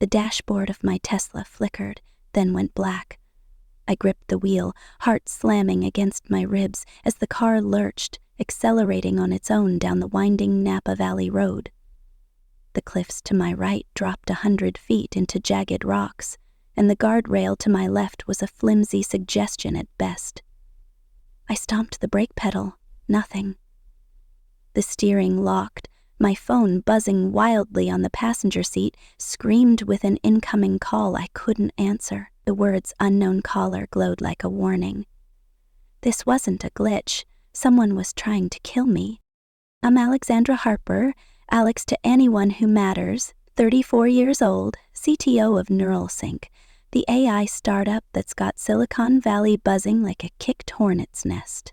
The dashboard of my Tesla flickered, then went black. I gripped the wheel, heart slamming against my ribs as the car lurched, accelerating on its own down the winding Napa Valley road. The cliffs to my right dropped 100 feet into jagged rocks, and the guardrail to my left was a flimsy suggestion at best. I stomped the brake pedal. Nothing. The steering locked, my phone buzzing wildly on the passenger seat, screamed with an incoming call I couldn't answer. The words "unknown caller" glowed like a warning. This wasn't a glitch. Someone was trying to kill me. I'm Alexandra Harper, Alex to anyone who matters, 34 years old, CTO of NeuralSync, the AI startup that's got Silicon Valley buzzing like a kicked hornet's nest.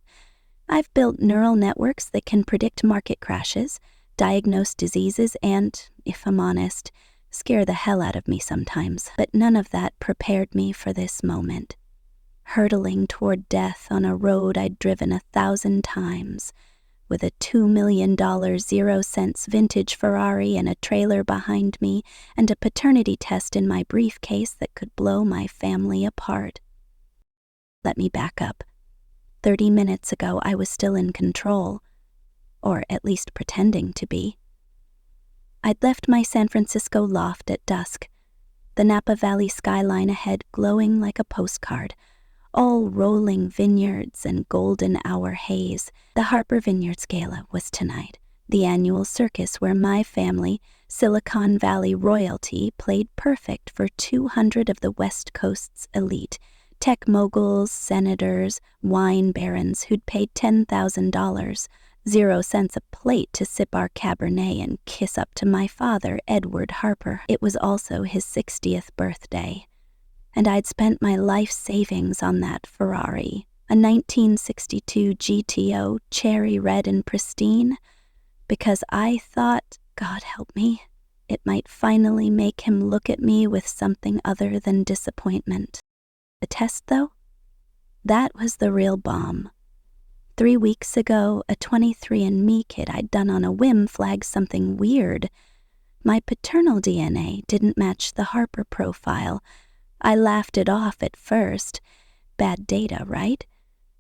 I've built neural networks that can predict market crashes, diagnose diseases, and, if I'm honest, scare the hell out of me sometimes. But none of that prepared me for this moment. Hurtling toward death on a road I'd driven 1,000 times, with a $2 million 0-cents vintage Ferrari and a trailer behind me, and a paternity test in my briefcase that could blow my family apart. Let me back up. 30 minutes ago, I was still in control, or at least pretending to be. I'd left my San Francisco loft at dusk, the Napa Valley skyline ahead glowing like a postcard, all rolling vineyards and golden hour haze. The Harper Vineyards Gala was tonight, the annual circus where my family, Silicon Valley royalty, played perfect for 200 of the West Coast's elite, tech moguls, senators, wine barons who'd paid $10,000, 0 cents a plate to sip our Cabernet and kiss up to my father, Edward Harper. It was also his 60th birthday, and I'd spent my life savings on that Ferrari, a 1962 GTO, cherry red and pristine, because I thought, God help me, it might finally make him look at me with something other than disappointment. The test, though? That was the real bomb. 3 weeks ago, a 23andMe kit I'd done on a whim flagged something weird. My paternal DNA didn't match the Harper profile. I laughed it off at first. Bad data, right?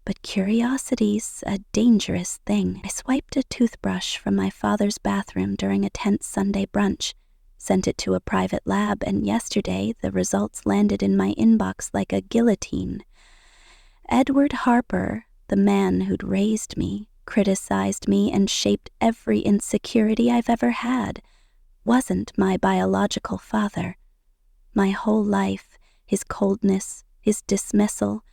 But curiosity's a dangerous thing. I swiped a toothbrush from my father's bathroom during a tense Sunday brunch, sent it to a private lab, and yesterday the results landed in my inbox like a guillotine. Edward Harper, the man who'd raised me, criticized me, and shaped every insecurity I've ever had, wasn't my biological father. My whole life, his coldness, his dismissal,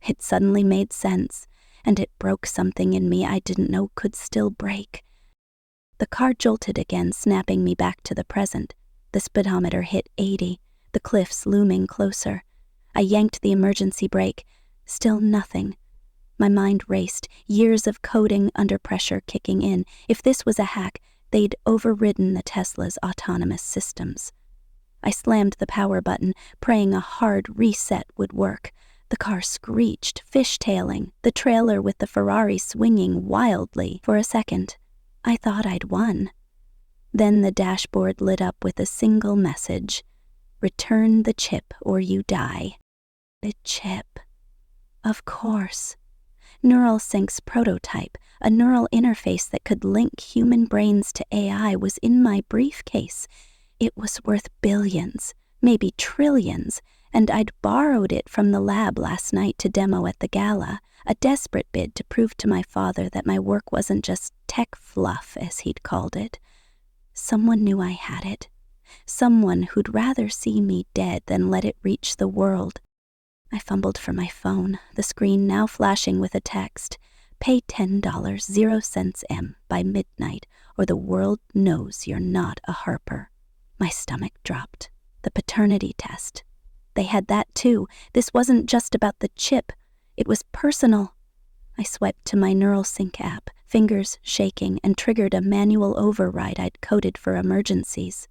it suddenly made sense, and it broke something in me I didn't know could still break. The car jolted again, snapping me back to the present. The speedometer hit 80, the cliffs looming closer. I yanked the emergency brake. Still nothing. My mind raced, years of coding under pressure kicking in. If this was a hack, they'd overridden the Tesla's autonomous systems. I slammed the power button, praying a hard reset would work. The car screeched, fishtailing, the trailer with the Ferrari swinging wildly. For a second, I thought I'd won. Then the dashboard lit up with a single message: "Return the chip or you die." The chip. Of course. NeuralSync's prototype, a neural interface that could link human brains to AI, was in my briefcase. It was worth billions, maybe trillions, and I'd borrowed it from the lab last night to demo at the gala, a desperate bid to prove to my father that my work wasn't just tech fluff, as he'd called it. Someone knew I had it. Someone who'd rather see me dead than let it reach the world. I fumbled for my phone, the screen now flashing with a text: "Pay $10, 0 cents M by midnight, or the world knows you're not a Harper." My stomach dropped. The paternity test. They had that too. This wasn't just about the chip. It was personal. I swiped to my NeuralSync app, fingers shaking, and triggered a manual override I'd coded for emergencies.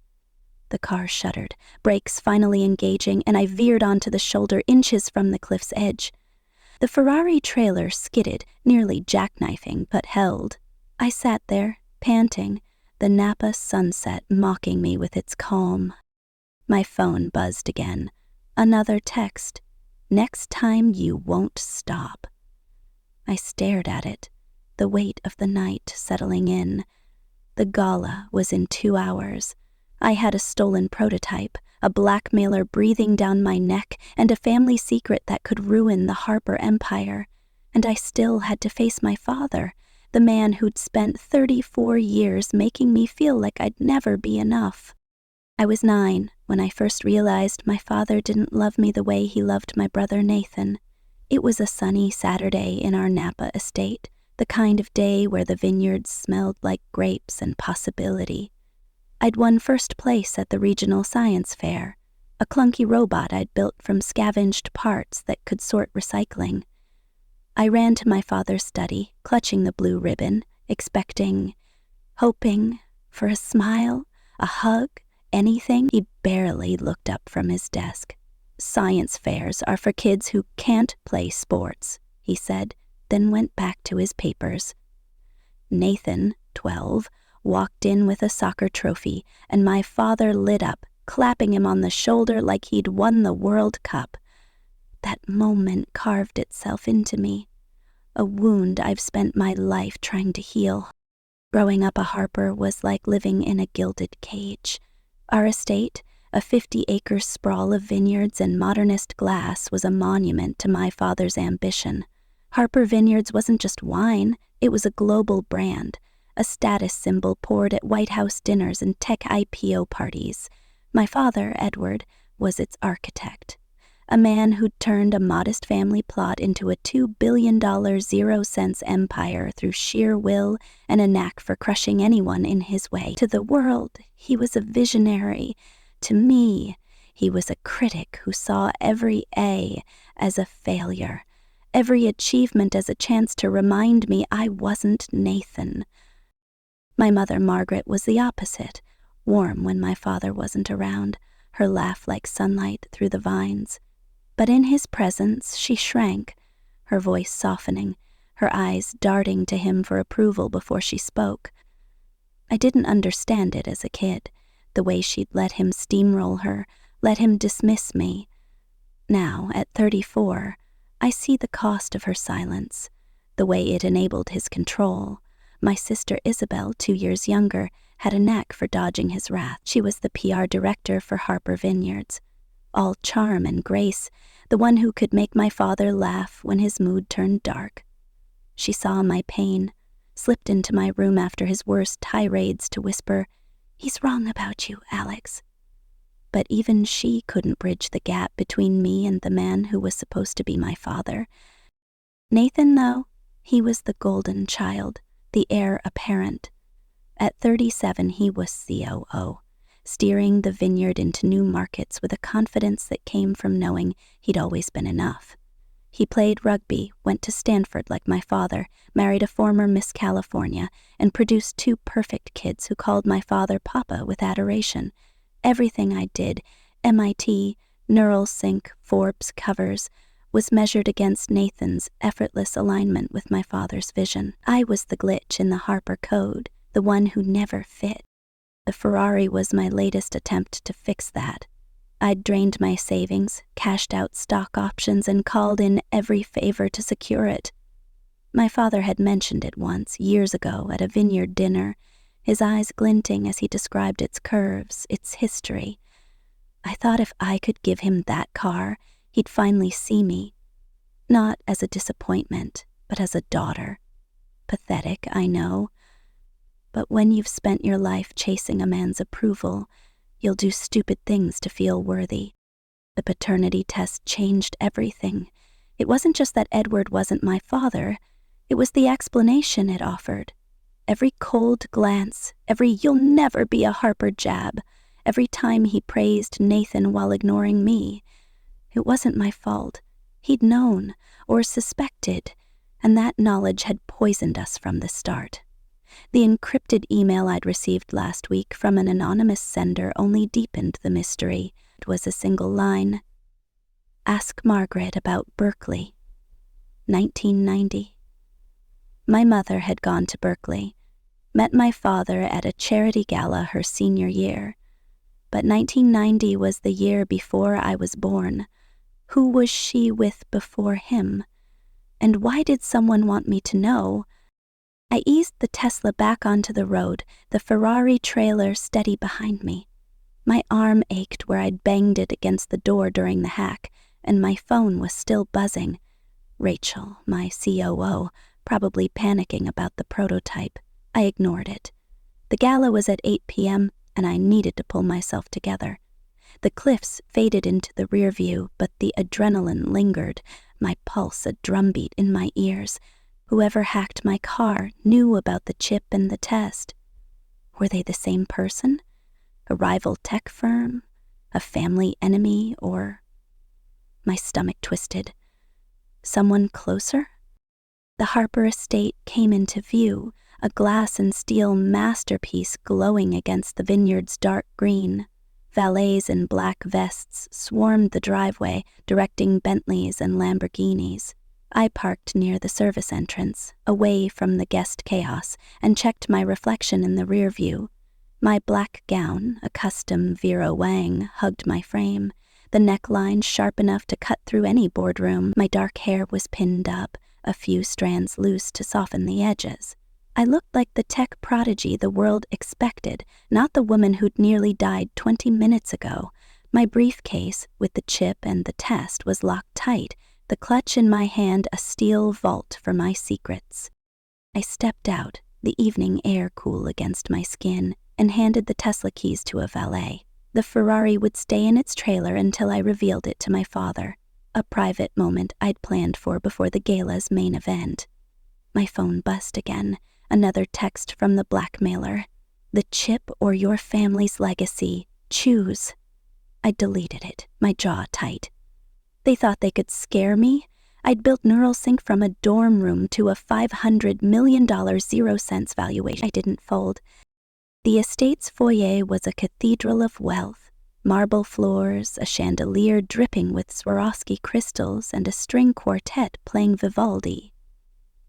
The car shuddered, brakes finally engaging, and I veered onto the shoulder inches from the cliff's edge. The Ferrari trailer skidded, nearly jackknifing, but held. I sat there, panting, the Napa sunset mocking me with its calm. My phone buzzed again. Another text. Next time you won't stop. I stared at it, the weight of the night settling in. The gala was in 2 hours. I had a stolen prototype, a blackmailer breathing down my neck, and a family secret that could ruin the Harper empire. And I still had to face my father, the man who'd spent 34 years making me feel like I'd never be enough. I was 9 when I first realized my father didn't love me the way he loved my brother Nathan. It was a sunny Saturday in our Napa estate, the kind of day where the vineyards smelled like grapes and possibility. I'd won first place at the regional science fair, a clunky robot I'd built from scavenged parts that could sort recycling. I ran to my father's study, clutching the blue ribbon, hoping for a smile, a hug, anything. He barely looked up from his desk. "Science fairs are for kids who can't play sports," he said, then went back to his papers. Nathan, 12, walked in with a soccer trophy, and my father lit up, clapping him on the shoulder like he'd won the World Cup. That moment carved itself into me, a wound I've spent my life trying to heal. Growing up a Harper was like living in a gilded cage. Our estate, a 50-acre sprawl of vineyards and modernist glass, was a monument to my father's ambition. Harper Vineyards wasn't just wine, it was a global brand, a status symbol poured at White House dinners and tech IPO parties. My father, Edward, was its architect, a man who'd turned a modest family plot into a $2 billion zero-cents empire through sheer will and a knack for crushing anyone in his way. To the world, he was a visionary. To me, he was a critic who saw every A as a failure, every achievement as a chance to remind me I wasn't Nathan. My mother, Margaret, was the opposite, warm when my father wasn't around, her laugh like sunlight through the vines. But in his presence, she shrank, her voice softening, her eyes darting to him for approval before she spoke. I didn't understand it as a kid, the way she'd let him steamroll her, let him dismiss me. Now, at 34, I see the cost of her silence, the way it enabled his control. My sister Isabel, 2 years younger, had a knack for dodging his wrath. She was the PR director for Harper Vineyards, all charm and grace, the one who could make my father laugh when his mood turned dark. She saw my pain, slipped into my room after his worst tirades to whisper, "He's wrong about you, Alex." But even she couldn't bridge the gap between me and the man who was supposed to be my father. Nathan, though, he was the golden child, the heir apparent. At 37, he was COO, steering the vineyard into new markets with a confidence that came from knowing he'd always been enough. He played rugby, went to Stanford like my father, married a former Miss California, and produced 2 perfect kids who called my father Papa with adoration. Everything I did, MIT, Neural Sync, Forbes covers, was measured against Nathan's effortless alignment with my father's vision. I was the glitch in the Harper code, the one who never fit. The Ferrari was my latest attempt to fix that. I'd drained my savings, cashed out stock options, and called in every favor to secure it. My father had mentioned it once, years ago, at a vineyard dinner, his eyes glinting as he described its curves, its history. I thought if I could give him that car, he'd finally see me, not as a disappointment, but as a daughter. Pathetic, I know. But when you've spent your life chasing a man's approval, you'll do stupid things to feel worthy. The paternity test changed everything. It wasn't just that Edward wasn't my father, it was the explanation it offered. Every cold glance, every "you'll never be a Harper" jab, every time he praised Nathan while ignoring me. It wasn't my fault. He'd known, or suspected, and that knowledge had poisoned us from the start. The encrypted email I'd received last week from an anonymous sender only deepened the mystery. It was a single line. "Ask Margaret about Berkeley." 1990. My mother had gone to Berkeley, met my father at a charity gala her senior year. but 1990 was the year before I was born. Who was she with before him? And why did someone want me to know? I eased the Tesla back onto the road, the Ferrari trailer steady behind me. My arm ached where I'd banged it against the door during the hack, and my phone was still buzzing. Rachel, my COO, probably panicking about the prototype. I ignored it. The gala was at 8 p.m., and I needed to pull myself together. The cliffs faded into the rear view, but the adrenaline lingered, my pulse a drumbeat in my ears. Whoever hacked my car knew about the chip and the test. Were they the same person? A rival tech firm? A family enemy? Or... My stomach twisted. Someone closer? The Harper estate came into view, a glass and steel masterpiece glowing against the vineyard's dark green. Valets in black vests swarmed the driveway, directing Bentleys and Lamborghinis. I parked near the service entrance, away from the guest chaos, and checked my reflection in the rear view. My black gown, a custom Vera Wang, hugged my frame, the neckline sharp enough to cut through any boardroom. My dark hair was pinned up, a few strands loose to soften the edges. I looked like the tech prodigy the world expected, not the woman who'd nearly died 20 minutes ago. My briefcase, with the chip and the test, was locked tight, the clutch in my hand a steel vault for my secrets. I stepped out, the evening air cool against my skin, and handed the Tesla keys to a valet. The Ferrari would stay in its trailer until I revealed it to my father, a private moment I'd planned for before the gala's main event. My phone buzzed again. Another text from the blackmailer. The chip or your family's legacy. Choose. I deleted it, my jaw tight. They thought they could scare me? I'd built NeuralSync from a dorm room to a $500 million 0-cents valuation. I didn't fold. The estate's foyer was a cathedral of wealth. Marble floors, a chandelier dripping with Swarovski crystals, and a string quartet playing Vivaldi.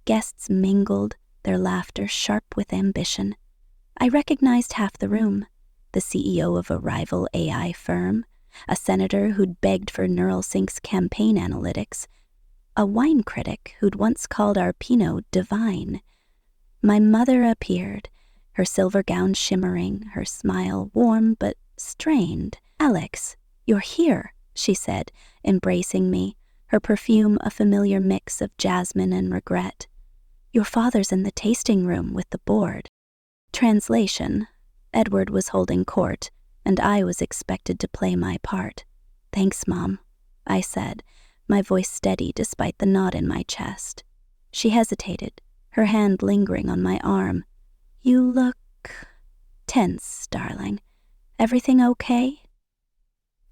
Guests mingled, their laughter sharp with ambition. I recognized half the room. The CEO of a rival AI firm, a senator who'd begged for NeuralSync's campaign analytics, a wine critic who'd once called our Pinot divine. My mother appeared, her silver gown shimmering, her smile warm but strained. "Alex, you're here," she said, embracing me, her perfume a familiar mix of jasmine and regret. "Your father's in the tasting room with the board." Translation: Edward was holding court, and I was expected to play my part. "Thanks, Mom," I said, my voice steady despite the knot in my chest. She hesitated, her hand lingering on my arm. "You look tense, darling. Everything okay?"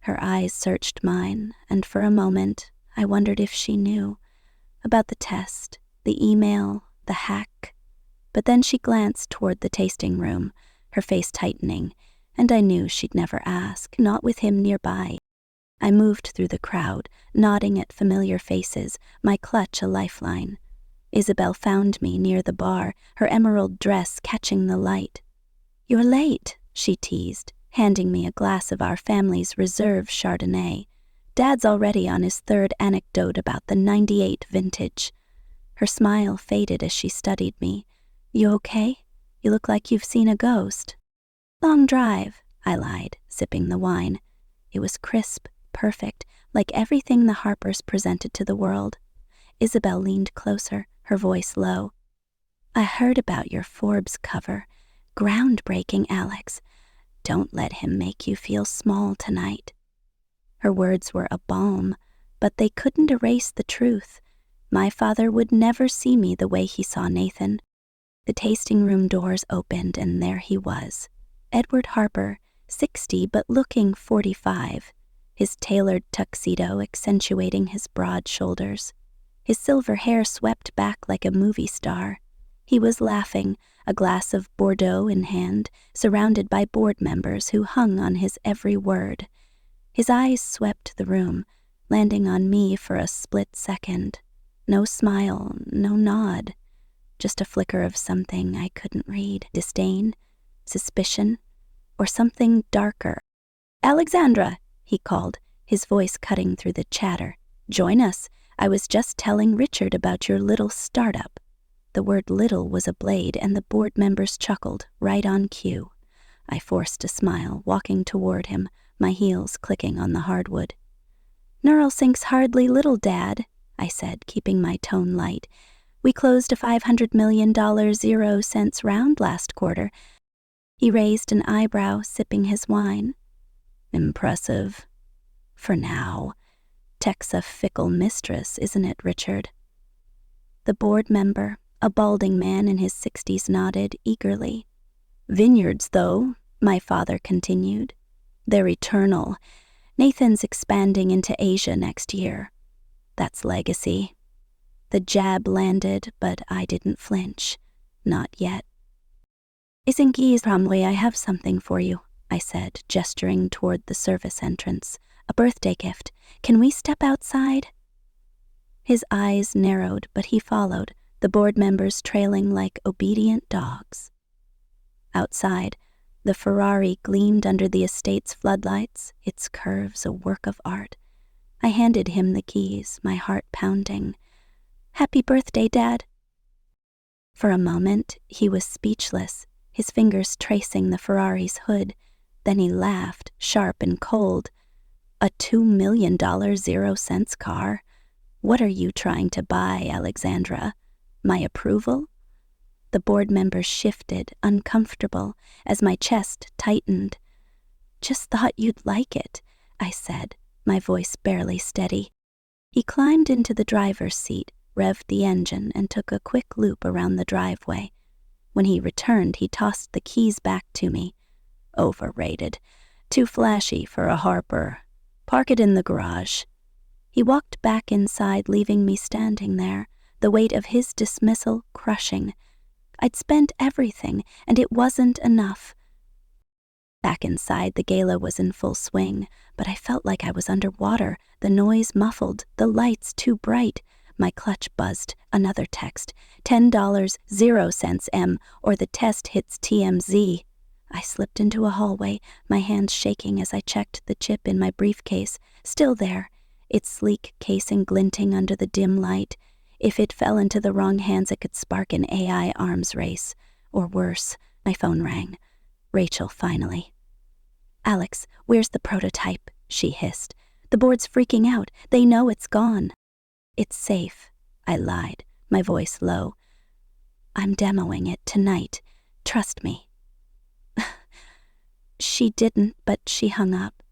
Her eyes searched mine, and for a moment I wondered if she knew about the test, the email, the hack. But then she glanced toward the tasting room, her face tightening, and I knew she'd never ask, not with him nearby. I moved through the crowd, nodding at familiar faces, my clutch a lifeline. Isabel found me near the bar, her emerald dress catching the light. "You're late," she teased, handing me a glass of our family's reserve Chardonnay. "Dad's already on his third anecdote about the '98 vintage." Her smile faded as she studied me. "You okay? You look like you've seen a ghost." "Long drive," I lied, sipping the wine. It was crisp, perfect, like everything the Harpers presented to the world. Isabel leaned closer, her voice low. "I heard about your Forbes cover. Groundbreaking, Alex. Don't let him make you feel small tonight." Her words were a balm, but they couldn't erase the truth. My father would never see me the way he saw Nathan. The tasting room doors opened, and there he was. Edward Harper, 60 but looking 45, his tailored tuxedo accentuating his broad shoulders. His silver hair swept back like a movie star. He was laughing, a glass of Bordeaux in hand, surrounded by board members who hung on his every word. His eyes swept the room, landing on me for a split second. No smile, no nod, just a flicker of something I couldn't read. Disdain, suspicion, or something darker. Alexandra, he called, his voice cutting through the chatter. Join us. I was just telling Richard about your little startup. The word little was a blade, and the board members chuckled, right on cue. I forced a smile, walking toward him, my heels clicking on the hardwood. Neuralsync's hardly little, Dad, I said, keeping my tone light. We closed a $500 million 0 cents round last quarter. He raised an eyebrow, sipping his wine. Impressive. For now. Tech's a fickle mistress, isn't it, Richard? The board member, a balding man in his 60s, nodded eagerly. Vineyards, though, my father continued. They're eternal. Nathan's expanding into Asia next year. That's legacy. The jab landed, but I didn't flinch. Not yet. Isn't Ramway, I have something for you, I said, gesturing toward the service entrance. A birthday gift. Can we step outside? His eyes narrowed, but he followed, the board members trailing like obedient dogs. Outside, the Ferrari gleamed under the estate's floodlights, its curves a work of art. I handed him the keys, my heart pounding. Happy birthday, Dad. For a moment, he was speechless, his fingers tracing the Ferrari's hood. Then he laughed, sharp and cold. A $2 million 0 cents car? What are you trying to buy, Alexandra? My approval? The board members shifted, uncomfortable, as my chest tightened. Just thought you'd like it, I said, my voice barely steady. He climbed into the driver's seat, revved the engine, and took a quick loop around the driveway. When he returned, he tossed the keys back to me. Overrated. Too flashy for a Harper. Park it in the garage. He walked back inside, leaving me standing there, the weight of his dismissal crushing. I'd spent everything, and it wasn't enough. Back inside, the gala was in full swing, but I felt like I was underwater, the noise muffled, the lights too bright. My clutch buzzed. Another text. $10, 0 cents M, or the test hits TMZ. I slipped into a hallway, my hands shaking as I checked the chip in my briefcase. Still there, its sleek casing glinting under the dim light. If it fell into the wrong hands, it could spark an AI arms race. Or worse. My phone rang. Rachel, finally. Alex, where's the prototype? She hissed. The board's freaking out. They know it's gone. It's safe, I lied, my voice low. I'm demoing it tonight. Trust me. She didn't, but she hung up.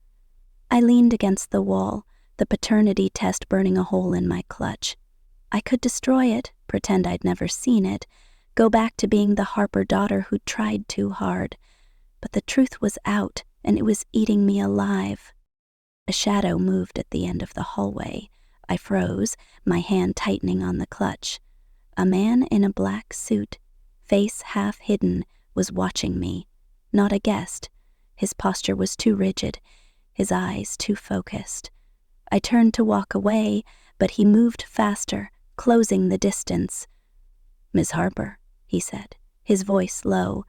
I leaned against the wall, the paternity test burning a hole in my clutch. I could destroy it, pretend I'd never seen it, go back to being the Harper daughter who'd tried too hard. But the truth was out, and it was eating me alive. A shadow moved at the end of the hallway. I froze, my hand tightening on the clutch. A man in a black suit, face half hidden, was watching me. Not a guest. His posture was too rigid, his eyes too focused. I turned to walk away, but he moved faster, closing the distance. Miss Harper, he said, his voice low,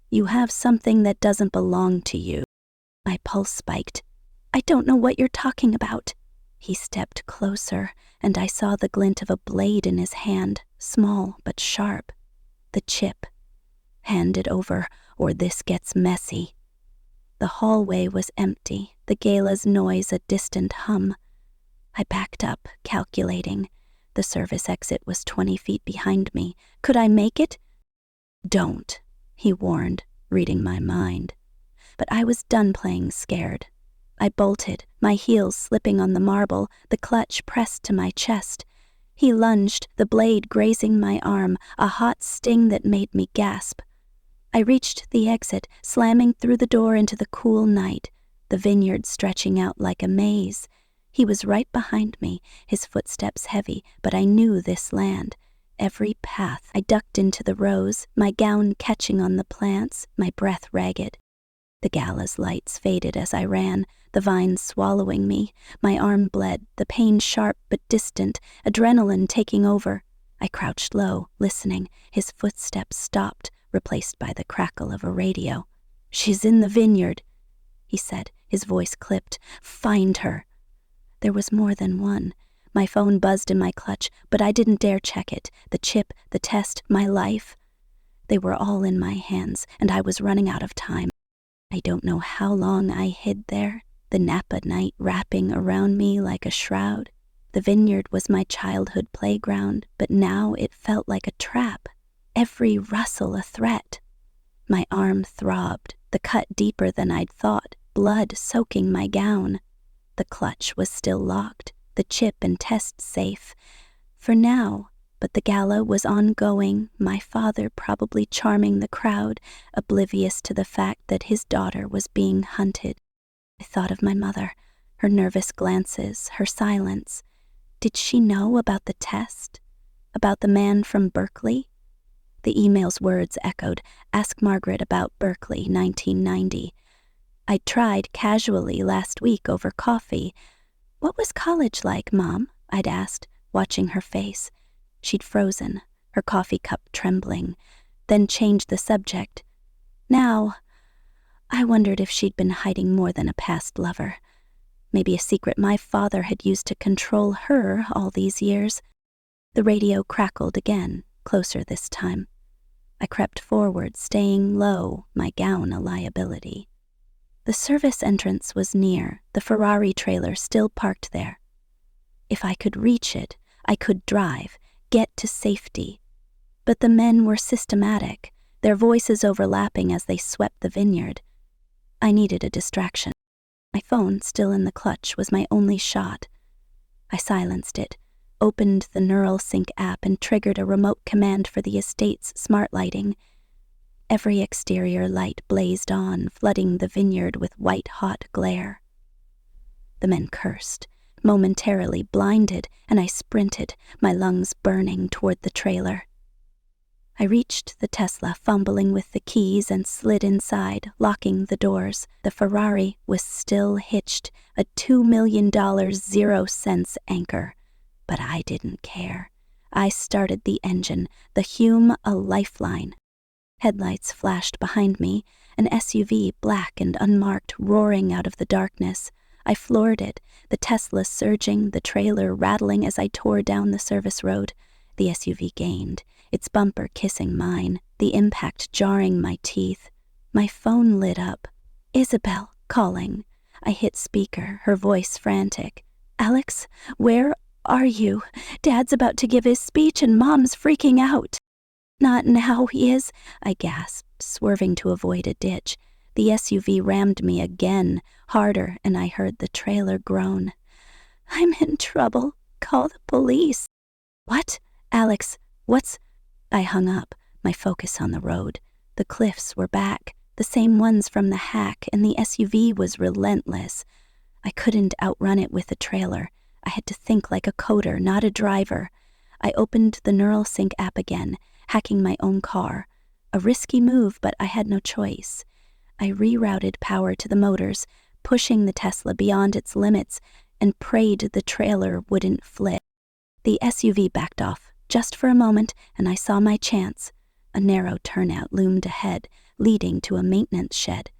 you have something that doesn't belong to you. My pulse spiked. I don't know what you're talking about. He stepped closer, and I saw the glint of a blade in his hand, small but sharp. The chip. Hand it over, or this gets messy. The hallway was empty, the gala's noise a distant hum. I backed up, calculating. The service exit was 20 feet behind me. Could I make it? Don't, he warned, reading my mind. But I was done playing scared. I bolted, my heels slipping on the marble, the clutch pressed to my chest. He lunged, the blade grazing my arm, a hot sting that made me gasp. I reached the exit, slamming through the door into the cool night, the vineyard stretching out like a maze. He was right behind me, his footsteps heavy, but I knew this land. Every path, I ducked into the rows, my gown catching on the plants, my breath ragged. The gala's lights faded as I ran, the vines swallowing me. My arm bled, the pain sharp but distant, adrenaline taking over. I crouched low, listening. His footsteps stopped, replaced by the crackle of a radio. She's in the vineyard, he said, His voice clipped. Find her. There was more than one. My phone buzzed in my clutch, but I didn't dare check it. The chip, the test, my life. They were all in my hands, and I was running out of time. I don't know how long I hid there, the Napa night wrapping around me like a shroud. The vineyard was my childhood playground, but now it felt like a trap, every rustle a threat. My arm throbbed, the cut deeper than I'd thought, blood soaking my gown. The clutch was still locked, the chip and test safe. For now, but the gala was ongoing, my father probably charming the crowd, oblivious to the fact that his daughter was being hunted. I thought of my mother, her nervous glances, her silence. Did she know about the test? About the man from Berkeley? The email's words echoed, "Ask Margaret about Berkeley, 1990. I tried casually last week over coffee. What was college like, Mom? I'd asked, watching her face. She'd frozen, her coffee cup trembling, then changed the subject. Now, I wondered if she'd been hiding more than a past lover. Maybe a secret my father had used to control her all these years. The radio crackled again, closer this time. I crept forward, staying low, my gown a liability. The service entrance was near, the Ferrari trailer still parked there. If I could reach it, I could drive, get to safety. But the men were systematic, their voices overlapping as they swept the vineyard. I needed a distraction. My phone, still in the clutch, was my only shot. I silenced it, opened the Neural Sync app and triggered a remote command for the estate's smart lighting. Every exterior light blazed on, flooding the vineyard with white-hot glare. The men cursed, momentarily blinded, and I sprinted, my lungs burning toward the trailer. I reached the Tesla, fumbling with the keys, and slid inside, locking the doors. The Ferrari was still hitched, a $2 million 0-cents anchor. But I didn't care. I started the engine, the Hume a lifeline. Headlights flashed behind me, an SUV, black and unmarked, roaring out of the darkness. I floored it, the Tesla surging, the trailer rattling as I tore down the service road. The SUV gained, its bumper kissing mine, the impact jarring my teeth. My phone lit up. Isabel, calling. I hit speaker, her voice frantic. "Alex, where are you? Dad's about to give his speech and Mom's freaking out." "Not now, he is," I gasped, swerving to avoid a ditch. The SUV rammed me again, harder, and I heard the trailer groan. "I'm in trouble. Call the police." "What? Alex, what's—" I hung up, my focus on the road. The cliffs were back, the same ones from the hack, and the SUV was relentless. I couldn't outrun it with a trailer. I had to think like a coder, not a driver. I opened the Neural Sync app again, hacking my own car. A risky move, but I had no choice. I rerouted power to the motors, pushing the Tesla beyond its limits, and prayed the trailer wouldn't flip. The SUV backed off, just for a moment, and I saw my chance. A narrow turnout loomed ahead, leading to a maintenance shed.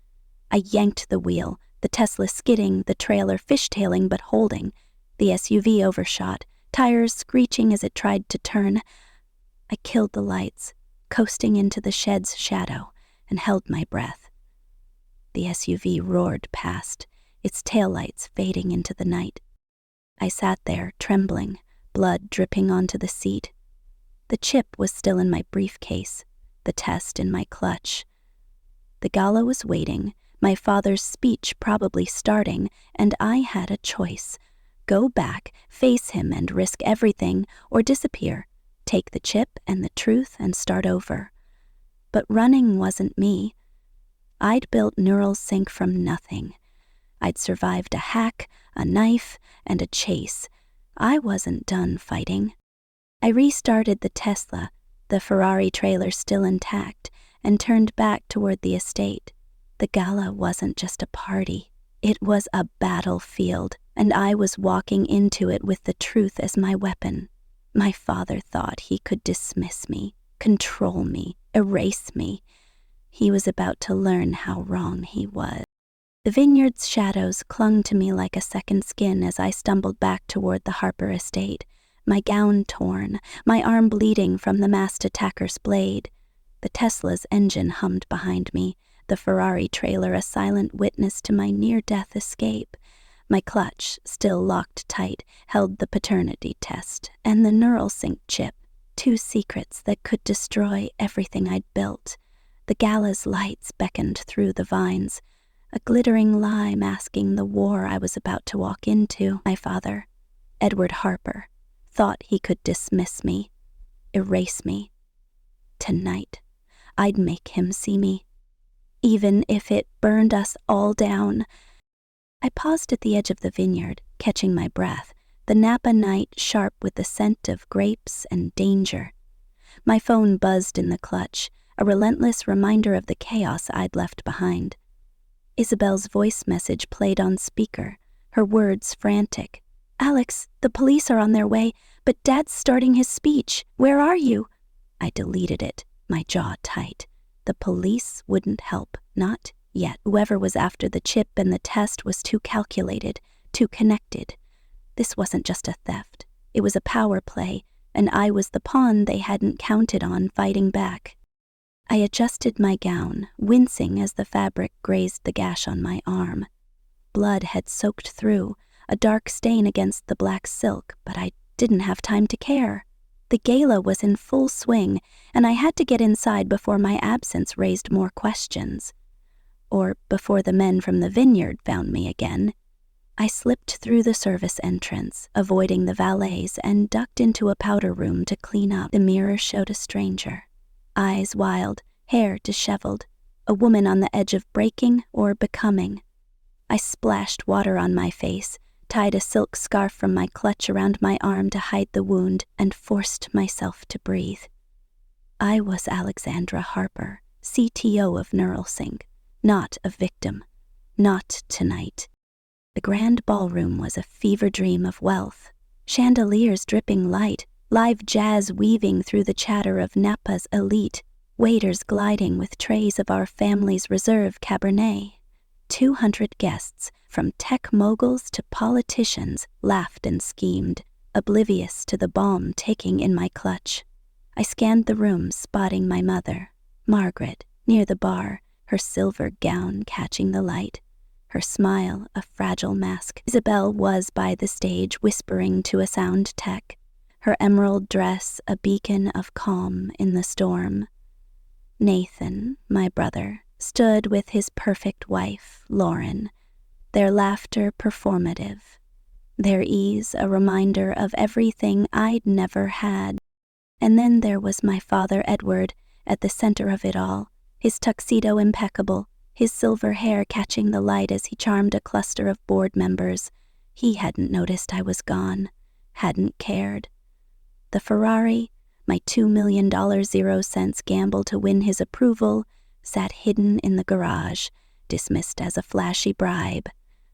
I yanked the wheel, the Tesla skidding, the trailer fishtailing but holding. The SUV overshot, tires screeching as it tried to turn. I killed the lights, coasting into the shed's shadow, and held my breath. The SUV roared past, its taillights fading into the night. I sat there, trembling, blood dripping onto the seat. The chip was still in my briefcase, the test in my clutch. The gala was waiting, my father's speech probably starting, and I had a choice. Go back, face him and risk everything, or disappear, take the chip and the truth and start over. But running wasn't me. I'd built Neural Sync from nothing. I'd survived a hack, a knife, and a chase. I wasn't done fighting. I restarted the Tesla, the Ferrari trailer still intact, and turned back toward the estate. The gala wasn't just a party. It was a battlefield, and I was walking into it with the truth as my weapon. My father thought he could dismiss me, control me, erase me. He was about to learn how wrong he was. The vineyard's shadows clung to me like a second skin as I stumbled back toward the Harper estate, my gown torn, my arm bleeding from the masked attacker's blade. The Tesla's engine hummed behind me, the Ferrari trailer a silent witness to my near-death escape. My clutch, still locked tight, held the paternity test and the neural sync chip, two secrets that could destroy everything I'd built. The gala's lights beckoned through the vines, a glittering lie masking the war I was about to walk into. My father, Edward Harper, thought he could dismiss me, erase me. Tonight, I'd make him see me, even if it burned us all down. I paused at the edge of the vineyard, catching my breath, the Napa night sharp with the scent of grapes and danger. My phone buzzed in the clutch, a relentless reminder of the chaos I'd left behind. Isabel's voice message played on speaker, her words frantic. "Alex, the police are on their way, but Dad's starting his speech. Where are you?" I deleted it, my jaw tight. The police wouldn't help, not yet. Whoever was after the chip and the test was too calculated, too connected. This wasn't just a theft. It was a power play, and I was the pawn they hadn't counted on fighting back. I adjusted my gown, wincing as the fabric grazed the gash on my arm. Blood had soaked through, a dark stain against the black silk, but I didn't have time to care. The gala was in full swing, and I had to get inside before my absence raised more questions. Or before the men from the vineyard found me again. I slipped through the service entrance, avoiding the valets, and ducked into a powder room to clean up. The mirror showed a stranger. Eyes wild, hair disheveled, a woman on the edge of breaking or becoming. I splashed water on my face, tied a silk scarf from my clutch around my arm to hide the wound, and forced myself to breathe. I was Alexandra Harper, CTO of NeuralSync, not a victim, not tonight. The grand ballroom was a fever dream of wealth, chandeliers dripping light, live jazz weaving through the chatter of Napa's elite, waiters gliding with trays of our family's reserve Cabernet. 200 guests, from tech moguls to politicians, laughed and schemed, oblivious to the bomb ticking in my clutch. I scanned the room, spotting my mother, Margaret, near the bar, her silver gown catching the light, her smile a fragile mask. Isabel was by the stage, whispering to a sound tech, her emerald dress a beacon of calm in the storm. Nathan, my brother, stood with his perfect wife, Lauren, their laughter performative, their ease a reminder of everything I'd never had. And then there was my father, Edward, at the center of it all, his tuxedo impeccable, his silver hair catching the light as he charmed a cluster of board members. He hadn't noticed I was gone, hadn't cared. The Ferrari, my $2 million 0-cents gamble to win his approval, sat hidden in the garage, dismissed as a flashy bribe.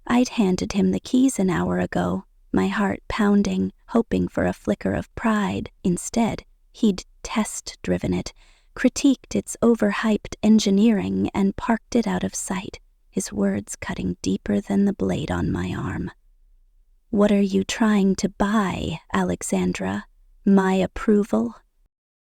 I'd handed him the keys an hour ago, my heart pounding, hoping for a flicker of pride. Instead, he'd test-driven it, critiqued its overhyped engineering, and parked it out of sight, his words cutting deeper than the blade on my arm. "What are you trying to buy, Alexandra? My approval?"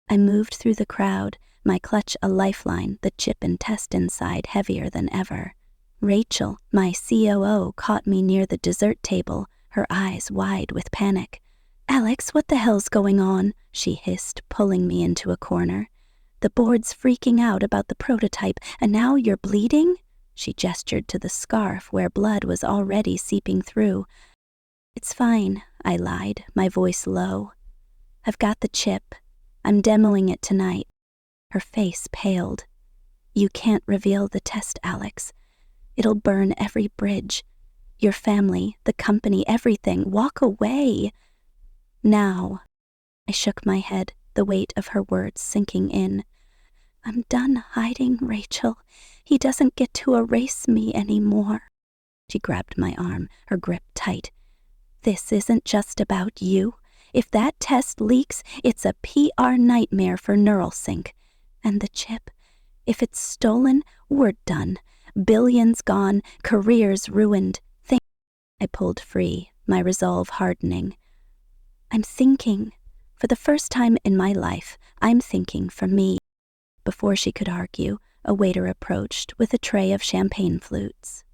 I moved through the crowd, my clutch a lifeline, the chip and test inside heavier than ever. Rachel, my COO, caught me near the dessert table, her eyes wide with panic. "Alex, what the hell's going on?" she hissed, pulling me into a corner. "The board's freaking out about the prototype, and now you're bleeding?" She gestured to the scarf where blood was already seeping through. "It's fine," I lied, my voice low. "I've got the chip. I'm demoing it tonight." Her face paled. "You can't reveal the test, Alex. It'll burn every bridge. Your family, the company, everything. Walk away." "Now." I shook my head, the weight of her words sinking in. "I'm done hiding, Rachel. He doesn't get to erase me anymore." She grabbed my arm, her grip tight. "This isn't just about you. If that test leaks, it's a PR nightmare for NeuralSync. And the chip, if it's stolen, we're done. Billions gone, careers ruined. I pulled free, my resolve hardening. I'm thinking. For the first time in my life, I'm thinking for me. Before she could argue, a waiter approached with a tray of champagne flutes.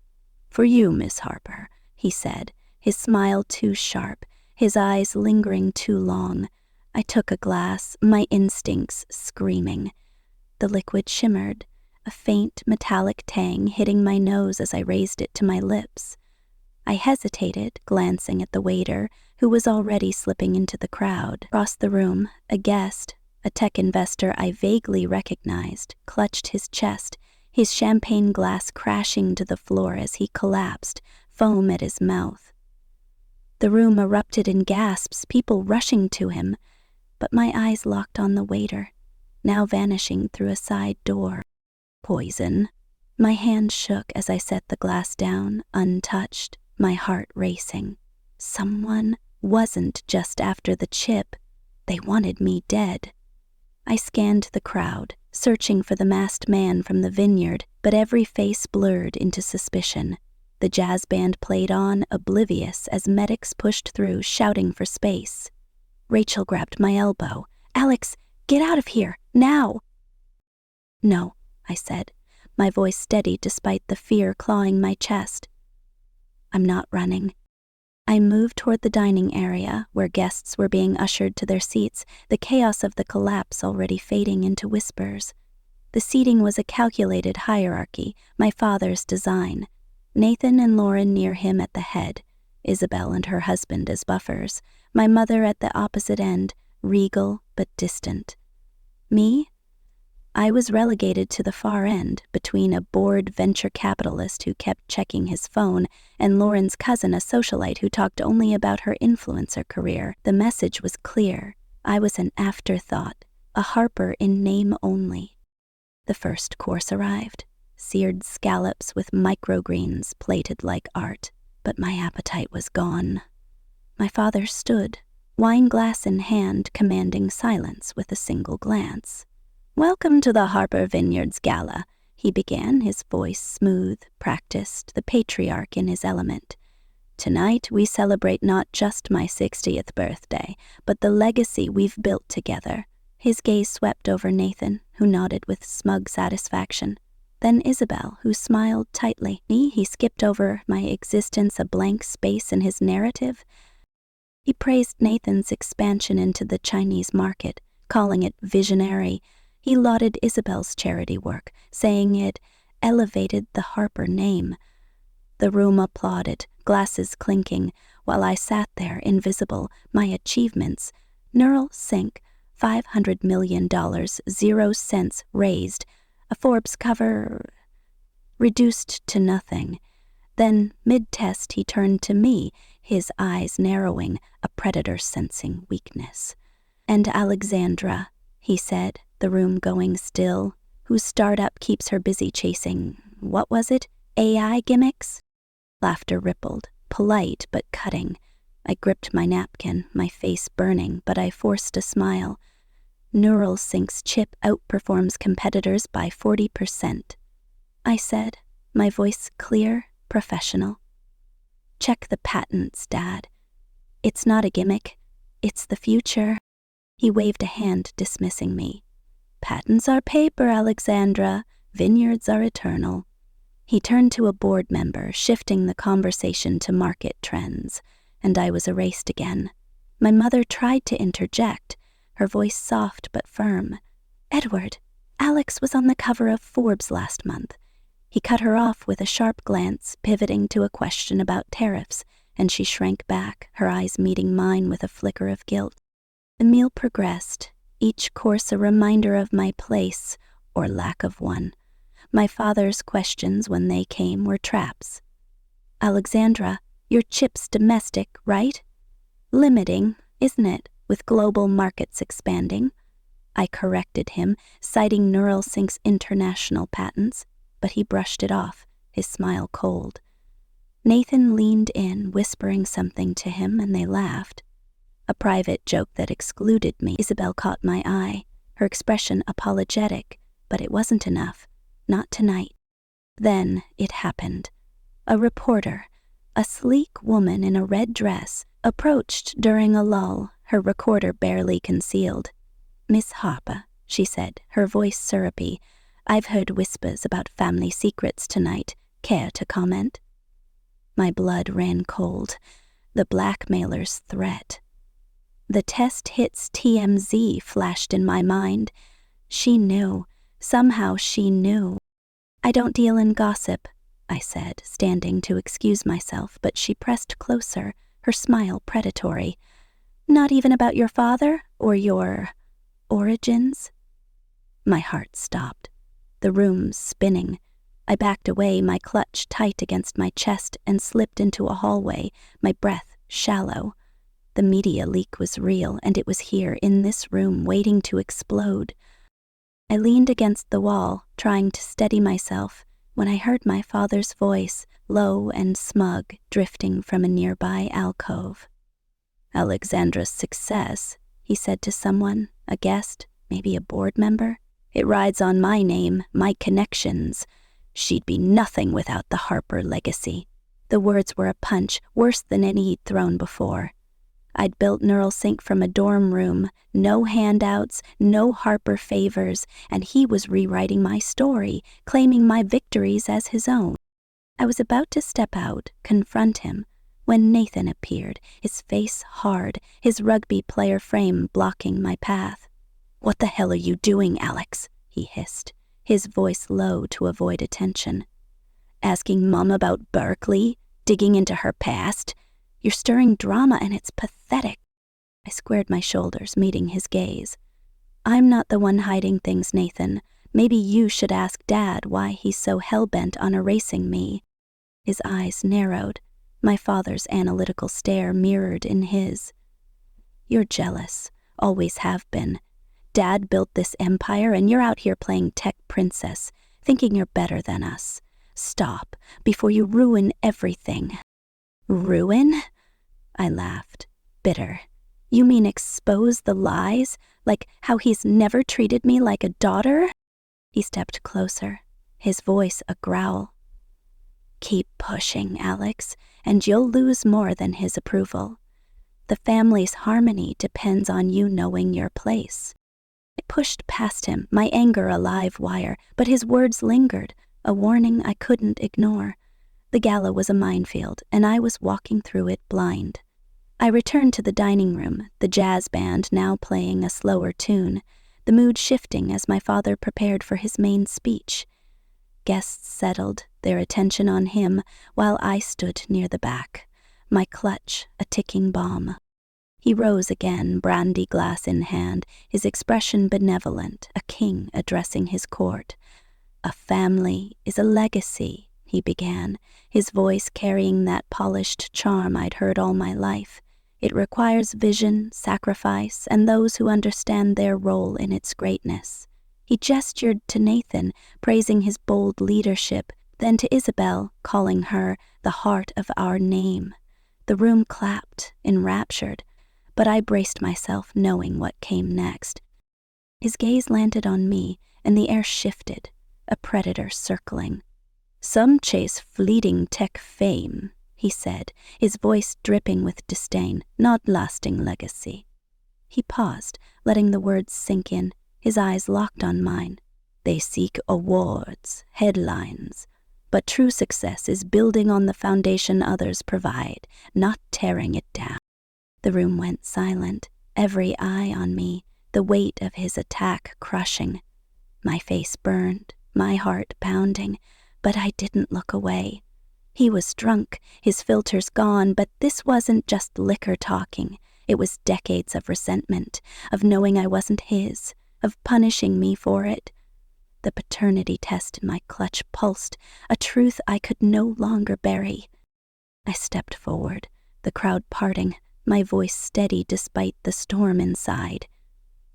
For you, Miss Harper, he said, his smile too sharp, his eyes lingering too long. I took a glass, my instincts screaming. The liquid shimmered, a faint metallic tang hitting my nose as I raised it to my lips. I hesitated, glancing at the waiter, who was already slipping into the crowd. Across the room, a guest, a tech investor I vaguely recognized, clutched his chest, his champagne glass crashing to the floor as he collapsed, foam at his mouth. The room erupted in gasps, people rushing to him, but my eyes locked on the waiter, now vanishing through a side door. Poison. My hand shook as I set the glass down, untouched, my heart racing. Someone wasn't just after the chip. They wanted me dead. I scanned the crowd, searching for the masked man from the vineyard, but every face blurred into suspicion. The jazz band played on, oblivious, as medics pushed through, shouting for space. Rachel grabbed my elbow. "Alex, get out of here, now!" "No," I said, my voice steady despite the fear clawing my chest. "I'm not running." I moved toward the dining area, where guests were being ushered to their seats, the chaos of the collapse already fading into whispers. The seating was a calculated hierarchy, my father's design. Nathan and Lauren near him at the head, Isabel and her husband as buffers, my mother at the opposite end, regal but distant. Me? I was relegated to the far end, between a bored venture capitalist who kept checking his phone and Lauren's cousin, a socialite who talked only about her influencer career. The message was clear. I was an afterthought, a Harper in name only. The first course arrived, seared scallops with microgreens plated like art, but my appetite was gone. My father stood, wine glass in hand, commanding silence with a single glance. "Welcome to the Harper Vineyards Gala," he began, his voice smooth, practiced, the patriarch in his element. "Tonight we celebrate not just my 60th birthday, but the legacy we've built together." His gaze swept over Nathan, who nodded with smug satisfaction. Then Isabel, who smiled tightly. Me, he skipped over my existence, a blank space in his narrative. He praised Nathan's expansion into the Chinese market, calling it visionary. He lauded Isabel's charity work, saying it elevated the Harper name. The room applauded, glasses clinking, while I sat there, invisible, my achievements. Neural sync, $500 million, 0 cents raised. A Forbes cover reduced to nothing. Then, mid-test, he turned to me, his eyes narrowing, a predator sensing weakness. "And Alexandra," he said, the room going still, "whose startup keeps her busy chasing, what was it, AI gimmicks?" Laughter rippled, polite but cutting. I gripped my napkin, my face burning, but I forced a smile. "Neural Sync's chip outperforms competitors by 40%. I said, my voice clear, professional. "Check the patents, Dad. It's not a gimmick. It's the future." He waved a hand, dismissing me. "Patents are paper, Alexandra. Vineyards are eternal." He turned to a board member, shifting the conversation to market trends, and I was erased again. My mother tried to interject, her voice soft but firm. "Edward, Alex was on the cover of Forbes last month." He cut her off with a sharp glance, pivoting to a question about tariffs, and she shrank back, her eyes meeting mine with a flicker of guilt. The meal progressed, each course a reminder of my place, or lack of one. My father's questions, when they came, were traps. "Alexandra, your chip's domestic, right? Limiting, isn't it, with global markets expanding?" I corrected him, citing Neural Sync's international patents, but he brushed it off, his smile cold. Nathan leaned in, whispering something to him, and they laughed. A private joke that excluded me. Isabel caught my eye, her expression apologetic, but it wasn't enough. Not tonight. Then it happened. A reporter, a sleek woman in a red dress, approached during a lull, her recorder barely concealed. "Miss Harper," she said, her voice syrupy, "I've heard whispers about family secrets tonight. Care to comment?" My blood ran cold. The blackmailer's threat. The test hits TMZ flashed in my mind. She knew. Somehow she knew. "I don't deal in gossip," I said, standing to excuse myself, but she pressed closer, her smile predatory. "Not even about your father or your origins?" My heart stopped. The room spinning. I backed away, my clutch tight against my chest, and slipped into a hallway, my breath shallow. The media leak was real, and it was here, in this room, waiting to explode. I leaned against the wall, trying to steady myself, when I heard my father's voice, low and smug, drifting from a nearby alcove. "Alexandra's success," he said to someone, a guest, maybe a board member. "It rides on my name, my connections. She'd be nothing without the Harper legacy." The words were a punch, worse than any he'd thrown before. I'd built Neural Sync from a dorm room, no handouts, no Harper favors, and he was rewriting my story, claiming my victories as his own. I was about to step out, confront him, when Nathan appeared, his face hard, his rugby player frame blocking my path. "What the hell are you doing, Alex?" he hissed, his voice low to avoid attention. "Asking Mom about Berkeley? Digging into her past? You're stirring drama and it's pathetic." I squared my shoulders, meeting his gaze. "I'm not the one hiding things, Nathan. Maybe you should ask Dad why he's so hell-bent on erasing me." His eyes narrowed, my father's analytical stare mirrored in his. "You're jealous, always have been. Dad built this empire and you're out here playing tech princess, thinking you're better than us. Stop, before you ruin everything." "Ruin?" I laughed, bitter. "You mean expose the lies? Like how he's never treated me like a daughter?" He stepped closer, his voice a growl. "Keep pushing, Alex, and you'll lose more than his approval. The family's harmony depends on you knowing your place." I pushed past him, my anger a live wire, but his words lingered, a warning I couldn't ignore. The gala was a minefield, and I was walking through it blind. I returned to the dining room, the jazz band now playing a slower tune, the mood shifting as my father prepared for his main speech. Guests settled, their attention on him, while I stood near the back, my clutch a ticking bomb. He rose again, brandy glass in hand, his expression benevolent, a king addressing his court. "A family is a legacy," he began, his voice carrying that polished charm I'd heard all my life. "It requires vision, sacrifice, and those who understand their role in its greatness." He gestured to Nathan, praising his bold leadership, then to Isabel, calling her the heart of our name. The room clapped, enraptured, but I braced myself knowing what came next. His gaze landed on me, and the air shifted, a predator circling. "Some chase fleeting tech fame," he said, his voice dripping with disdain, "not lasting legacy." He paused, letting the words sink in, his eyes locked on mine. "They seek awards, headlines, but true success is building on the foundation others provide, not tearing it down." The room went silent, every eye on me, the weight of his attack crushing. My face burned, my heart pounding, but I didn't look away. He was drunk, his filters gone, but this wasn't just liquor talking. It was decades of resentment, of knowing I wasn't his, of punishing me for it. The paternity test in my clutch pulsed, a truth I could no longer bury. I stepped forward, the crowd parting, my voice steady despite the storm inside.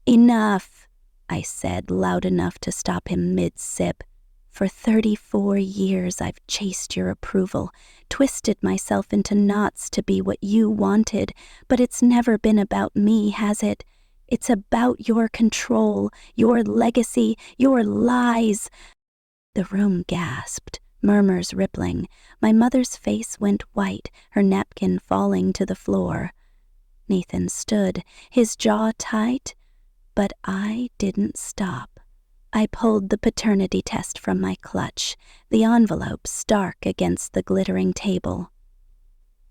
"Enough," I said, loud enough to stop him mid-sip. "For 34 years I've chased your approval, twisted myself into knots to be what you wanted, but it's never been about me, has it? It's about your control, your legacy, your lies." The room gasped, Murmurs rippling. My mother's face went white, her napkin falling to the floor. Nathan stood, his jaw tight, but I didn't stop. I pulled the paternity test from my clutch, the envelope stark against the glittering table.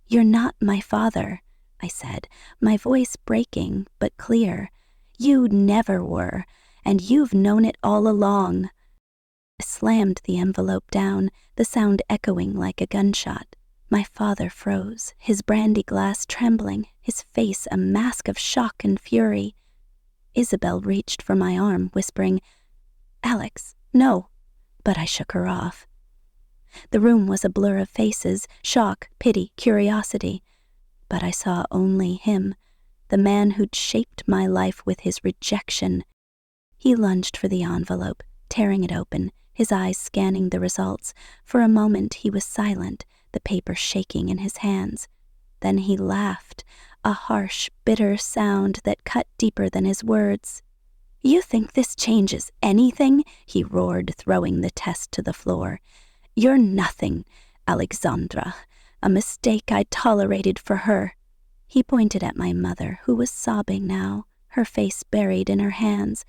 "You're not my father," I said, my voice breaking but clear. "You never were, and you've known it all along." I slammed the envelope down, the sound echoing like a gunshot. My father froze, his brandy glass trembling, his face a mask of shock and fury. Isabel reached for my arm, whispering, "Alex, no," but I shook her off. The room was a blur of faces, shock, pity, curiosity. But I saw only him, the man who'd shaped my life with his rejection. He lunged for the envelope, tearing it open, his eyes scanning the results. For a moment he was silent, the paper shaking in his hands. Then he laughed, a harsh, bitter sound that cut deeper than his words. "You think this changes anything?" he roared, throwing the test to the floor. "You're nothing, Alexandra, a mistake I tolerated for her." He pointed at my mother, who was sobbing now, her face buried in her hands.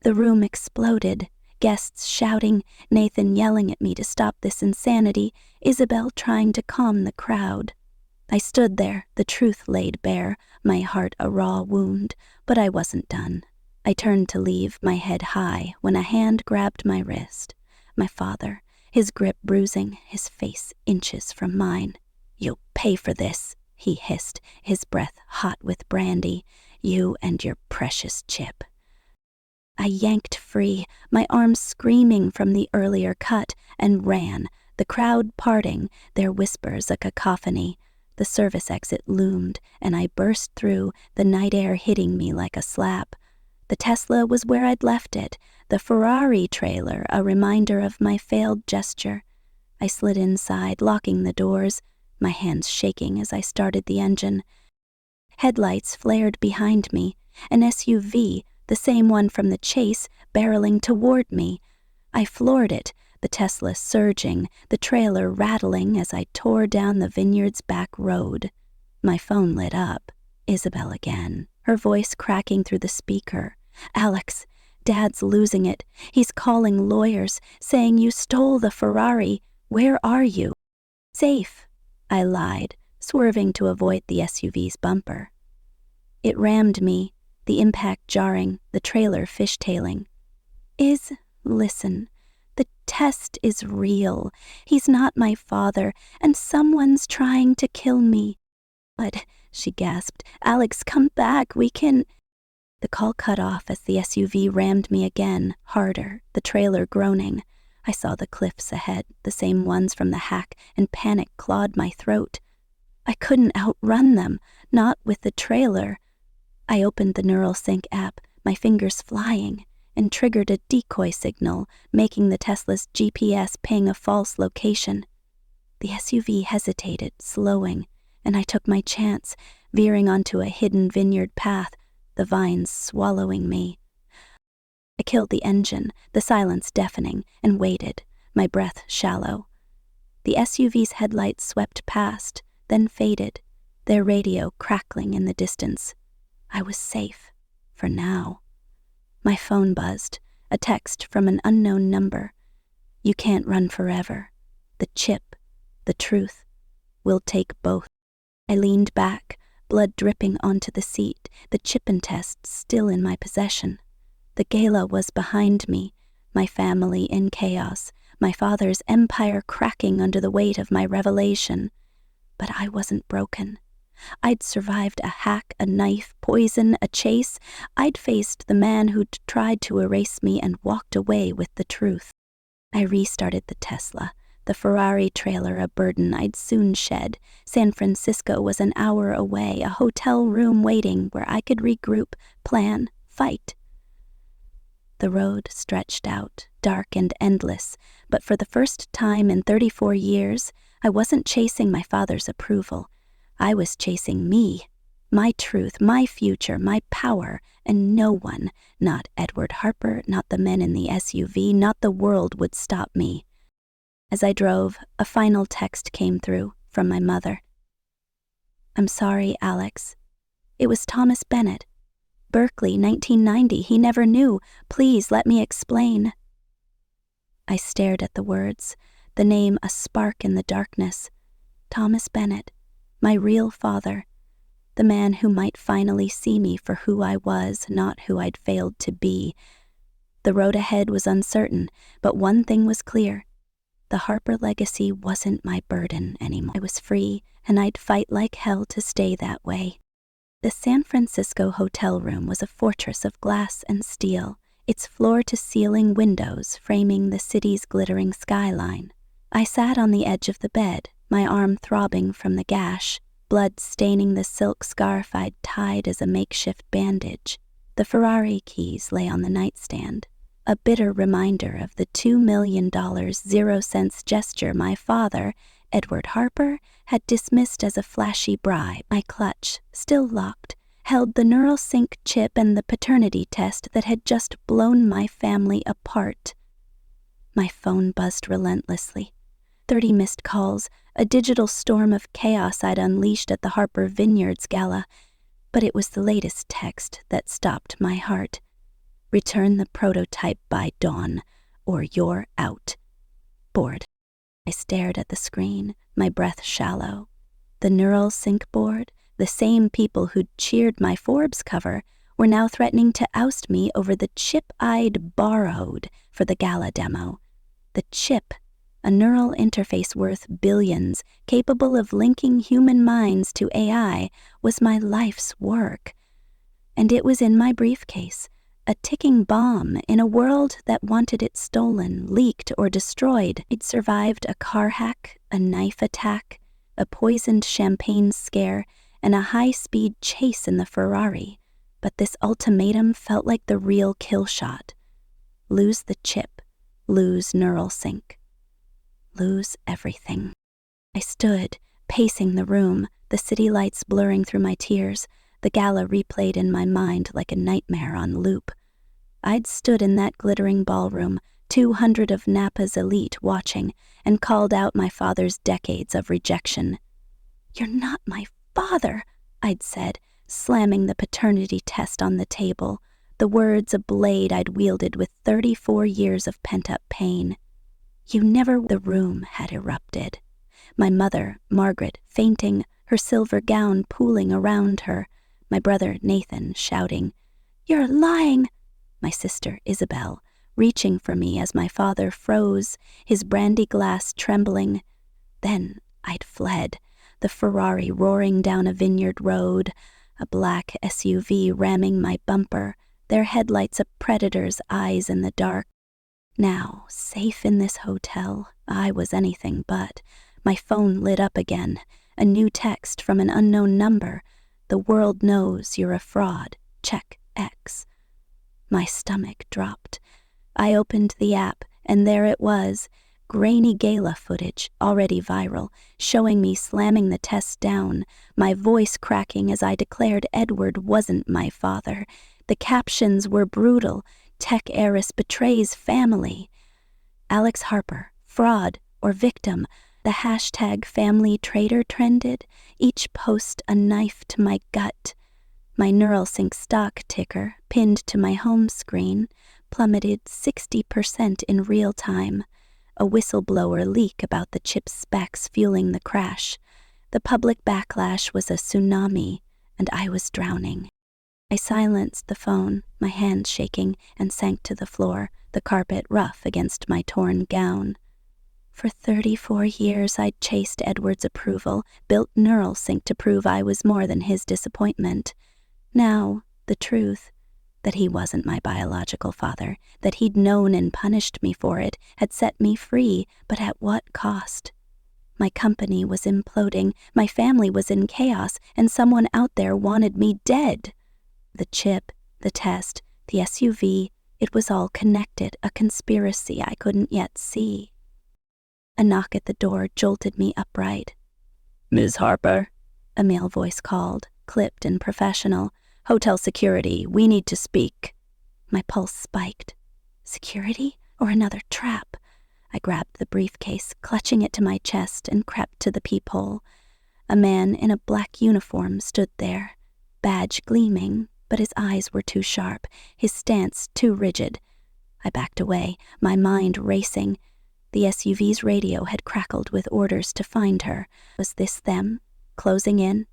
The room exploded, guests shouting, Nathan yelling at me to stop this insanity, Isabel trying to calm the crowd. I stood there, the truth laid bare, my heart a raw wound, but I wasn't done. I turned to leave, my head high, when a hand grabbed my wrist. My father, his grip bruising, his face inches from mine. "You'll pay for this," he hissed, his breath hot with brandy. "You and your precious chip." I yanked free, my arms screaming from the earlier cut, and ran, the crowd parting, their whispers a cacophony. The service exit loomed, and I burst through, the night air hitting me like a slap. The Tesla was where I'd left it, the Ferrari trailer a reminder of my failed gesture. I slid inside, locking the doors, my hands shaking as I started the engine. Headlights flared behind me, an SUV, the same one from the chase, barreling toward me. I floored it, the Tesla surging, the trailer rattling as I tore down the vineyard's back road. My phone lit up. Isabel again, her voice cracking through the speaker. "Alex, Dad's losing it. He's calling lawyers, saying you stole the Ferrari. Where are you?" "Safe," I lied, swerving to avoid the SUV's bumper. It rammed me, the impact jarring, the trailer fishtailing. Listen, the test is real. He's not my father, and someone's trying to kill me." "But," she gasped, "Alex, come back, we can—" The call cut off as the SUV rammed me again, harder, the trailer groaning. I saw the cliffs ahead, the same ones from the hack, and panic clawed my throat. I couldn't outrun them, not with the trailer. I opened the Neural Sync app, my fingers flying, and triggered a decoy signal, making the Tesla's GPS ping a false location. The SUV hesitated, slowing, and I took my chance, veering onto a hidden vineyard path, the vines swallowing me. I killed the engine, the silence deafening, and waited, my breath shallow. The SUV's headlights swept past, then faded, their radio crackling in the distance. I was safe, for now. My phone buzzed, a text from an unknown number. "You can't run forever. The chip, the truth, we'll take both." I leaned back, blood dripping onto the seat, the Chipin test still in my possession. The gala was behind me, my family in chaos, my father's empire cracking under the weight of my revelation. But I wasn't broken. I'd survived a hack, a knife, poison, a chase. I'd faced the man who'd tried to erase me and walked away with the truth. I restarted the Tesla, the Ferrari trailer a burden I'd soon shed. San Francisco was an hour away, a hotel room waiting where I could regroup, plan, fight. The road stretched out, dark and endless, but for the first time in 34 years, I wasn't chasing my father's approval. I was chasing me, my truth, my future, my power, and no one, not Edward Harper, not the men in the SUV, not the world would stop me. As I drove, a final text came through from my mother. "I'm sorry, Alex. It was Thomas Bennett. Berkeley, 1990. He never knew. Please let me explain." I stared at the words, the name a spark in the darkness. Thomas Bennett, my real father, the man who might finally see me for who I was, not who I'd failed to be. The road ahead was uncertain, but one thing was clear. The Harper legacy wasn't my burden anymore. I was free, and I'd fight like hell to stay that way. The San Francisco hotel room was a fortress of glass and steel, its floor-to-ceiling windows framing the city's glittering skyline. I sat on the edge of the bed, my arm throbbing from the gash, blood staining the silk scarf I'd tied as a makeshift bandage. The Ferrari keys lay on the nightstand, a bitter reminder of the $2 million 0-cents gesture my father, Edward Harper, had dismissed as a flashy bribe. My clutch, still locked, held the neural sync chip and the paternity test that had just blown my family apart. My phone buzzed relentlessly. 30 missed calls, a digital storm of chaos I'd unleashed at the Harper Vineyards Gala, but it was the latest text that stopped my heart. "Return the prototype by dawn, or you're out." Bored. I stared at the screen, my breath shallow. The neural sync board, the same people who'd cheered my Forbes cover, were now threatening to oust me over the chip I'd borrowed for the gala demo. The chip, a neural interface worth billions, capable of linking human minds to AI, was my life's work. And it was in my briefcase, a ticking bomb in a world that wanted it stolen, leaked, or destroyed. I'd survived a car hack, a knife attack, a poisoned champagne scare, and a high-speed chase in the Ferrari. But this ultimatum felt like the real kill shot. Lose the chip, lose neural sync. Lose everything. I stood, pacing the room, the city lights blurring through my tears, the gala replayed in my mind like a nightmare on loop. I'd stood in that glittering ballroom, 200 of Napa's elite watching, and called out my father's decades of rejection. "You're not my father," I'd said, slamming the paternity test on the table, the words a blade I'd wielded with 34 years of pent-up pain. "You never—" The room had erupted. My mother, Margaret, fainting, her silver gown pooling around her. My brother, Nathan, shouting, "You're lying!" My sister, Isabel, reaching for me as my father froze, his brandy glass trembling. Then I'd fled, the Ferrari roaring down a vineyard road, a black SUV ramming my bumper, their headlights a predator's eyes in the dark. Now, safe in this hotel, I was anything but. My phone lit up again, a new text from an unknown number. "The world knows you're a fraud. Check X." My stomach dropped. I opened the app, and there it was, grainy gala footage, already viral, showing me slamming the test down, my voice cracking as I declared Edward wasn't my father. The captions were brutal. "Tech heiress betrays family." Alex Harper, fraud or victim. The hashtag family traitor trended, each post a knife to my gut. My NeuralSync stock ticker, pinned to my home screen, plummeted 60% in real time. A whistleblower leak about the chip's specs fueling the crash. The public backlash was a tsunami, and I was drowning. I silenced the phone, my hands shaking, and sank to the floor, the carpet rough against my torn gown. For 34 years I'd chased Edward's approval, built NeuralSync to prove I was more than his disappointment. Now, the truth, that he wasn't my biological father, that he'd known and punished me for it, had set me free, but at what cost? My company was imploding, my family was in chaos, and someone out there wanted me dead. The chip, the test, the SUV, it was all connected, a conspiracy I couldn't yet see. A knock at the door jolted me upright. "Ms. Harper," a male voice called, clipped and professional. "Hotel security, we need to speak." My pulse spiked. Security or another trap? I grabbed the briefcase, clutching it to my chest, and crept to the peephole. A man in a black uniform stood there, badge gleaming, but his eyes were too sharp, his stance too rigid. I backed away, my mind racing. The SUV's radio had crackled with orders to find her. Was this them, closing in?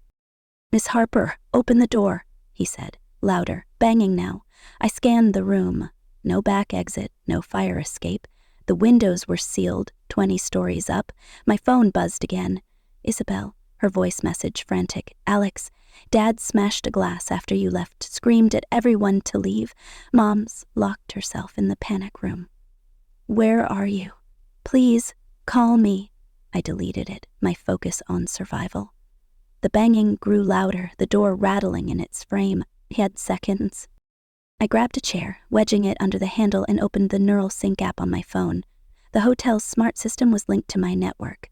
"Miss Harper, open the door," he said, louder, banging now. I scanned the room. No back exit, no fire escape. The windows were sealed, 20 stories up. My phone buzzed again. Isabel, her voice message frantic. "Alex, Dad smashed a glass after you left, screamed at everyone to leave. Mom's locked herself in the panic room. Where are you? Please, call me." I deleted it, my focus on survival. The banging grew louder, the door rattling in its frame. He had seconds. I grabbed a chair, wedging it under the handle, and opened the Neural Sync app on my phone. The hotel's smart system was linked to my network.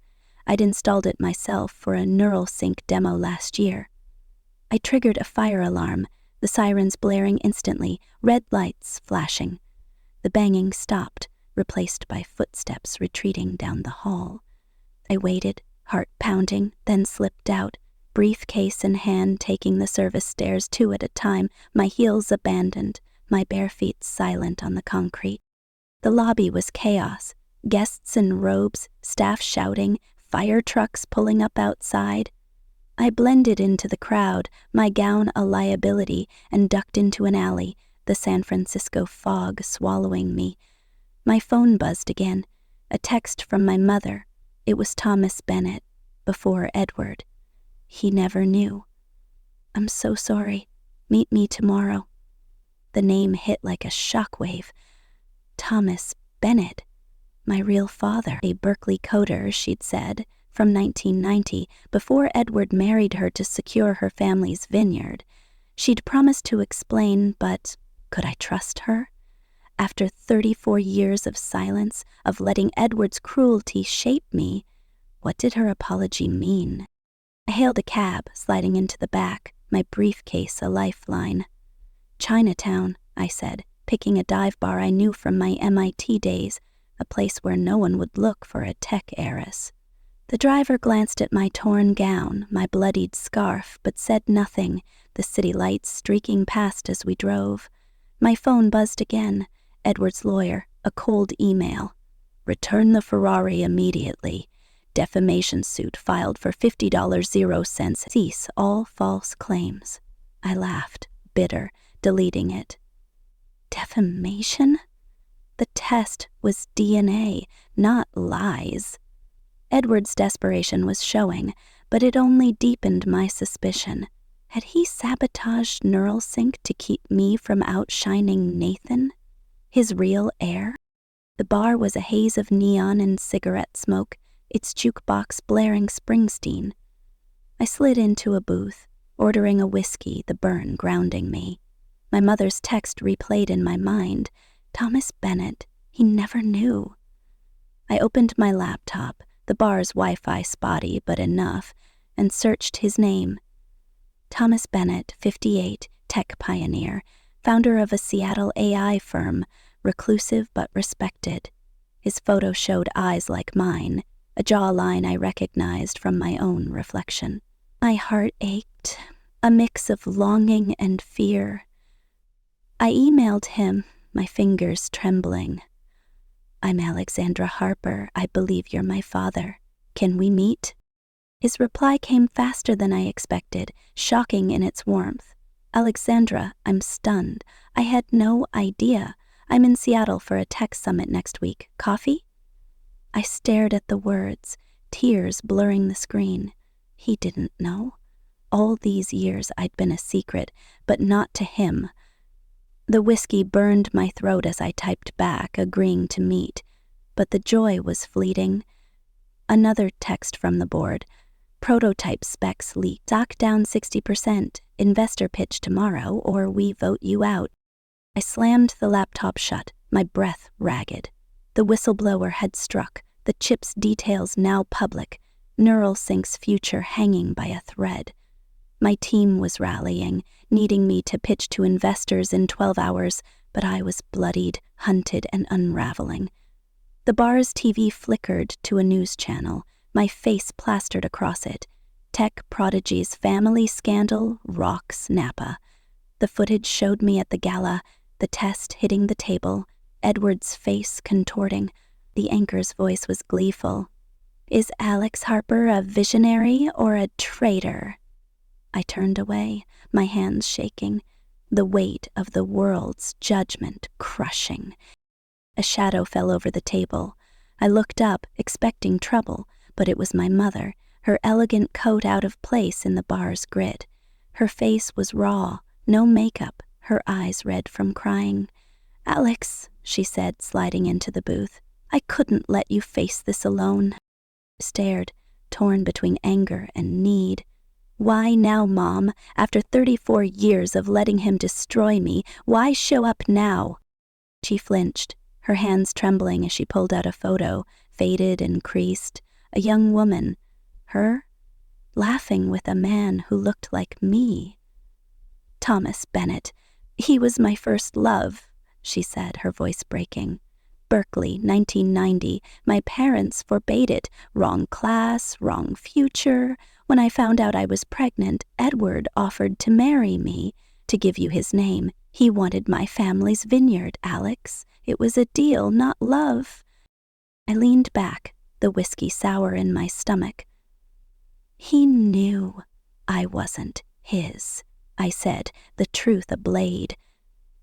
I'd installed it myself for a Neural Sync demo last year. I triggered a fire alarm, the sirens blaring instantly, red lights flashing. The banging stopped, replaced by footsteps retreating down the hall. I waited, heart pounding, then slipped out, briefcase in hand, taking the service stairs 2 at a time, my heels abandoned, my bare feet silent on the concrete. The lobby was chaos, guests in robes, staff shouting, fire trucks pulling up outside. I blended into the crowd, my gown a liability, and ducked into an alley, the San Francisco fog swallowing me. My phone buzzed again, a text from my mother. It was Thomas Bennett, before Edward. He never knew. "I'm so sorry. Meet me tomorrow." The name hit like a shockwave. Thomas Bennett, my real father, a Berkeley coder, she'd said, from 1990, before Edward married her to secure her family's vineyard. She'd promised to explain, but could I trust her? After 34 years of silence, of letting Edward's cruelty shape me, what did her apology mean? I hailed a cab, sliding into the back, my briefcase a lifeline. "Chinatown," I said, picking a dive bar I knew from my MIT days, a place where no one would look for a tech heiress. The driver glanced at my torn gown, my bloodied scarf, but said nothing, the city lights streaking past as we drove. My phone buzzed again. Edward's lawyer, a cold email. "Return the Ferrari immediately. Defamation suit filed for $50.00. Cease all false claims." I laughed, bitter, deleting it. Defamation? The test was DNA, not lies. Edward's desperation was showing, but it only deepened my suspicion. Had he sabotaged Neural Sync to keep me from outshining Nathan, his real heir? The bar was a haze of neon and cigarette smoke, its jukebox blaring Springsteen. I slid into a booth, ordering a whiskey, the burn grounding me. My mother's text replayed in my mind. Thomas Bennett, he never knew. I opened my laptop, the bar's Wi-Fi spotty but enough, and searched his name. Thomas Bennett, 58, tech pioneer, founder of a Seattle AI firm, reclusive but respected. His photo showed eyes like mine, a jawline I recognized from my own reflection. My heart ached, a mix of longing and fear. I emailed him, my fingers trembling. "I'm Alexandra Harper. I believe you're my father. Can we meet?" His reply came faster than I expected, shocking in its warmth. "Alexandra, I'm stunned. I had no idea. I'm in Seattle for a tech summit next week. Coffee?" I stared at the words, tears blurring the screen. He didn't know. All these years I'd been a secret, but not to him. The whiskey burned my throat as I typed back, agreeing to meet. But the joy was fleeting. Another text from the board. "Prototype specs leaked. Stock down 60%. Investor pitch tomorrow, or we vote you out." I slammed the laptop shut, my breath ragged. The whistleblower had struck, the chip's details now public, Neural Sync's future hanging by a thread. My team was rallying, needing me to pitch to investors in 12 hours, but I was bloodied, hunted, and unraveling. The bar's TV flickered to a news channel, my face plastered across it. Tech prodigy's family scandal rocks Napa. The footage showed me at the gala, the test hitting the table, Edward's face contorting. The anchor's voice was gleeful. "Is Alex Harper a visionary or a traitor?" I turned away, my hands shaking, the weight of the world's judgment crushing. A shadow fell over the table. I looked up, expecting trouble, but it was my mother, her elegant coat out of place in the bar's grid. Her face was raw, no makeup, her eyes red from crying. "Alex," she said, sliding into the booth, "I couldn't let you face this alone." Stared, torn between anger and need. "Why now, Mom? After 34 years of letting him destroy me, why show up now?" She flinched, her hands trembling as she pulled out a photo, faded and creased. A young woman, her, laughing with a man who looked like me. "Thomas Bennett. He was my first love," she said, her voice breaking. "Berkeley, 1990. My parents forbade it. Wrong class, wrong future. When I found out I was pregnant, Edward offered to marry me. To give you his name, he wanted my family's vineyard, Alex. It was a deal, not love." I leaned back, the whiskey sour in my stomach. "He knew I wasn't his," I said, the truth ablade,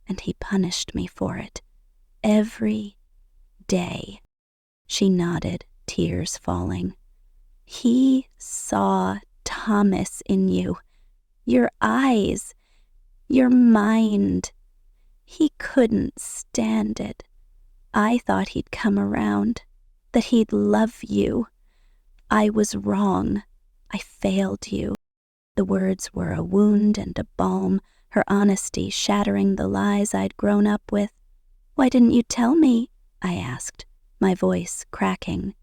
"and he punished me for it. Every day." She nodded, tears falling. "He saw Thomas in you. Your eyes, your mind. He couldn't stand it. I thought he'd come around, that he'd love you. I was wrong. I failed you." The words were a wound and a balm, her honesty shattering the lies I'd grown up with. "Why didn't you tell me?" I asked, my voice cracking.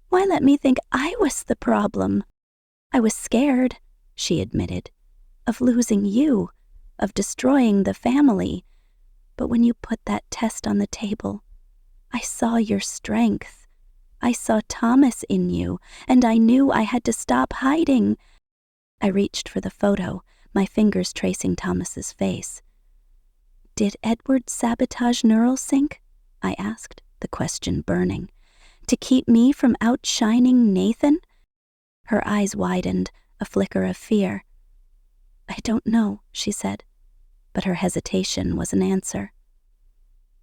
"Why let me think I was the problem?" "I was scared," she admitted, "of losing you, of destroying the family. But when you put that test on the table, I saw your strength. I saw Thomas in you, and I knew I had to stop hiding." I reached for the photo, my fingers tracing Thomas's face. "Did Edward sabotage Neural Sync?" I asked, the question burning. "To keep me from outshining Nathan?" Her eyes widened, a flicker of fear. "I don't know," she said, but her hesitation was an answer.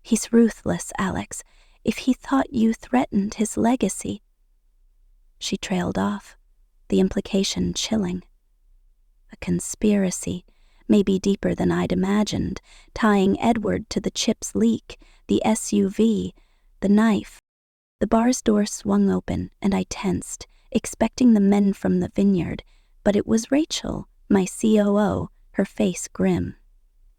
"He's ruthless, Alex. If he thought you threatened his legacy." She trailed off, the implication chilling. A conspiracy, maybe deeper than I'd imagined, tying Edward to the chip's leak, the SUV, the knife. The bar's door swung open, and I tensed, expecting the men from the vineyard, but it was Rachel, my COO, her face grim.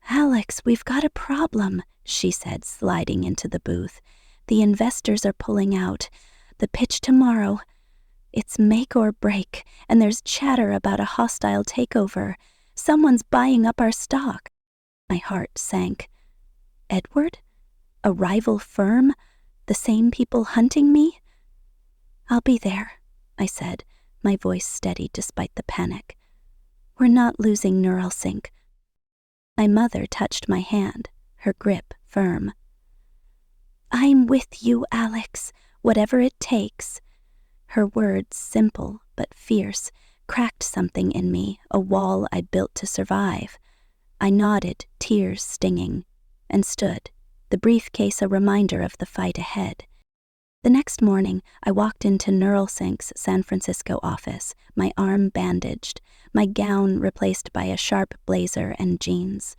"Alex, we've got a problem," she said, sliding into the booth. "The investors are pulling out. The pitch tomorrow. It's make or break, and there's chatter about a hostile takeover. Someone's buying up our stock." My heart sank. Edward? A rival firm? The same people hunting me? "I'll be there," I said, my voice steady despite the panic. "We're not losing Neural Sync." My mother touched my hand, her grip firm. "I'm with you, Alex, whatever it takes." Her words, simple but fierce, cracked something in me, a wall I'd built to survive. I nodded, tears stinging, and stood, the briefcase a reminder of the fight ahead. The next morning, I walked into Neuralsync's San Francisco office, my arm bandaged, my gown replaced by a sharp blazer and jeans.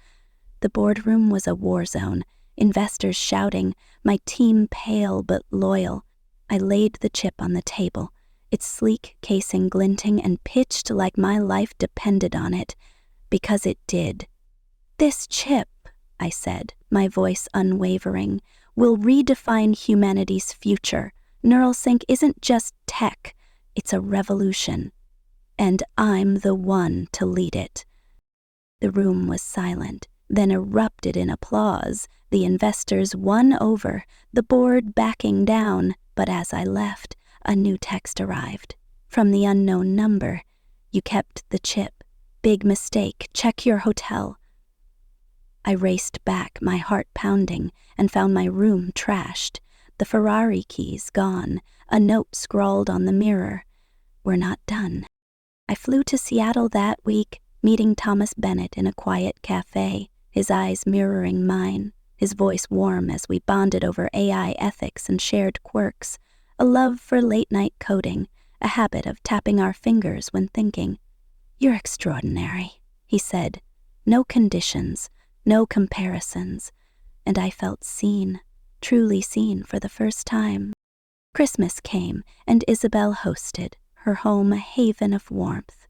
The boardroom was a war zone, investors shouting, my team pale but loyal. I laid the chip on the table, its sleek casing glinting and pitched like my life depended on it, because it did. "This chip," I said, my voice unwavering, "will redefine humanity's future. Neuralsync isn't just tech, it's a revolution. And I'm the one to lead it." The room was silent, then erupted in applause. The investors won over, the board backing down. But as I left, a new text arrived. From the unknown number. You kept the chip. Big mistake. Check your hotel. I raced back, my heart pounding, and found my room trashed. The Ferrari keys gone. A note scrawled on the mirror. We're not done. I flew to Seattle that week, meeting Thomas Bennett in a quiet cafe, his eyes mirroring mine, his voice warm as we bonded over AI ethics and shared quirks, a love for late-night coding, a habit of tapping our fingers when thinking. You're extraordinary, he said. No conditions, no comparisons. And I felt seen, truly seen for the first time. Christmas came, and Isabel hosted, her home a haven of warmth.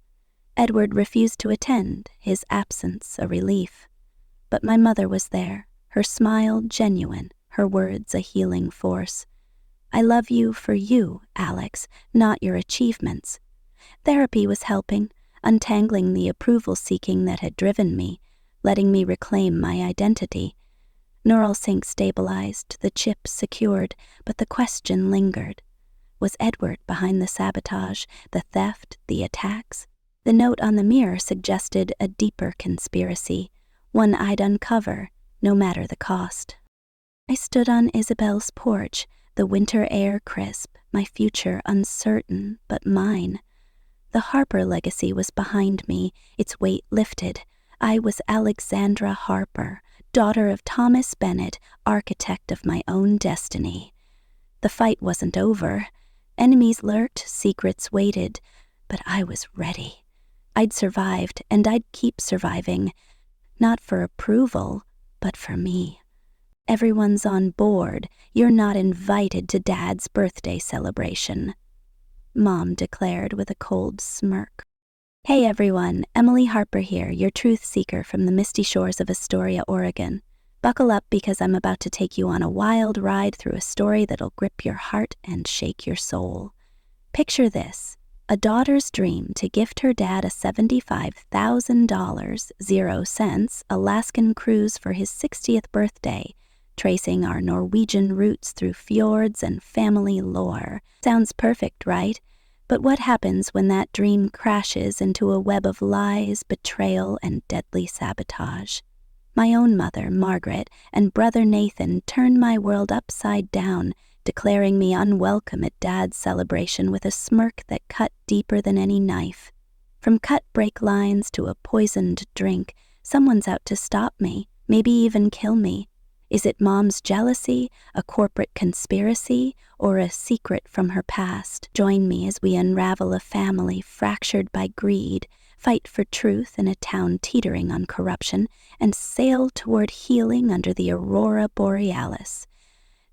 Edward refused to attend, his absence a relief. But my mother was there, her smile genuine, her words a healing force. I love you for you, Alex, not your achievements. Therapy was helping, untangling the approval-seeking that had driven me, letting me reclaim my identity. Neural sync stabilized, the chip secured, but the question lingered. Was Edward behind the sabotage, the theft, the attacks? The note on the mirror suggested a deeper conspiracy, one I'd uncover, no matter the cost. I stood on Isabel's porch, the winter air crisp, my future uncertain, but mine. The Harper legacy was behind me, its weight lifted. I was Alexandra Harper, daughter of Thomas Bennett, architect of my own destiny. The fight wasn't over. Enemies lurked, secrets waited, but I was ready. I'd survived, and I'd keep surviving, not for approval, but for me. Everyone's on board. You're not invited to Dad's birthday celebration, Mom declared with a cold smirk. Hey everyone, Emily Harper here, your truth seeker from the misty shores of Astoria, Oregon. Buckle up because I'm about to take you on a wild ride through a story that'll grip your heart and shake your soul. Picture this, a daughter's dream to gift her dad a $75,000, 0 cents, Alaskan cruise for his 60th birthday, tracing our Norwegian roots through fjords and family lore. Sounds perfect, right? But what happens when that dream crashes into a web of lies, betrayal, and deadly sabotage? My own mother, Margaret, and brother Nathan turned my world upside down, declaring me unwelcome at Dad's celebration with a smirk that cut deeper than any knife. From cut break lines to a poisoned drink, someone's out to stop me, maybe even kill me. Is it Mom's jealousy, a corporate conspiracy, or a secret from her past? Join me as we unravel a family fractured by greed, fight for truth in a town teetering on corruption, and sail toward healing under the aurora borealis.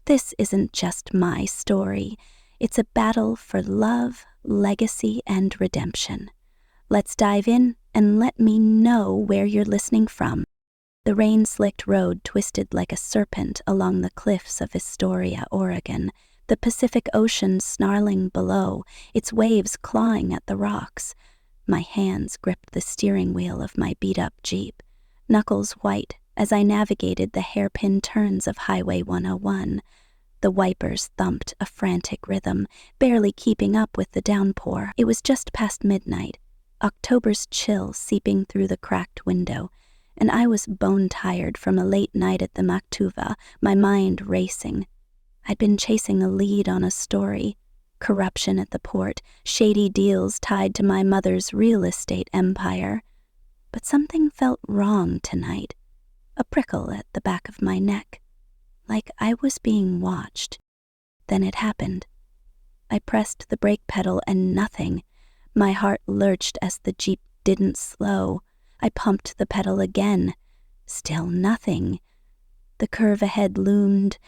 This isn't just my story. It's a battle for love, legacy, and redemption. Let's dive in and let me know where you're listening from. The rain-slicked road twisted like a serpent along the cliffs of Astoria, Oregon, the Pacific Ocean snarling below, its waves clawing at the rocks. My hands gripped the steering wheel of my beat-up Jeep, knuckles white as I navigated the hairpin turns of Highway 101. The wipers thumped a frantic rhythm, barely keeping up with the downpour. It was just past midnight, October's chill seeping through the cracked window, and I was bone-tired from a late night at the Maktuva, my mind racing. I'd been chasing a lead on a story, corruption at the port, shady deals tied to my mother's real estate empire. But something felt wrong tonight, a prickle at the back of my neck, like I was being watched. Then it happened. I pressed the brake pedal and nothing. My heart lurched as the Jeep didn't slow. I pumped the pedal again. Still nothing. The curve ahead loomed,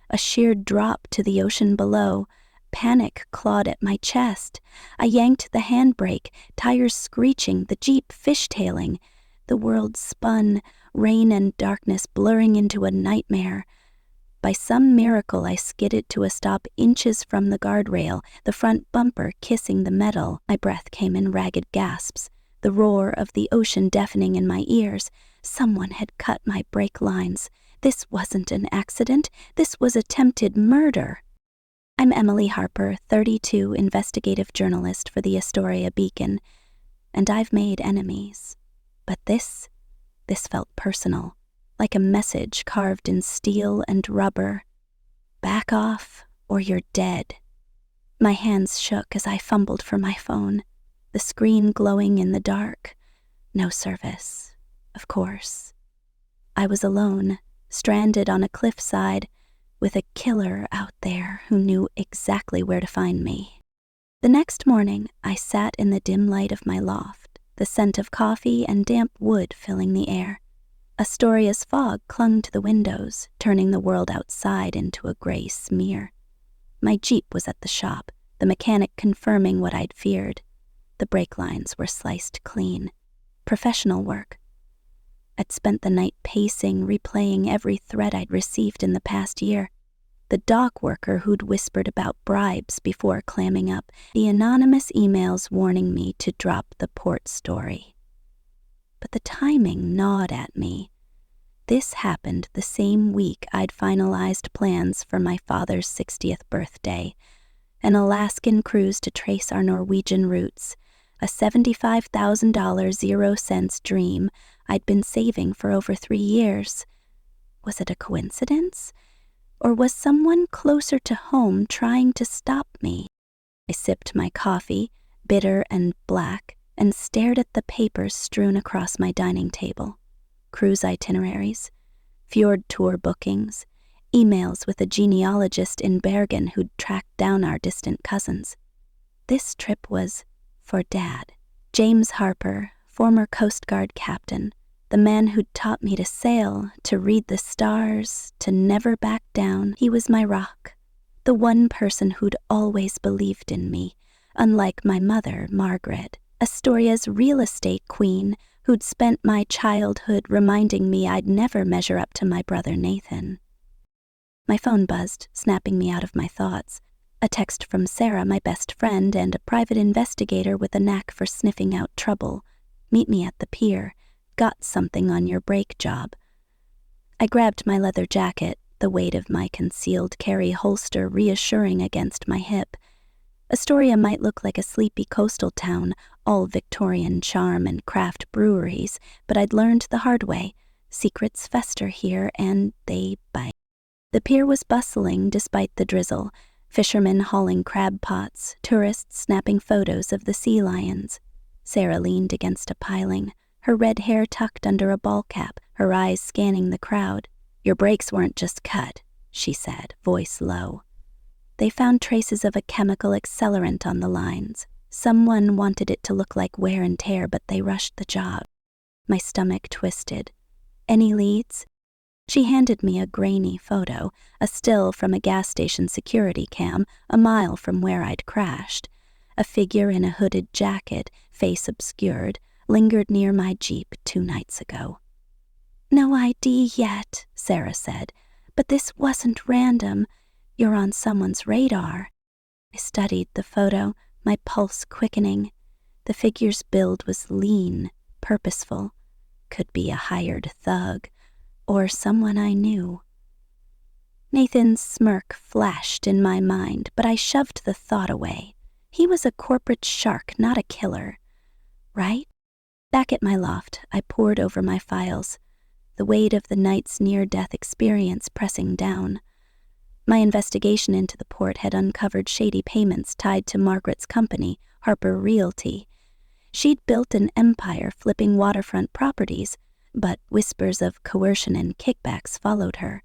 a sheer drop to the ocean below. Panic clawed at my chest. I yanked the handbrake, tires screeching, the Jeep fishtailing. The world spun, rain and darkness blurring into a nightmare. By some miracle, I skidded to a stop inches from the guardrail, the front bumper kissing the metal. My breath came in ragged gasps. the roar of the ocean deafening in my ears. Someone had cut my brake lines. This wasn't an accident. This was attempted murder. I'm Emily Harper, 32, investigative journalist for the Astoria Beacon, and I've made enemies. But this felt personal, like a message carved in steel and rubber. Back off, or you're dead. My hands shook as I fumbled for my phone, the screen glowing in the dark. No service, of course. I was alone, stranded on a cliffside, with a killer out there who knew exactly where to find me. The next morning, I sat in the dim light of my loft, the scent of coffee and damp wood filling the air. Astoria's fog clung to the windows, turning the world outside into a gray smear. My Jeep was at the shop, the mechanic confirming what I'd feared. The brake lines were sliced clean. Professional work. I'd spent the night pacing, replaying every threat I'd received in the past year. The dock worker who'd whispered about bribes before clamming up, the anonymous emails warning me to drop the port story. But the timing gnawed at me. This happened the same week I'd finalized plans for my father's 60th birthday, an Alaskan cruise to trace our Norwegian roots, a $75,000 0-cents dream I'd been saving for over 3 years. Was it a coincidence? Or was someone closer to home trying to stop me? I sipped my coffee, bitter and black, and stared at the papers strewn across my dining table. Cruise itineraries, fjord tour bookings, emails with a genealogist in Bergen who'd tracked down our distant cousins. This trip was for Dad. James Harper, former Coast Guard captain, the man who'd taught me to sail, to read the stars, to never back down. He was my rock, the one person who'd always believed in me, unlike my mother, Margaret, Astoria's real estate queen, who'd spent my childhood reminding me I'd never measure up to my brother Nathan. My phone buzzed, snapping me out of my thoughts. A text from Sarah, my best friend and a private investigator with a knack for sniffing out trouble. Meet me at the pier. Got something on your brake job. I grabbed my leather jacket, the weight of my concealed carry holster reassuring against my hip. Astoria might look like a sleepy coastal town, all Victorian charm and craft breweries, but I'd learned the hard way. Secrets fester here, and they bite. The pier was bustling despite the drizzle, fishermen hauling crab pots, tourists snapping photos of the sea lions. Sarah leaned against a piling, her red hair tucked under a ball cap, her eyes scanning the crowd. "Your brakes weren't just cut," she said, voice low. "They found traces of a chemical accelerant on the lines. Someone wanted it to look like wear and tear, but they rushed the job." My stomach twisted. "Any leads?" She handed me a grainy photo, a still from a gas station security cam, a mile from where I'd crashed. A figure in a hooded jacket, face obscured, lingered near my Jeep 2 nights ago. "No ID yet," Sarah said, "but this wasn't random. You're on someone's radar." I studied the photo, my pulse quickening. The figure's build was lean, purposeful. Could be a hired thug, or someone I knew. Nathan's smirk flashed in my mind, but I shoved the thought away. He was a corporate shark, not a killer. Right? Back at my loft, I pored over my files, the weight of the night's near-death experience pressing down. My investigation into the port had uncovered shady payments tied to Margaret's company, Harper Realty. She'd built an empire flipping waterfront properties, but whispers of coercion and kickbacks followed her.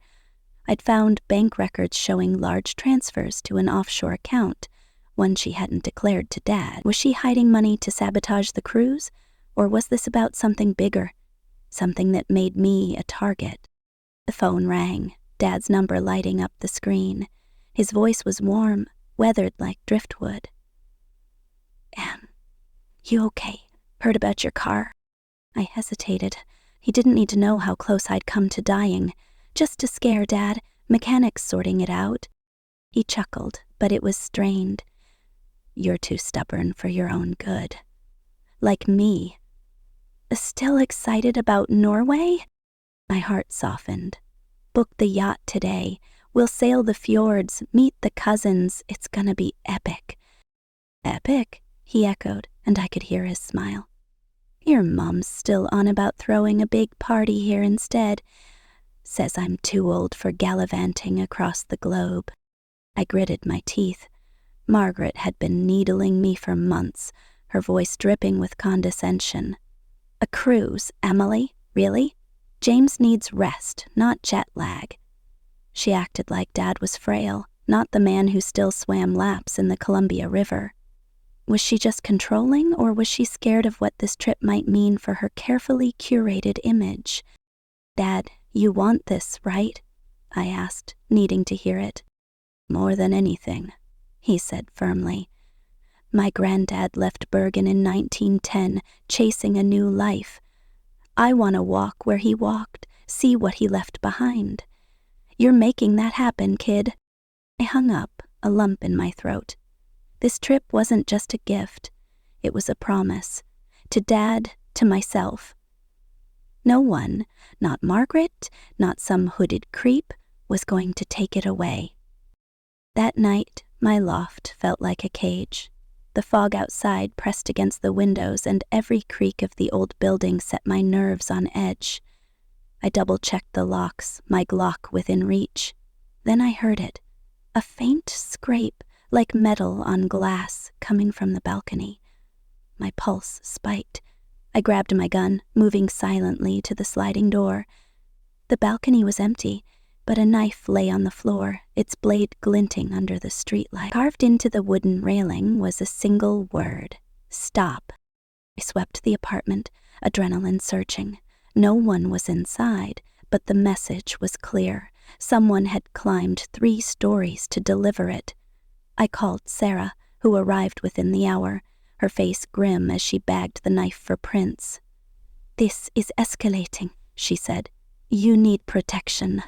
I'd found bank records showing large transfers to an offshore account, one she hadn't declared to Dad. Was she hiding money to sabotage the cruise? Or was this about something bigger, something that made me a target? The phone rang, Dad's number lighting up the screen. His voice was warm, weathered like driftwood. "Em, you okay? Heard about your car?" I hesitated. He didn't need to know how close I'd come to dying. "Just to scare Dad, mechanics sorting it out." He chuckled, but it was strained. "You're too stubborn for your own good." Like me, Still excited about Norway? My heart softened. Book the yacht today. We'll sail the fjords, meet the cousins. It's gonna be epic. Epic? He echoed, and I could hear his smile. Your mom's still on about throwing a big party here instead. Says I'm too old for gallivanting across the globe. I gritted my teeth. Margaret had been needling me for months, her voice dripping with condescension. A cruise, Emily? Really? James needs rest, not jet lag. She acted like Dad was frail, not the man who still swam laps in the Columbia River. Was she just controlling, or was she scared of what this trip might mean for her carefully curated image? Dad, you want this, right? I asked, needing to hear it. More than anything, he said firmly. My granddad left Bergen in 1910, chasing a new life. I want to walk where he walked, see what he left behind. You're making that happen, kid. I hung up, a lump in my throat. This trip wasn't just a gift. It was a promise. To Dad, to myself. No one, not Margaret, not some hooded creep, was going to take it away. That night, my loft felt like a cage. The fog outside pressed against the windows, and every creak of the old building set my nerves on edge. I double-checked the locks, my Glock within reach. Then I heard it, a faint scrape, like metal on glass, coming from the balcony. My pulse spiked. I grabbed my gun, moving silently to the sliding door. The balcony was empty, but a knife lay on the floor, its blade glinting under the streetlight. Carved into the wooden railing was a single word: stop. I swept the apartment, adrenaline surging. No one was inside, but the message was clear. Someone had climbed 3 stories to deliver it. I called Sarah, who arrived within the hour, her face grim as she bagged the knife for Prince. This is escalating, she said. You need protection.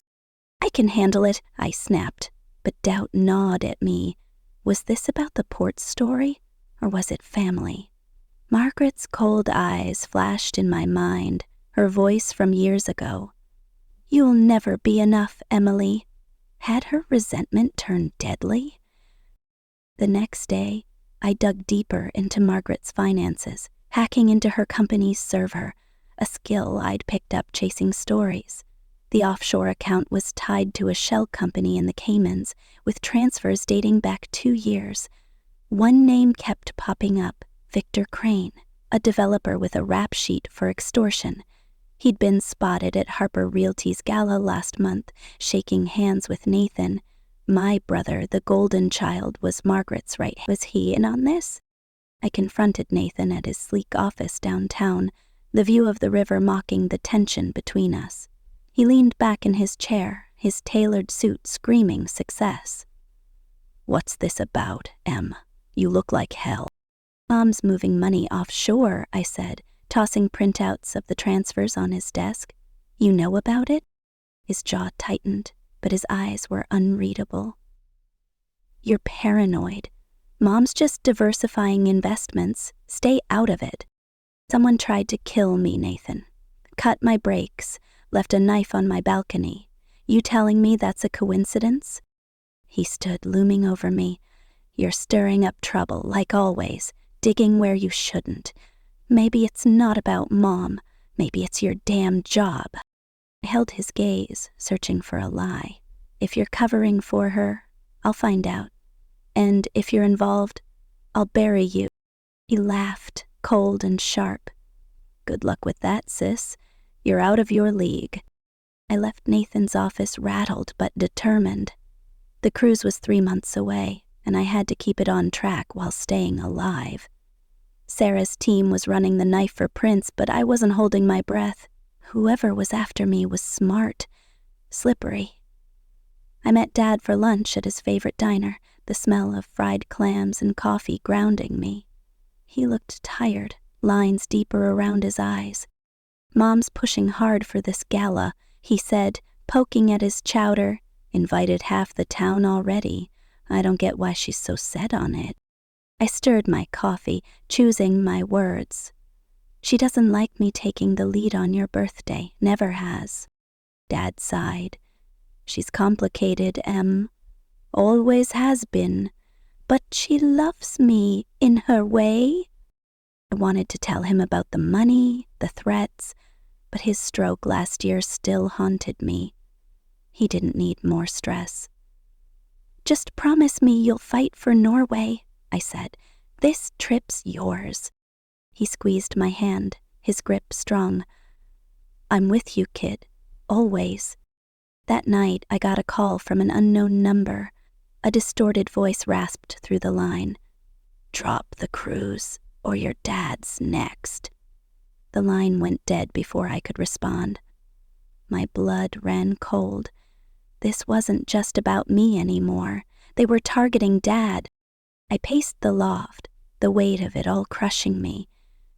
I can handle it, I snapped, but doubt gnawed at me. Was this about the port story, or was it family? Margaret's cold eyes flashed in my mind, her voice from years ago. You'll never be enough, Emily. Had her resentment turned deadly? The next day, I dug deeper into Margaret's finances, hacking into her company's server, a skill I'd picked up chasing stories. The offshore account was tied to a shell company in the Caymans, with transfers dating back 2 years. One name kept popping up, Victor Crane, a developer with a rap sheet for extortion. He'd been spotted at Harper Realty's gala last month, shaking hands with Nathan. My brother, the golden child, was Margaret's right hand. Was he in on this? I confronted Nathan at his sleek office downtown, the view of the river mocking the tension between us. He leaned back in his chair, his tailored suit screaming success. What's this about, Em? You look like hell. Mom's moving money offshore, I said, tossing printouts of the transfers on his desk. You know about it? His jaw tightened, but his eyes were unreadable. You're paranoid. Mom's just diversifying investments. Stay out of it. Someone tried to kill me, Nathan. Cut my brakes, left a knife on my balcony. You telling me that's a coincidence? He stood looming over me. You're stirring up trouble, like always, digging where you shouldn't. Maybe it's not about Mom. Maybe it's your damn job. I held his gaze, searching for a lie. If you're covering for her, I'll find out. And if you're involved, I'll bury you. He laughed, cold and sharp. Good luck with that, sis. You're out of your league. I left Nathan's office rattled but determined. The cruise was 3 months away, and I had to keep it on track while staying alive. Sarah's team was running the knife for Prince, but I wasn't holding my breath. Whoever was after me was smart, slippery. I met Dad for lunch at his favorite diner, the smell of fried clams and coffee grounding me. He looked tired, lines deeper around his eyes. Mom's pushing hard for this gala, he said, poking at his chowder. Invited half the town already. I don't get why she's so set on it. I stirred my coffee, choosing my words. She doesn't like me taking the lead on your birthday, never has. Dad sighed. She's complicated, Em. Always has been. But she loves me in her way. I wanted to tell him about the money, the threats, but his stroke last year still haunted me. He didn't need more stress. Just promise me you'll fight for Norway, I said. This trip's yours. He squeezed my hand, his grip strong. I'm with you, kid. Always. That night, I got a call from an unknown number. A distorted voice rasped through the line. Drop the cruise, or your dad's next. The line went dead before I could respond. My blood ran cold. This wasn't just about me anymore. They were targeting Dad. I paced the loft, the weight of it all crushing me.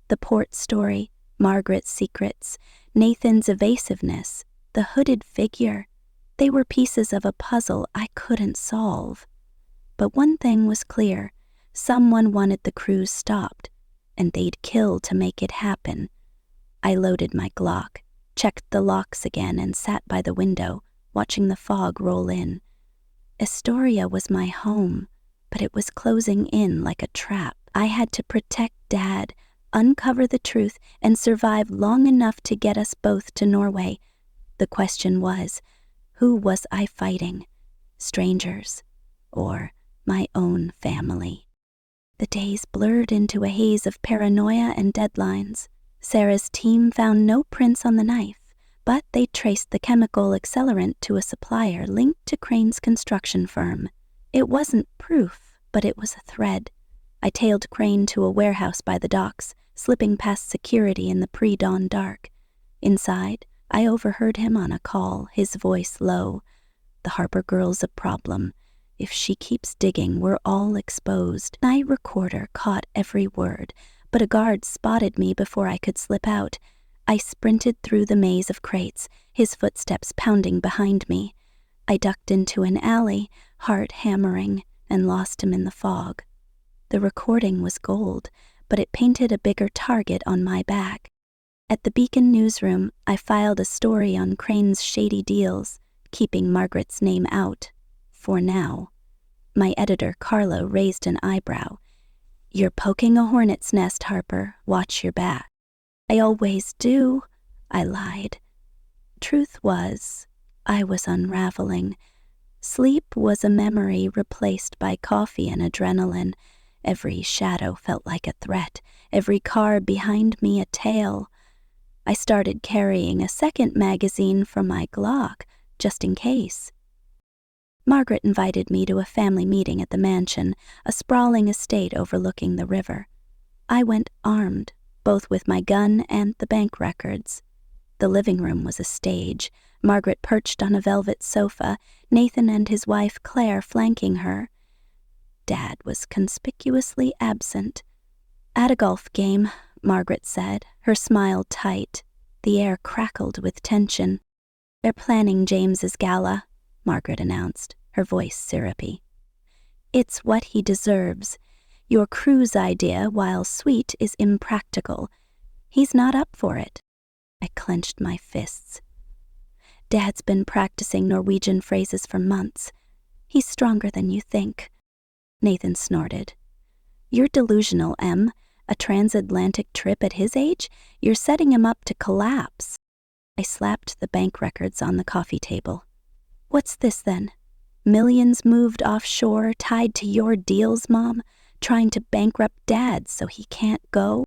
The port story, Margaret's secrets, Nathan's evasiveness, the hooded figure. They were pieces of a puzzle I couldn't solve. But one thing was clear. Someone wanted the cruise stopped, and they'd kill to make it happen. I loaded my Glock, checked the locks again, and sat by the window, watching the fog roll in. Astoria was my home, but it was closing in like a trap. I had to protect Dad, uncover the truth, and survive long enough to get us both to Norway. The question was, who was I fighting? Strangers, or my own family? The days blurred into a haze of paranoia and deadlines. Sarah's team found no prints on the knife, but they traced the chemical accelerant to a supplier linked to Crane's construction firm. It wasn't proof, but it was a thread. I tailed Crane to a warehouse by the docks, slipping past security in the pre-dawn dark. Inside, I overheard him on a call, his voice low. The Harper girl's a problem. If she keeps digging, we're all exposed. Night recorder caught every word, but a guard spotted me before I could slip out. I sprinted through the maze of crates, his footsteps pounding behind me. I ducked into an alley, heart hammering, and lost him in the fog. The recording was gold, but it painted a bigger target on my back. At the Beacon newsroom, I filed a story on Crane's shady deals, keeping Margaret's name out. For now. My editor, Carlo, raised an eyebrow. You're poking a hornet's nest, Harper. Watch your back. I always do, I lied. Truth was, I was unraveling. Sleep was a memory replaced by coffee and adrenaline. Every shadow felt like a threat, every car behind me a tale. I started carrying a second magazine from my Glock, just in case. Margaret invited me to a family meeting at the mansion, a sprawling estate overlooking the river. I went armed, both with my gun and the bank records. The living room was a stage, Margaret perched on a velvet sofa, Nathan and his wife Claire flanking her. Dad was conspicuously absent. At a golf game, Margaret said, her smile tight. The air crackled with tension. They're planning James's gala, Margaret announced, her voice syrupy. It's what he deserves. Your cruise idea, while sweet, is impractical. He's not up for it. I clenched my fists. Dad's been practicing Norwegian phrases for months. He's stronger than you think. Nathan snorted. You're delusional, Em. A transatlantic trip at his age? You're setting him up to collapse. I slapped the bank records on the coffee table. What's this, then? Millions moved offshore, tied to your deals, Mom? Trying to bankrupt Dad so he can't go?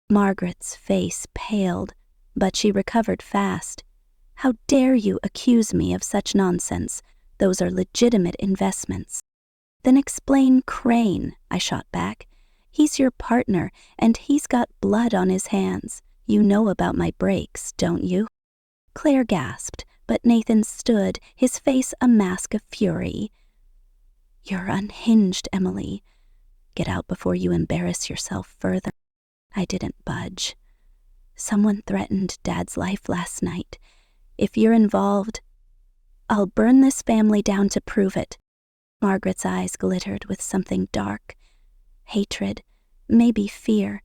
Margaret's face paled, but she recovered fast. How dare you accuse me of such nonsense? Those are legitimate investments. Then explain Crane, I shot back. He's your partner, and he's got blood on his hands. You know about my breaks, don't you? Claire gasped, but Nathan stood, his face a mask of fury. You're unhinged, Emily. Get out before you embarrass yourself further. I didn't budge. Someone threatened Dad's life last night. If you're involved, I'll burn this family down to prove it. Margaret's eyes glittered with something dark. Hatred, maybe fear.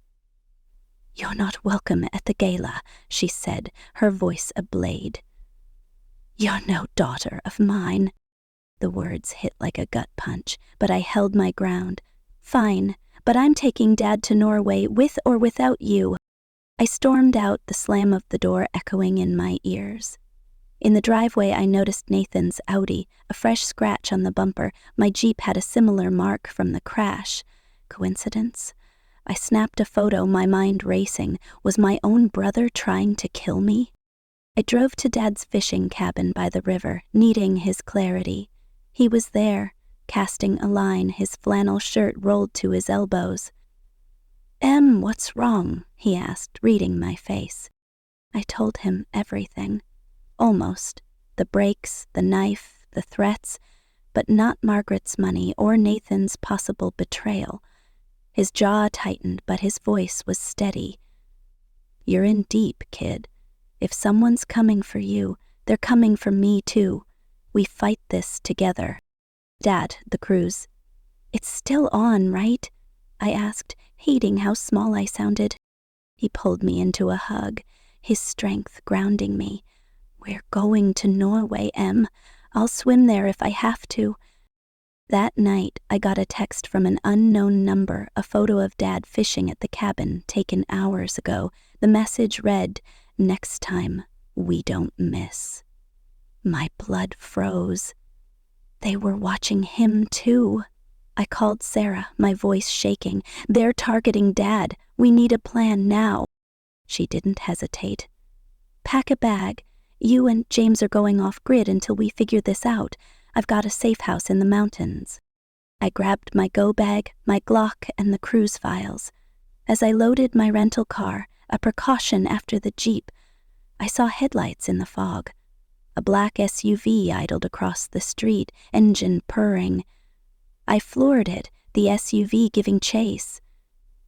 "You're not welcome at the gala," she said, her voice a blade. "You're no daughter of mine." The words hit like a gut punch, but I held my ground. "Fine, but I'm taking Dad to Norway with or without you." I stormed out, the slam of the door echoing in my ears. In the driveway, I noticed Nathan's Audi, a fresh scratch on the bumper. My Jeep had a similar mark from the crash. Coincidence? I snapped a photo, my mind racing. Was my own brother trying to kill me? I drove to Dad's fishing cabin by the river, needing his clarity. He was there, casting a line, his flannel shirt rolled to his elbows. "Em, what's wrong?" he asked, reading my face. I told him everything. Almost. The breaks, the knife, the threats, but not Margaret's money or Nathan's possible betrayal. His jaw tightened, but his voice was steady. "You're in deep, kid. If someone's coming for you, they're coming for me too. We fight this together." "Dad, the cruise. It's still on, right?" I asked, hating how small I sounded. He pulled me into a hug, his strength grounding me. "We're going to Norway, Em. I'll swim there if I have to." That night, I got a text from an unknown number, a photo of Dad fishing at the cabin taken hours ago. The message read, "Next time, we don't miss." My blood froze. They were watching him too. I called Sarah, my voice shaking. "They're targeting Dad. We need a plan now." She didn't hesitate. "Pack a bag. You and James are going off-grid until we figure this out. I've got a safe house in the mountains." I grabbed my go bag, my Glock, and the cruise files. As I loaded my rental car, a precaution after the Jeep, I saw headlights in the fog. A black SUV idled across the street, engine purring. I floored it, the SUV giving chase.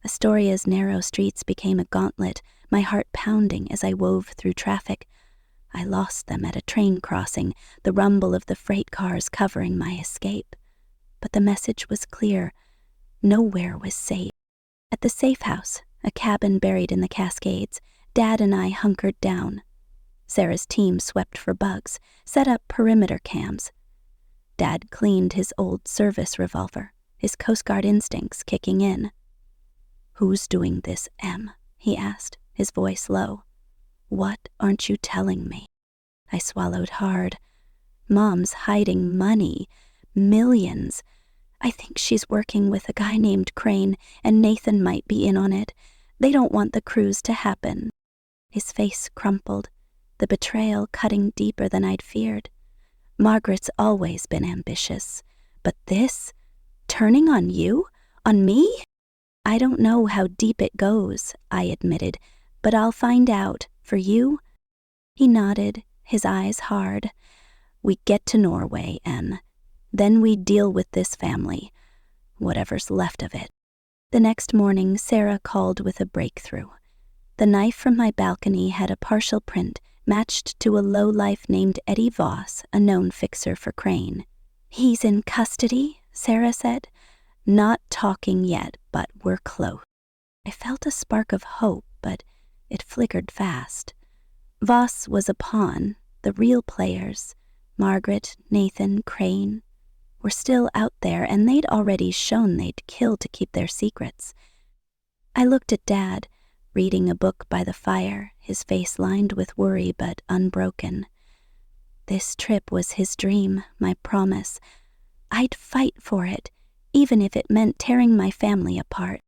Astoria's narrow streets became a gauntlet, my heart pounding as I wove through traffic. I lost them at a train crossing, the rumble of the freight cars covering my escape. But the message was clear. Nowhere was safe. At the safe house, a cabin buried in the Cascades, Dad and I hunkered down. Sarah's team swept for bugs, set up perimeter cams. Dad cleaned his old service revolver, his Coast Guard instincts kicking in. "Who's doing this, Em?" he asked, his voice low. "What aren't you telling me?" I swallowed hard. "Mom's hiding money. Millions. I think she's working with a guy named Crane, and Nathan might be in on it. They don't want the cruise to happen." His face crumpled, the betrayal cutting deeper than I'd feared. Margaret's always been ambitious, but this? Turning on you? On me? "I don't know how deep it goes," I admitted, "but I'll find out. For you?" He nodded, his eyes hard. "We get to Norway, Em. Then we deal with this family, whatever's left of it." The next morning, Sarah called with a breakthrough. The knife from my balcony had a partial print, matched to a lowlife named Eddie Voss, a known fixer for Crane. "He's in custody," Sarah said. "Not talking yet, but we're close." I felt a spark of hope, but it flickered fast. Voss was a pawn. The real players, Margaret, Nathan, Crane, were still out there, and they'd already shown they'd kill to keep their secrets. I looked at Dad, reading a book by the fire, his face lined with worry but unbroken. This trip was his dream, my promise. I'd fight for it, even if it meant tearing my family apart.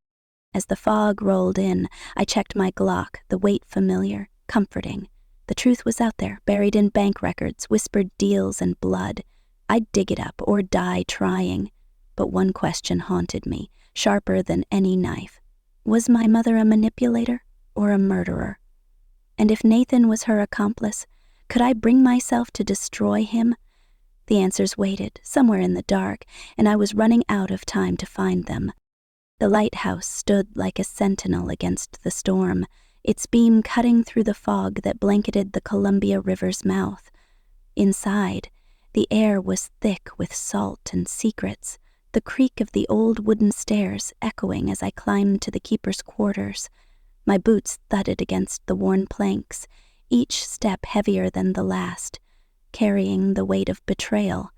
As the fog rolled in, I checked my Glock, the weight familiar, comforting. The truth was out there, buried in bank records, whispered deals, and blood. I'd dig it up or die trying. But one question haunted me, sharper than any knife. Was my mother a manipulator or a murderer? And if Nathan was her accomplice, could I bring myself to destroy him? The answers waited, somewhere in the dark, and I was running out of time to find them. The lighthouse stood like a sentinel against the storm, its beam cutting through the fog that blanketed the Columbia River's mouth. Inside, the air was thick with salt and secrets, the creak of the old wooden stairs echoing as I climbed to the keeper's quarters. My boots thudded against the worn planks, each step heavier than the last, carrying the weight of betrayal.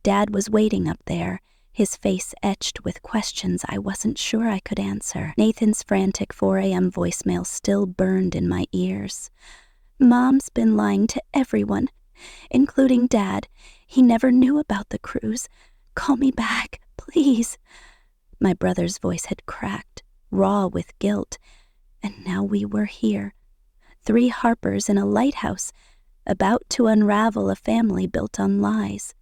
Dad was waiting up there, his face etched with questions I wasn't sure I could answer. Nathan's frantic 4 a.m. voicemail still burned in my ears. Mom's been lying to everyone, including Dad. He never knew about the cruise. Call me back, please. My brother's voice had cracked, raw with guilt, and now we were here. 3 Harpers in a lighthouse, about to unravel a family built on lies.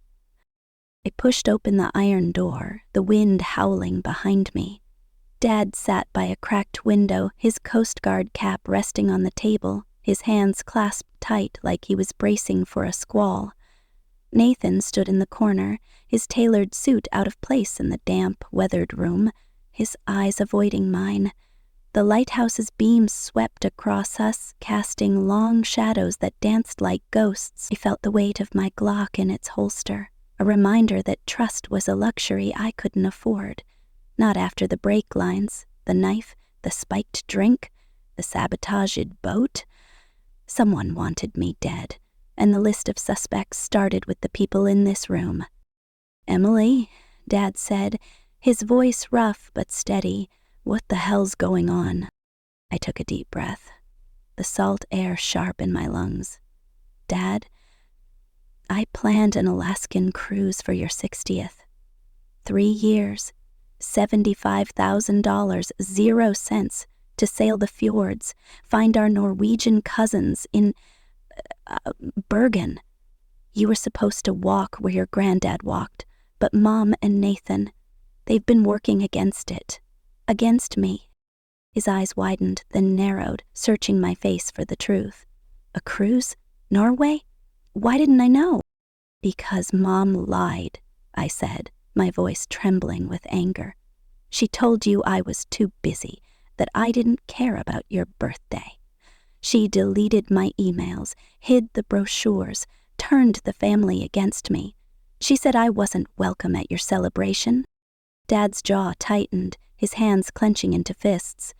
I pushed open the iron door, the wind howling behind me. Dad sat by a cracked window, his Coast Guard cap resting on the table, his hands clasped tight like he was bracing for a squall. Nathan stood in the corner, his tailored suit out of place in the damp, weathered room, his eyes avoiding mine. The lighthouse's beams swept across us, casting long shadows that danced like ghosts. I felt the weight of my Glock in its holster, a reminder that trust was a luxury I couldn't afford. Not after the brake lines, the knife, the spiked drink, the sabotaged boat. Someone wanted me dead, and the list of suspects started with the people in this room. "Emily," Dad said, his voice rough but steady, "what the hell's going on?" I took a deep breath, the salt air sharp in my lungs. "Dad, I planned an Alaskan cruise for your 60th. 3 years, $75,000, 0 cents, to sail the fjords, find our Norwegian cousins in Bergen. You were supposed to walk where your granddad walked, but Mom and Nathan, they've been working against it. Against me." His eyes widened, then narrowed, searching my face for the truth. "A cruise? Norway? Why didn't I know?" "Because Mom lied," I said, my voice trembling with anger. "She told you I was too busy, that I didn't care about your birthday. She deleted my emails, hid the brochures, turned the family against me. She said I wasn't welcome at your celebration." Dad's jaw tightened, his hands clenching into fists.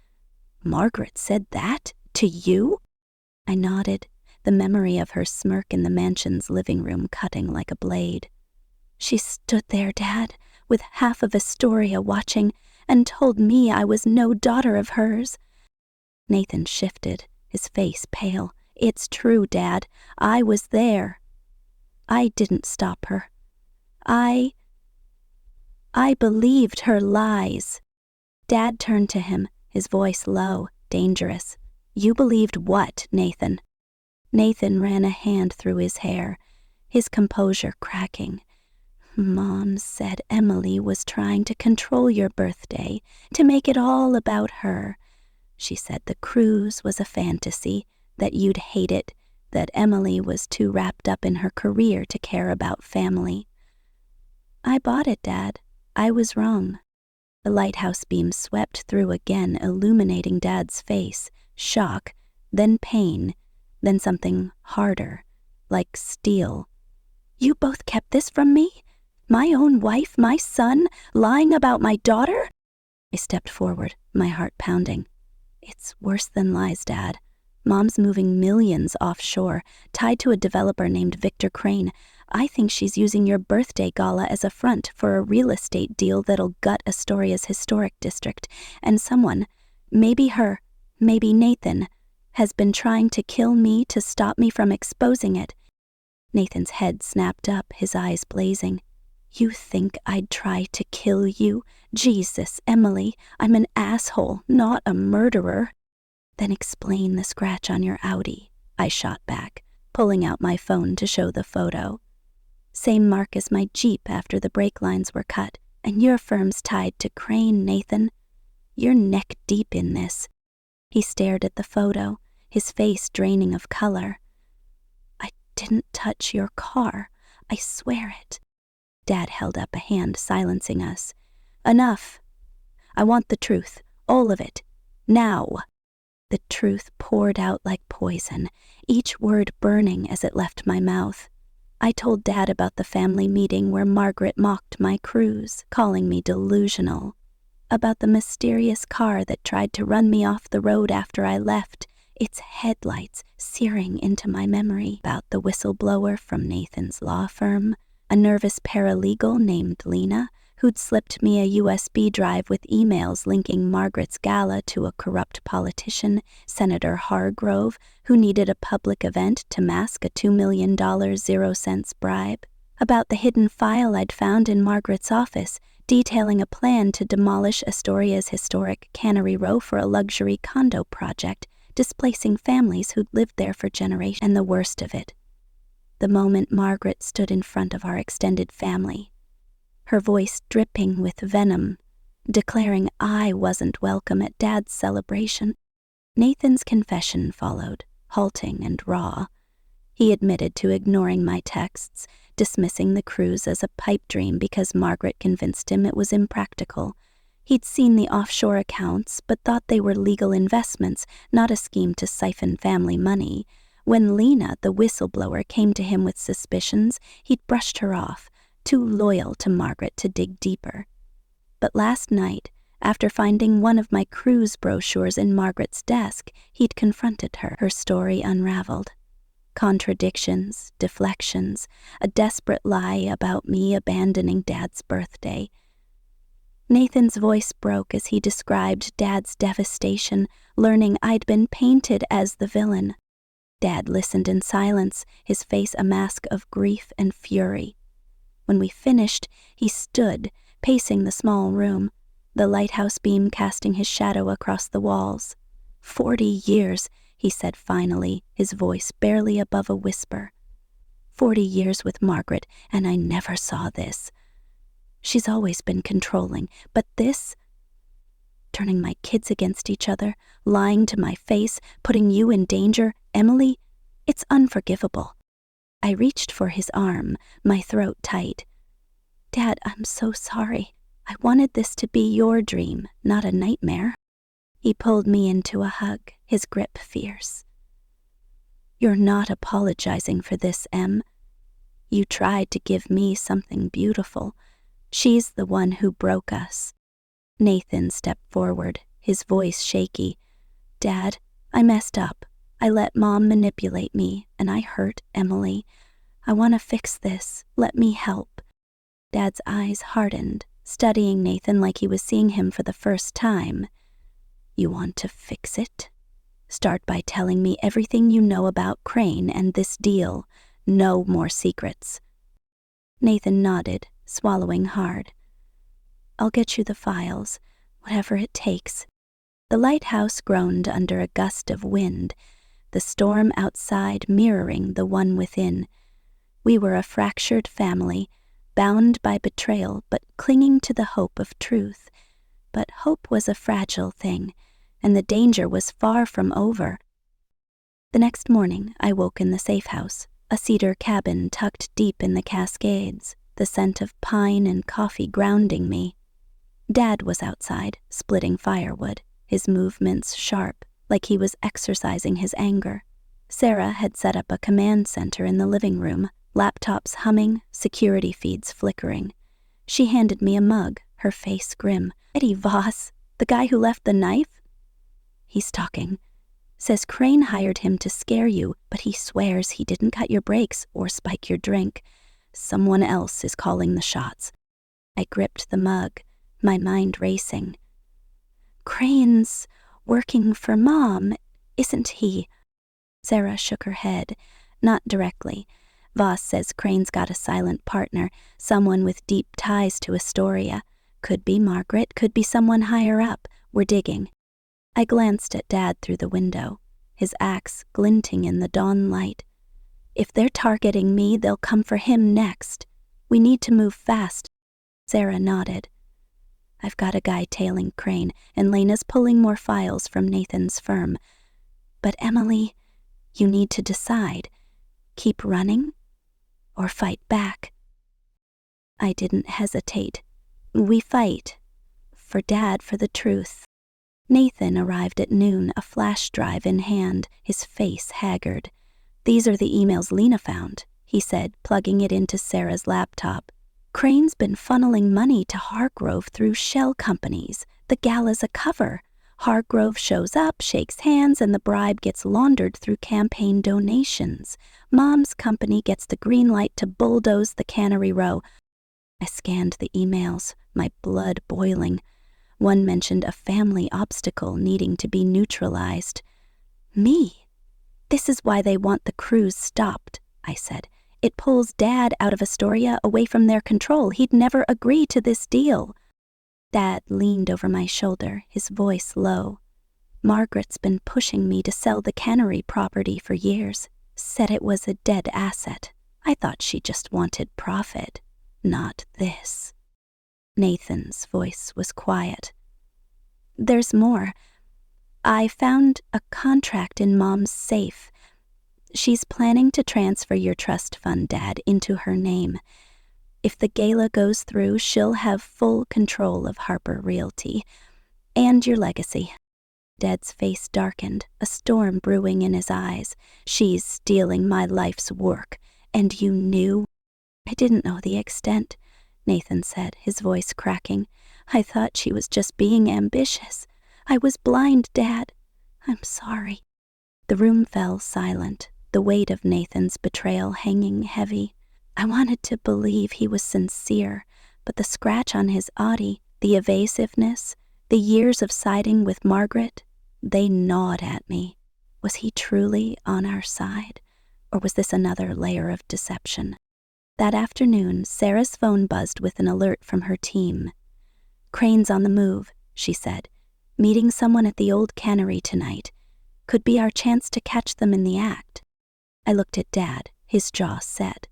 "Margaret said that? To you?" I nodded, the memory of her smirk in the mansion's living room cutting like a blade. "She stood there, Dad, with half of Astoria watching, and told me I was no daughter of hers." Nathan shifted, his face pale. "It's true, Dad. I was there. I didn't stop her. I believed her lies." Dad turned to him, his voice low, dangerous. "You believed what, Nathan?" Nathan ran a hand through his hair, his composure cracking. "Mom said Emily was trying to control your birthday, to make it all about her. She said the cruise was a fantasy, that you'd hate it, that Emily was too wrapped up in her career to care about family." "I bought it, Dad. I was wrong." The lighthouse beam swept through again, illuminating Dad's face, shock, then pain, then something harder, like steel. "You both kept this from me? My own wife, my son, lying about my daughter?" I stepped forward, my heart pounding. "It's worse than lies, Dad. Mom's moving millions offshore, tied to a developer named Victor Crane. I think she's using your birthday gala as a front for a real estate deal that'll gut Astoria's historic district, and someone, maybe her, maybe Nathan, has been trying to kill me to stop me from exposing it." Nathan's head snapped up, his eyes blazing. "You think I'd try to kill you? Jesus, Emily, I'm an asshole, not a murderer." "Then explain the scratch on your Audi," I shot back, pulling out my phone to show the photo. "Same mark as my Jeep after the brake lines were cut, and your firm's tied to Crane, Nathan. You're neck deep in this." He stared at the photo, his face draining of color. "I didn't touch your car. I swear it." Dad held up a hand, silencing us. "Enough. I want the truth, all of it, now." The truth poured out like poison, each word burning as it left my mouth. I told Dad about the family meeting where Margaret mocked my cruise, calling me delusional. about the mysterious car that tried to run me off the road after I left, its headlights searing into my memory, about the whistleblower from Nathan's law firm, a nervous paralegal named Lena who'd slipped me a USB drive with emails linking Margaret's gala to a corrupt politician, Senator Hargrove, who needed a public event to mask a $2 million 0-cents bribe, about the hidden file I'd found in Margaret's office detailing a plan to demolish Astoria's historic Cannery Row for a luxury condo project, displacing families who'd lived there for generations. And the worst of it, the moment Margaret stood in front of our extended family, her voice dripping with venom, declaring I wasn't welcome at Dad's celebration. Nathan's confession followed, halting and raw. He admitted to ignoring my texts, dismissing the cruise as a pipe dream because Margaret convinced him it was impractical. He'd seen the offshore accounts, but thought they were legal investments, not a scheme to siphon family money. When Lena, the whistleblower, came to him with suspicions, he'd brushed her off, too loyal to Margaret to dig deeper. But last night, after finding one of my cruise brochures in Margaret's desk, he'd confronted her, her story unraveled. Contradictions, deflections, a desperate lie about me abandoning Dad's birthday. Nathan's voice broke as he described Dad's devastation, learning I'd been painted as the villain. Dad listened in silence, his face a mask of grief and fury. When we finished, he stood, pacing the small room, the lighthouse beam casting his shadow across the walls. 40 years, he said finally, his voice barely above a whisper. 40 years with Margaret, and I never saw this. She's always been controlling, but this, turning my kids against each other, lying to my face, putting you in danger, Emily, it's unforgivable. I reached for his arm, my throat tight. Dad, I'm so sorry. I wanted this to be your dream, not a nightmare. He pulled me into a hug, his grip fierce. You're not apologizing for this, Em. You tried to give me something beautiful. She's the one who broke us. Nathan stepped forward, his voice shaky. Dad, I messed up. I let Mom manipulate me, and I hurt Emily. I want to fix this. Let me help. Dad's eyes hardened, studying Nathan like he was seeing him for the first time. You want to fix it? Start by telling me everything you know about Crane and this deal. No more secrets. Nathan nodded, swallowing hard. I'll get you the files, whatever it takes. The lighthouse groaned under a gust of wind, the storm outside mirroring the one within. We were a fractured family, bound by betrayal but clinging to the hope of truth. But hope was a fragile thing, and the danger was far from over. The next morning, I woke in the safe house, a cedar cabin tucked deep in the Cascades, the scent of pine and coffee grounding me. Dad was outside, splitting firewood, his movements sharp, like he was exercising his anger. Sarah had set up a command center in the living room, laptops humming, security feeds flickering. She handed me a mug, her face grim. Eddie Voss, the guy who left the knife? He's talking. Says Crane hired him to scare you, but he swears he didn't cut your brakes or spike your drink. Someone else is calling the shots. I gripped the mug, my mind racing. Crane's working for Mom, isn't he? Sarah shook her head, not directly. Voss says Crane's got a silent partner, someone with deep ties to Astoria. Could be Margaret, could be someone higher up. We're digging. I glanced at Dad through the window, his axe glinting in the dawn light. If they're targeting me, they'll come for him next. We need to move fast. Sarah nodded. I've got a guy tailing Crane, and Lena's pulling more files from Nathan's firm. But Emily, you need to decide. Keep running or fight back? I didn't hesitate. We fight. For Dad, for the truth. Nathan arrived at noon, a flash drive in hand, his face haggard. These are the emails Lena found, he said, plugging it into Sarah's laptop. Crane's been funneling money to Hargrove through shell companies, The gala's a cover. Hargrove shows up, shakes hands, and the bribe gets laundered through campaign donations. Mom's company gets the green light to bulldoze the Cannery Row. I scanned the emails, my blood boiling. One mentioned a family obstacle needing to be neutralized. Me? This is why they want the cruise stopped, I said. It pulls Dad out of Astoria away from their control. He'd never agree to this deal. Dad leaned over my shoulder, his voice low. Margaret's been pushing me to sell the cannery property for years. Said it was a dead asset. I thought she just wanted profit, not this. Nathan's voice was quiet. There's more. I found a contract in Mom's safe. She's planning to transfer your trust fund, Dad, into her name. If the gala goes through, she'll have full control of Harper Realty and your legacy. Dad's face darkened, a storm brewing in his eyes. She's stealing my life's work, and you knew? I didn't know the extent, Nathan said, his voice cracking. I thought she was just being ambitious. I was blind, Dad. I'm sorry. The room fell silent, the weight of Nathan's betrayal hanging heavy. I wanted to believe he was sincere, but the scratch on his body, the evasiveness, the years of siding with Margaret, they gnawed at me. Was he truly on our side, or was this another layer of deception? That afternoon, Sarah's phone buzzed with an alert from her team. Crane's on the move, she said. Meeting someone at the old cannery tonight. Could be our chance to catch them in the act. I looked at Dad, his jaw set.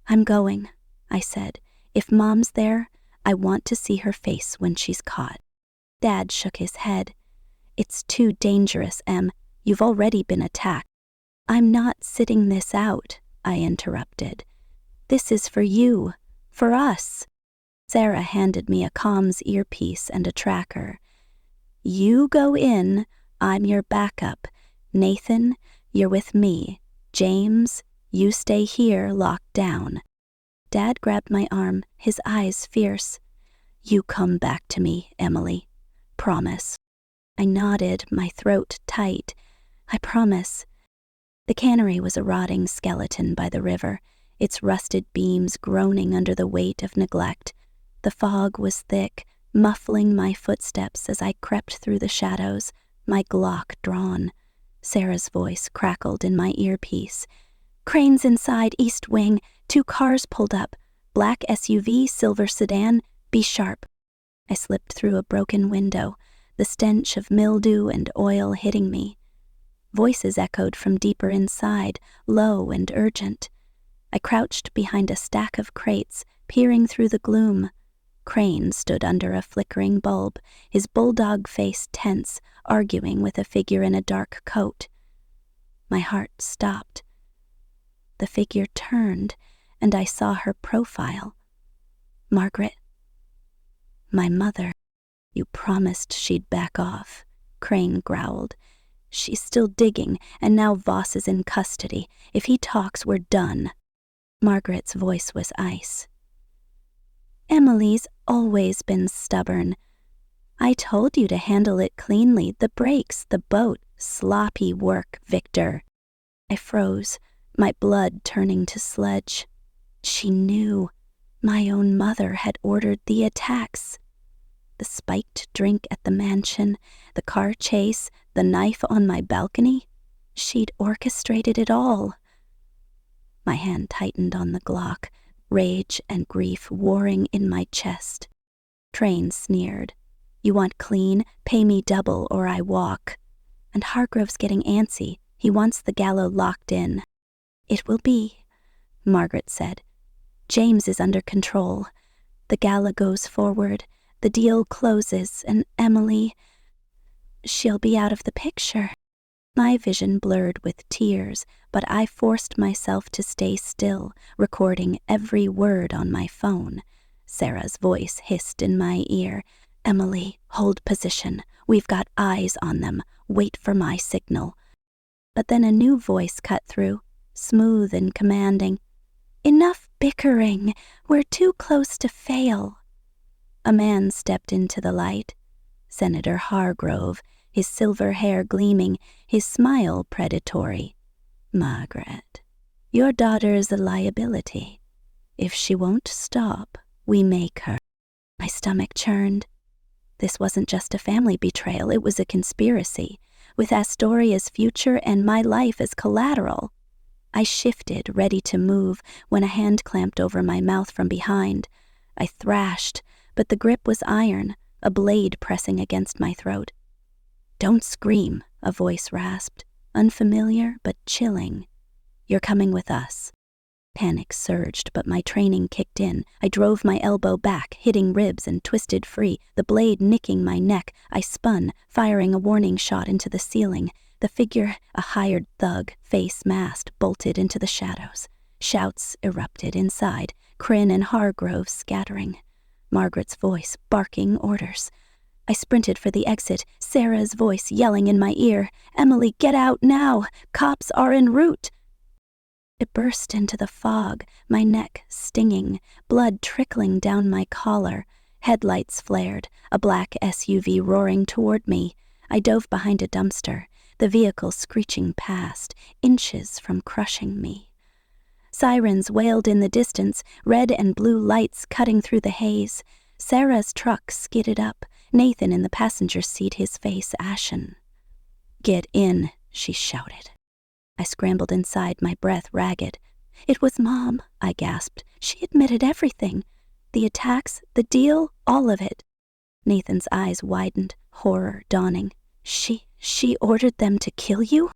I'm going, I said. If Mom's there, I want to see her face when she's caught. Dad shook his head. It's too dangerous, Em. You've already been attacked. I'm not sitting this out, I interrupted. This is for you, for us. Sarah handed me a comms earpiece and a tracker. You go in, I'm your backup. Nathan, you're with me. James, you stay here locked down. Dad grabbed my arm, his eyes fierce. You come back to me, Emily. Promise. I nodded, my throat tight. I promise. The cannery was a rotting skeleton by the river, its rusted beams groaning under the weight of neglect. The fog was thick, muffling my footsteps as I crept through the shadows, my Glock drawn. Sarah's voice crackled in my earpiece. Crane's inside East Wing, 2 cars pulled up. Black SUV, silver sedan, be sharp. I slipped through a broken window, the stench of mildew and oil hitting me. Voices echoed from deeper inside, low and urgent. I crouched behind a stack of crates, peering through the gloom. Crane stood under a flickering bulb, his bulldog face tense, arguing with a figure in a dark coat. My heart stopped. The figure turned, and I saw her profile. Margaret. My mother. You promised she'd back off, Crane growled. She's still digging, and now Voss is in custody. If he talks, we're done. Margaret's voice was ice. Emily's always been stubborn. I told you to handle it cleanly. The brakes, the boat, sloppy work, Victor. I froze, my blood turning to sludge. She knew. My own mother had ordered the attacks. The spiked drink at the mansion, the car chase, the knife on my balcony. She'd orchestrated it all. My hand tightened on the Glock, rage and grief warring in my chest. Crane sneered. You want clean? Pay me double or I walk. And Hargrove's getting antsy. He wants the gala locked in. It will be, Margaret said. James is under control. The gala goes forward. The deal closes, and Emily, she'll be out of the picture. My vision blurred with tears, but I forced myself to stay still, recording every word on my phone. Sarah's voice hissed in my ear. Emily, hold position. We've got eyes on them. Wait for my signal. But then a new voice cut through, smooth and commanding. Enough bickering. We're too close to fail. A man stepped into the light. Senator Hargrove, his silver hair gleaming, his smile predatory. "Margaret, your daughter's a liability. If she won't stop, we make her." My stomach churned. This wasn't just a family betrayal, it was a conspiracy, with Astoria's future and my life as collateral. I shifted, ready to move, when a hand clamped over my mouth from behind. I thrashed, but the grip was iron, a blade pressing against my throat. "Don't scream," a voice rasped, unfamiliar but chilling. "You're coming with us." Panic surged, but my training kicked in. I drove my elbow back, hitting ribs and twisted free, the blade nicking my neck. I spun, firing a warning shot into the ceiling. The figure, a hired thug, face masked, bolted into the shadows. Shouts erupted inside, Kryn and Hargrove scattering. Margaret's voice barking orders. I sprinted for the exit, Sarah's voice yelling in my ear, "Emily, get out now! Cops are en route!" It burst into the fog, my neck stinging, blood trickling down my collar. Headlights flared, a black SUV roaring toward me. I dove behind a dumpster, the vehicle screeching past, inches from crushing me. Sirens wailed in the distance, red and blue lights cutting through the haze. Sarah's truck skidded up, Nathan in the passenger seat, his face ashen. "Get in," she shouted. I scrambled inside, my breath ragged. "It was Mom," I gasped. "She admitted everything. The attacks, the deal, all of it." Nathan's eyes widened, horror dawning. She ordered them to kill you?"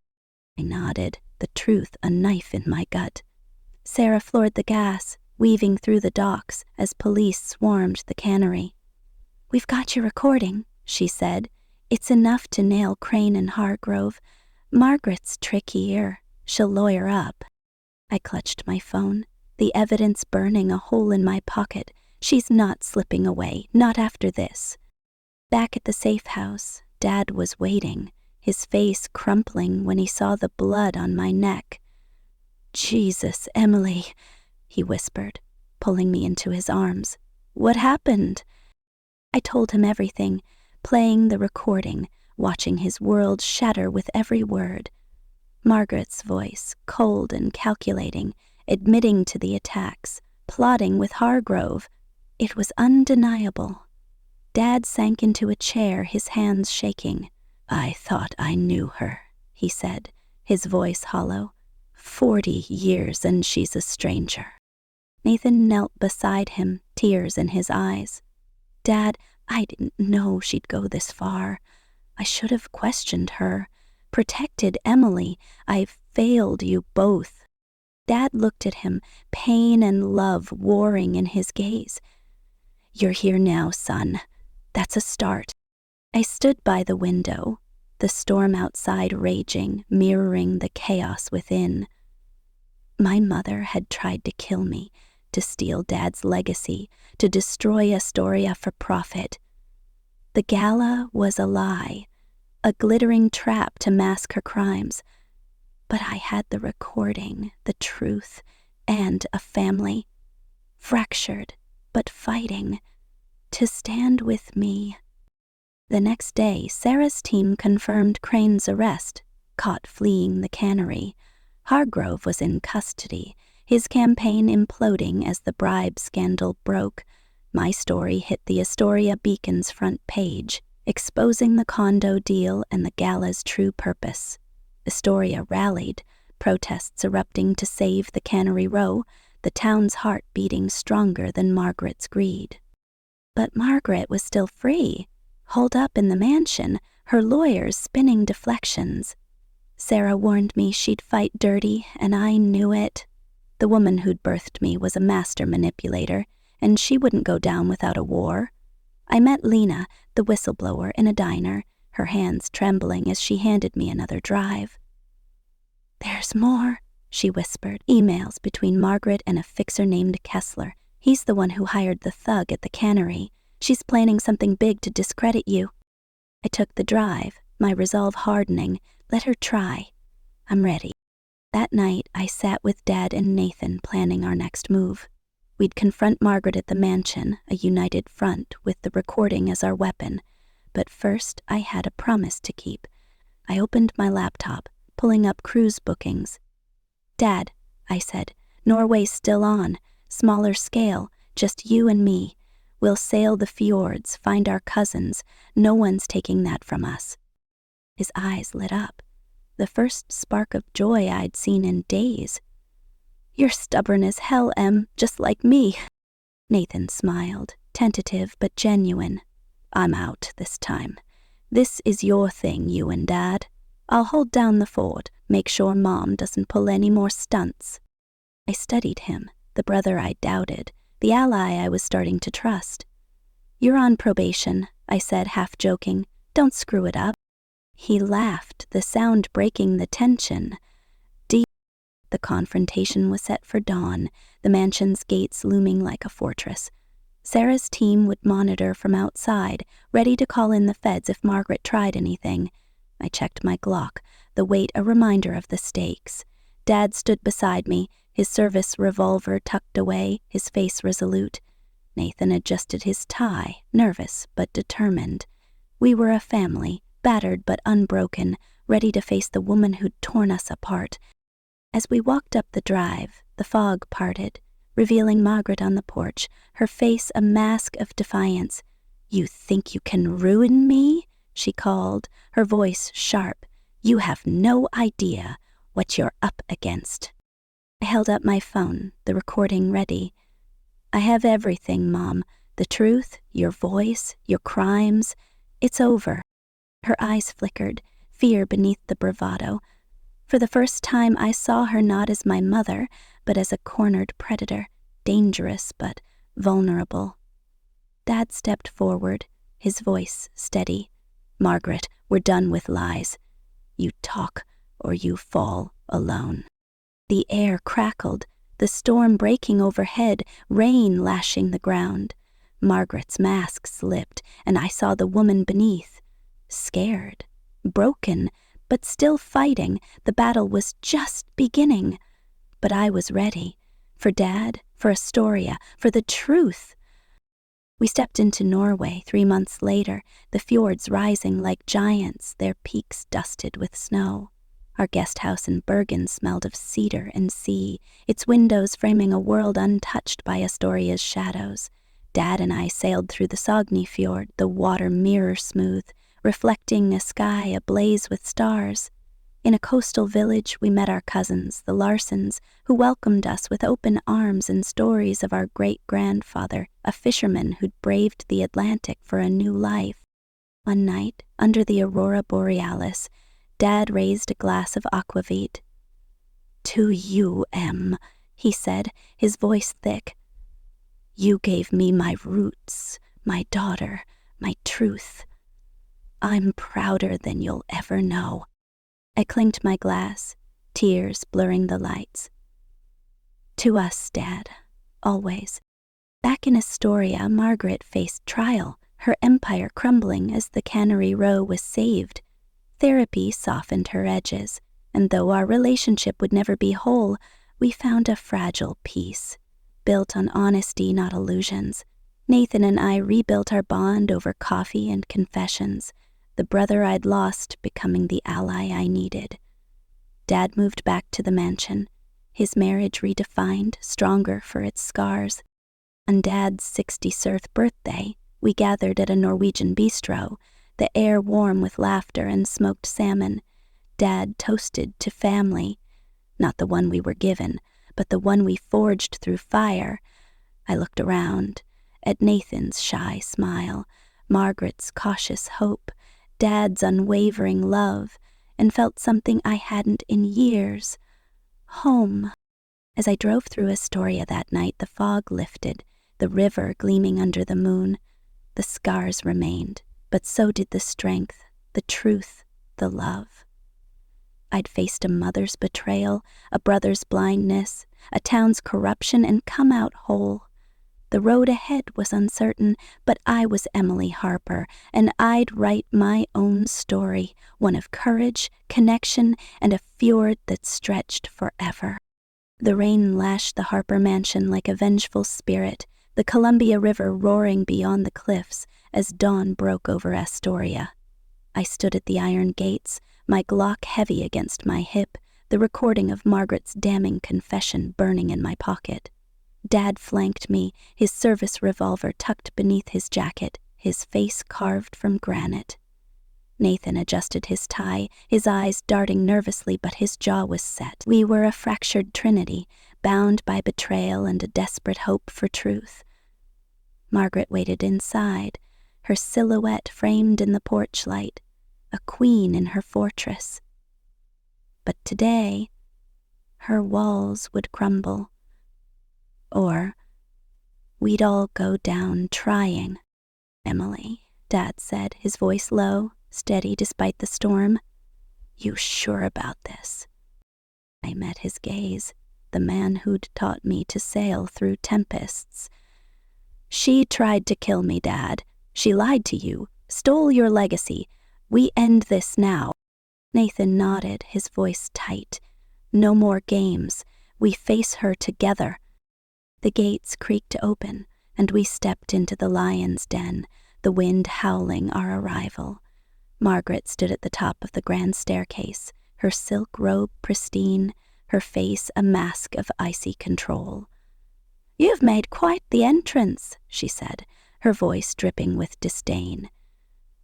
I nodded, the truth a knife in my gut. Sarah floored the gas, weaving through the docks as police swarmed the cannery. "We've got your recording," she said. "It's enough to nail Crane and Hargrove. Margaret's trickier. She'll lawyer up." I clutched my phone, the evidence burning a hole in my pocket. She's not slipping away, not after this. Back at the safe house, Dad was waiting, his face crumpling when he saw the blood on my neck. "Jesus, Emily," he whispered, pulling me into his arms. "What happened?" I told him everything, playing the recording, watching his world shatter with every word. Margaret's voice, cold and calculating, admitting to the attacks, plotting with Hargrove. It was undeniable. Dad sank into a chair, his hands shaking. "I thought I knew her," he said, his voice hollow. 40 years and she's a stranger." Nathan knelt beside him, tears in his eyes. "Dad, I didn't know she'd go this far. I should have questioned her, protected Emily. I've failed you both." Dad looked at him, pain and love warring in his gaze. "You're here now, son. That's a start." I stood by the window, the storm outside raging, mirroring the chaos within. My mother had tried to kill me, to steal Dad's legacy, to destroy Astoria for profit. The gala was a lie, a glittering trap to mask her crimes. But I had the recording, the truth, and a family. Fractured, but fighting. To stand with me. The next day, Sarah's team confirmed Crane's arrest, caught fleeing the cannery. Hargrove was in custody, his campaign imploding as the bribe scandal broke. My story hit the Astoria Beacon's front page, exposing the condo deal and the gala's true purpose. Astoria rallied, protests erupting to save the Cannery Row, the town's heart beating stronger than Margaret's greed. But Margaret was still free, holed up in the mansion, her lawyers spinning deflections. Sarah warned me she'd fight dirty, and I knew it. The woman who'd birthed me was a master manipulator, and she wouldn't go down without a war. I met Lena, the whistleblower, in a diner, her hands trembling as she handed me another drive. "There's more," she whispered, emails between Margaret and a fixer named Kessler. He's the one who hired the thug at the cannery. She's planning something big to discredit you. I took the drive, my resolve hardening. Let her try. I'm ready. That night, I sat with Dad and Nathan planning our next move. We'd confront Margaret at the mansion, a united front, with the recording as our weapon. But first, I had a promise to keep. I opened my laptop, pulling up cruise bookings. "Dad," I said, "Norway's still on. Smaller scale, just you and me. We'll sail the fjords, find our cousins. No one's taking that from us." His eyes lit up, the first spark of joy I'd seen in days. "You're stubborn as hell, Em, just like me." Nathan smiled, tentative but genuine. "I'm out this time. This is your thing, you and Dad. I'll hold down the fort, make sure Mom doesn't pull any more stunts." I studied him, the brother I doubted, the ally I was starting to trust. "You're on probation," I said, half joking. "Don't screw it up." He laughed, the sound breaking the tension. The confrontation was set for dawn, the mansion's gates looming like a fortress. Sarah's team would monitor from outside, ready to call in the feds if Margaret tried anything. I checked my Glock, the weight a reminder of the stakes. Dad stood beside me, his service revolver tucked away, his face resolute. Nathan adjusted his tie, nervous but determined. We were a family, battered but unbroken, ready to face the woman who'd torn us apart. As we walked up the drive, the fog parted, revealing Margaret on the porch, her face a mask of defiance. "You think you can ruin me?" she called, her voice sharp. "You have no idea what you're up against." I held up my phone, the recording ready. "I have everything, Mom. The truth, your voice, your crimes. It's over." Her eyes flickered, fear beneath the bravado. For the first time, I saw her not as my mother, but as a cornered predator, dangerous but vulnerable. Dad stepped forward, his voice steady. "Margaret, we're done with lies. You talk or you fall alone." The air crackled, the storm breaking overhead, rain lashing the ground. Margaret's mask slipped, and I saw the woman beneath. Scared, broken, but still fighting. The battle was just beginning. But I was ready. For Dad, for Astoria, for the truth. We stepped into Norway 3 months later, the fjords rising like giants, their peaks dusted with snow. Our guest house in Bergen smelled of cedar and sea, its windows framing a world untouched by Astoria's shadows. Dad and I sailed through the Sogni Fjord, the water mirror smooth, reflecting a sky ablaze with stars. In a coastal village, we met our cousins, the Larsons, who welcomed us with open arms and stories of our great-grandfather, a fisherman who'd braved the Atlantic for a new life. One night, under the aurora borealis, Dad raised a glass of aquavit. "To you, Em," he said, his voice thick. "You gave me my roots, my daughter, my truth. I'm prouder than you'll ever know." I clinked my glass, tears blurring the lights. "To us, Dad, always." Back in Astoria, Margaret faced trial, her empire crumbling as the Cannery Row was saved. Therapy softened her edges, and though our relationship would never be whole, we found a fragile peace, built on honesty, not illusions. Nathan and I rebuilt our bond over coffee and confessions, the brother I'd lost becoming the ally I needed. Dad moved back to the mansion, his marriage redefined, stronger for its scars. On Dad's 67th birthday, we gathered at a Norwegian bistro, the air warm with laughter and smoked salmon. Dad toasted to family, not the one we were given, but the one we forged through fire. I looked around, at Nathan's shy smile, Margaret's cautious hope, Dad's unwavering love, and felt something I hadn't in years. Home. As I drove through Astoria that night, the fog lifted, the river gleaming under the moon. The scars remained, but so did the strength, the truth, the love. I'd faced a mother's betrayal, a brother's blindness, a town's corruption, and come out whole. The road ahead was uncertain, but I was Emily Harper, and I'd write my own story, one of courage, connection, and a fjord that stretched forever. The rain lashed the Harper mansion like a vengeful spirit, the Columbia River roaring beyond the cliffs as dawn broke over Astoria. I stood at the iron gates, my Glock heavy against my hip, the recording of Margaret's damning confession burning in my pocket. Dad flanked me, his service revolver tucked beneath his jacket, his face carved from granite. Nathan adjusted his tie, his eyes darting nervously, but his jaw was set. We were a fractured trinity, bound by betrayal and a desperate hope for truth. Margaret waited inside, her silhouette framed in the porch light, a queen in her fortress. But today, her walls would crumble. Or we'd all go down trying. "Emily," Dad said, his voice low, steady despite the storm. "You sure about this?" I met his gaze, the man who'd taught me to sail through tempests. "She tried to kill me, Dad. She lied to you, stole your legacy. We end this now." Nathan nodded, his voice tight. "No more games. We face her together." The gates creaked open, and we stepped into the lion's den, the wind howling our arrival. Margaret stood at the top of the grand staircase, her silk robe pristine, her face a mask of icy control. "You've made quite the entrance," she said, her voice dripping with disdain.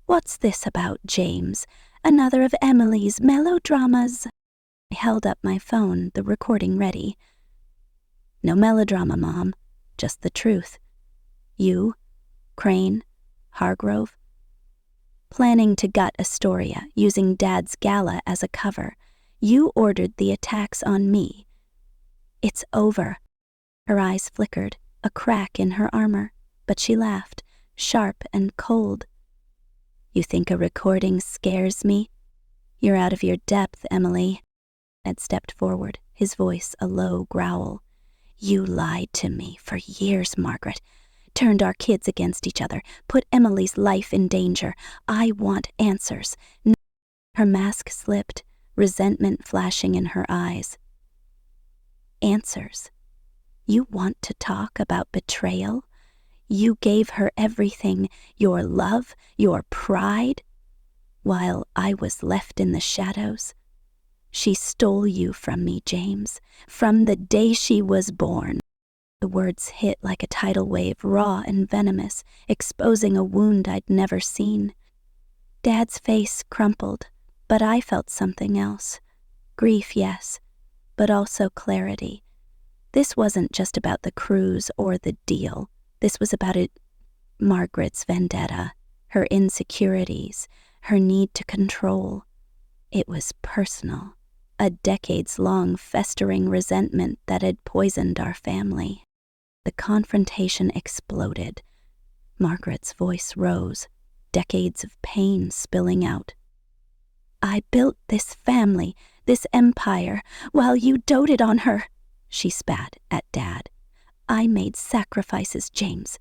"What's this about, James? Another of Emily's melodramas?" I held up my phone, the recording ready. "No melodrama, Mom, just the truth. You, Crane, Hargrove, planning to gut Astoria, using Dad's gala as a cover. You ordered the attacks on me. It's over." Her eyes flickered, a crack in her armor, but she laughed, sharp and cold. "You think a recording scares me? You're out of your depth, Emily." Ed stepped forward, his voice a low growl. "You lied to me for years, Margaret. Turned our kids against each other, put Emily's life in danger. I want answers." Her mask slipped, resentment flashing in her eyes. "Answers? You want to talk about betrayal? You gave her everything, your love, your pride, while I was left in the shadows. She stole you from me, James, from the day she was born." The words hit like a tidal wave, raw and venomous, exposing a wound I'd never seen. Dad's face crumpled, but I felt something else. Grief, yes, but also clarity. This wasn't just about the cruise or the deal. This was about Margaret's vendetta, her insecurities, her need to control. It was personal, a decades-long festering resentment that had poisoned our family. The confrontation exploded. Margaret's voice rose, decades of pain spilling out. "I built this family, this empire, while you doted on her," she spat at Dad. "I made sacrifices, James.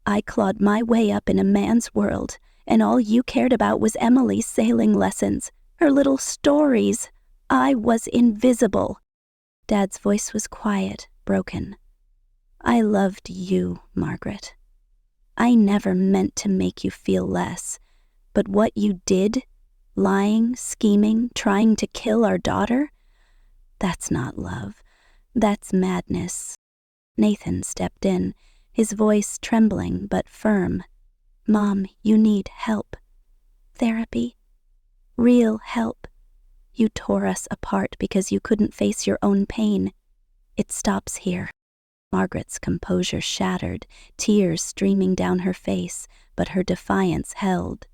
I clawed my way up in a man's world, and all you cared about was Emily's sailing lessons, her little stories. I was invisible." Dad's voice was quiet, broken. "I loved you, Margaret. I never meant to make you feel less, but what you did, lying, scheming, trying to kill our daughter, that's not love. That's madness." Nathan stepped in, his voice trembling but firm. "Mom, you need help. Therapy. Real help. You tore us apart because you couldn't face your own pain. It stops here." Margaret's composure shattered, tears streaming down her face, but her defiance held.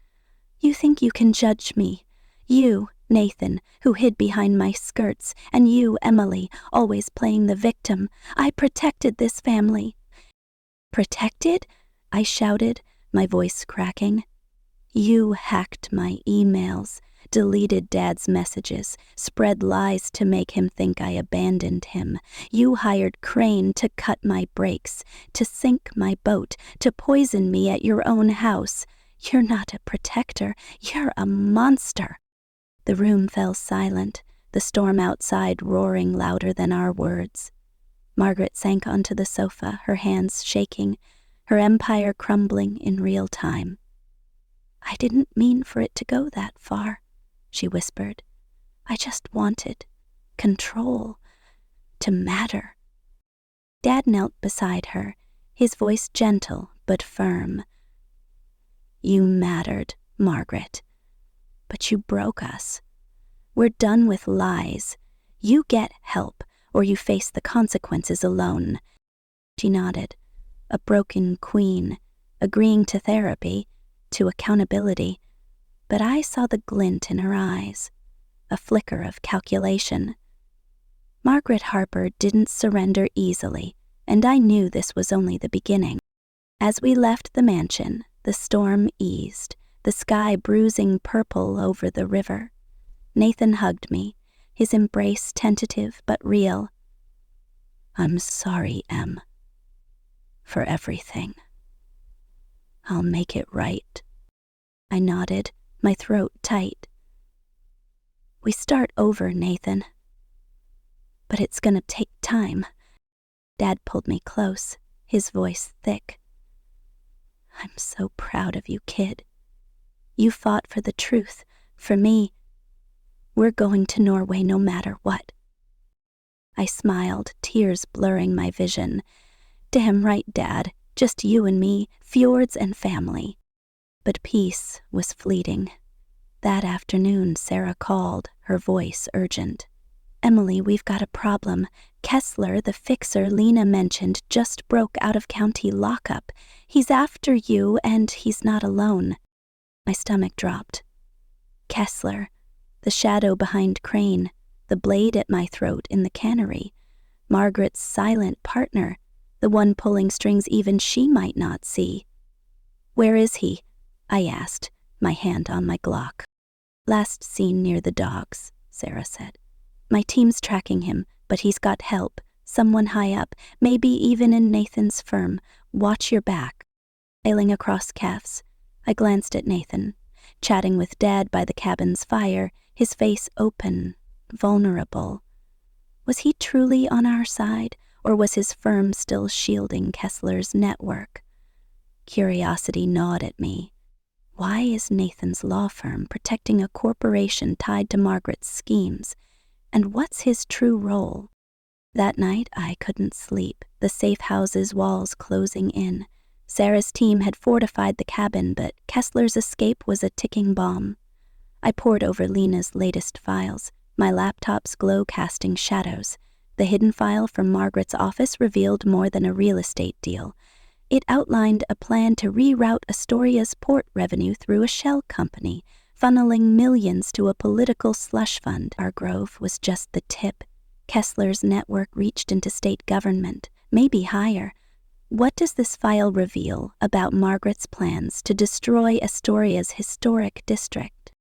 "You think you can judge me? You, Nathan, who hid behind my skirts, and you, Emily, always playing the victim. I protected this family." "Protected?" I shouted, my voice cracking. "You hacked my emails, deleted Dad's messages, spread lies to make him think I abandoned him. You hired Crane to cut my brakes, to sink my boat, to poison me at your own house. You're not a protector, you're a monster." The room fell silent, the storm outside roaring louder than our words. Margaret sank onto the sofa, her hands shaking, her empire crumbling in real time. "I didn't mean for it to go that far," she whispered. "I just wanted control, to matter." Dad knelt beside her, his voice gentle but firm. "You mattered, Margaret, but you broke us. We're done with lies. You get help, or you face the consequences alone." She nodded, a broken queen, agreeing to therapy, to accountability, but I saw the glint in her eyes, a flicker of calculation. Margaret Harper didn't surrender easily, and I knew this was only the beginning. As we left the mansion, the storm eased, the sky bruising purple over the river. Nathan hugged me, his embrace tentative but real. "I'm sorry, Em, for everything. I'll make it right." I nodded, my throat tight. "We start over, Nathan. But it's gonna take time." Dad pulled me close, his voice thick. "I'm so proud of you, kid. You fought for the truth, for me. We're going to Norway no matter what." I smiled, tears blurring my vision. "Damn right, Dad. Just you and me, fjords and family." But peace was fleeting. That afternoon, Sarah called, her voice urgent. "Emily, we've got a problem. Kessler, the fixer Lena mentioned, just broke out of county lockup. He's after you, and he's not alone." My stomach dropped. Kessler, the shadow behind Crane, the blade at my throat in the cannery, Margaret's silent partner, the one pulling strings even she might not see. "Where is he?" I asked, my hand on my Glock. "Last seen near the dogs," Sarah said. "My team's tracking him, but he's got help, someone high up, maybe even in Nathan's firm. Watch your back." Ailing across calves, I glanced at Nathan, chatting with Dad by the cabin's fire, his face open, vulnerable. Was he truly on our side, or was his firm still shielding Kessler's network? Curiosity gnawed at me. Why is Nathan's law firm protecting a corporation tied to Margaret's schemes? And what's his true role? That night, I couldn't sleep, the safe house's walls closing in. Sarah's team had fortified the cabin, but Kessler's escape was a ticking bomb. I pored over Lena's latest files, my laptop's glow casting shadows. The hidden file from Margaret's office revealed more than a real estate deal. It outlined a plan to reroute Astoria's port revenue through a shell company, funneling millions to a political slush fund. Our grove was just the tip. Kessler's network reached into state government, maybe higher. What does this file reveal about Margaret's plans to destroy Astoria's historic district?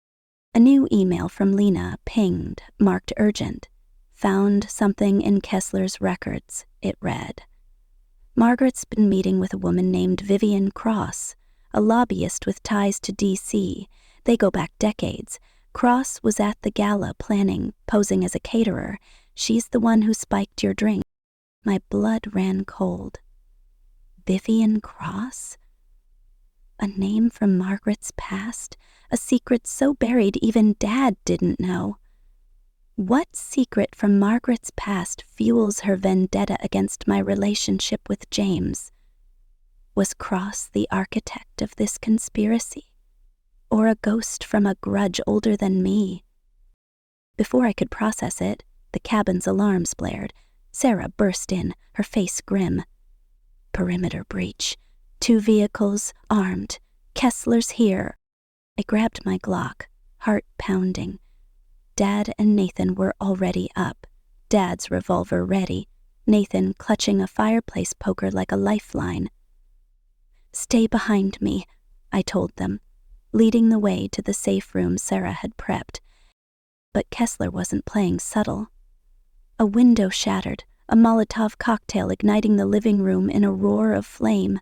A new email from Lena pinged, marked urgent. "Found something in Kessler's records," it read. Margaret's been meeting with a woman named Vivian Cross, a lobbyist with ties to D.C. They go back decades. Cross was at the gala planning, posing as a caterer. She's the one who spiked your drink. My blood ran cold. Vivian Cross? A name from Margaret's past? A secret so buried even Dad didn't know. What secret from Margaret's past fuels her vendetta against my relationship with James? Was Cross the architect of this conspiracy? Or a ghost from a grudge older than me? Before I could process it, the cabin's alarms blared. Sarah burst in, her face grim. "Perimeter breach. 2 vehicles, armed. Kessler's here." I grabbed my Glock, heart pounding. Dad and Nathan were already up, Dad's revolver ready, Nathan clutching a fireplace poker like a lifeline. "Stay behind me," I told them, leading the way to the safe room Sarah had prepped. But Kessler wasn't playing subtle. A window shattered, a Molotov cocktail igniting the living room in a roar of flame.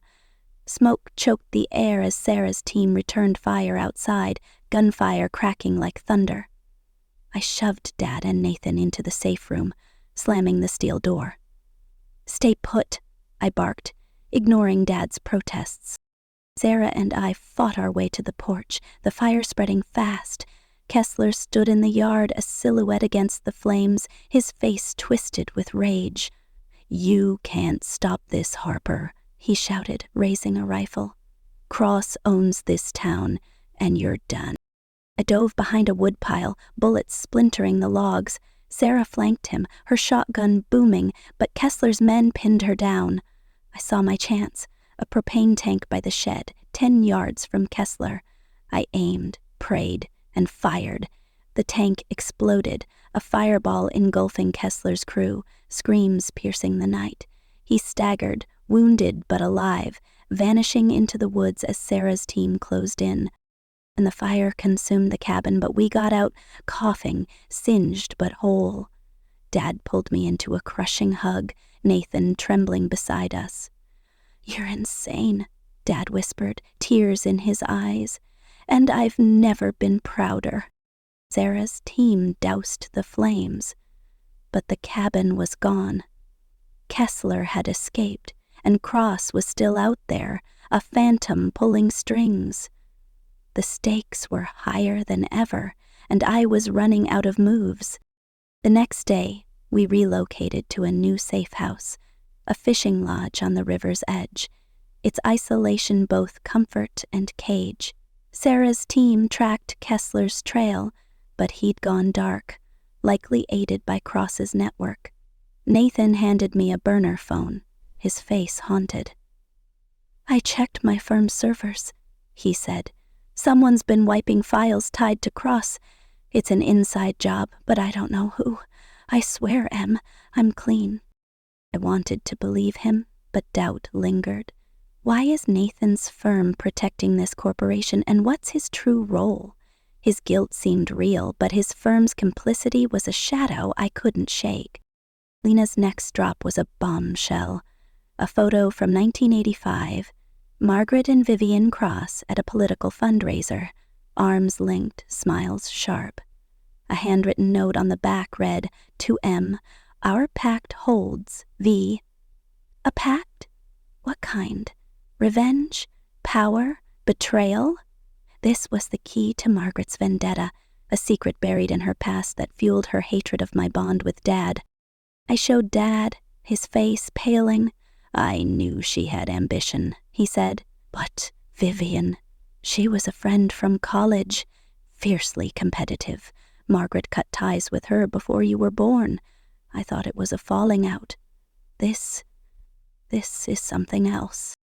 Smoke choked the air as Sarah's team returned fire outside, gunfire cracking like thunder. I shoved Dad and Nathan into the safe room, slamming the steel door. Stay put, I barked, ignoring Dad's protests. Sarah and I fought our way to the porch, the fire spreading fast. Kessler stood in the yard, a silhouette against the flames, his face twisted with rage. "You can't stop this, Harper," he shouted, raising a rifle. "Cross owns this town, and you're done." I dove behind a woodpile, bullets splintering the logs. Sarah flanked him, her shotgun booming, but Kessler's men pinned her down. I saw my chance, a propane tank by the shed, 10 yards from Kessler. I aimed, prayed, and fired. The tank exploded, a fireball engulfing Kessler's crew, screams piercing the night. He staggered, wounded but alive, vanishing into the woods as Sarah's team closed in. And the fire consumed the cabin, but we got out, coughing, singed but whole. Dad pulled me into a crushing hug, Nathan trembling beside us. "You're insane," Dad whispered, tears in his eyes. "And I've never been prouder." Sarah's team doused the flames, but the cabin was gone. Kessler had escaped, and Cross was still out there, a phantom pulling strings. The stakes were higher than ever, and I was running out of moves. The next day, we relocated to a new safe house, a fishing lodge on the river's edge, its isolation both comfort and cage. Sarah's team tracked Kessler's trail, but he'd gone dark, likely aided by Cross's network. Nathan handed me a burner phone, his face haunted. "I checked my firm's servers," he said. "Someone's been wiping files tied to Cross. It's an inside job, but I don't know who. I swear, Em, I'm clean." I wanted to believe him, but doubt lingered. Why is Nathan's firm protecting this corporation, and what's his true role? His guilt seemed real, but his firm's complicity was a shadow I couldn't shake. Lena's next drop was a bombshell. A photo from 1985, Margaret and Vivian Cross at a political fundraiser, arms linked, smiles sharp. A handwritten note on the back read, "To M, our pact holds, V." A pact? What kind? Revenge? Power? Betrayal? This was the key to Margaret's vendetta, a secret buried in her past that fueled her hatred of my bond with Dad. I showed Dad, his face paling. "I knew she had ambition," he said. "But Vivian, she was a friend from college, fiercely competitive. Margaret cut ties with her before you were born. I thought it was a falling out. This is something else.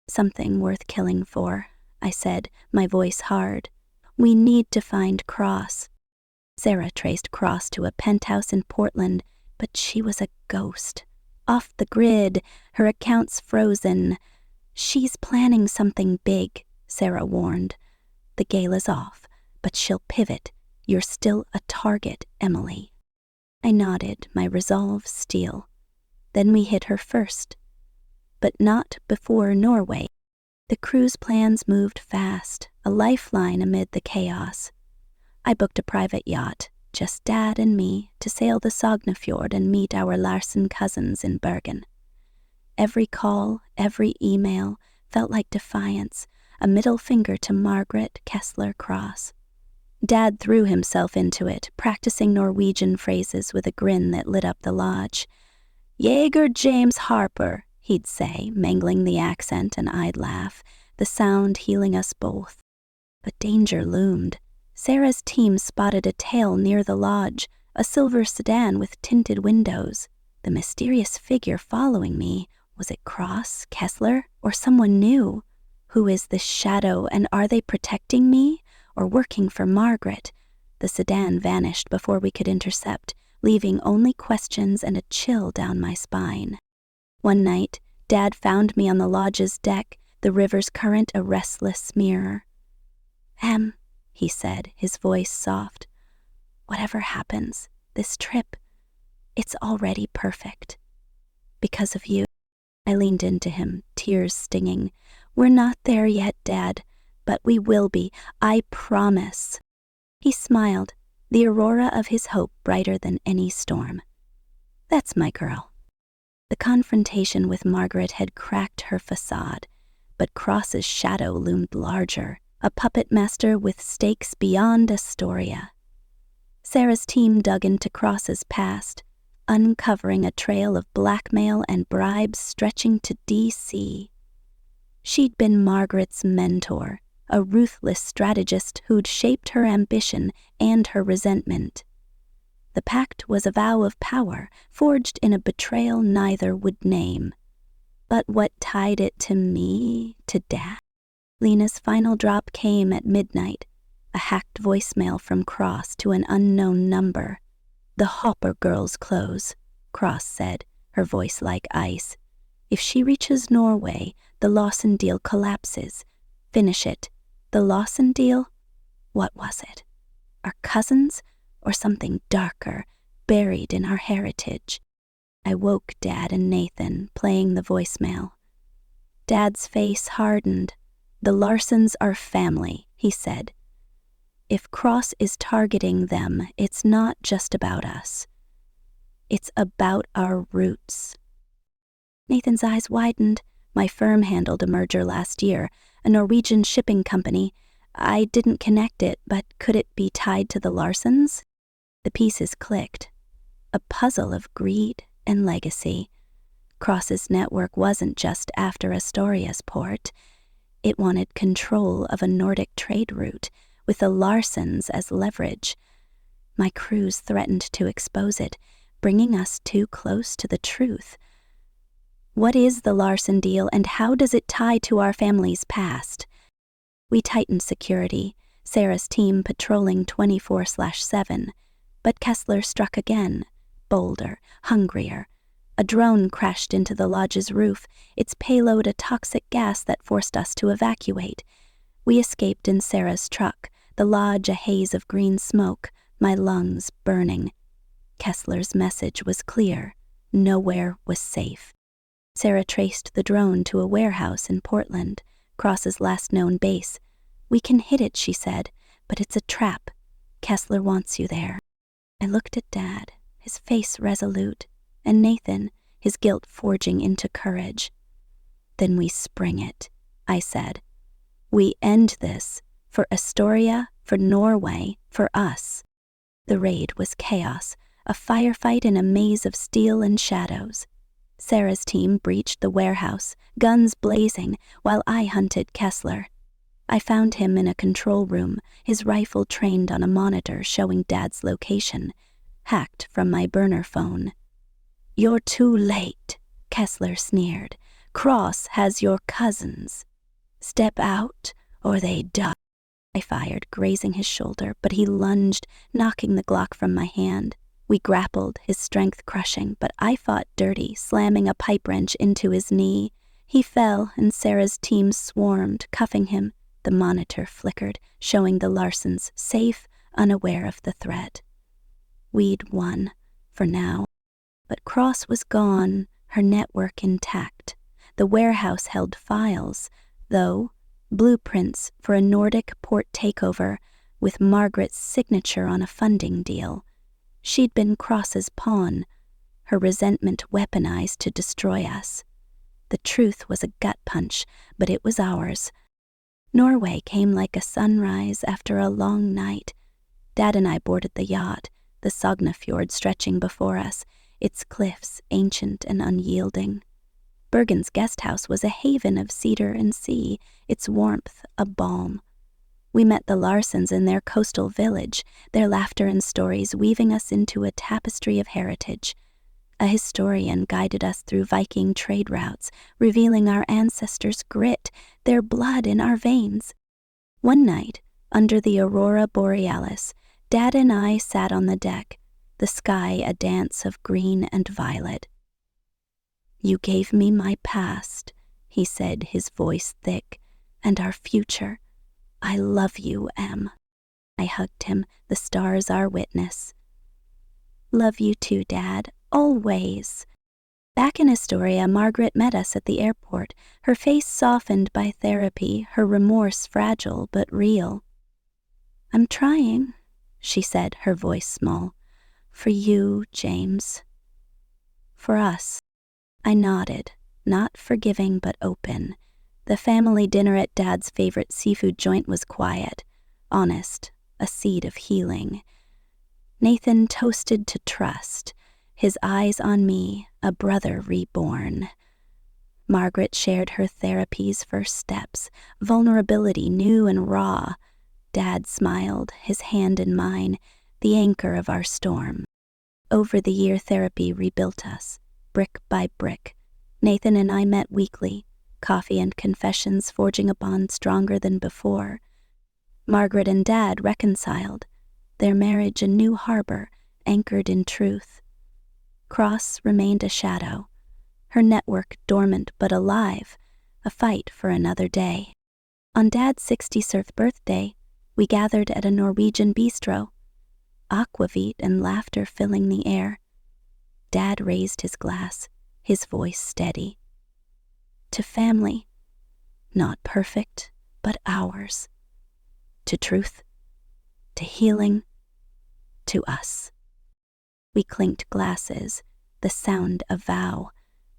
Something worth killing for," I said, my voice hard. "We need to find Cross." Sarah traced Cross to a penthouse in Portland, but she was a ghost. Off the grid, her accounts frozen. "She's planning something big," Sarah warned. "The gala's off, but she'll pivot. You're still a target, Emily." I nodded, my resolve steel. Then we hit her first. But not before Norway. The cruise plans moved fast, a lifeline amid the chaos. I booked a private yacht, just Dad and me, to sail the Sognefjord and meet our Larsen cousins in Bergen. Every call, every email felt like defiance, a middle finger to Margaret Kessler Cross. Dad threw himself into it, practicing Norwegian phrases with a grin that lit up the lodge. "Jaeger James Harper," he'd say, mangling the accent, and I'd laugh, the sound healing us both. But danger loomed. Sarah's team spotted a tail near the lodge, a silver sedan with tinted windows. The mysterious figure following me, was it Cross, Kessler, or someone new? Who is this shadow, and are they protecting me, or working for Margaret? The sedan vanished before we could intercept, leaving only questions and a chill down my spine. One night, Dad found me on the lodge's deck, the river's current a restless mirror. "Em," he said, his voice soft, "whatever happens, this trip, it's already perfect. Because of you." I leaned into him, tears stinging. "We're not there yet, Dad, but we will be, I promise." He smiled, the aurora of his hope brighter than any storm. "That's my girl." The confrontation with Margaret had cracked her facade, but Cross's shadow loomed larger, a puppet master with stakes beyond Astoria. Sarah's team dug into Cross's past, uncovering a trail of blackmail and bribes stretching to D.C. She'd been Margaret's mentor, a ruthless strategist who'd shaped her ambition and her resentment. The pact was a vow of power, forged in a betrayal neither would name. But what tied it to me, to Dad? Lena's final drop came at midnight, a hacked voicemail from Cross to an unknown number. "The Hopper girl's close," Cross said, her voice like ice. "If she reaches Norway, the Lawson deal collapses. Finish it." The Lawson deal? What was it? Our cousins? Or something darker, buried in our heritage? I woke Dad and Nathan, playing the voicemail. Dad's face hardened. "The Larsons are family," he said. "If Cross is targeting them, it's not just about us. It's about our roots." Nathan's eyes widened. "My firm handled a merger last year, a Norwegian shipping company. I didn't connect it, but could it be tied to the Larsons?" The pieces clicked. A puzzle of greed and legacy. Cross's network wasn't just after Astoria's port. It wanted control of a Nordic trade route, with the Larsons as leverage. My crews threatened to expose it, bringing us too close to the truth. What is the Larson deal, and how does it tie to our family's past? We tightened security, Sarah's team patrolling 24/7. But Kessler struck again, bolder, hungrier. A drone crashed into the lodge's roof, its payload a toxic gas that forced us to evacuate. We escaped in Sarah's truck, the lodge a haze of green smoke, my lungs burning. Kessler's message was clear. Nowhere was safe. Sarah traced the drone to a warehouse in Portland, Cross's last known base. "We can hit it," she said, "but it's a trap. Kessler wants you there." I looked at Dad, his face resolute, and Nathan, his guilt forging into courage. "Then we spring it," I said. "We end this, for Astoria, for Norway, for us." The raid was chaos, a firefight in a maze of steel and shadows. Sarah's team breached the warehouse, guns blazing, while I hunted Kessler. I found him in a control room, his rifle trained on a monitor showing Dad's location, hacked from my burner phone. "You're too late," Kessler sneered. "Cross has your cousins. Step out, or they die." I fired, grazing his shoulder, but he lunged, knocking the Glock from my hand. We grappled, his strength crushing, but I fought dirty, slamming a pipe wrench into his knee. He fell, and Sarah's team swarmed, cuffing him. The monitor flickered, showing the Larsons safe, unaware of the threat. We'd won, for now. But Cross was gone, her network intact. The warehouse held files, though, blueprints for a Nordic port takeover with Margaret's signature on a funding deal. She'd been Cross's pawn, her resentment weaponized to destroy us. The truth was a gut punch, but it was ours. Norway came like a sunrise after a long night. Dad and I boarded the yacht, the Sognafjord stretching before us, its cliffs ancient and unyielding. Bergen's guest house was a haven of cedar and sea, its warmth a balm. We met the Larsons in their coastal village, their laughter and stories weaving us into a tapestry of heritage. A historian guided us through Viking trade routes, revealing our ancestors' grit, their blood in our veins. One night, under the aurora borealis, Dad and I sat on the deck, the sky a dance of green and violet. "You gave me my past," he said, his voice thick, "and our future. I love you, Em." I hugged him, the stars our witness. "Love you too, Dad, always." Back in Astoria, Margaret met us at the airport, her face softened by therapy, her remorse fragile but real. "I'm trying," she said, her voice small. "For you, James. For us." I nodded, not forgiving but open. The family dinner at Dad's favorite seafood joint was quiet, honest, a seed of healing. Nathan toasted to trust, his eyes on me, a brother reborn. Margaret shared her therapy's first steps, vulnerability new and raw. Dad smiled, his hand in mine, the anchor of our storm. Over the year, therapy rebuilt us, brick by brick. Nathan and I met weekly, coffee and confessions forging a bond stronger than before. Margaret and Dad reconciled, their marriage a new harbor, anchored in truth. Cross remained a shadow, her network dormant but alive, a fight for another day. On Dad's 67th birthday, we gathered at a Norwegian bistro, aquavit and laughter filling the air. Dad raised his glass, his voice steady. To family, not perfect, but ours. To truth, to healing, to us. We clinked glasses, the sound a vow.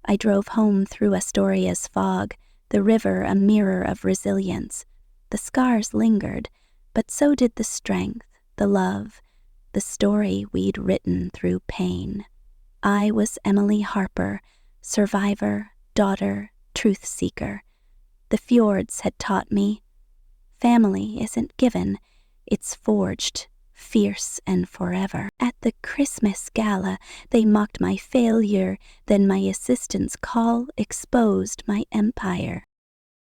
I drove home through Astoria's fog, the river a mirror of resilience. The scars lingered, but so did the strength, the love, the story we'd written through pain. I was Emily Harper, survivor, daughter, truth seeker. The fjords had taught me, family isn't given, it's forged, fierce and forever. At the Christmas gala, they mocked my failure, then my assistant's call exposed my empire.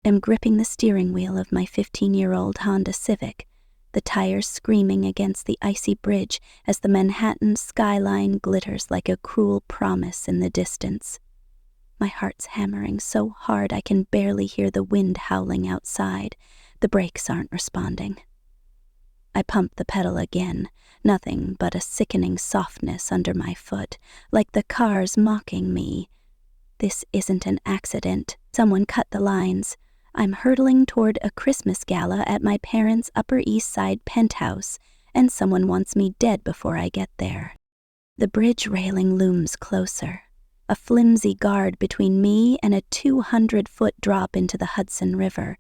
I'm gripping the steering wheel of my 15-year-old Honda Civic, the tires screaming against the icy bridge as the Manhattan skyline glitters like a cruel promise in the distance. My heart's hammering so hard I can barely hear the wind howling outside. The brakes aren't responding. I pump the pedal again, nothing but a sickening softness under my foot, like the car's mocking me. This isn't an accident. Someone cut the lines. I'm hurtling toward a Christmas gala at my parents' Upper East Side penthouse, and someone wants me dead before I get there. The bridge railing looms closer, a flimsy guard between me and a 200-foot drop into the Hudson River.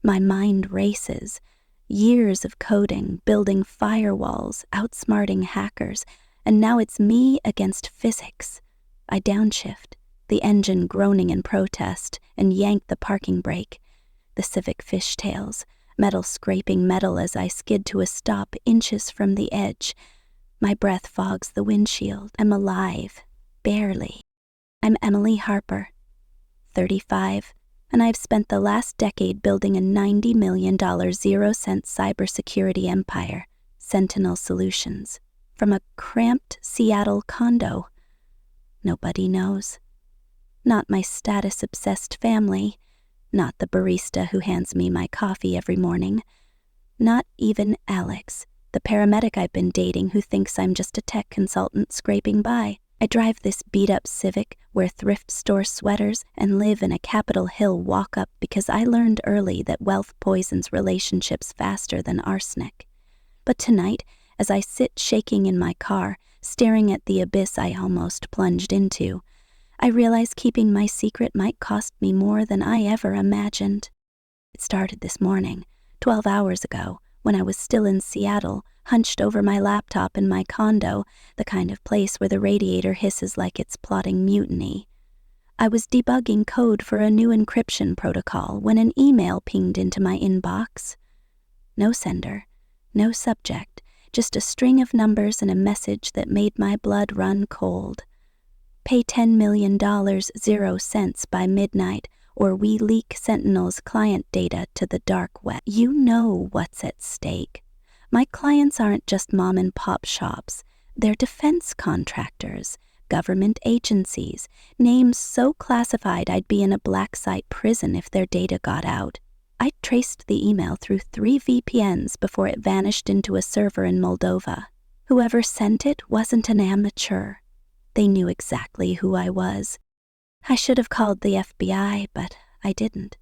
My mind races. Years of coding, building firewalls, outsmarting hackers, and now it's me against physics. I downshift, the engine groaning in protest, and yank the parking brake. The Civic fishtails, metal scraping metal as I skid to a stop inches from the edge. My breath fogs the windshield. I'm alive, barely. I'm Emily Harper, 35, and I've spent the last decade building a $90 million zero-cent cybersecurity empire, Sentinel Solutions, from a cramped Seattle condo. Nobody knows. Not my status-obsessed family, not the barista who hands me my coffee every morning, not even Alex, the paramedic I've been dating who thinks I'm just a tech consultant scraping by. I drive this beat-up Civic, wear thrift store sweaters, and live in a Capitol Hill walk-up because I learned early that wealth poisons relationships faster than arsenic. But tonight, as I sit shaking in my car, staring at the abyss I almost plunged into, I realize keeping my secret might cost me more than I ever imagined. It started this morning, 12 hours ago, when I was still in Seattle, hunched over my laptop in my condo, the kind of place where the radiator hisses like it's plotting mutiny. I was debugging code for a new encryption protocol when an email pinged into my inbox. No sender, no subject, just a string of numbers and a message that made my blood run cold. Pay $10 million 0 cents by midnight, or we leak Sentinel's client data to the dark web. You know what's at stake. My clients aren't just mom-and-pop shops. They're defense contractors, government agencies, names so classified I'd be in a black site prison if their data got out. I traced the email through 3 VPNs before it vanished into a server in Moldova. Whoever sent it wasn't an amateur. They knew exactly who I was. I should have called the FBI, but I didn't.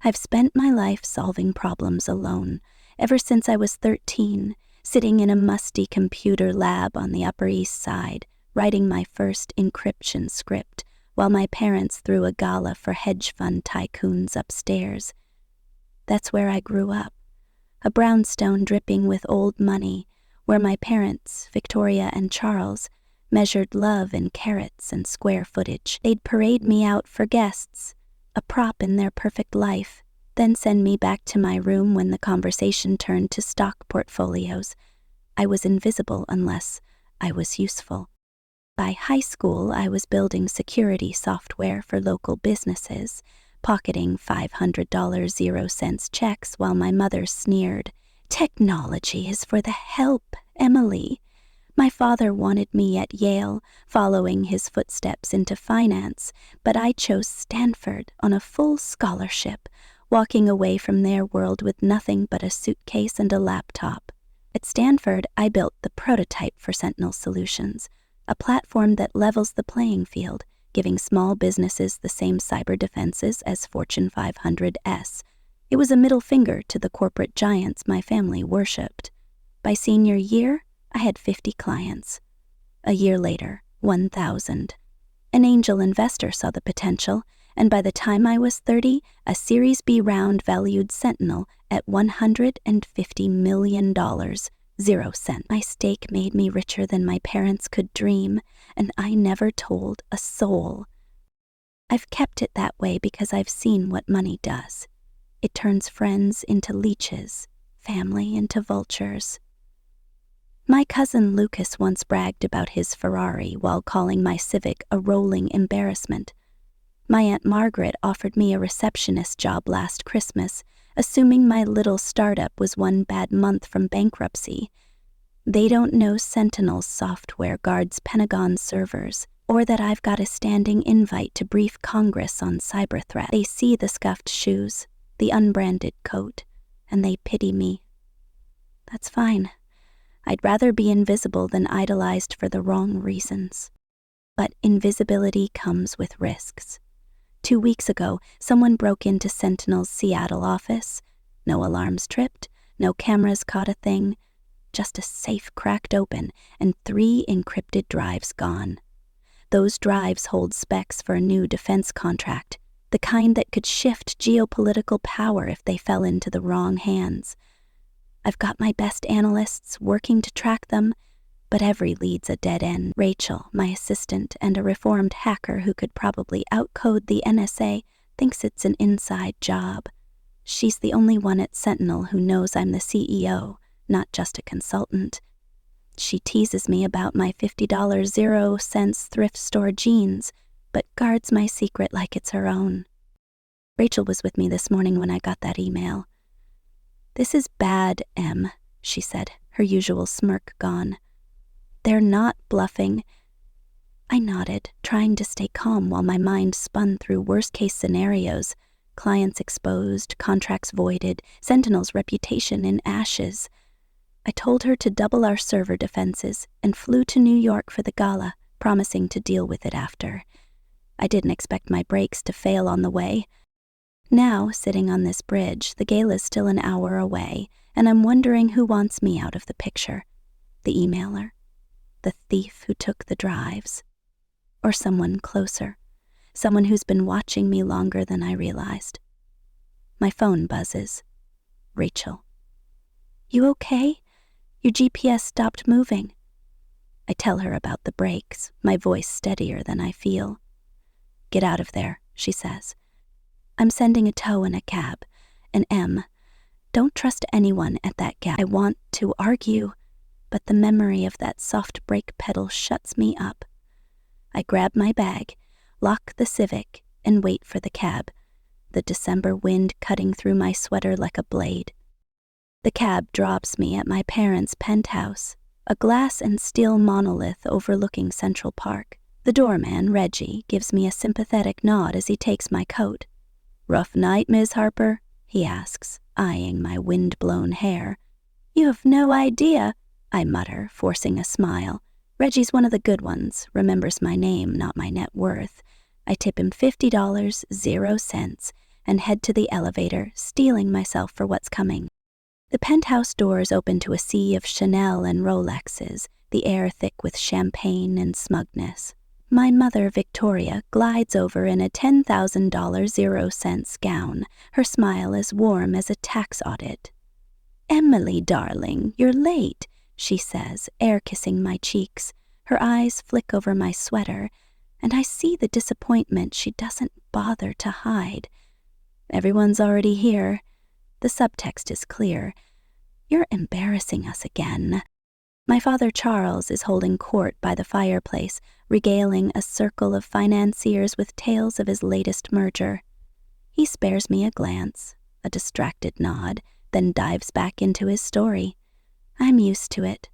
I've spent my life solving problems alone, ever since I was 13, sitting in a musty computer lab on the Upper East Side, writing my first encryption script, while my parents threw a gala for hedge fund tycoons upstairs. That's where I grew up, a brownstone dripping with old money, where my parents, Victoria and Charles, measured love in carats and square footage. They'd parade me out for guests, a prop in their perfect life, then send me back to my room when the conversation turned to stock portfolios. I was invisible unless I was useful. By high school, I was building security software for local businesses, pocketing $500 0-cent checks while my mother sneered, "Technology is for the help, Emily." My father wanted me at Yale, following his footsteps into finance, but I chose Stanford on a full scholarship, walking away from their world with nothing but a suitcase and a laptop. At Stanford, I built the prototype for Sentinel Solutions, a platform that levels the playing field, giving small businesses the same cyber defenses as Fortune 500s. It was a middle finger to the corporate giants my family worshipped. By senior year, I had 50 clients. A year later, 1,000. An angel investor saw the potential, and by the time I was 30, a Series B round valued Sentinel at $150 million, 0 cent. My stake made me richer than my parents could dream, and I never told a soul. I've kept it that way because I've seen what money does. It turns friends into leeches, family into vultures. My cousin Lucas once bragged about his Ferrari while calling my Civic a rolling embarrassment. My Aunt Margaret offered me a receptionist job last Christmas, assuming my little startup was one bad month from bankruptcy. They don't know Sentinel's software guards Pentagon servers, or that I've got a standing invite to brief Congress on cyber threat. They see the scuffed shoes, the unbranded coat, and they pity me. That's fine. I'd rather be invisible than idolized for the wrong reasons. But invisibility comes with risks. 2 weeks ago, someone broke into Sentinel's Seattle office. No alarms tripped, no cameras caught a thing, just a safe cracked open and 3 encrypted drives gone. Those drives hold specs for a new defense contract, the kind that could shift geopolitical power if they fell into the wrong hands. I've got my best analysts working to track them, but every lead's a dead end. Rachel, my assistant and a reformed hacker who could probably outcode the NSA, thinks it's an inside job. She's the only one at Sentinel who knows I'm the CEO, not just a consultant. She teases me about my $50 0 thrift store jeans, but guards my secret like it's her own. Rachel was with me this morning when I got that email. "This is bad, Em," she said, her usual smirk gone. "They're not bluffing." I nodded, trying to stay calm while my mind spun through worst-case scenarios. Clients exposed, contracts voided, Sentinel's reputation in ashes. I told her to double our server defenses and flew to New York for the gala, promising to deal with it after. I didn't expect my brakes to fail on the way. Now, sitting on this bridge, the gala's still an hour away, and I'm wondering who wants me out of the picture. The emailer? The thief who took the drives? Or someone closer? Someone who's been watching me longer than I realized. My phone buzzes. Rachel. "You okay? Your GPS stopped moving." I tell her about the brakes, my voice steadier than I feel. "Get out of there," she says. "I'm sending a tow and a cab. And Em, don't trust anyone at that gap." I want to argue, but the memory of that soft brake pedal shuts me up. I grab my bag, lock the Civic, and wait for the cab, the December wind cutting through my sweater like a blade. The cab drops me at my parents' penthouse, a glass and steel monolith overlooking Central Park. The doorman, Reggie, gives me a sympathetic nod as he takes my coat. "Rough night, Miss Harper?" he asks, eyeing my wind-blown hair. "You have no idea," I mutter, forcing a smile. Reggie's one of the good ones, remembers my name, not my net worth. I tip him $50, 0 cents, and head to the elevator, steeling myself for what's coming. The penthouse doors open to a sea of Chanel and Rolexes, the air thick with champagne and smugness. My mother, Victoria, glides over in a $10,000 0-cents gown, her smile as warm as a tax audit. "Emily, darling, you're late," she says, air-kissing my cheeks. Her eyes flick over my sweater, and I see the disappointment she doesn't bother to hide. "Everyone's already here." The subtext is clear. "You're embarrassing us again." My father Charles is holding court by the fireplace, regaling a circle of financiers with tales of his latest merger. He spares me a glance, a distracted nod, then dives back into his story. I'm used to it.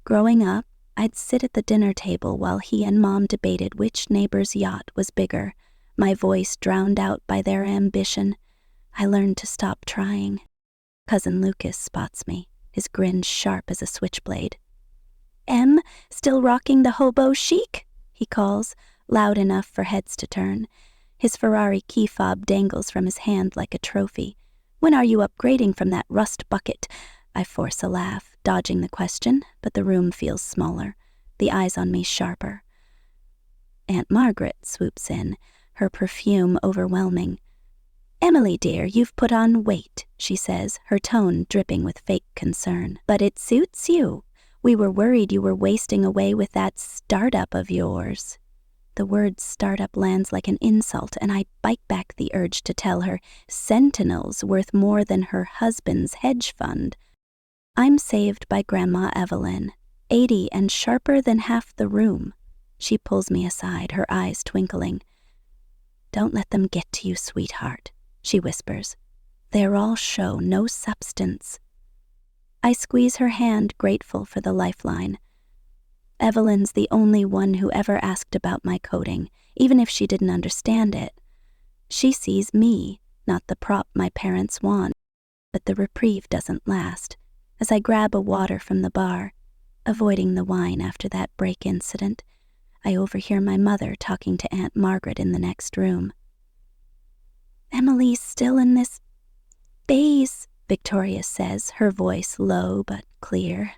Growing up, I'd sit at the dinner table while he and Mom debated which neighbor's yacht was bigger, my voice drowned out by their ambition. I learned to stop trying. Cousin Lucas spots me, his grin sharp as a switchblade. "Em, still rocking the hobo chic?" he calls, loud enough for heads to turn. His Ferrari key fob dangles from his hand like a trophy. "When are you upgrading from that rust bucket?" I force a laugh, dodging the question, but the room feels smaller, the eyes on me sharper. Aunt Margaret swoops in, her perfume overwhelming. "Emily, dear, you've put on weight," she says, her tone dripping with fake concern. "But it suits you. We were worried you were wasting away with that startup of yours." The word startup lands like an insult, and I bite back the urge to tell her Sentinel's worth more than her husband's hedge fund. I'm saved by Grandma Evelyn, 80 and sharper than half the room. She pulls me aside, her eyes twinkling. "Don't let them get to you, sweetheart," she whispers. "They're all show, no substance." I squeeze her hand, grateful for the lifeline. Evelyn's the only one who ever asked about my coding, even if she didn't understand it. She sees me, not the prop my parents want. But the reprieve doesn't last. As I grab a water from the bar, avoiding the wine after that break incident, I overhear my mother talking to Aunt Margaret in the next room. "Emily's still in this phase," Victoria says, her voice low but clear.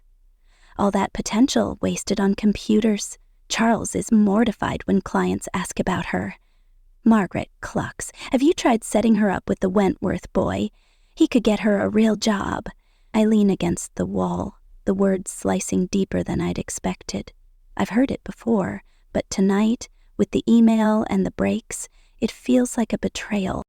"All that potential wasted on computers. Charles is mortified when clients ask about her." Margaret clucks. "Have you tried setting her up with the Wentworth boy? He could get her a real job." I lean against the wall, the words slicing deeper than I'd expected. I've heard it before, but tonight, with the email and the breaks, it feels like a betrayal.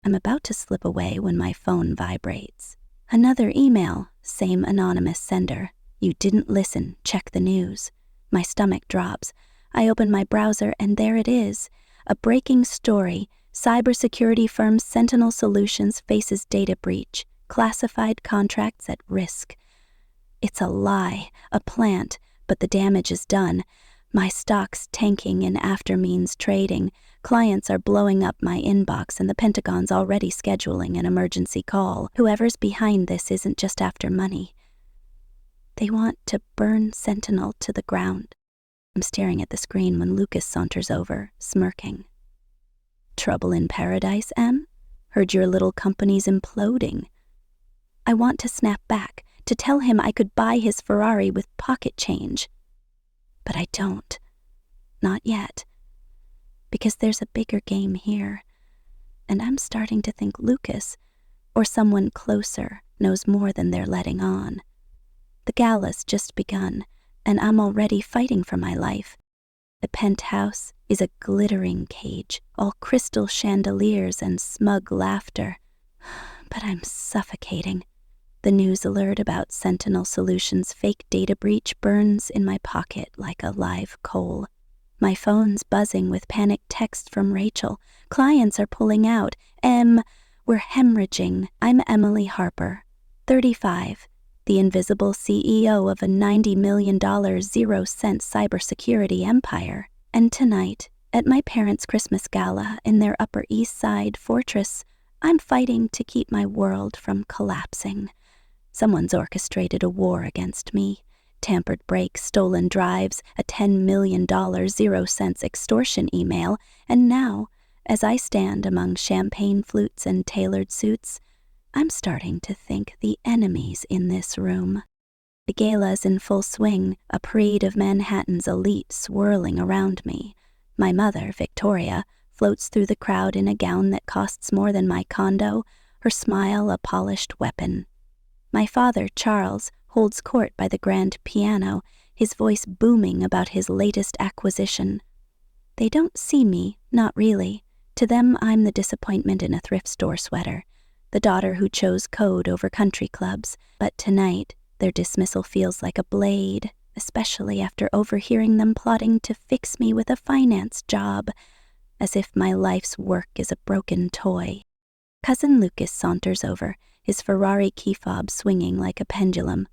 I'm about to slip away when my phone vibrates. Another email, same anonymous sender. "You didn't listen, check the news." My stomach drops. I open my browser and there it is. A breaking story. Cybersecurity firm Sentinel Solutions faces data breach. Classified contracts at risk. It's a lie, a plant, but the damage is done. My stock's tanking in after-means trading. Clients are blowing up my inbox and the Pentagon's already scheduling an emergency call. Whoever's behind this isn't just after money. They want to burn Sentinel to the ground. I'm staring at the screen when Lucas saunters over, smirking. "Trouble in paradise, Em? Heard your little company's imploding." I want to snap back, to tell him I could buy his Ferrari with pocket change. But I don't. Not yet. Because there's a bigger game here. And I'm starting to think Lucas, or someone closer, knows more than they're letting on. The gala's just begun, and I'm already fighting for my life. The penthouse is a glittering cage, all crystal chandeliers and smug laughter. But I'm suffocating. The news alert about Sentinel Solutions' fake data breach burns in my pocket like a live coal. My phone's buzzing with panicked texts from Rachel. Clients are pulling out. We're hemorrhaging. I'm Emily Harper, 35, the invisible CEO of a $90 million 0-cent cybersecurity empire. And tonight, at my parents' Christmas gala in their Upper East Side fortress, I'm fighting to keep my world from collapsing. Someone's orchestrated a war against me. Tampered brakes, stolen drives, a $10 million 0-cents extortion email, and now, as I stand among champagne flutes and tailored suits, I'm starting to think the enemy's in this room. The gala's in full swing, a parade of Manhattan's elite swirling around me. My mother, Victoria, floats through the crowd in a gown that costs more than my condo, her smile a polished weapon. My father, Charles, holds court by the grand piano, his voice booming about his latest acquisition. They don't see me, not really. To them, I'm the disappointment in a thrift store sweater, the daughter who chose code over country clubs. But tonight, their dismissal feels like a blade, especially after overhearing them plotting to fix me with a finance job, as if my life's work is a broken toy. Cousin Lucas saunters over, his Ferrari key fob swinging like a pendulum.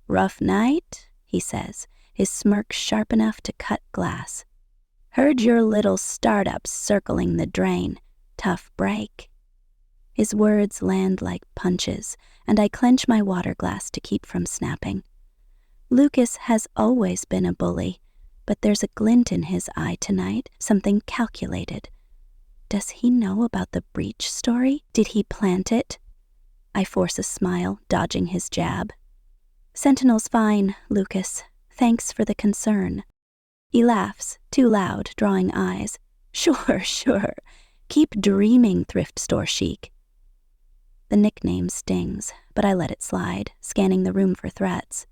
Rough night?" he says, his smirk sharp enough to cut glass. "Heard your little startup's circling the drain. Tough break." His words land like punches, and I clench my water glass to keep from snapping. Lucas has always been a bully, but there's a glint in his eye tonight, something calculated. Does he know about the breach story? Did he plant it? I force a smile, dodging his jab. "Sentinel's fine, Lucas. Thanks for the concern." He laughs, too loud, drawing eyes. Sure. Keep dreaming, thrift store chic." The nickname stings, but I let it slide, scanning the room for threats.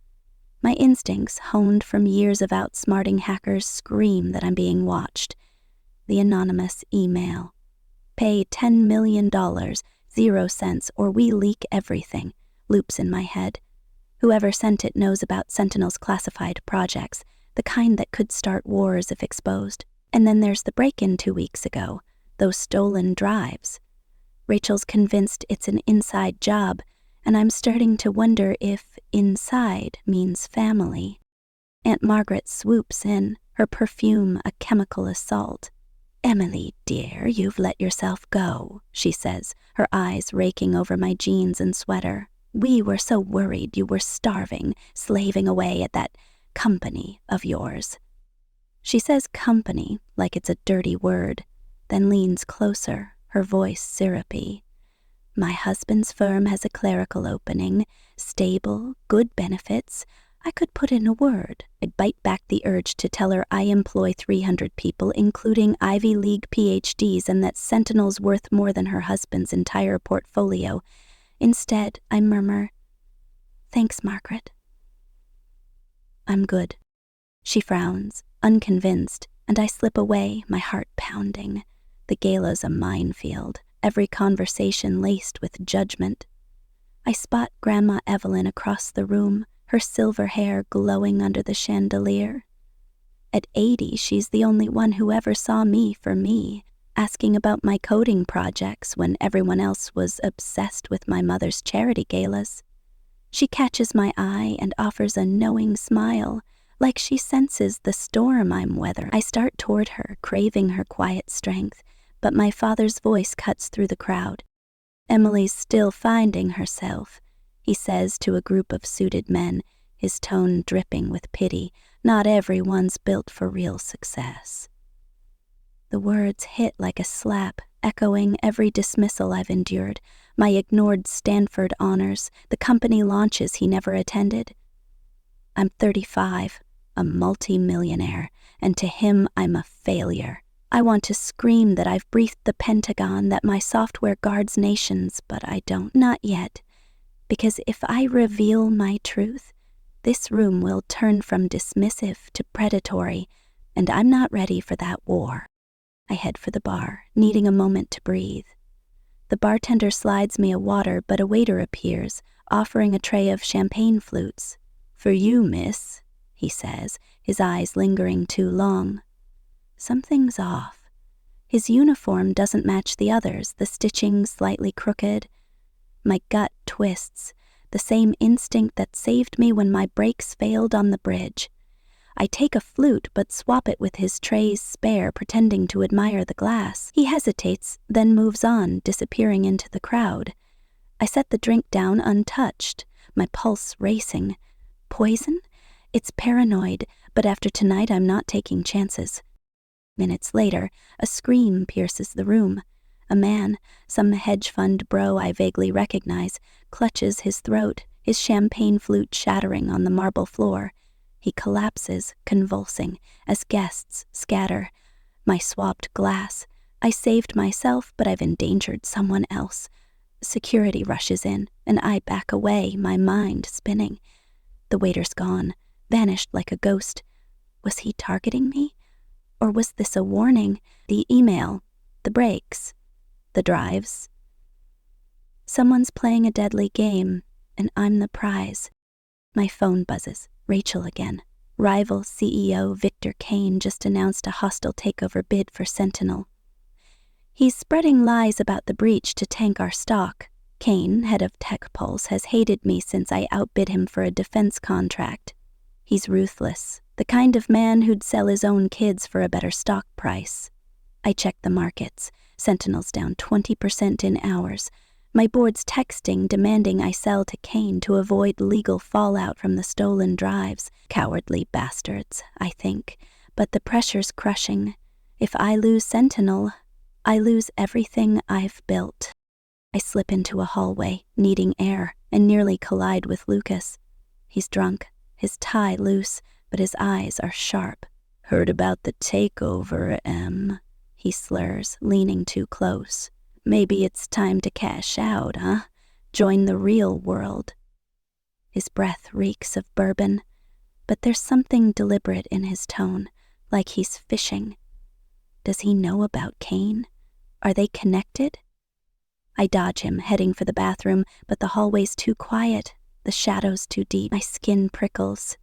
My instincts, honed from years of outsmarting hackers, scream that I'm being watched. The anonymous email. "Pay $10 million, 0 cents, or we leak everything," loops in my head. Whoever sent it knows about Sentinel's classified projects, the kind that could start wars if exposed. And then there's the break-in 2 weeks ago, those stolen drives. Rachel's convinced it's an inside job, and I'm starting to wonder if inside means family. Aunt Margaret swoops in, her perfume a chemical assault. "Emily, dear, you've let yourself go," she says, her eyes raking over my jeans and sweater. "We were so worried you were starving, slaving away at that company of yours." She says company like it's a dirty word, then leans closer, her voice syrupy. "My husband's firm has a clerical opening, stable, good benefits. I could put in a word." I'd bite back the urge to tell her I employ 300 people, including Ivy League PhDs, and that Sentinel's worth more than her husband's entire portfolio. Instead, I murmur, "Thanks, Margaret." "I'm good." She frowns, unconvinced, and I slip away, my heart pounding. The gala's a minefield, every conversation laced with judgment. I spot Grandma Evelyn across the room, her silver hair glowing under the chandelier. At 80, she's the only one who ever saw me for me, asking about my coding projects when everyone else was obsessed with my mother's charity galas. She catches my eye and offers a knowing smile, like she senses the storm I'm weathering. I start toward her, craving her quiet strength, but my father's voice cuts through the crowd. "Emily's still finding herself," he says to a group of suited men, his tone dripping with pity. "Not everyone's built for real success." The words hit like a slap, echoing every dismissal I've endured, my ignored Stanford honors, the company launches he never attended. I'm 35, a multi-millionaire, and to him I'm a failure. I want to scream that I've breathed the Pentagon, that my software guards nations, but I don't. Not yet, because if I reveal my truth, this room will turn from dismissive to predatory, and I'm not ready for that war. I head for the bar, needing a moment to breathe. The bartender slides me a water, but a waiter appears, offering a tray of champagne flutes. "For you, miss," he says, his eyes lingering too long. Something's off. His uniform doesn't match the others, the stitching slightly crooked. My gut twists, the same instinct that saved me when my brakes failed on the bridge. I take a flute but swap it with his tray's spare, pretending to admire the glass. He hesitates, then moves on, disappearing into the crowd. I set the drink down untouched, my pulse racing. Poison? It's paranoid, but after tonight I'm not taking chances. Minutes later, a scream pierces the room. A man, some hedge fund bro I vaguely recognize, clutches his throat, his champagne flute shattering on the marble floor. He collapses, convulsing, as guests scatter. My swabbed glass. I saved myself, but I've endangered someone else. Security rushes in, and I back away, my mind spinning. The waiter's gone, vanished like a ghost. Was he targeting me? Or was this a warning? The email, the breaks, the drives. Someone's playing a deadly game, and I'm the prize. My phone buzzes. Rachel again. Rival CEO Victor Kane just announced a hostile takeover bid for Sentinel. He's spreading lies about the breach to tank our stock. Kane, head of Tech Pulse, has hated me since I outbid him for a defense contract. He's ruthless, the kind of man who'd sell his own kids for a better stock price. I check the markets. Sentinel's down 20% in hours. My board's texting demanding I sell to Kane to avoid legal fallout from the stolen drives. Cowardly bastards, I think. But the pressure's crushing. If I lose Sentinel, I lose everything I've built. I slip into a hallway, needing air, and nearly collide with Lucas. He's drunk, his tie loose, but his eyes are sharp. "Heard about the takeover, Em," he slurs, leaning too close. "Maybe it's time to cash out, huh? Join the real world." His breath reeks of bourbon, but there's something deliberate in his tone, like he's fishing. Does he know about Kane? Are they connected? I dodge him, heading for the bathroom, but the hallway's too quiet, the shadows too deep. My skin prickles.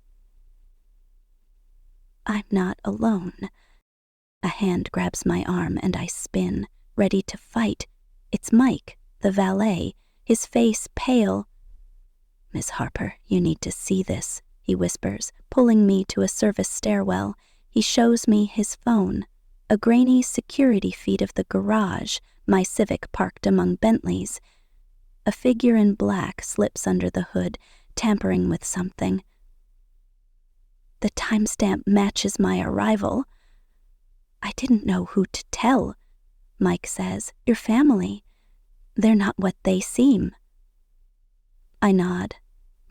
I'm not alone. A hand grabs my arm and I spin, ready to fight. It's Mike, the valet, his face pale. "Miss Harper, you need to see this," he whispers, pulling me to a service stairwell. He shows me his phone, a grainy security feed of the garage, my Civic parked among Bentleys. A figure in black slips under the hood, tampering with something. The timestamp matches my arrival. "I didn't know who to tell," Mike says. "Your family. They're not what they seem." I nod,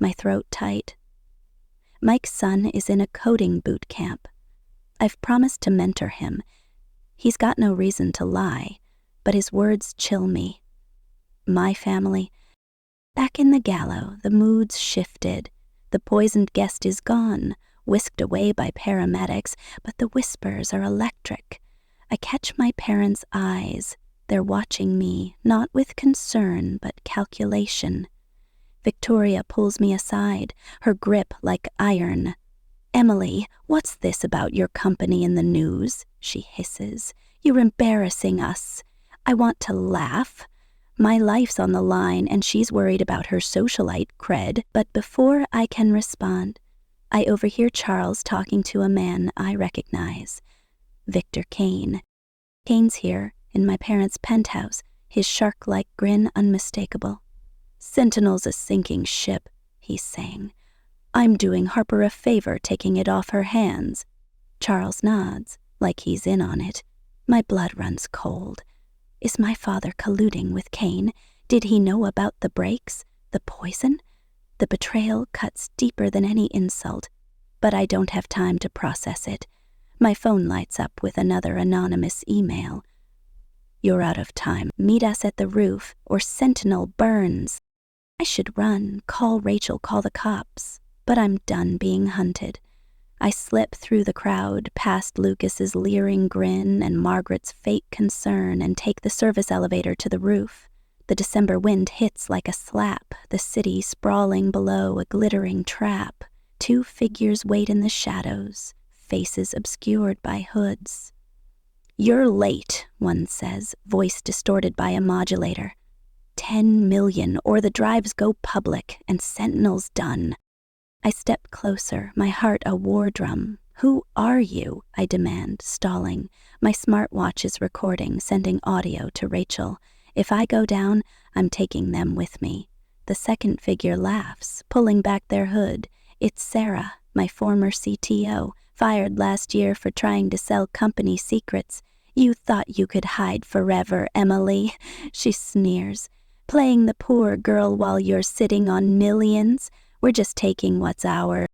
my throat tight. Mike's son is in a coding boot camp. I've promised to mentor him. He's got no reason to lie, but his words chill me. My family. Back in the Gallo, the mood's shifted. The poisoned guest is gone, whisked away by paramedics, but the whispers are electric. I catch my parents' eyes. They're watching me, not with concern, but calculation. Victoria pulls me aside, her grip like iron. "Emily, what's this about your company in the news?" she hisses. "You're embarrassing us." I want to laugh. My life's on the line and she's worried about her socialite cred, but before I can respond, I overhear Charles talking to a man I recognize. Victor Kane. Kane's here, in my parents' penthouse, his shark-like grin unmistakable. "Sentinel's a sinking ship," he's saying. "I'm doing Harper a favor taking it off her hands." Charles nods, like he's in on it. My blood runs cold. Is my father colluding with Kane? Did he know about the breaks? The poison? The betrayal cuts deeper than any insult, but I don't have time to process it. My phone lights up with another anonymous email. "You're out of time. Meet us at the roof, or Sentinel burns." I should run, call Rachel, call the cops, but I'm done being hunted. I slip through the crowd, past Lucas's leering grin and Margaret's fake concern, and take the service elevator to the roof. The December wind hits like a slap, the city sprawling below a glittering trap. Two figures wait in the shadows, faces obscured by hoods. "You're late," one says, voice distorted by a modulator. 10 million, or the drives go public, and Sentinel's done. I step closer, my heart a war drum. "Who are you?" I demand, stalling. My smartwatch is recording, sending audio to Rachel. If I go down, I'm taking them with me. The second figure laughs, pulling back their hood. It's Sarah, my former CTO, fired last year for trying to sell company secrets. "You thought you could hide forever, Emily," she sneers. "Playing the poor girl while you're sitting on millions? We're just taking what's ours."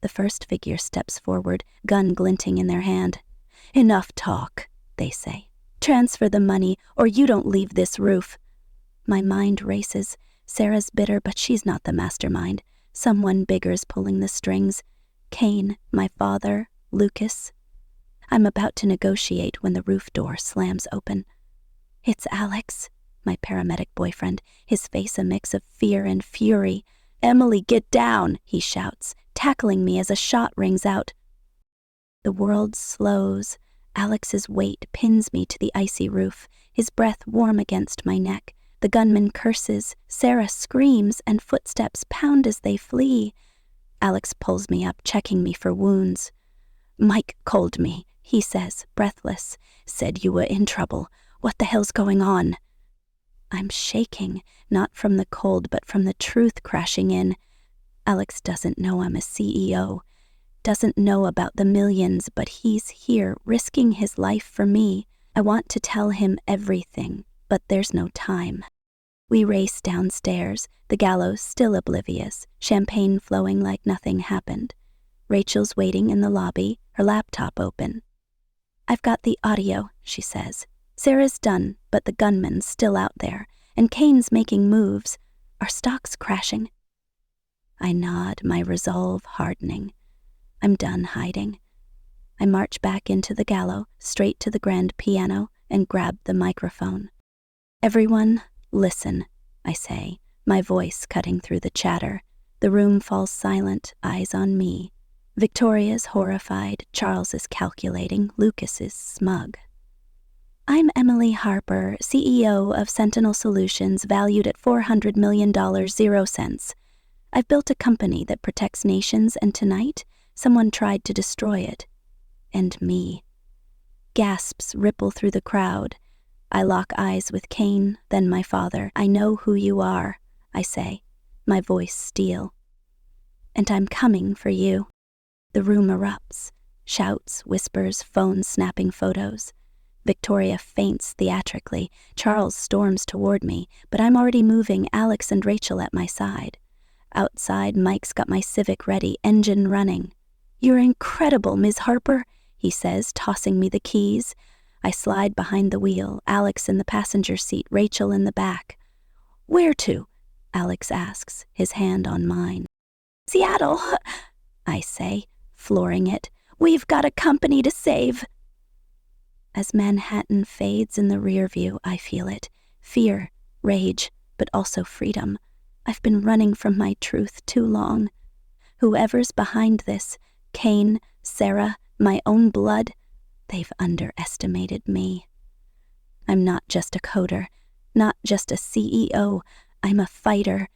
The first figure steps forward, gun glinting in their hand. "Enough talk," they say. "Transfer the money, or you don't leave this roof." My mind races. Sarah's bitter, but she's not the mastermind. Someone bigger's pulling the strings. Kane, my father, Lucas. I'm about to negotiate when the roof door slams open. It's Alex, my paramedic boyfriend, his face a mix of fear and fury. "Emily, get down," he shouts, tackling me as a shot rings out. The world slows. Alex's weight pins me to the icy roof, his breath warm against my neck. The gunman curses, Sarah screams, and footsteps pound as they flee. Alex pulls me up, checking me for wounds. "Mike called me," he says, breathless. "Said you were in trouble. What the hell's going on?" I'm shaking, not from the cold but from the truth crashing in. Alex doesn't know I'm a CEO, doesn't know about the millions, but he's here risking his life for me. I want to tell him everything, but there's no time. We race downstairs, the gallows still oblivious, champagne flowing like nothing happened. Rachel's waiting in the lobby, her laptop open. "I've got the audio," she says. "Sarah's done, but the gunman's still out there, and Kane's making moves. Are stocks crashing?" I nod, my resolve hardening. I'm done hiding. I march back into the gallows, straight to the grand piano, and grab the microphone. "Everyone, listen," I say, my voice cutting through the chatter. The room falls silent, eyes on me. Victoria's horrified, Charles is calculating, Lucas is smug. "I'm Emily Harper, CEO of Sentinel Solutions, valued at $400 million, 0 cents. I've built a company that protects nations, and tonight, someone tried to destroy it. And me." Gasps ripple through the crowd. I lock eyes with Kane, then my father. "I know who you are," I say, my voice steel. "And I'm coming for you." The room erupts. Shouts, whispers, phones snapping photos. Victoria faints theatrically. Charles storms toward me, but I'm already moving, Alex and Rachel at my side. Outside, Mike's got my Civic ready, engine running. "You're incredible, Ms. Harper," he says, tossing me the keys. I slide behind the wheel, Alex in the passenger seat, Rachel in the back. "Where to?" Alex asks, his hand on mine. "Seattle," I say, flooring it. "We've got a company to save." As Manhattan fades in the rear view, I feel it. Fear, rage, but also freedom. I've been running from my truth too long. Whoever's behind this, Kane, Sarah, my own blood, they've underestimated me. I'm not just a coder, not just a CEO. I'm a fighter,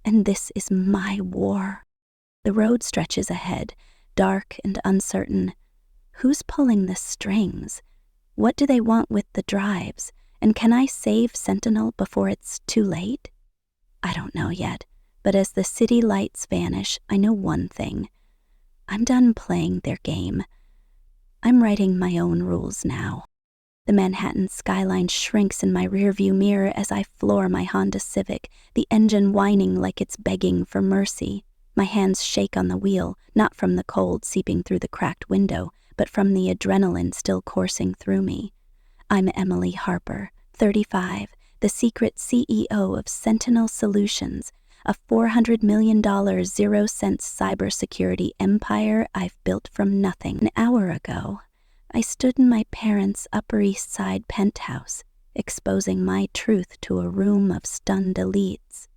and this is my war. The road stretches ahead, dark and uncertain. Who's pulling the strings? What do they want with the drives? And can I save Sentinel before it's too late? I don't know yet, but as the city lights vanish, I know one thing. I'm done playing their game. I'm writing my own rules now. The Manhattan skyline shrinks in my rearview mirror as I floor my Honda Civic, the engine whining like it's begging for mercy. My hands shake on the wheel, not from the cold seeping through the cracked window, but from the adrenaline still coursing through me. I'm Emily Harper, 35, the secret CEO of Sentinel Solutions, a $400 million 0 cents cybersecurity empire I've built from nothing. An hour ago, I stood in my parents' Upper East Side penthouse, exposing my truth to a room of stunned elites.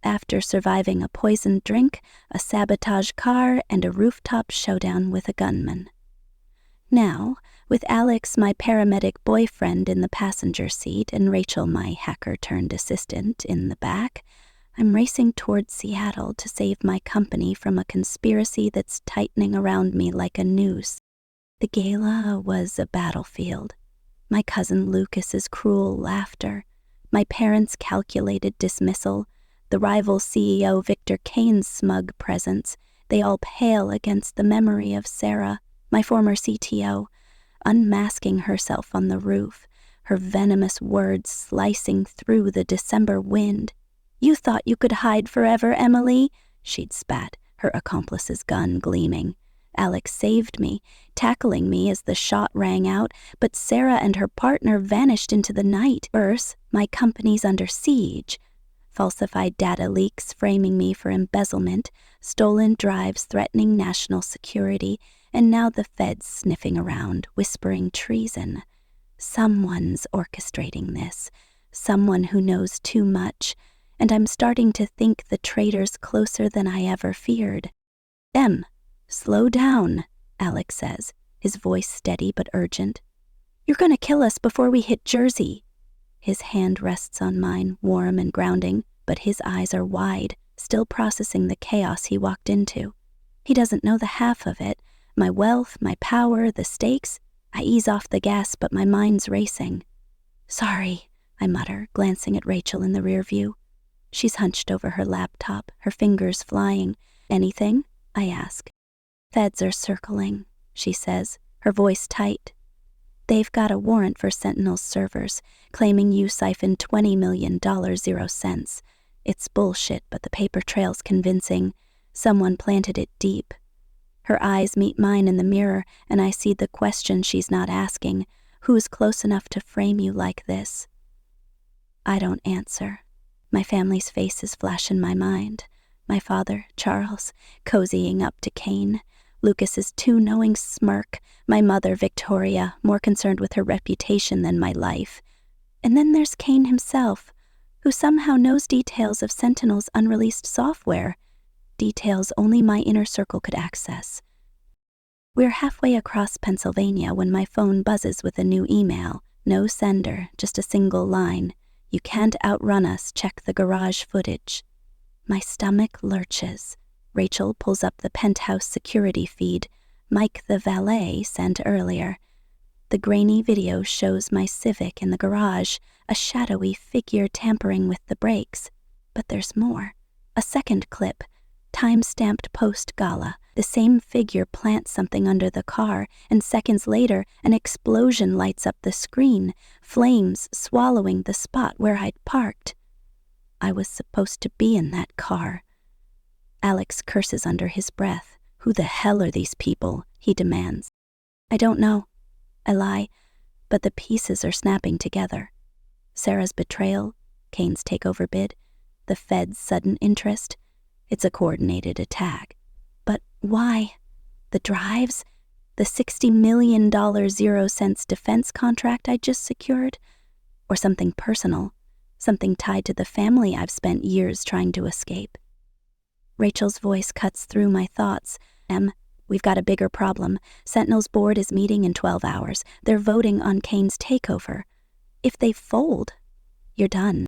After surviving a poisoned drink, a sabotage car, and a rooftop showdown with a gunman. Now, with Alex, my paramedic boyfriend, in the passenger seat and Rachel, my hacker-turned-assistant, in the back, I'm racing towards Seattle to save my company from a conspiracy that's tightening around me like a noose. The gala was a battlefield. My cousin Lucas's cruel laughter, my parents' calculated dismissal, the rival CEO Victor Kane's smug presence, they all pale against the memory of Sarah, my former CTO, unmasking herself on the roof, her venomous words slicing through the December wind. "You thought you could hide forever, Emily?" she'd spat, her accomplice's gun gleaming. Alex saved me, tackling me as the shot rang out, but Sarah and her partner vanished into the night. Worse, my company's under siege. Falsified data leaks framing me for embezzlement, stolen drives threatening national security, and now the feds sniffing around, whispering treason. Someone's orchestrating this, someone who knows too much, and I'm starting to think the traitor's closer than I ever feared. Slow down, Alex says, his voice steady but urgent. You're gonna kill us before we hit Jersey. His hand rests on mine, warm and grounding, but his eyes are wide, still processing the chaos he walked into. He doesn't know the half of it, my wealth, my power, the stakes. I ease off the gas, but my mind's racing. Sorry, I mutter, glancing at Rachel in the rear view. She's hunched over her laptop, her fingers flying. Anything? I ask. Feds are circling, she says, her voice tight. They've got a warrant for Sentinel's servers, claiming you siphoned $20 million 0 cents. It's bullshit, but the paper trail's convincing. Someone planted it deep. Her eyes meet mine in the mirror, and I see the question she's not asking. Who's close enough to frame you like this? I don't answer. My family's faces flash in my mind. My father, Charles, cozying up to Kane. Lucas's too knowing smirk. My mother, Victoria, more concerned with her reputation than my life. And then there's Kane himself, who somehow knows details of Sentinel's unreleased software. Details only my inner circle could access. We're halfway across Pennsylvania when my phone buzzes with a new email. No sender, just a single line. You can't outrun us, check the garage footage. My stomach lurches. Rachel pulls up the penthouse security feed. Mike the valet sent earlier. The grainy video shows my Civic in the garage, a shadowy figure tampering with the brakes. But there's more. A second clip. Time-stamped post-gala. The same figure plants something under the car, and seconds later, an explosion lights up the screen, flames swallowing the spot where I'd parked. I was supposed to be in that car. Alex curses under his breath. Who the hell are these people? He demands. I don't know. I lie, but the pieces are snapping together. Sarah's betrayal, Kane's takeover bid, the Fed's sudden interest. It's a coordinated attack. But why? The drives? The $60 million 0 cents defense contract I just secured? Or something personal? Something tied to the family I've spent years trying to escape? Rachel's voice cuts through my thoughts. We've got a bigger problem. Sentinel's board is meeting in 12 hours. They're voting on Kane's takeover. If they fold, you're done.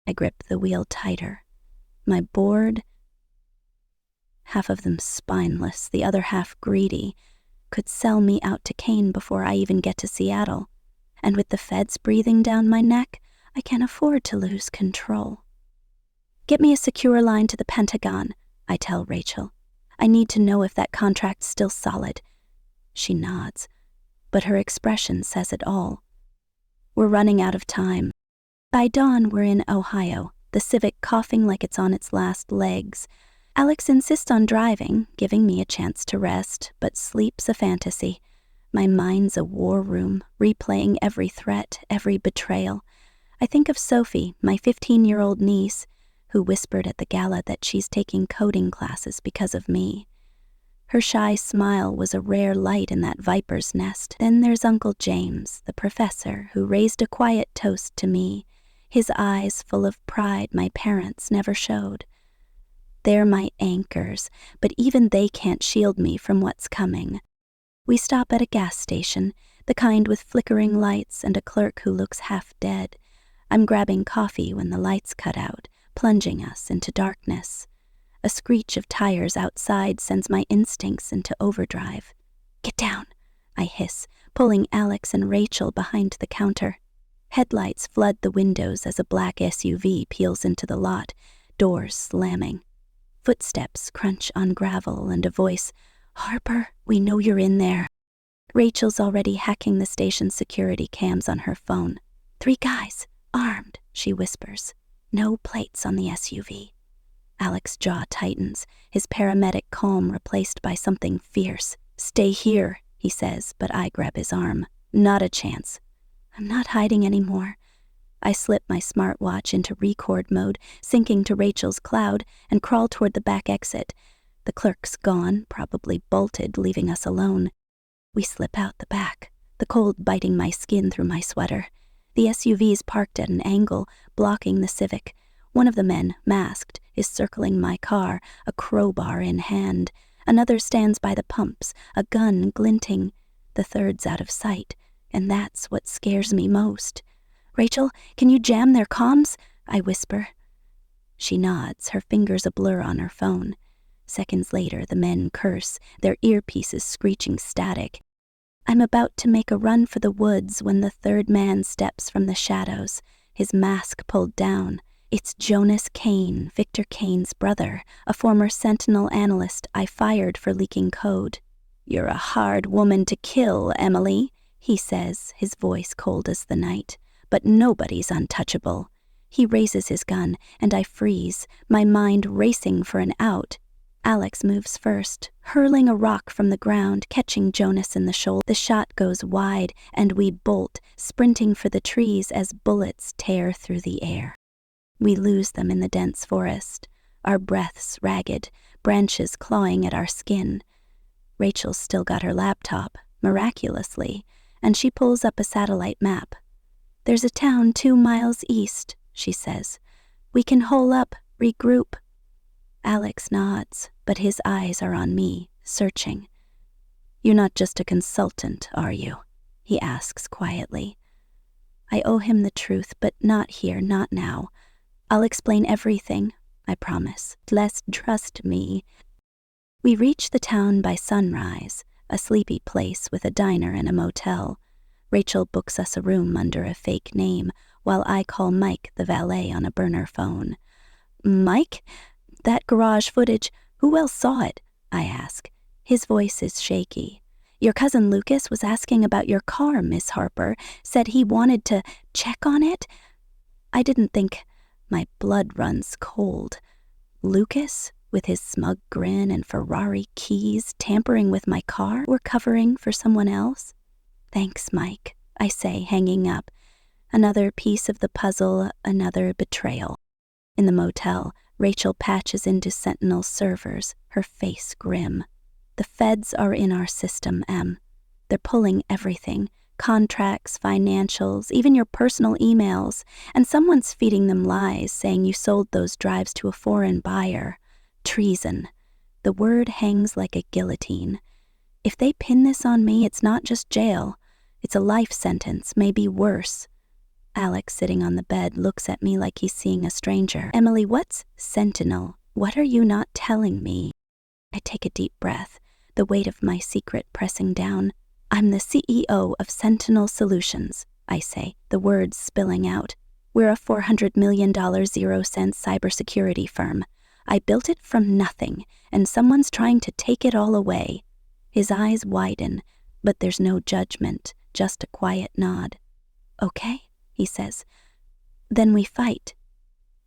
I grip the wheel tighter. My board, half of them spineless, the other half greedy, could sell me out to Kane before I even get to Seattle. And with the feds breathing down my neck, I can't afford to lose control. Get me a secure line to the Pentagon, I tell Rachel. I need to know if that contract's still solid. She nods, but her expression says it all. We're running out of time. By dawn, we're in Ohio, the Civic coughing like it's on its last legs. Alex insists on driving, giving me a chance to rest, but sleep's a fantasy. My mind's a war room, replaying every threat, every betrayal. I think of Sophie, my 15-year-old niece, who whispered at the gala that she's taking coding classes because of me. Her shy smile was a rare light in that viper's nest. Then there's Uncle James, the professor, who raised a quiet toast to me, his eyes full of pride my parents never showed. They're my anchors, but even they can't shield me from what's coming. We stop at a gas station, the kind with flickering lights and a clerk who looks half dead. I'm grabbing coffee when the lights cut out, plunging us into darkness. A screech of tires outside sends my instincts into overdrive. Get down, I hiss, pulling Alex and Rachel behind the counter. Headlights flood the windows as a black SUV peels into the lot, doors slamming. Footsteps crunch on gravel and a voice, Harper, we know you're in there. Rachel's already hacking the station's security cams on her phone. 3 guys, armed, she whispers. No plates on the SUV. Alex's jaw tightens, his paramedic calm replaced by something fierce. "Stay here," he says, but I grab his arm. "Not a chance." I'm not hiding anymore. I slip my smartwatch into record mode, syncing to Rachel's cloud, and crawl toward the back exit. The clerk's gone, probably bolted, leaving us alone. We slip out the back, the cold biting my skin through my sweater. The SUV's parked at an angle, blocking the Civic. One of the men, masked, is circling my car, a crowbar in hand. Another stands by the pumps, a gun glinting. The third's out of sight, and that's what scares me most. "Rachel, can you jam their comms?" I whisper. She nods, her fingers a blur on her phone. Seconds later, the men curse, their earpieces screeching static. I'm about to make a run for the woods when the third man steps from the shadows, his mask pulled down. It's Jonas Kane, Victor Kane's brother, a former Sentinel analyst I fired for leaking code. "You're a hard woman to kill, Emily," he says, his voice cold as the night. "But nobody's untouchable." He raises his gun, and I freeze, my mind racing for an out. Alex moves first, hurling a rock from the ground, catching Jonas in the shoulder. The shot goes wide, and we bolt, sprinting for the trees as bullets tear through the air. We lose them in the dense forest, our breaths ragged, branches clawing at our skin. Rachel's still got her laptop, miraculously, and she pulls up a satellite map. "There's a town 2 miles east," she says. "We can hole up, regroup." Alex nods, but his eyes are on me, searching. "You're not just a consultant, are you?" he asks quietly. I owe him the truth, but not here, not now. I'll explain everything, I promise. Let's trust me. We reach the town by sunrise, a sleepy place with a diner and a motel. Rachel books us a room under a fake name, while I call Mike, the valet, on a burner phone. "Mike? That garage footage, who else saw it?" I ask. His voice is shaky. "Your cousin Lucas was asking about your car, Miss Harper. Said he wanted to check on it." I didn't think. My blood runs cold. Lucas, with his smug grin and Ferrari keys, tampering with my car? We're covering for someone else? "Thanks, Mike," I say, hanging up. Another piece of the puzzle, another betrayal. In the motel, Rachel patches into Sentinel's servers, her face grim. "The feds are in our system, Em. They're pulling everything. Contracts, financials, even your personal emails. And someone's feeding them lies, saying you sold those drives to a foreign buyer. Treason. The word hangs like a guillotine. If they pin this on me, it's not just jail. It's a life sentence, maybe worse." Alex, sitting on the bed, looks at me like he's seeing a stranger. "Emily, what's Sentinel? What are you not telling me?" I take a deep breath, the weight of my secret pressing down. "I'm the CEO of Sentinel Solutions," I say, the words spilling out. "We're a $400 million zero-cent cybersecurity firm. I built it from nothing, and someone's trying to take it all away." His eyes widen, but there's no judgment, just a quiet nod. "Okay," he says. "Then we fight."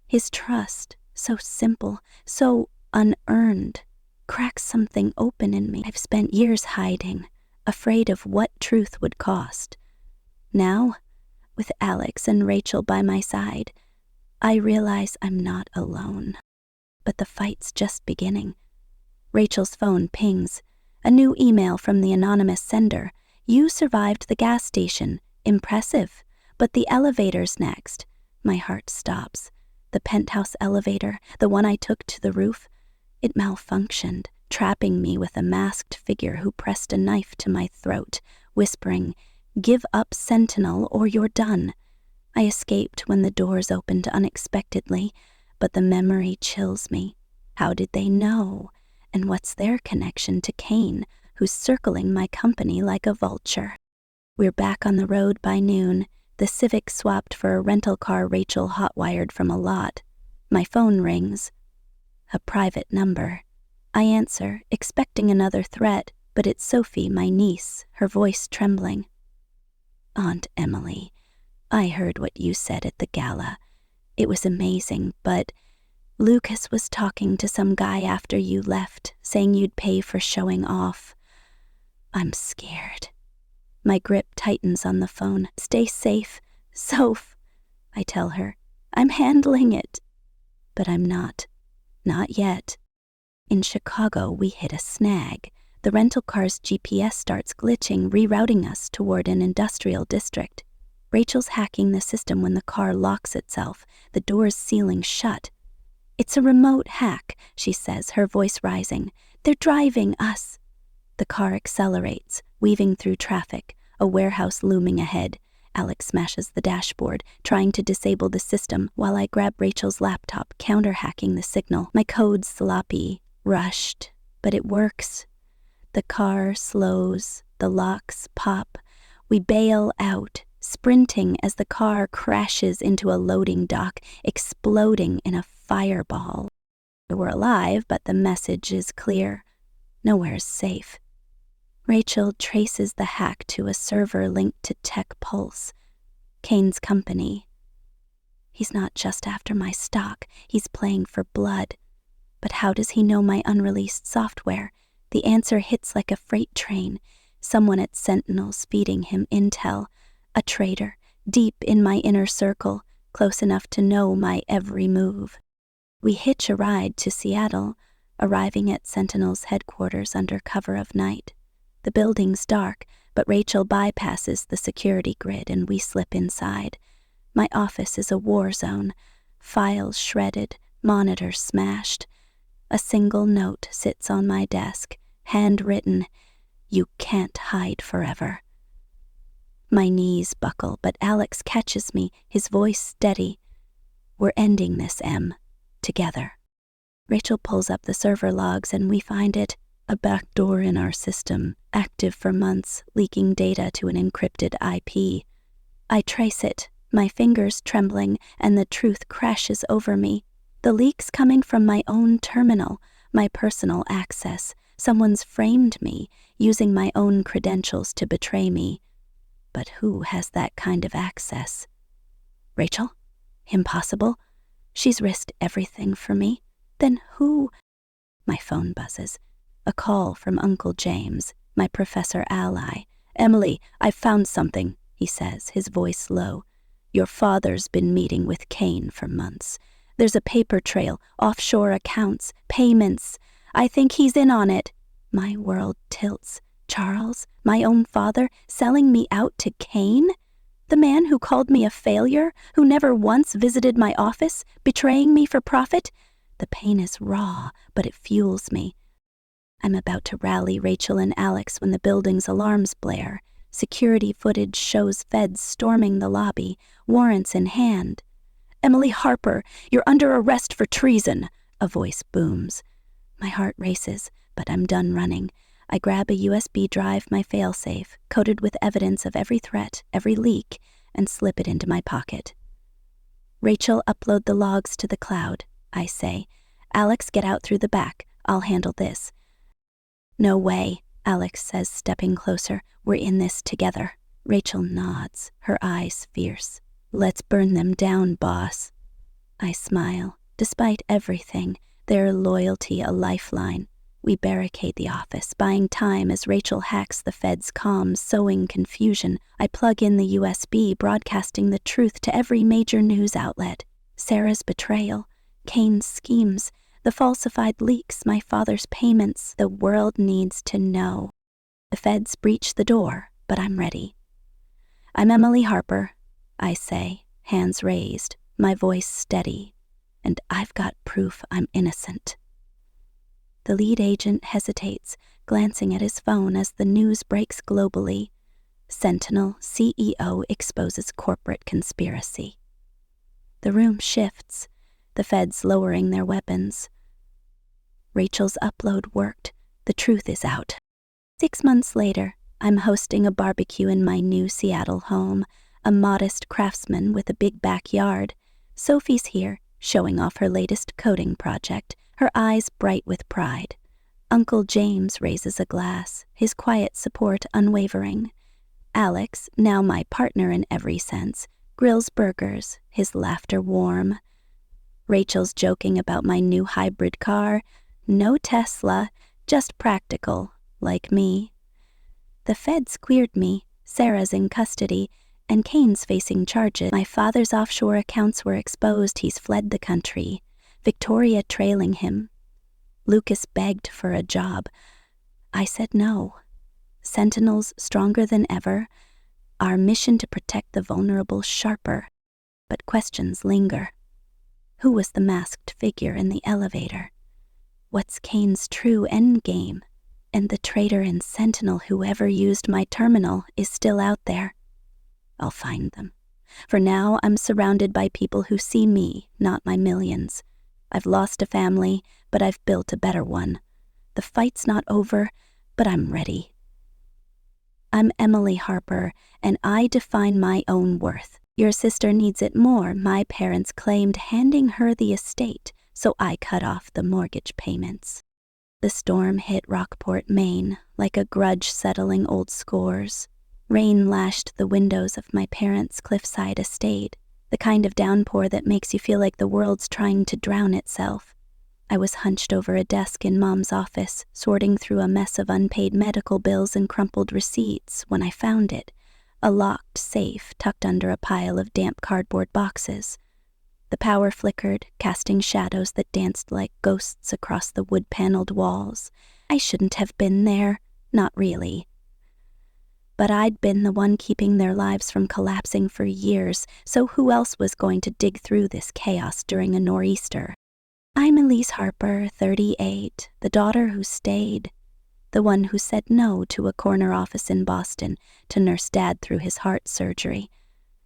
His trust, so simple, so unearned, cracks something open in me. I've spent years hiding, afraid of what truth would cost. Now, with Alex and Rachel by my side, I realize I'm not alone. But the fight's just beginning. Rachel's phone pings. A new email from the anonymous sender. "You survived the gas station. Impressive. But the elevator's next." My heart stops. The penthouse elevator, the one I took to the roof, it malfunctioned, trapping me with a masked figure who pressed a knife to my throat, whispering, "Give up Sentinel or you're done." I escaped when the doors opened unexpectedly, but the memory chills me. How did they know? And what's their connection to Kane, who's circling my company like a vulture? We're back on the road by noon, the Civic swapped for a rental car Rachel hotwired from a lot. My phone rings. A private number. I answer, expecting another threat, but it's Sophie, my niece, her voice trembling. "Aunt Emily, I heard what you said at the gala. It was amazing, but Lucas was talking to some guy after you left, saying you'd pay for showing off. I'm scared. My grip tightens on the phone. Stay safe, Soph, I tell her. I'm handling it. But I'm not. Not yet. In Chicago, we hit a snag. The rental car's GPS starts glitching, rerouting us toward an industrial district. Rachel's hacking the system when the car locks itself, the doors sealing shut. It's a remote hack, she says, her voice rising. They're driving us. The car accelerates, weaving through traffic, a warehouse looming ahead. Alex smashes the dashboard, trying to disable the system while I grab Rachel's laptop, counter-hacking the signal. My code's sloppy, rushed, but it works. The car slows, the locks pop. We bail out, sprinting as the car crashes into a loading dock, exploding in a fireball. We're alive, but the message is clear. Nowhere's safe. Rachel traces the hack to a server linked to Tech Pulse, Kane's company. He's not just after my stock, he's playing for blood. But how does he know my unreleased software? The answer hits like a freight train. Someone at Sentinel's feeding him intel. A traitor, deep in my inner circle, close enough to know my every move. We hitch a ride to Seattle, arriving at Sentinel's headquarters under cover of night. The building's dark, but Rachel bypasses the security grid and we slip inside. My office is a war zone, files shredded, monitors smashed. A single note sits on my desk, handwritten, "You can't hide forever." My knees buckle, but Alex catches me, his voice steady. "We're ending this, Em, together." Rachel pulls up the server logs and we find it, a backdoor in our system, active for months, leaking data to an encrypted IP. I trace it, my fingers trembling, and the truth crashes over me. The leak's coming from my own terminal, my personal access. Someone's framed me, using my own credentials to betray me. But who has that kind of access? Rachel? Impossible. She's risked everything for me. Then who? My phone buzzes. A call from Uncle James, my professor ally. "Emily, I've found something," he says, his voice low. "Your father's been meeting with Kane for months. There's a paper trail, offshore accounts, payments. I think he's in on it." My world tilts. Charles, my own father, selling me out to Kane? The man who called me a failure, who never once visited my office, betraying me for profit? The pain is raw, but it fuels me. I'm about to rally Rachel and Alex when the building's alarms blare. Security footage shows feds storming the lobby, warrants in hand. "Emily Harper, you're under arrest for treason," a voice booms. My heart races, but I'm done running. I grab a USB drive, my failsafe, coated with evidence of every threat, every leak, and slip it into my pocket. "Rachel, upload the logs to the cloud," I say. "Alex, get out through the back. I'll handle this." "No way," Alex says, stepping closer. "We're in this together." Rachel nods, her eyes fierce. "Let's burn them down, boss." I smile. Despite everything, their loyalty a lifeline. We barricade the office, buying time as Rachel hacks the Fed's comms, sowing confusion. I plug in the USB, broadcasting the truth to every major news outlet. Sarah's betrayal, Kane's schemes, the falsified leaks, my father's payments. The world needs to know. The Feds breach the door, but I'm ready. "I'm Emily Harper," I say, hands raised, my voice steady, "and I've got proof I'm innocent." The lead agent hesitates, glancing at his phone as the news breaks globally. Sentinel CEO exposes corporate conspiracy. The room shifts, the Feds lowering their weapons. Rachel's upload worked. The truth is out. 6 months later, I'm hosting a barbecue in my new Seattle home, a modest craftsman with a big backyard. Sophie's here, showing off her latest coding project, her eyes bright with pride. Uncle James raises a glass, his quiet support unwavering. Alex, now my partner in every sense, grills burgers, his laughter warm. Rachel's joking about my new hybrid car. No Tesla, just practical, like me. The feds queered me, Sarah's in custody, and Kane's facing charges. My father's offshore accounts were exposed. He's fled the country, Victoria trailing him. Lucas begged for a job. I said no. Sentinels stronger than ever. Our mission to protect the vulnerable sharper. But questions linger. Who was the masked figure in the elevator? What's Kane's true endgame? And the traitor and sentinel whoever used my terminal is still out there. I'll find them. For now, I'm surrounded by people who see me, not my millions. I've lost a family, but I've built a better one. The fight's not over, but I'm ready. I'm Emily Harper, and I define my own worth. Your sister needs it more, my parents claimed, handing her the estate, so I cut off the mortgage payments. The storm hit Rockport, Maine, like a grudge settling old scores. Rain lashed the windows of my parents' cliffside estate, the kind of downpour that makes you feel like the world's trying to drown itself. I was hunched over a desk in Mom's office, sorting through a mess of unpaid medical bills and crumpled receipts when I found it, a locked safe tucked under a pile of damp cardboard boxes. The power flickered, casting shadows that danced like ghosts across the wood-paneled walls. I shouldn't have been there, not really. But I'd been the one keeping their lives from collapsing for years, so who else was going to dig through this chaos during a nor'easter? I'm Elise Harper, 38, the daughter who stayed, the one who said no to a corner office in Boston to nurse Dad through his heart surgery,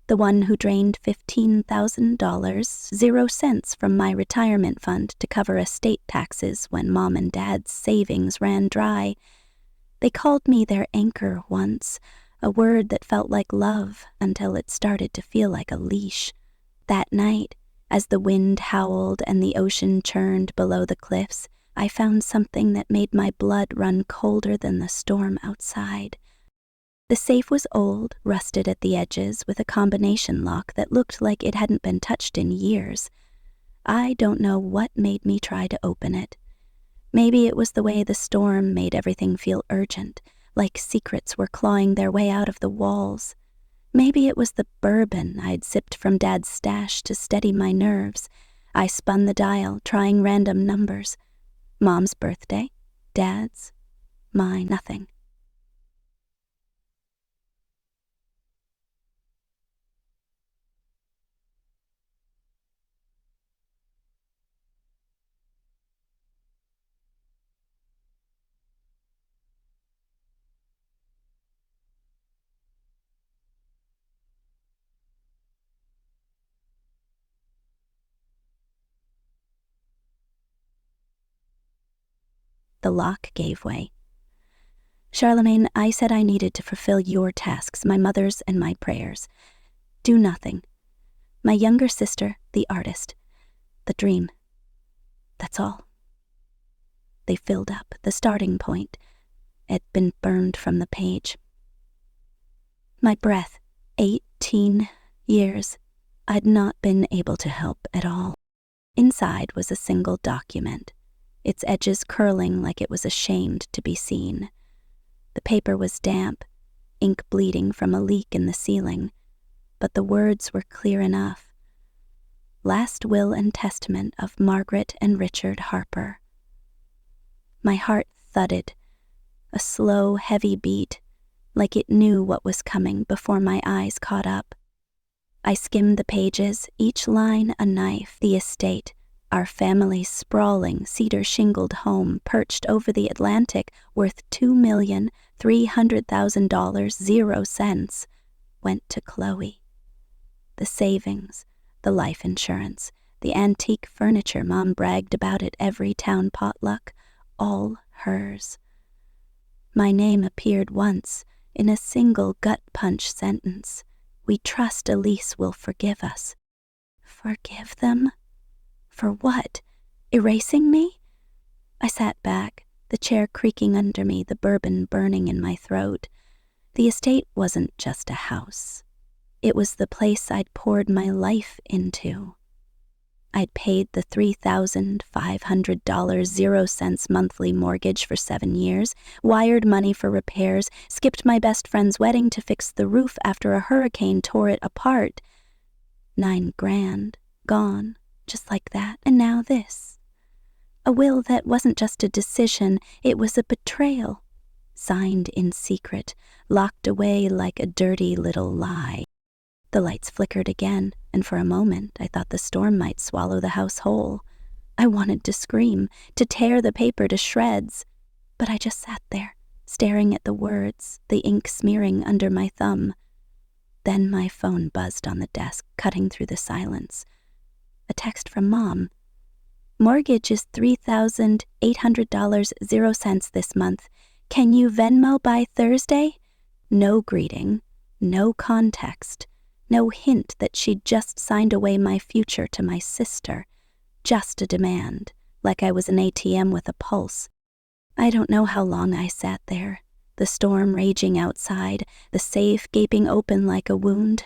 the one who drained $15,000, 0 cents from my retirement fund to cover estate taxes when Mom and Dad's savings ran dry. They called me their anchor once, a word that felt like love until it started to feel like a leash. That night, as the wind howled and the ocean churned below the cliffs, I found something that made my blood run colder than the storm outside. The safe was old, rusted at the edges, with a combination lock that looked like it hadn't been touched in years. I don't know what made me try to open it. Maybe it was the way the storm made everything feel urgent, like secrets were clawing their way out of the walls. Maybe it was the bourbon I'd sipped from Dad's stash to steady my nerves. I spun the dial, trying random numbers. Mom's birthday, Dad's, mine, nothing. The lock gave way. Charlemagne, I said I needed to fulfill your tasks, my mother's and my prayers. Do nothing. My younger sister, the artist. The dream. That's all. They filled up the starting point. It'd been burned from the page. My breath, 18 years. I'd not been able to help at all. Inside was a single document, its edges curling like it was ashamed to be seen. The paper was damp, ink bleeding from a leak in the ceiling, but the words were clear enough. Last will and testament of Margaret and Richard Harper. My heart thudded, a slow, heavy beat, like it knew what was coming before my eyes caught up. I skimmed the pages, each line a knife. The estate, our family's sprawling, cedar-shingled home perched over the Atlantic, worth $2,300,000, 0 cents, went to Chloe. The savings, the life insurance, the antique furniture Mom bragged about at every town potluck, all hers. My name appeared once in a single gut-punch sentence. We trust Elise will forgive us. Forgive them? For what? Erasing me? I sat back, the chair creaking under me, the bourbon burning in my throat. The estate wasn't just a house. It was the place I'd poured my life into. I'd paid the $3,500.00 monthly mortgage for 7 years, wired money for repairs, skipped my best friend's wedding to fix the roof after a hurricane tore it apart. $9,000 gone, just like that, and now this. A will that wasn't just a decision, it was a betrayal. Signed in secret, locked away like a dirty little lie. The lights flickered again, and for a moment I thought the storm might swallow the house whole. I wanted to scream, to tear the paper to shreds, but I just sat there, staring at the words, the ink smearing under my thumb. Then my phone buzzed on the desk, cutting through the silence. A text from Mom. Mortgage is $3,800.00 this month. Can you Venmo by Thursday? No greeting, no context. No hint that she'd just signed away my future to my sister. Just a demand, like I was an ATM with a pulse. I don't know how long I sat there, the storm raging outside, the safe gaping open like a wound.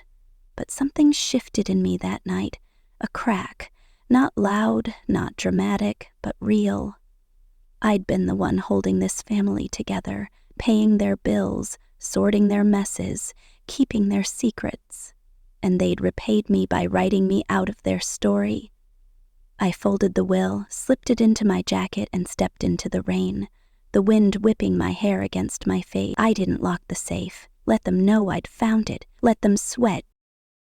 But something shifted in me that night, a crack, not loud, not dramatic, but real. I'd been the one holding this family together, paying their bills, sorting their messes, keeping their secrets. And they'd repaid me by writing me out of their story. I folded the will, slipped it into my jacket, and stepped into the rain, the wind whipping my hair against my face. I didn't lock the safe, let them know I'd found it, let them sweat.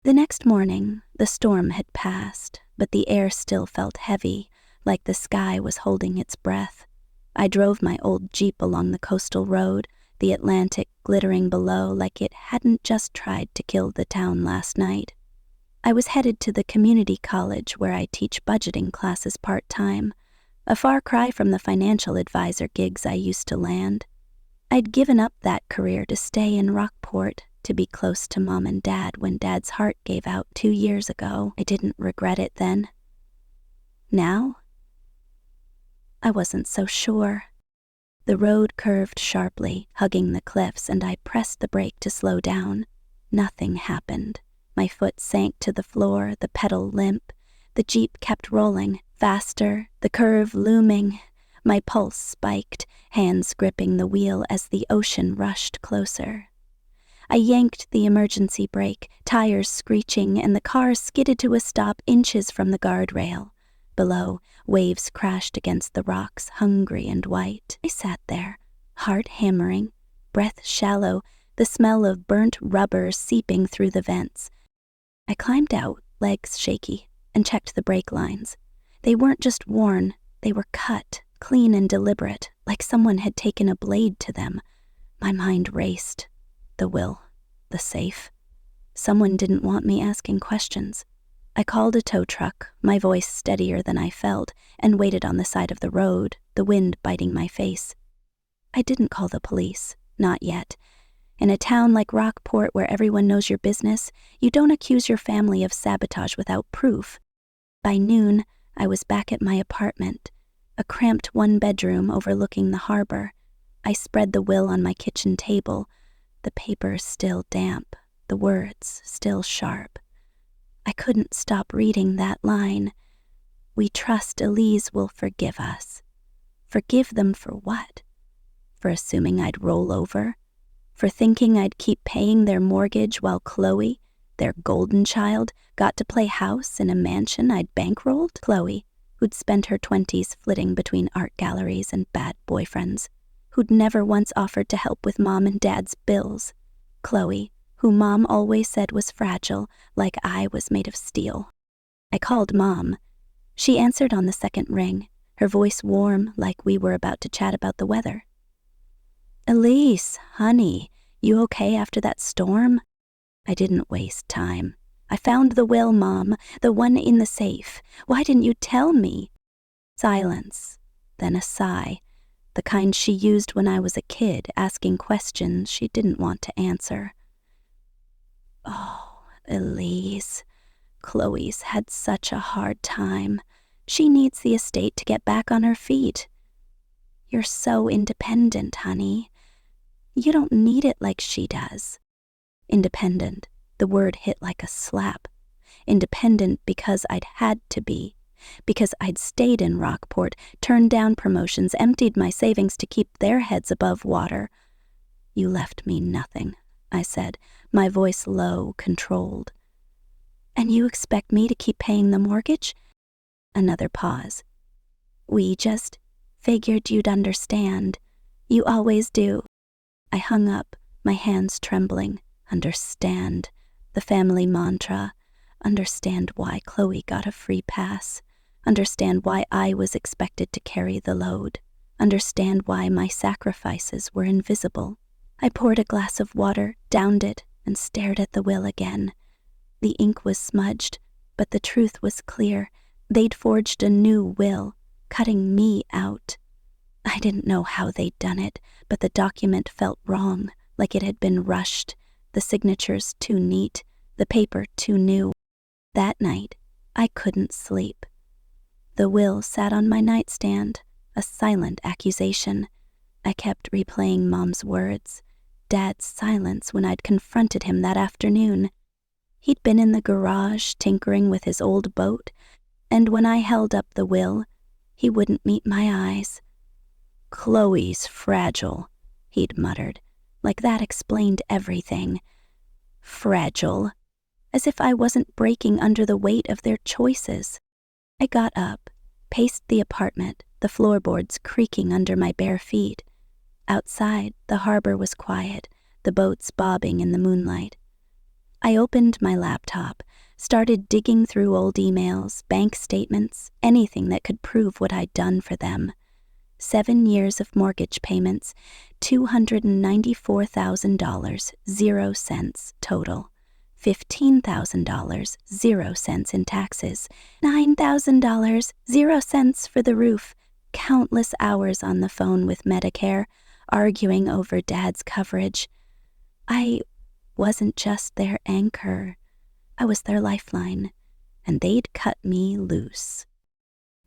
The next morning, the storm had passed, but the air still felt heavy, like the sky was holding its breath. I drove my old Jeep along the coastal road, the Atlantic glittering below like it hadn't just tried to kill the town last night. I was headed to the community college where I teach budgeting classes part-time, a far cry from the financial advisor gigs I used to land. I'd given up that career to stay in Rockport, to be close to Mom and Dad when Dad's heart gave out 2 years ago. I didn't regret it then. Now? I wasn't so sure. The road curved sharply, hugging the cliffs, and I pressed the brake to slow down. Nothing happened. My foot sank to the floor, the pedal limp. The Jeep kept rolling, faster, the curve looming. My pulse spiked, hands gripping the wheel as the ocean rushed closer. I yanked the emergency brake, tires screeching, and the car skidded to a stop inches from the guardrail. Below, waves crashed against the rocks, hungry and white. I sat there, heart hammering, breath shallow, the smell of burnt rubber seeping through the vents. I climbed out, legs shaky, and checked the brake lines. They weren't just worn, they were cut, clean and deliberate, like someone had taken a blade to them. My mind raced. The will, the safe. Someone didn't want me asking questions. I called a tow truck, my voice steadier than I felt, and waited on the side of the road, the wind biting my face. I didn't call the police, not yet. In a town like Rockport where everyone knows your business, you don't accuse your family of sabotage without proof. By noon, I was back at my apartment, a cramped one-bedroom overlooking the harbor. I spread the will on my kitchen table, the paper still damp, the words still sharp. I couldn't stop reading that line. We trust Elise will forgive us. Forgive them for what? For assuming I'd roll over? For thinking I'd keep paying their mortgage while Chloe, their golden child, got to play house in a mansion I'd bankrolled? Chloe, who'd spent her 20s flitting between art galleries and bad boyfriends, who'd never once offered to help with Mom and Dad's bills. Chloe, who Mom always said was fragile, like I was made of steel. I called Mom. She answered on the second ring, her voice warm like we were about to chat about the weather. Elise, honey, you okay after that storm? I didn't waste time. I found the will, Mom, the one in the safe. Why didn't you tell me? Silence, then a sigh, the kind she used when I was a kid, asking questions she didn't want to answer. Oh, Elise, Chloe's had such a hard time. She needs the estate to get back on her feet. You're so independent, honey. You don't need it like she does. Independent, the word hit like a slap. Independent because I'd had to be, because I'd stayed in Rockport, turned down promotions, emptied my savings to keep their heads above water. "You left me nothing," I said, my voice low, controlled. "And you expect me to keep paying the mortgage?" Another pause. "We just figured you'd understand. You always do." I hung up, my hands trembling. Understand. The family mantra. Understand why Chloe got a free pass. Understand why I was expected to carry the load. Understand why my sacrifices were invisible. I poured a glass of water, downed it, and stared at the will again. The ink was smudged, but the truth was clear. They'd forged a new will, cutting me out. I didn't know how they'd done it, but the document felt wrong, like it had been rushed, the signatures too neat, the paper too new. That night, I couldn't sleep. The will sat on my nightstand, a silent accusation. I kept replaying Mom's words, Dad's silence when I'd confronted him that afternoon. He'd been in the garage tinkering with his old boat, and when I held up the will, he wouldn't meet my eyes. "Chloe's fragile," he'd muttered, like that explained everything. Fragile. As if I wasn't breaking under the weight of their choices. I got up, paced the apartment, the floorboards creaking under my bare feet. Outside, the harbor was quiet, the boats bobbing in the moonlight. I opened my laptop, started digging through old emails, bank statements, anything that could prove what I'd done for them. 7 years of mortgage payments, $294,000, 0 cents total. $15,000, 0 cents in taxes. $9,000, 0 cents for the roof. Countless hours on the phone with Medicare, arguing over Dad's coverage. I wasn't just their anchor. I was their lifeline, and they'd cut me loose.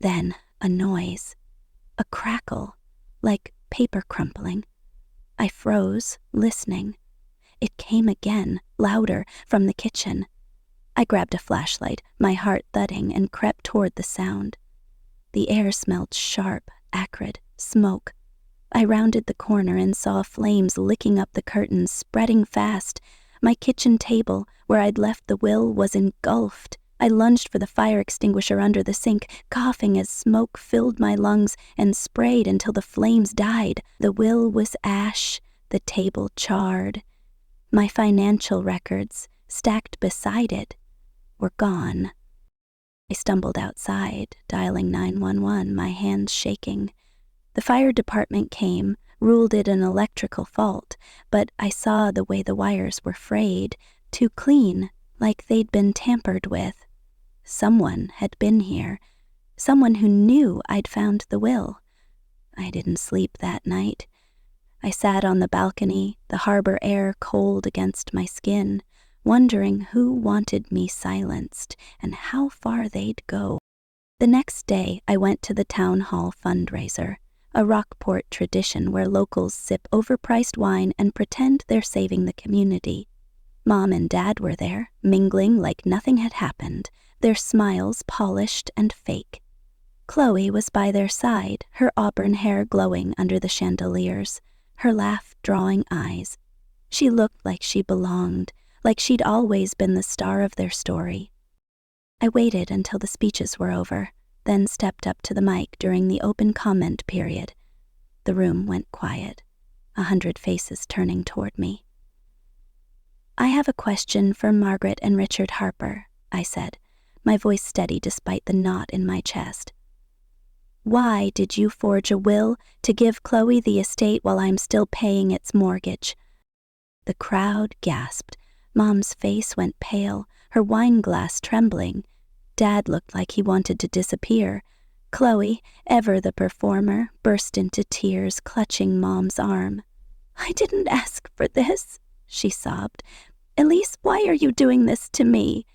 Then a noise. A crackle, like paper crumpling. I froze, listening. It came again, louder, from the kitchen. I grabbed a flashlight, my heart thudding, and crept toward the sound. The air smelled sharp, acrid, smoke. I rounded the corner and saw flames licking up the curtains, spreading fast. My kitchen table, where I'd left the will, was engulfed. I lunged for the fire extinguisher under the sink, coughing as smoke filled my lungs and sprayed until the flames died. The will was ash, the table charred. My financial records, stacked beside it, were gone. I stumbled outside, dialing 911, my hands shaking. The fire department came, ruled it an electrical fault, but I saw the way the wires were frayed, too clean, like they'd been tampered with. Someone had been here, someone who knew I'd found the will. I didn't sleep that night. I sat on the balcony, the harbor air cold against my skin, wondering who wanted me silenced and how far they'd go. The next day, I went to the town hall fundraiser, a Rockport tradition where locals sip overpriced wine and pretend they're saving the community. Mom and Dad were there, mingling like nothing had happened, their smiles polished and fake. Chloe was by their side, her auburn hair glowing under the chandeliers, her laugh drawing eyes. She looked like she belonged, like she'd always been the star of their story. I waited until the speeches were over, then stepped up to the mic during the open comment period. The room went quiet, 100 faces turning toward me. "I have a question for Margaret and Richard Harper," I said, my voice steady despite the knot in my chest. "Why did you forge a will to give Chloe the estate while I'm still paying its mortgage?" The crowd gasped. Mom's face went pale, her wine glass trembling. Dad looked like he wanted to disappear. Chloe, ever the performer, burst into tears, clutching Mom's arm. "I didn't ask for this," she sobbed. "Elise, why are you doing this to me?"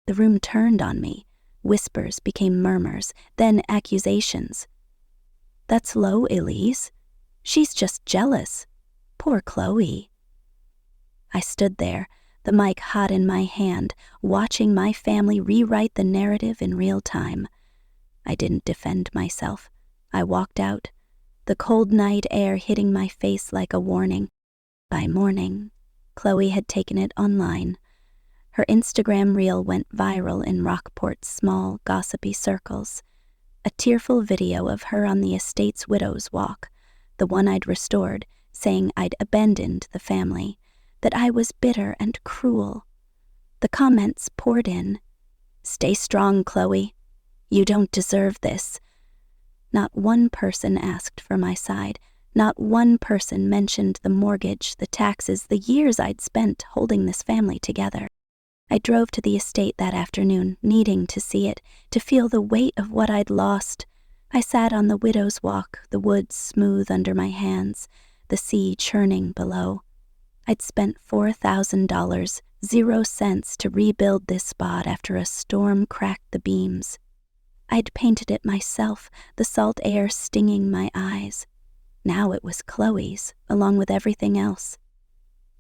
The room turned on me. Whispers became murmurs, then accusations. "That's low, Elise. She's just jealous. Poor Chloe." I stood there, the mic hot in my hand, watching my family rewrite the narrative in real time. I didn't defend myself. I walked out, the cold night air hitting my face like a warning. By morning, Chloe had taken it online. Her Instagram reel went viral in Rockport's small, gossipy circles. A tearful video of her on the estate's widow's walk, the one I'd restored, saying I'd abandoned the family, that I was bitter and cruel. The comments poured in. "Stay strong, Chloe. You don't deserve this." Not one person asked for my side. Not one person mentioned the mortgage, the taxes, the years I'd spent holding this family together. I drove to the estate that afternoon, needing to see it, to feel the weight of what I'd lost. I sat on the widow's walk, the woods smooth under my hands, the sea churning below. I'd spent $4,000, 0 cents, to rebuild this spot after a storm cracked the beams. I'd painted it myself, the salt air stinging my eyes. Now it was Chloe's, along with everything else.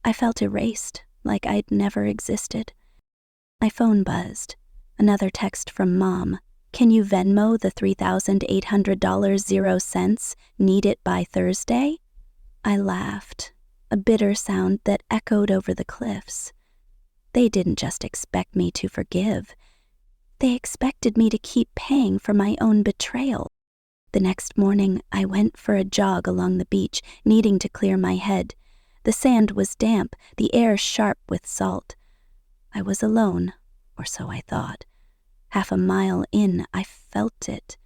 I felt erased, like I'd never existed. My phone buzzed. Another text from Mom. "Can you Venmo the $3,800, 0 cents? Need it by Thursday?" I laughed, a bitter sound that echoed over the cliffs. They didn't just expect me to forgive. They expected me to keep paying for my own betrayal. The next morning, I went for a jog along the beach, needing to clear my head. The sand was damp, the air sharp with salt. I was alone, or so I thought. Half a mile in, I felt it.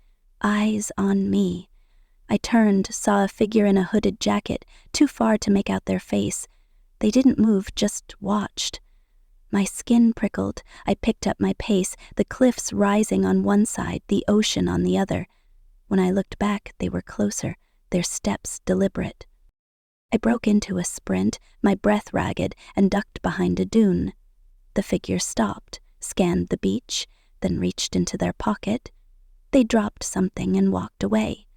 Eyes on me. I turned, saw a figure in a hooded jacket, too far to make out their face. They didn't move, just watched. My skin prickled. I picked up my pace, the cliffs rising on one side, the ocean on the other. When I looked back, they were closer, their steps deliberate. I broke into a sprint, my breath ragged, and ducked behind a dune. The figure stopped, scanned the beach, then reached into their pocket. They dropped something and walked away.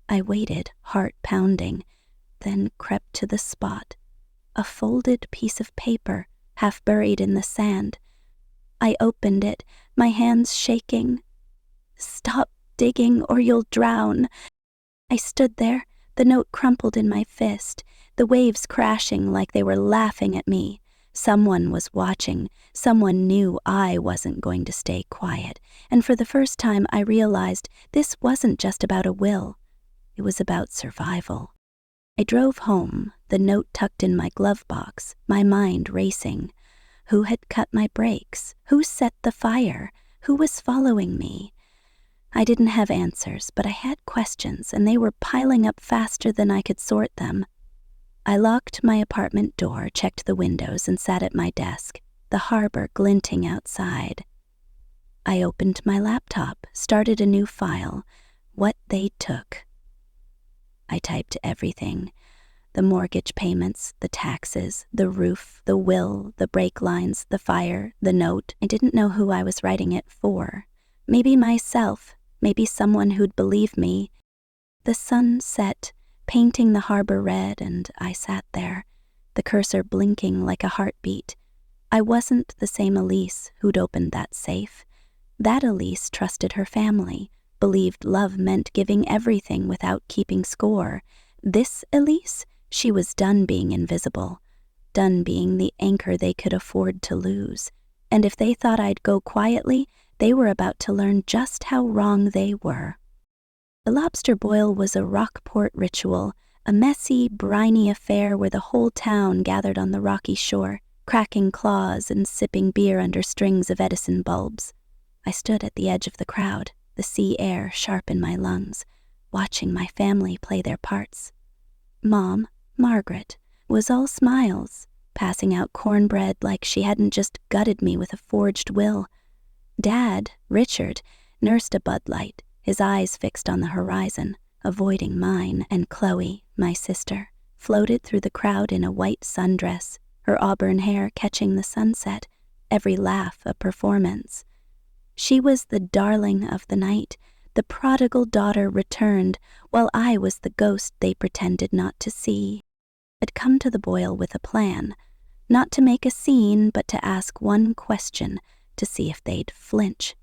I waited, heart pounding, then crept to the spot. A folded piece of paper, half buried in the sand. I opened it, my hands shaking. "Stop digging or you'll drown." I stood there, the note crumpled in my fist, the waves crashing like they were laughing at me. Someone was watching. Someone knew I wasn't going to stay quiet. And for the first time, I realized this wasn't just about a will. It was about survival. I drove home, the note tucked in my glove box, my mind racing. Who had cut my brakes? Who set the fire? Who was following me? I didn't have answers, but I had questions, and they were piling up faster than I could sort them. I locked my apartment door, checked the windows, and sat at my desk, the harbor glinting outside. I opened my laptop, started a new file. What they took. I typed everything. The mortgage payments, the taxes, the roof, the will, the brake lines, the fire, the note. I didn't know who I was writing it for. Maybe myself, maybe someone who'd believe me. The sun set, painting the harbor red, and I sat there, the cursor blinking like a heartbeat. I wasn't the same Elise who'd opened that safe. That Elise trusted her family, believed love meant giving everything without keeping score. This Elise, she was done being invisible, done being the anchor they could afford to lose. And if they thought I'd go quietly, they were about to learn just how wrong they were. The lobster boil was a Rockport ritual, a messy, briny affair where the whole town gathered on the rocky shore, cracking claws and sipping beer under strings of Edison bulbs. I stood at the edge of the crowd, the sea air sharp in my lungs, watching my family play their parts. Mom, Margaret, was all smiles, passing out cornbread like she hadn't just gutted me with a forged will. Dad, Richard, nursed a Bud Light, his eyes fixed on the horizon, avoiding mine, and Chloe, my sister, floated through the crowd in a white sundress, her auburn hair catching the sunset, every laugh a performance. She was the darling of the night. The prodigal daughter returned, while I was the ghost they pretended not to see. I'd come to the boil with a plan, not to make a scene, but to ask one question, to see if they'd flinch.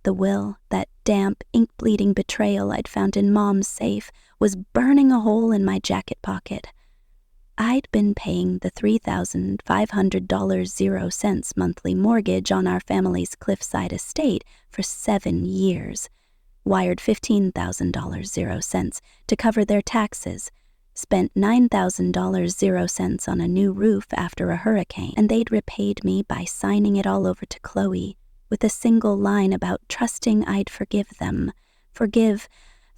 The will, that damp, ink-bleeding Betrayal I'd found in Mom's safe was burning a hole in my jacket pocket. I'd been paying the $3,500.00 monthly mortgage on our family's cliffside estate for 7 years, wired $15,000.00 to cover their taxes, spent $9,000.00 on a new roof after a hurricane, and they'd repaid me by signing it all over to Chloe with a single line about trusting I'd forgive them. Forgive,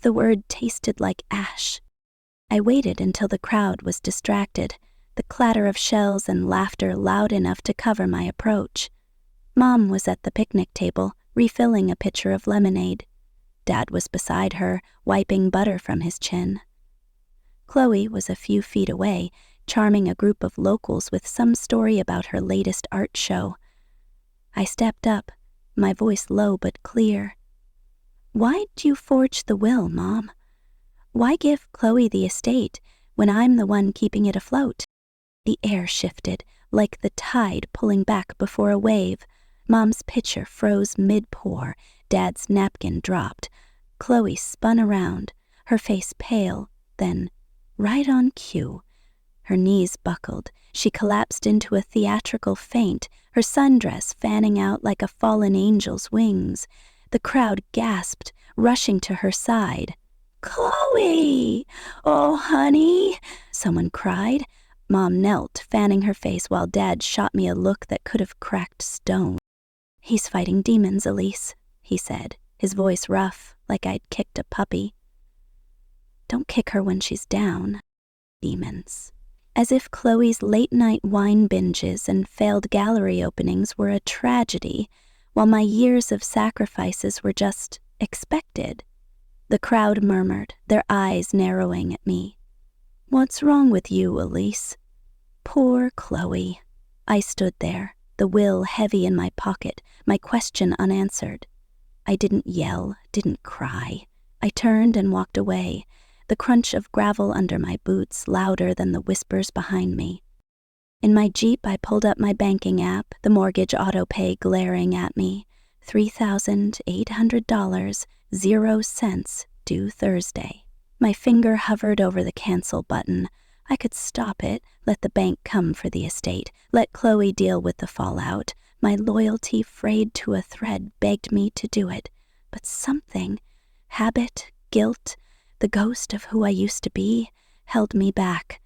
the word tasted like ash. I waited until the crowd was distracted, the clatter of shells and laughter loud enough to cover my approach. Mom was at the picnic table, refilling a pitcher of lemonade. Dad was beside her, wiping butter from his chin. Chloe was a few feet away, charming a group of locals with some story about her latest art show. I stepped up, my voice low but clear. "Why'd you forge the will, Mom? Why give Chloe the estate when I'm the one keeping it afloat?" The air shifted, like the tide pulling back before a wave. Mom's pitcher froze mid-pour. Dad's napkin dropped. Chloe spun around, her face pale, then, right on cue, her knees buckled. She collapsed into a theatrical faint, her sundress fanning out like a fallen angel's wings. The crowd gasped, rushing to her side. "Chloe! Oh, honey!" someone cried. Mom knelt, fanning her face while Dad shot me a look that could have cracked stone. "He's fighting demons, Elise," he said, his voice rough, like I'd kicked a puppy. "Don't kick her when she's down." Demons. As if Chloe's late-night wine binges and failed gallery openings were a tragedy, while my years of sacrifices were just expected. The crowd murmured, their eyes narrowing at me. "What's wrong with you, Elise?" Poor Chloe. I stood there, the will heavy in my pocket, my question unanswered. I didn't yell, didn't cry. I turned and walked away, the crunch of gravel under my boots louder than the whispers behind me. In my Jeep, I pulled up my banking app, the mortgage auto-pay glaring at me. $3,800.00 due Thursday. My finger hovered over the cancel button. I could stop it, let the bank come for the estate, let Chloe deal with the fallout. My loyalty, frayed to a thread, begged me to do it. But something, habit, guilt, the ghost of who I used to be, held me back.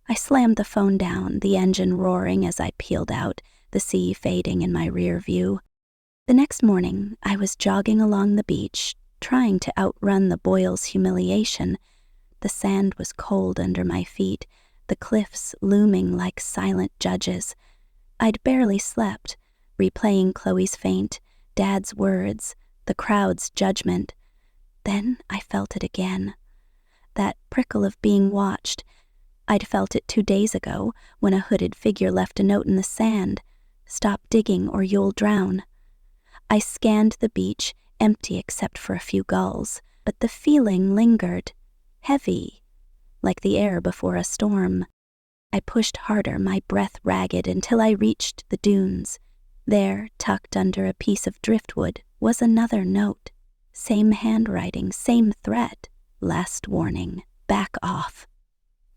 I slammed the phone down, the engine roaring as I peeled out, the sea fading in my rear view. The next morning, I was jogging along the beach, trying to outrun the boil's humiliation. The sand was cold under my feet, the cliffs looming like silent judges. I'd barely slept, replaying Chloe's faint, Dad's words, the crowd's judgment. Then I felt it again. That prickle of being watched. I'd felt it 2 days ago when a hooded figure left a note in the sand. "Stop digging or you'll drown." I scanned the beach, empty except for a few gulls, but the feeling lingered, heavy, like the air before a storm. I pushed harder, my breath ragged, until I reached the dunes. There, tucked under a piece of driftwood, was another note. Same handwriting, same threat. Last warning, back off.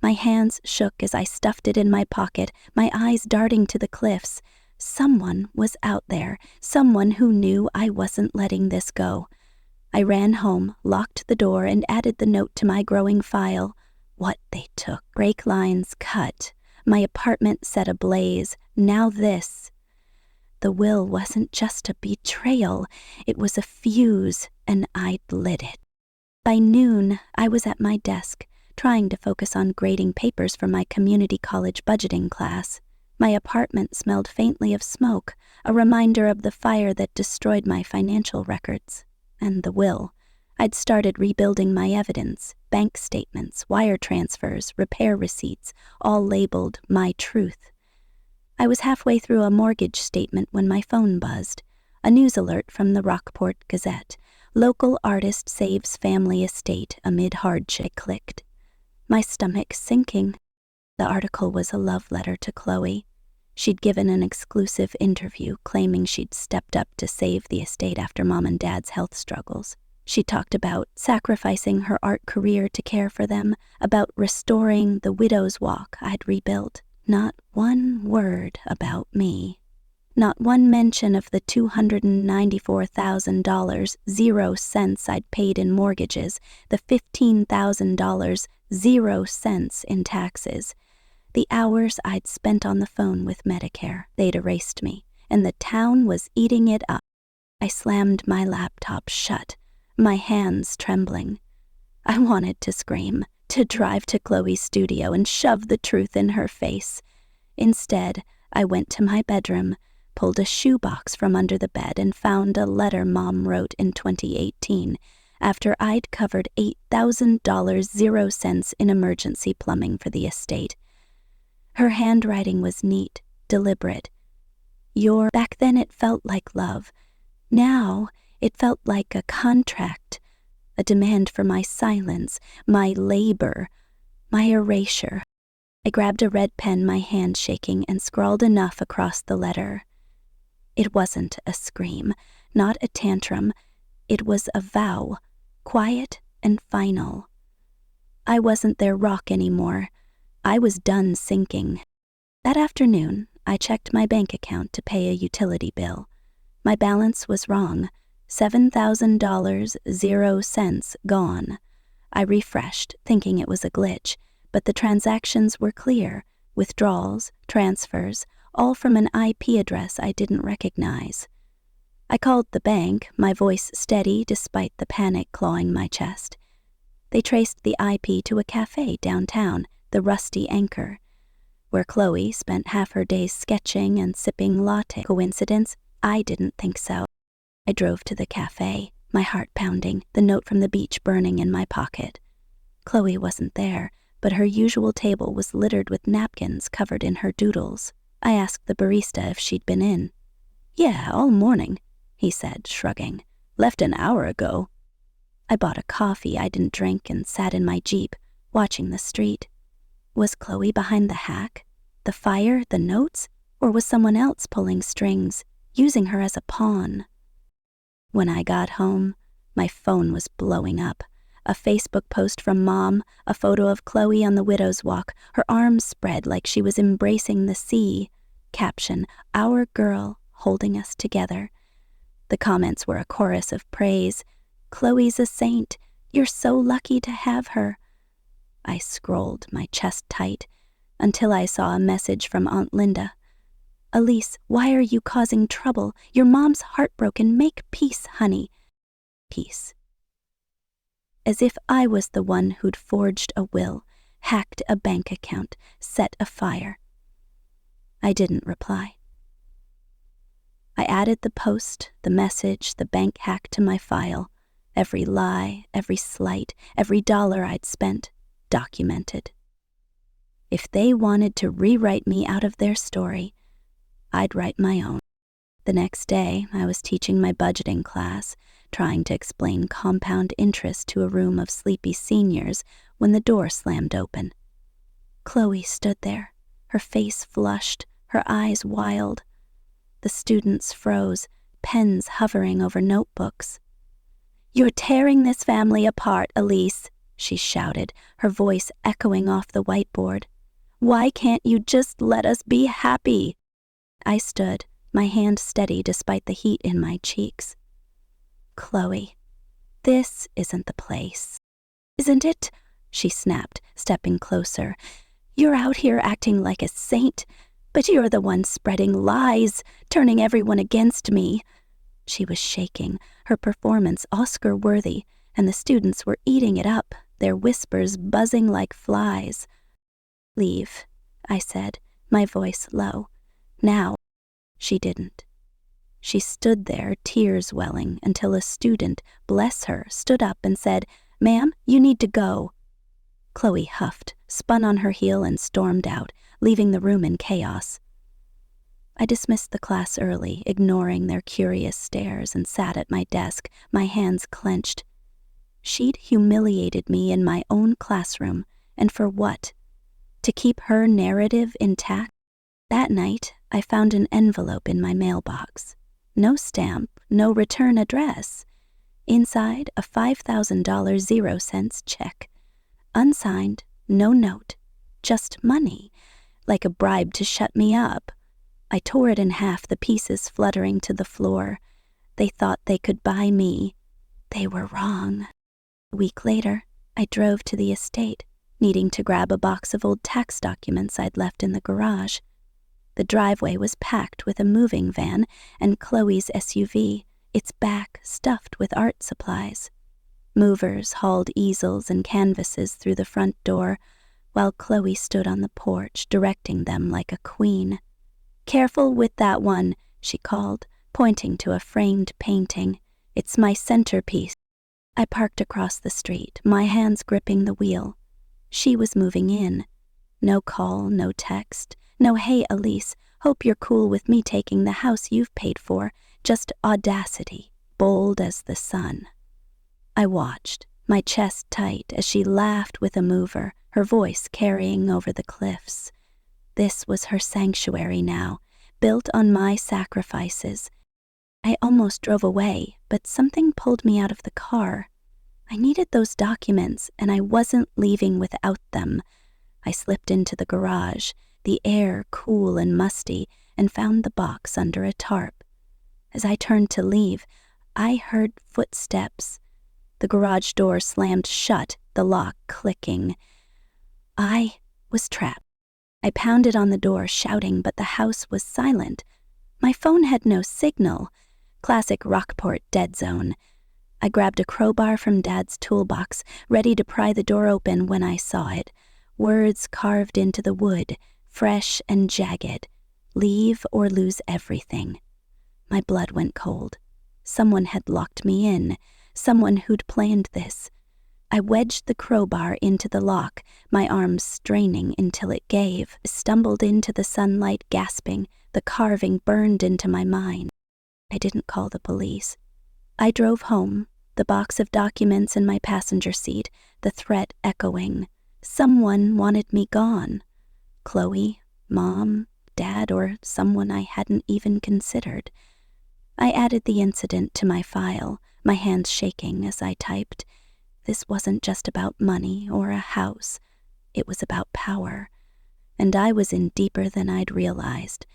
My hands shook as I stuffed it in my pocket, my eyes darting to the cliffs. Someone was out there, someone who knew I wasn't letting this go. I ran home, locked the door, and added the note to my growing file. What they took. Brake lines cut. My apartment set ablaze. Now this. The will wasn't just a betrayal. It was a fuse, and I'd lit it. By noon, I was at my desk, trying to focus on grading papers for my community college budgeting class. My apartment smelled faintly of smoke, a reminder of the fire that destroyed my financial records. And the will. I'd started rebuilding my evidence, bank statements, wire transfers, repair receipts, all labeled My Truth. I was halfway through a mortgage statement when my phone buzzed. A news alert from the Rockport Gazette. Local artist saves family estate amid hardship. I clicked. My stomach sinking. The article was a love letter to Chloe. She'd given an exclusive interview claiming she'd stepped up to save the estate after Mom and Dad's health struggles. She talked about sacrificing her art career to care for them, about restoring the widow's walk I'd rebuilt. Not one word about me. Not one mention of the $294,000, 0 cents I'd paid in mortgages, the $15,000, 0 cents in taxes, the hours I'd spent on the phone with Medicare. They'd erased me, and the town was eating it up. I slammed my laptop shut, my hands trembling. I wanted to scream, to drive to Chloe's studio and shove the truth in her face. Instead, I went to my bedroom, pulled a shoebox from under the bed, and found a letter Mom wrote in 2018 after I'd covered $8,000, 0 cents in emergency plumbing for the estate. Her handwriting was neat, deliberate. Back then it felt like love. Now it felt like a contract, a demand for my silence, my labor, my erasure. I grabbed a red pen, my hand shaking, and scrawled enough across the letter. It wasn't a scream, not a tantrum. It was a vow, quiet and final. I wasn't their rock anymore. I was done sinking. That afternoon, I checked my bank account to pay a utility bill. My balance was wrong. $7,000, 0 cents gone. I refreshed, thinking it was a glitch, but the transactions were clear. Withdrawals, transfers, all from an IP address I didn't recognize. I called the bank, my voice steady despite the panic clawing my chest. They traced the IP to a cafe downtown, the Rusty Anchor, where Chloe spent half her days sketching and sipping latte. Coincidence? I didn't think so. I drove to the cafe, my heart pounding, the note from the beach burning in my pocket. Chloe wasn't there, but her usual table was littered with napkins covered in her doodles. I asked the barista if she'd been in. "Yeah, all morning," he said, shrugging. "Left an hour ago." I bought a coffee I didn't drink and sat in my Jeep, watching the street. Was Chloe behind the hack? The fire, the notes? Or was someone else pulling strings, using her as a pawn? When I got home, my phone was blowing up. A Facebook post from Mom, a photo of Chloe on the widow's walk, her arms spread like she was embracing the sea. Caption, "Our girl, holding us together." The comments were a chorus of praise. "Chloe's a saint. You're so lucky to have her." I scrolled, my chest tight, until I saw a message from Aunt Linda. "Elise, why are you causing trouble? Your mom's heartbroken. Make peace, honey." Peace. As if I was the one who'd forged a will, hacked a bank account, set a fire. I didn't reply. I added the post, the message, the bank hack to my file. Every lie, every slight, every dollar I'd spent, documented. If they wanted to rewrite me out of their story, I'd write my own. The next day, I was teaching my budgeting class, trying to explain compound interest to a room of sleepy seniors when the door slammed open. Chloe stood there, her face flushed, her eyes wild. The students froze, pens hovering over notebooks. "You're tearing this family apart, Elise," she shouted, her voice echoing off the whiteboard. "Why can't you just let us be happy?" I stood, my hand steady despite the heat in my cheeks. "Chloe, this isn't the place." "Isn't it?" she snapped, stepping closer. "You're out here acting like a saint, but you're the one spreading lies, turning everyone against me." She was shaking, her performance Oscar-worthy, and the students were eating it up, their whispers buzzing like flies. "Leave," I said, my voice low. "Now." She didn't. She stood there, tears welling, until a student, bless her, stood up and said, "Ma'am, you need to go." Chloe huffed, spun on her heel, and stormed out, leaving the room in chaos. I dismissed the class early, ignoring their curious stares, and sat at my desk, my hands clenched. She'd humiliated me in my own classroom, and for what? To keep her narrative intact? That night, I found an envelope in my mailbox. No stamp, no return address. Inside, a $5,000 0 cents check. Unsigned, no note, just money, like a bribe to shut me up. I tore it in half, the pieces fluttering to the floor. They thought they could buy me. They were wrong. A week later, I drove to the estate, needing to grab a box of old tax documents I'd left in the garage. The driveway was packed with a moving van and Chloe's SUV, its back stuffed with art supplies. Movers hauled easels and canvases through the front door, while Chloe stood on the porch, directing them like a queen. "Careful with that one," she called, pointing to a framed painting. "It's my centerpiece." I parked across the street, my hands gripping the wheel. She was moving in. No call, no text, no "Hey, Elise, hope you're cool with me taking the house you've paid for," just audacity, bold as the sun. I watched, my chest tight, as she laughed with a mover, her voice carrying over the cliffs. This was her sanctuary now, built on my sacrifices. I almost drove away, but something pulled me out of the car. I needed those documents, and I wasn't leaving without them. I slipped into the garage, the air cool and musty, and found the box under a tarp. As I turned to leave, I heard footsteps. The garage door slammed shut, the lock clicking. I was trapped. I pounded on the door, shouting, but the house was silent. My phone had no signal. Classic Rockport dead zone. I grabbed a crowbar from Dad's toolbox, ready to pry the door open when I saw it. Words carved into the wood, fresh and jagged. "Leave or lose everything." My blood went cold. Someone had locked me in. Someone who'd planned this. I wedged the crowbar into the lock, my arms straining until it gave, stumbled into the sunlight gasping, the carving burned into my mind. I didn't call the police. I drove home, the box of documents in my passenger seat, the threat echoing. Someone wanted me gone. Chloe, Mom, Dad, or someone I hadn't even considered. I added the incident to my file, my hands shaking as I typed. This wasn't just about money or a house. It was about power, and I was in deeper than I'd realized.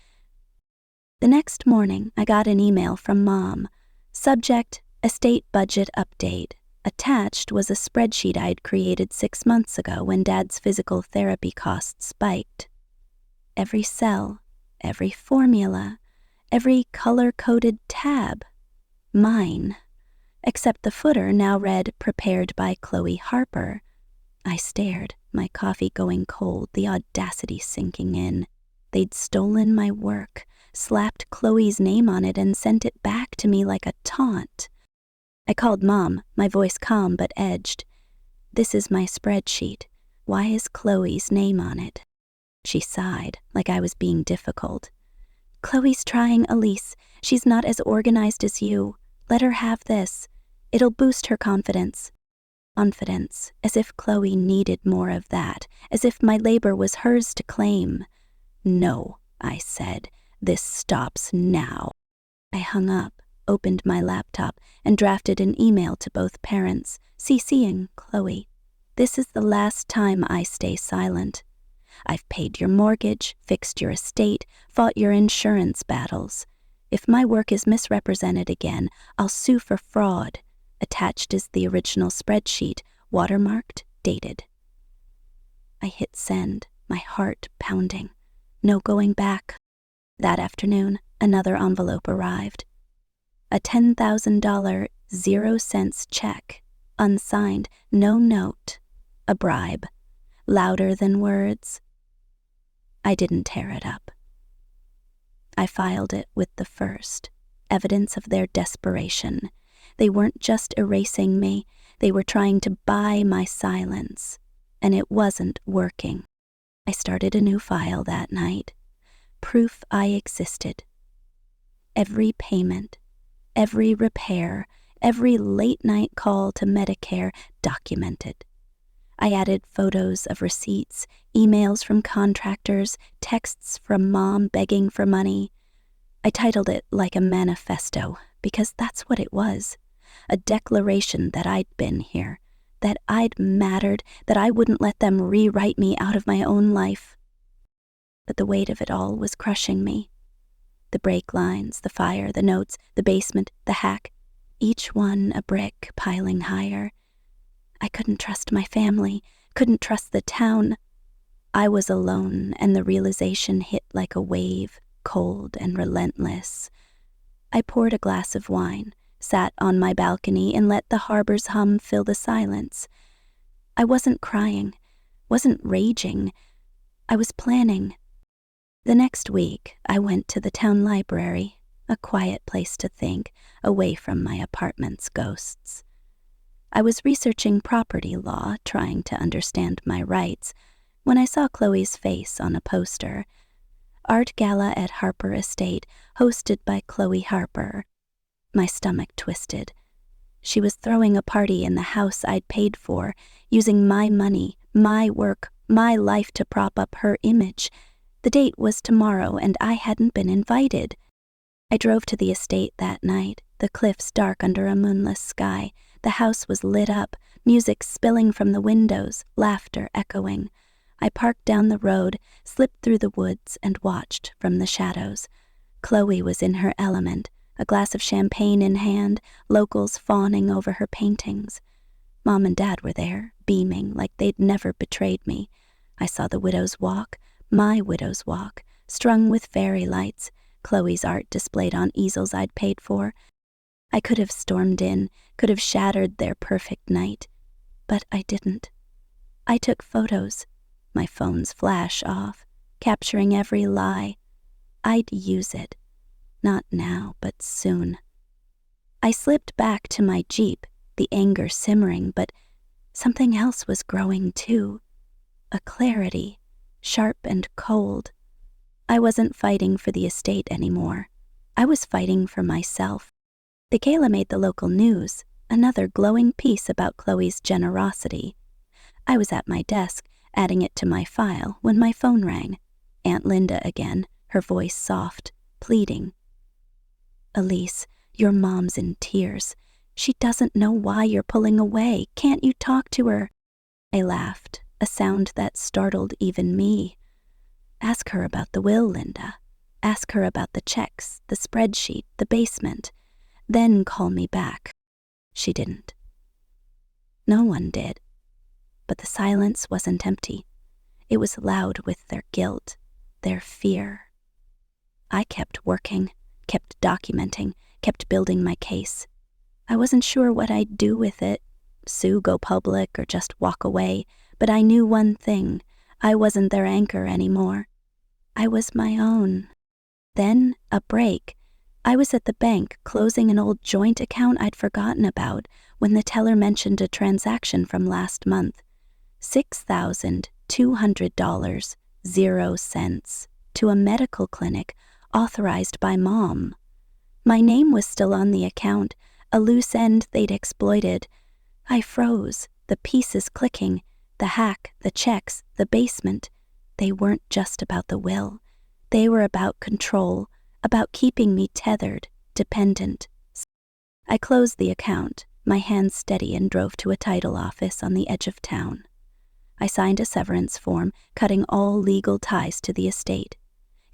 The next morning, I got an email from Mom. Subject, estate budget update. Attached was a spreadsheet I'd created 6 months ago when Dad's physical therapy costs spiked. Every cell, every formula, every color-coded tab. Mine. Except the footer now read, "Prepared by Chloe Harper." I stared, my coffee going cold, the audacity sinking in. They'd stolen my work, slapped Chloe's name on it, and sent it back to me like a taunt. I called Mom, my voice calm but edged. "This is my spreadsheet. Why is Chloe's name on it?" She sighed, like I was being difficult. "Chloe's trying, Elise. She's not as organized as you. Let her have this. It'll boost her confidence." Confidence, as if Chloe needed more of that, as if my labor was hers to claim. "No," I said. "This stops now." I hung up, opened my laptop, and drafted an email to both parents, CCing Chloe. "This is the last time I stay silent. I've paid your mortgage, fixed your estate, fought your insurance battles. If my work is misrepresented again, I'll sue for fraud." Attached is the original spreadsheet, watermarked, dated. I hit send, my heart pounding. No going back. That afternoon, another envelope arrived. A $10,000 0 cents check, unsigned, no note. A bribe, louder than words. I didn't tear it up. I filed it with the first, evidence of their desperation. They weren't just erasing me, they were trying to buy my silence, and it wasn't working. I started a new file that night. Proof I existed. Every payment, every repair, every late-night call to Medicare documented. I added photos of receipts, emails from contractors, texts from Mom begging for money. I titled it like a manifesto, because that's what it was. a declaration that I'd been here, that I'd mattered, that I wouldn't let them rewrite me out of my own life. But the weight of it all was crushing me. The brake lines, the fire, the notes, the basement, the hack, each one a brick piling higher. I couldn't trust my family, couldn't trust the town. I was alone, and the realization hit like a wave, cold and relentless. I poured a glass of wine, sat on my balcony, and let the harbor's hum fill the silence. I wasn't crying, wasn't raging. I was planning. The next week, I went to the town library, a quiet place to think, away from my apartment's ghosts. I was researching property law, trying to understand my rights, when I saw Chloe's face on a poster. Art Gala at Harper Estate, hosted by Chloe Harper. My stomach twisted. She was throwing a party in the house I'd paid for, using my money, my work, my life to prop up her image. The date was tomorrow, and I hadn't been invited. I drove to the estate that night, the cliffs dark under a moonless sky. The house was lit up, music spilling from the windows, laughter echoing. I parked down the road, slipped through the woods, and watched from the shadows. Chloe was in her element, a glass of champagne in hand, locals fawning over her paintings. Mom and Dad were there, beaming like they'd never betrayed me. I saw the widow's walk, my widow's walk, strung with fairy lights, Chloe's art displayed on easels I'd paid for. I could have stormed in, could have shattered their perfect night, but I didn't. I took photos, my phone's flash off, capturing every lie. I'd use it. Not now, but soon. I slipped back to my Jeep, the anger simmering, but something else was growing too. A clarity, sharp and cold. I wasn't fighting for the estate anymore. I was fighting for myself. The gala made the local news, another glowing piece about Chloe's generosity. I was at my desk, adding it to my file, when my phone rang. Aunt Linda again, her voice soft, pleading. "Elise, your mom's in tears. She doesn't know why you're pulling away. Can't you talk to her?" I laughed, a sound that startled even me. "Ask her about the will, Linda. Ask her about the checks, the spreadsheet, the basement. Then call me back." She didn't. No one did. But the silence wasn't empty. It was loud with their guilt, their fear. I kept working, kept documenting, kept building my case. I wasn't sure what I'd do with it, sue, go public, or just walk away, but I knew one thing. I wasn't their anchor anymore. I was my own. Then, a break. I was at the bank closing an old joint account I'd forgotten about when the teller mentioned a transaction from last month. $6,200, 0 cents, to a medical clinic authorized by Mom. My name was still on the account, a loose end they'd exploited. I froze, the pieces clicking, the hack, the checks, the basement. They weren't just about the will. They were about control, about keeping me tethered, dependent. I closed the account, my hands steady, and drove to a title office on the edge of town. I signed a severance form, cutting all legal ties to the estate.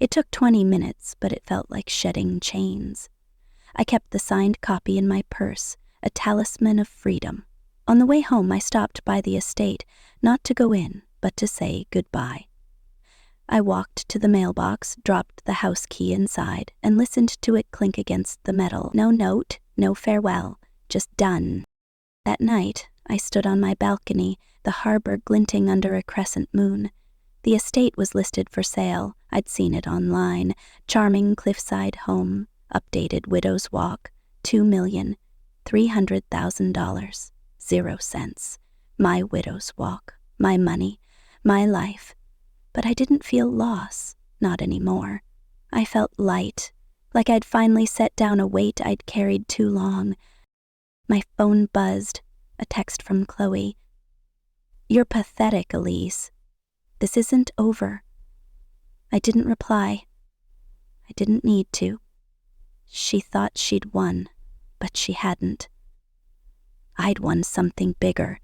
It took 20 minutes, but it felt like shedding chains. I kept the signed copy in my purse, a talisman of freedom. On the way home, I stopped by the estate, not to go in, but to say goodbye. I walked to the mailbox, dropped the house key inside, and listened to it clink against the metal. No note, no farewell, just done. That night, I stood on my balcony, the harbor glinting under a crescent moon. The estate was listed for sale. I'd seen it online. Charming cliffside home, updated widow's walk, $2,300,000, 0 cents. My widow's walk, my money, my life. But I didn't feel loss, not anymore. I felt light, like I'd finally set down a weight I'd carried too long. My phone buzzed, a text from Chloe. "You're pathetic, Elise. This isn't over." I didn't reply. I didn't need to. She thought she'd won, but she hadn't. I'd won something bigger.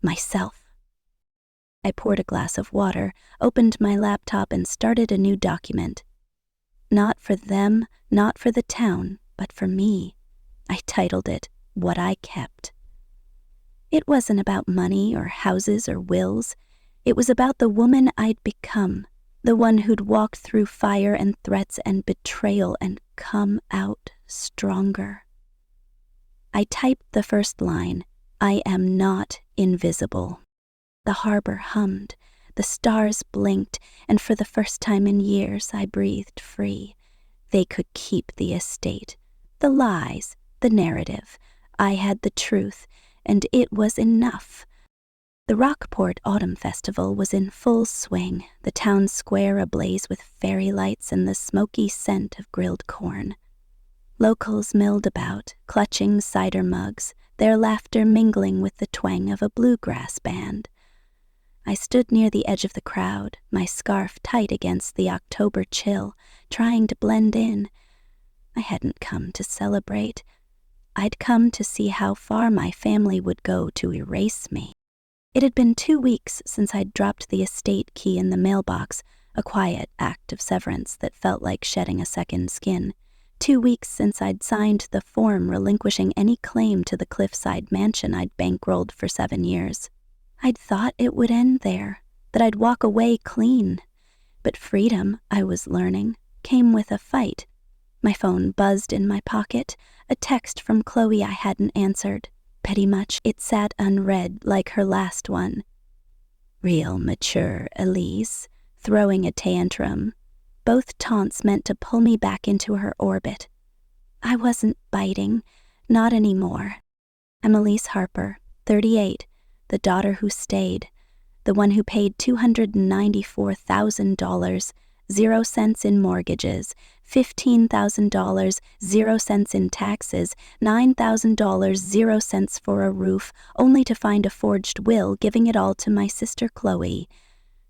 Myself. I poured a glass of water, opened my laptop, and started a new document. Not for them, not for the town, but for me. I titled it, What I Kept. It wasn't about money or houses or wills. It was about the woman I'd become, the one who'd walked through fire and threats and betrayal and come out stronger. I typed the first line, I am not invisible. The harbor hummed, the stars blinked, and for the first time in years I breathed free. They could keep the estate, the lies, the narrative. I had the truth, and it was enough. The Rockport Autumn Festival was in full swing, the town square ablaze with fairy lights and the smoky scent of grilled corn. Locals milled about, clutching cider mugs, their laughter mingling with the twang of a bluegrass band. I stood near the edge of the crowd, my scarf tight against the October chill, trying to blend in. I hadn't come to celebrate. I'd come to see how far my family would go to erase me. It had been 2 weeks since I'd dropped the estate key in the mailbox, a quiet act of severance that felt like shedding a second skin. 2 weeks since I'd signed the form relinquishing any claim to the cliffside mansion I'd bankrolled for 7 years. I'd thought it would end there, that I'd walk away clean. But freedom, I was learning, came with a fight. My phone buzzed in my pocket, a text from Chloe I hadn't answered. Pretty much it sat unread like her last one. Real mature Elise, throwing a tantrum. Both taunts meant to pull me back into her orbit. I wasn't biting, not anymore. I'm Elise Harper, 38, the daughter who stayed, the one who paid $294,000, 0 cents in mortgages, $15,000, 0 cents in taxes, $9,000, 0 cents for a roof, only to find a forged will giving it all to my sister Chloe,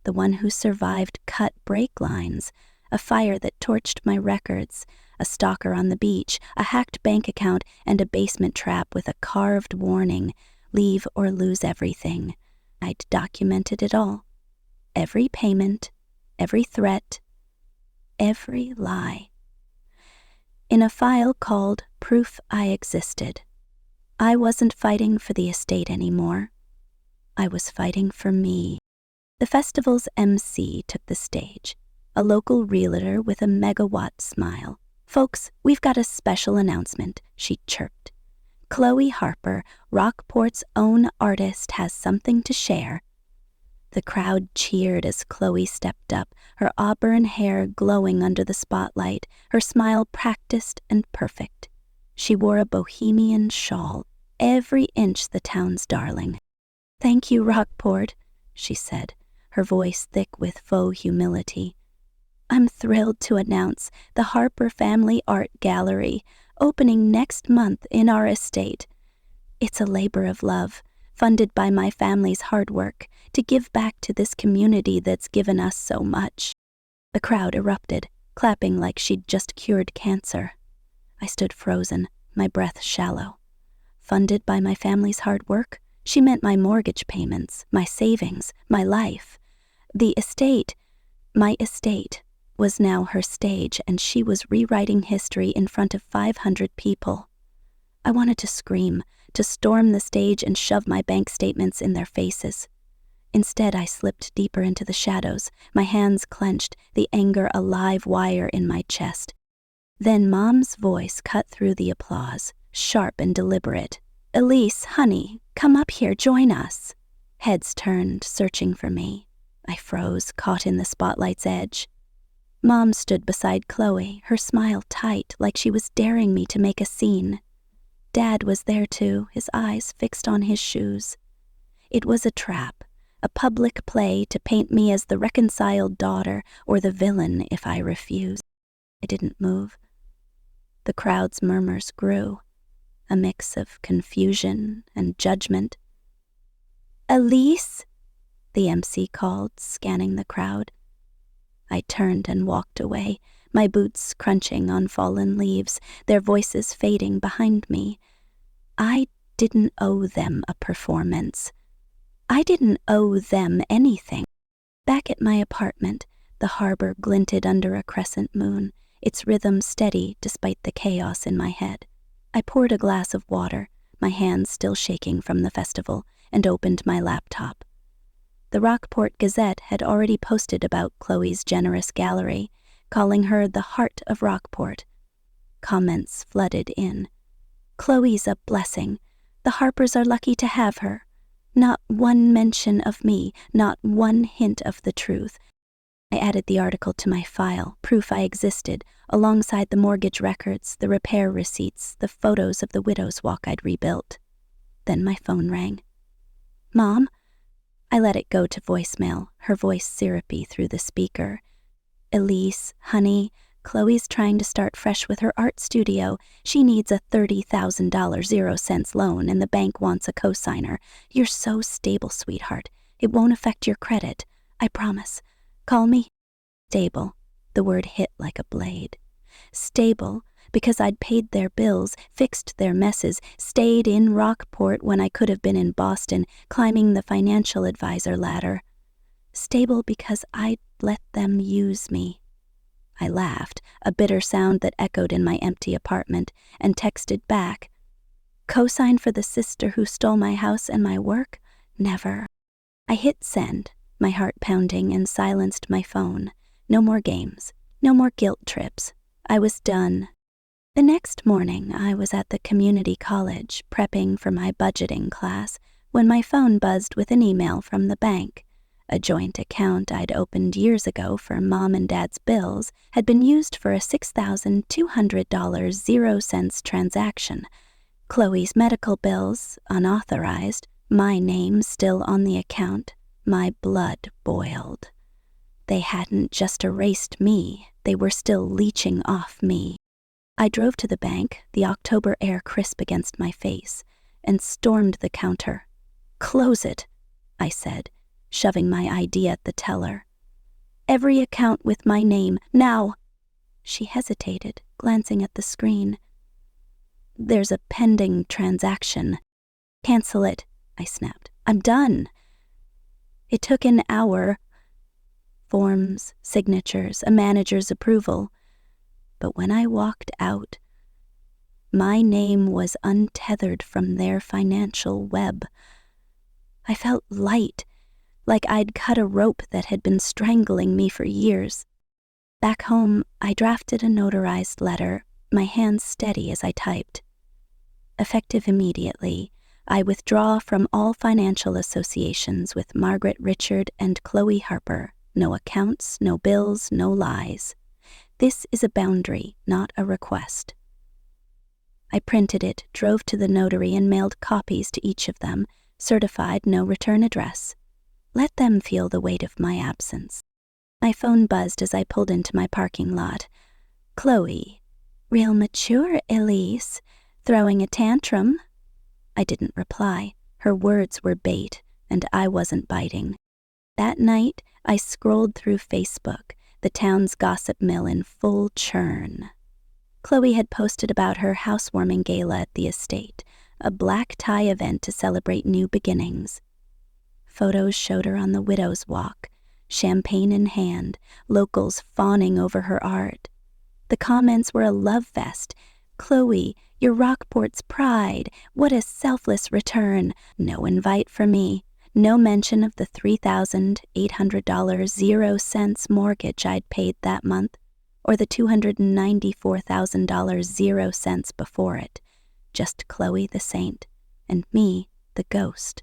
the one who survived cut brake lines, a fire that torched my records, a stalker on the beach, a hacked bank account, and a basement trap with a carved warning, leave or lose everything. I'd documented it all. Every payment, every threat, every lie. In a file called Proof I Existed. I wasn't fighting for the estate anymore. I was fighting for me. The festival's MC took the stage, a local realtor with a megawatt smile. Folks, we've got a special announcement, she chirped. Chloe Harper, Rockport's own artist, has something to share. The crowd cheered as Chloe stepped up, her auburn hair glowing under the spotlight, her smile practiced and perfect. She wore a bohemian shawl, every inch the town's darling. Thank you, Rockport, she said, her voice thick with faux humility. I'm thrilled to announce the Harper Family Art Gallery, opening next month in our estate. It's a labor of love, funded by my family's hard work, to give back to this community that's given us so much. The crowd erupted, clapping like she'd just cured cancer. I stood frozen, my breath shallow. Funded by my family's hard work? She meant my mortgage payments, my savings, my life. My estate, was now her stage, and she was rewriting history in front of 500 people. I wanted to scream, to storm the stage and shove my bank statements in their faces. Instead, I slipped deeper into the shadows, my hands clenched, the anger a live wire in my chest. Then Mom's voice cut through the applause, sharp and deliberate. Elise, honey, come up here, join us. Heads turned, searching for me. I froze, caught in the spotlight's edge. Mom stood beside Chloe, her smile tight, like she was daring me to make a scene. Dad was there too, his eyes fixed on his shoes. It was a trap, a public play to paint me as the reconciled daughter or the villain if I refused. I didn't move. The crowd's murmurs grew, a mix of confusion and judgment. Elise, the MC called, scanning the crowd. I turned and walked away, my boots crunching on fallen leaves, their voices fading behind me. I didn't owe them a performance. I didn't owe them anything. Back at my apartment, the harbor glinted under a crescent moon, its rhythm steady despite the chaos in my head. I poured a glass of water, my hands still shaking from the festival, and opened my laptop. The Rockport Gazette had already posted about Chloe's generous gallery, calling her the heart of Rockport. Comments flooded in. Chloe's a blessing. The Harpers are lucky to have her. Not one mention of me, not one hint of the truth. I added the article to my file, proof I existed, alongside the mortgage records, the repair receipts, the photos of the widow's walk I'd rebuilt. Then my phone rang. Mom? I let it go to voicemail, her voice syrupy through the speaker. Elise, honey, Chloe's trying to start fresh with her art studio. She needs a $30,000 0-cent loan and the bank wants a cosigner. You're so stable, sweetheart. It won't affect your credit. I promise. Call me. Stable. The word hit like a blade. Stable, because I'd paid their bills, fixed their messes, stayed in Rockport when I could have been in Boston, climbing the financial advisor ladder. Stable because I'd let them use me. I laughed, a bitter sound that echoed in my empty apartment, and texted back. Cosign for the sister who stole my house and my work? Never. I hit send, my heart pounding, and silenced my phone. No more games. No more guilt trips. I was done. The next morning, I was at the community college, prepping for my budgeting class, when my phone buzzed with an email from the bank. A joint account I'd opened years ago for Mom and Dad's bills had been used for a $6,200 0-cents transaction. Chloe's medical bills, unauthorized, my name still on the account. My blood boiled. They hadn't just erased me, they were still leeching off me. I drove to the bank, the October air crisp against my face, and stormed the counter. Close it, I said, shoving my ID at the teller. Every account with my name, now. She hesitated, glancing at the screen. There's a pending transaction. Cancel it, I snapped. I'm done. It took an hour. Forms, signatures, a manager's approval. But when I walked out, my name was untethered from their financial web. I felt light, like I'd cut a rope that had been strangling me for years. Back home, I drafted a notarized letter, my hands steady as I typed. Effective immediately, I withdraw from all financial associations with Margaret Richard and Chloe Harper. No accounts, no bills, no lies. This is a boundary, not a request. I printed it, drove to the notary, and mailed copies to each of them, certified no return address. Let them feel the weight of my absence. My phone buzzed as I pulled into my parking lot. Chloe. Real mature, Elise. Throwing a tantrum? I didn't reply. Her words were bait, and I wasn't biting. That night, I scrolled through Facebook, the town's gossip mill in full churn. Chloe had posted about her housewarming gala at the estate, a black tie event to celebrate new beginnings. Photos showed her on the widow's walk, champagne in hand, locals fawning over her art. The comments were a love fest. Chloe, you're Rockport's pride. What a selfless return. No invite for me. No mention of the $3,800 0-cents mortgage I'd paid that month, or the $294,000 0-cents before it. Just Chloe the saint, and me the ghost.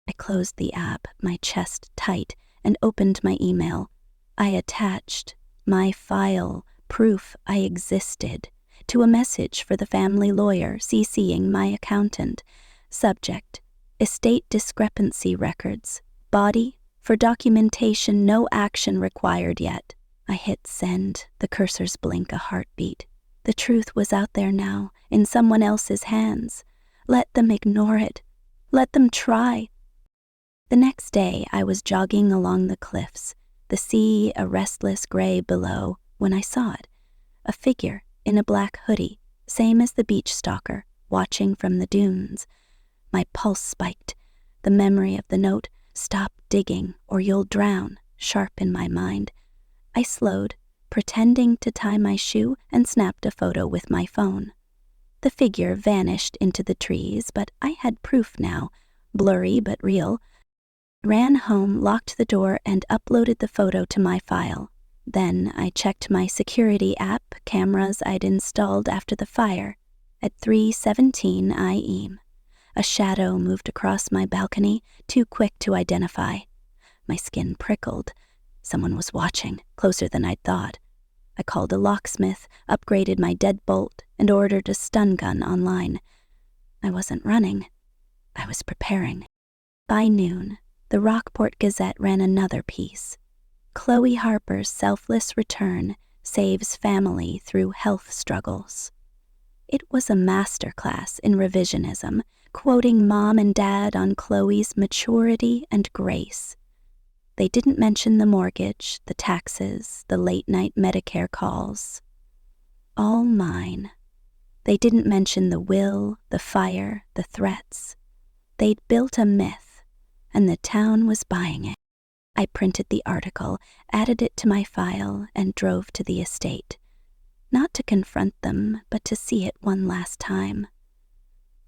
I closed the app, my chest tight, and opened my email. I attached my file, proof I existed, to a message for the family lawyer, CCing my accountant. Subject: Estate discrepancy records. Body: for documentation, no action required yet. I hit send, the cursors blink a heartbeat. The truth was out there now, in someone else's hands. Let them ignore it. Let them try. The next day, I was jogging along the cliffs, the sea a restless gray below, when I saw it. A figure in a black hoodie, same as the beach stalker, watching from the dunes. My pulse spiked. The memory of the note, "Stop digging or you'll drown," sharp in my mind. I slowed, pretending to tie my shoe, and snapped a photo with my phone. The figure vanished into the trees, but I had proof now, blurry but real. Ran home, locked the door, and uploaded the photo to my file. Then I checked my security app, cameras I'd installed after the fire. At 3:17 a.m., a shadow moved across my balcony, too quick to identify. My skin prickled. Someone was watching, closer than I'd thought. I called a locksmith, upgraded my deadbolt, and ordered a stun gun online. I wasn't running. I was preparing. By noon, the Rockport Gazette ran another piece. Chloe Harper's selfless return saves family through health struggles. It was a masterclass in revisionism, quoting Mom and Dad on Chloe's maturity and grace. They didn't mention the mortgage, the taxes, the late-night Medicare calls. All mine. They didn't mention the will, the fire, the threats. They'd built a myth, and the town was buying it. I printed the article, added it to my file, and drove to the estate. Not to confront them, but to see it one last time.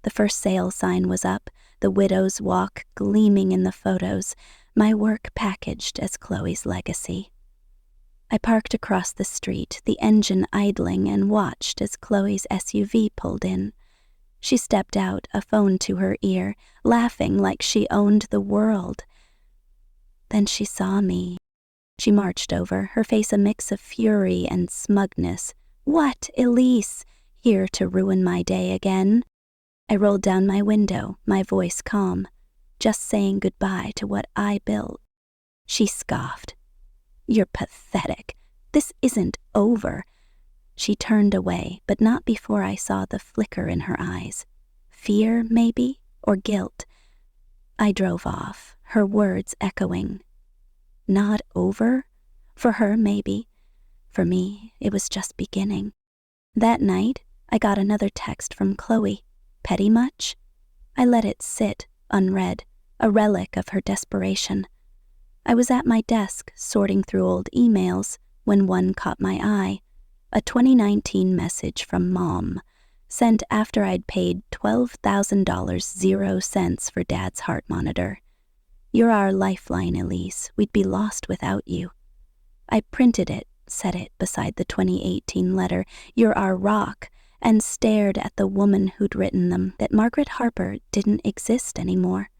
The first sale sign was up, the widow's walk gleaming in the photos, my work packaged as Chloe's legacy. I parked across the street, the engine idling, and watched as Chloe's SUV pulled in. She stepped out, a phone to her ear, laughing like she owned the world. Then she saw me. She marched over, her face a mix of fury and smugness. "What, Elise? Here to ruin my day again?" I rolled down my window, my voice calm, just saying goodbye to what I built. She scoffed. "You're pathetic. This isn't over." She turned away, but not before I saw the flicker in her eyes. Fear, maybe, or guilt. I drove off, her words echoing. Not over? For her, maybe. For me, it was just beginning. That night, I got another text from Chloe. Petty much? I let it sit, unread, a relic of her desperation. I was at my desk, sorting through old emails, when one caught my eye. A 2019 message from Mom, sent after I'd paid $12,000 0 cents for Dad's heart monitor. "You're our lifeline, Elise. We'd be lost without you." I printed it, set it beside the 2018 letter, "You're our rock," and stared at the woman who'd written them, that Margaret Harper didn't exist anymore.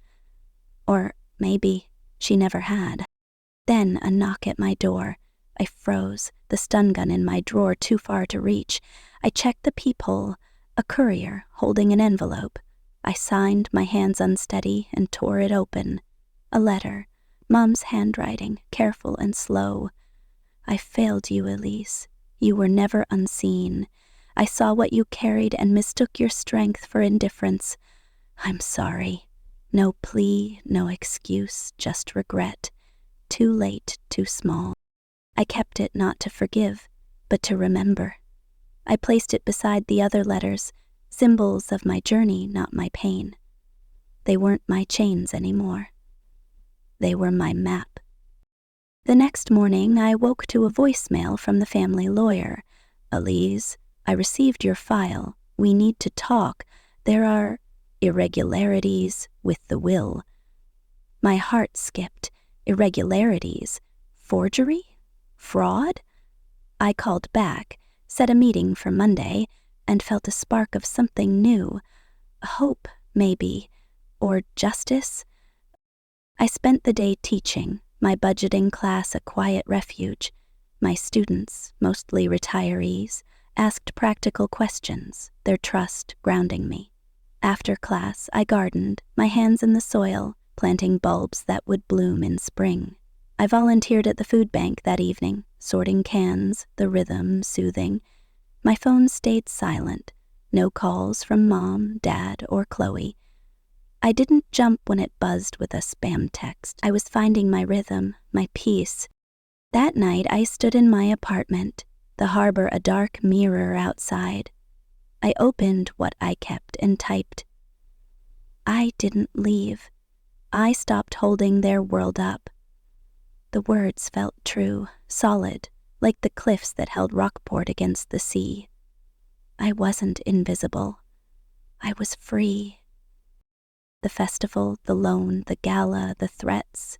Or maybe she never had. Then a knock at my door. I froze, the stun gun in my drawer too far to reach. I checked the peephole, a courier holding an envelope. I signed, my hands unsteady, and tore it open. A letter, Mom's handwriting, careful and slow. "I failed you, Elise. You were never unseen. I saw what you carried and mistook your strength for indifference. I'm sorry. No plea, no excuse, just regret. Too late, too small." I kept it not to forgive, but to remember. I placed it beside the other letters, symbols of my journey, not my pain. They weren't my chains anymore. They were my map. The next morning, I woke to a voicemail from the family lawyer. "Elise, I received your file. We need to talk. There are irregularities with the will." My heart skipped. Irregularities? Forgery? Fraud? I called back, set a meeting for Monday, and felt a spark of something new. Hope, maybe. Or justice. I spent the day teaching, my budgeting class a quiet refuge. My students, mostly retirees, asked practical questions, their trust grounding me. After class, I gardened, my hands in the soil, planting bulbs that would bloom in spring. I volunteered at the food bank that evening, sorting cans, the rhythm soothing. My phone stayed silent, no calls from Mom, Dad, or Chloe. I didn't jump when it buzzed with a spam text. I was finding my rhythm, my peace. That night I stood in my apartment, the harbor a dark mirror outside. I opened what I kept and typed, I didn't leave. I stopped holding their world up. The words felt true, solid, like the cliffs that held Rockport against the sea. I wasn't invisible. I was free. The festival, the loan, the gala, the threats.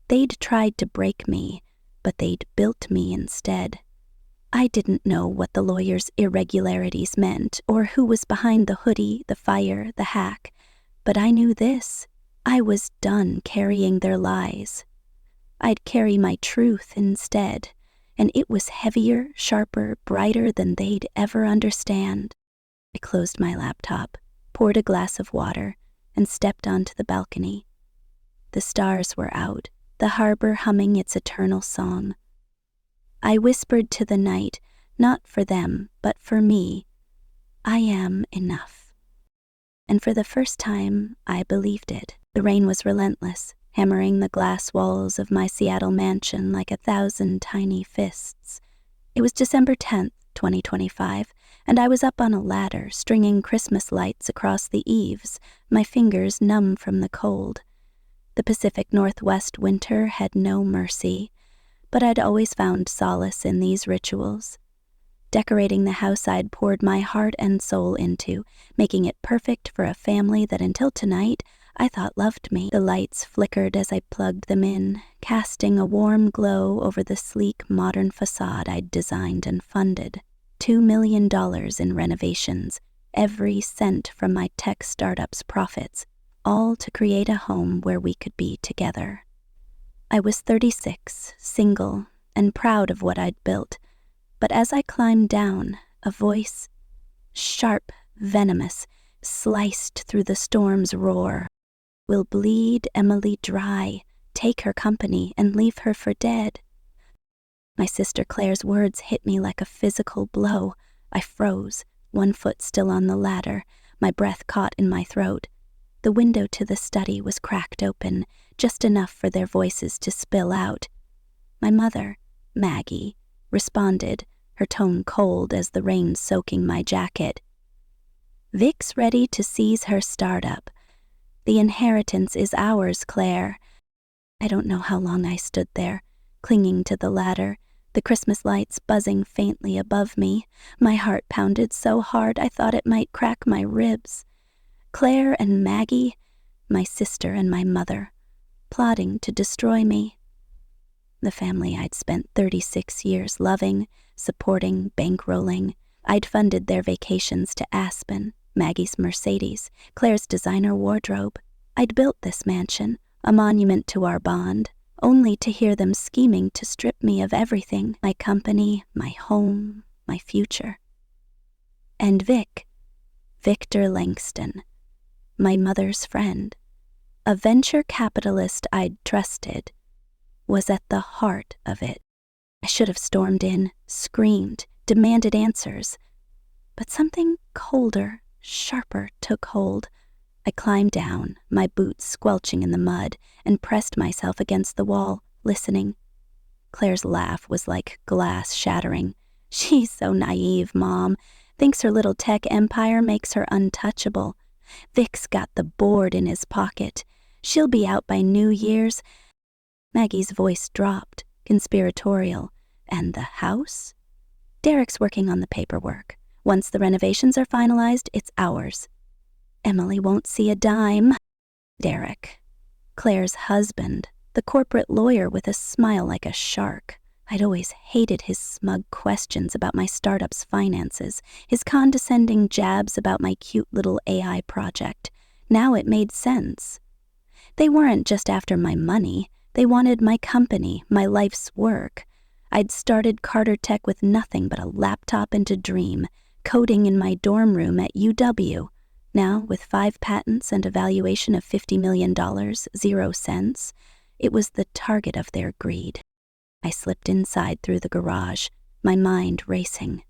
They'd tried to break me, but they'd built me instead. I didn't know what the lawyer's irregularities meant or who was behind the hoodie, the fire, the hack, but I knew this. I was done carrying their lies. I'd carry my truth instead, and it was heavier, sharper, brighter than they'd ever understand. I closed my laptop, poured a glass of water, and stepped onto the balcony. The stars were out, the harbor humming its eternal song. I whispered to the night, not for them, but for me, I am enough. And for the first time, I believed it. The rain was relentless, hammering the glass walls of my Seattle mansion like 1,000 tiny fists. It was December 10th, 2025, and I was up on a ladder, stringing Christmas lights across the eaves, my fingers numb from the cold. The Pacific Northwest winter had no mercy, but I'd always found solace in these rituals. Decorating the house I'd poured my heart and soul into, making it perfect for a family that until tonight I thought loved me. The lights flickered as I plugged them in, casting a warm glow over the sleek modern facade I'd designed and funded. $2 million in renovations, every cent from my tech startup's profits, all to create a home where we could be together. I was 36, single, and proud of what I'd built, but as I climbed down, a voice, sharp, venomous, sliced through the storm's roar. We'll bleed Emily dry, take her company, and leave her for dead. My sister Claire's words hit me like a physical blow. I froze, one foot still on the ladder, my breath caught in my throat. The window to the study was cracked open, just enough for their voices to spill out. My mother, Maggie, responded, her tone cold as the rain soaking my jacket. Vic's ready to seize her startup. The inheritance is ours, Claire. I don't know how long I stood there, clinging to the ladder, the Christmas lights buzzing faintly above me. My heart pounded so hard I thought it might crack my ribs. Claire and Maggie, my sister and my mother, plotting to destroy me. The family I'd spent 36 years loving, supporting, bankrolling. I'd funded their vacations to Aspen, Maggie's Mercedes, Claire's designer wardrobe. I'd built this mansion, a monument to our bond, only to hear them scheming to strip me of everything, my company, my home, my future. And Victor Langston, my mother's friend, a venture capitalist I'd trusted, was at the heart of it. I should have stormed in, screamed, demanded answers, but something colder, sharper took hold. I climbed down, my boots squelching in the mud, and pressed myself against the wall, listening. Claire's laugh was like glass shattering. She's so naive, Mom. Thinks her little tech empire makes her untouchable. Vic's got the board in his pocket. She'll be out by New Year's. Maggie's voice dropped, conspiratorial. And the house? Derek's working on the paperwork. Once the renovations are finalized, it's ours. Emily won't see a dime. Derek, Claire's husband, the corporate lawyer with a smile like a shark. I'd always hated his smug questions about my startup's finances, his condescending jabs about my cute little AI project. Now it made sense. They weren't just after my money. They wanted my company, my life's work. I'd started Carter Tech with nothing but a laptop and a dream, coding in my dorm room at UW. Now, with 5 patents and a valuation of $50 million, 0 cents, it was the target of their greed. I slipped inside through the garage, my mind racing.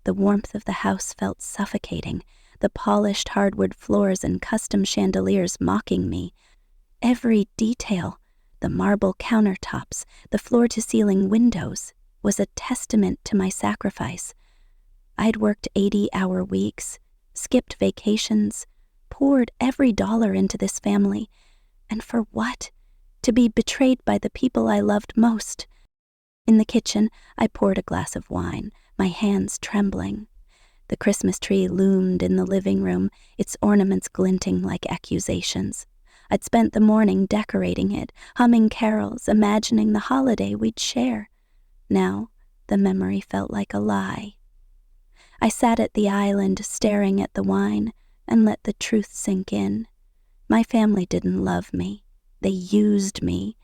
The warmth of the house felt suffocating, the polished hardwood floors and custom chandeliers mocking me. Every detail, the marble countertops, the floor-to-ceiling windows, was a testament to my sacrifice. I'd worked 80-hour weeks, skipped vacations, poured every dollar into this family. And for what? To be betrayed by the people I loved most. In the kitchen, I poured a glass of wine, my hands trembling. The Christmas tree loomed in the living room, its ornaments glinting like accusations. I'd spent the morning decorating it, humming carols, imagining the holiday we'd share. Now, the memory felt like a lie. I sat at the island staring at the wine and let the truth sink in. My family didn't love me. They used me.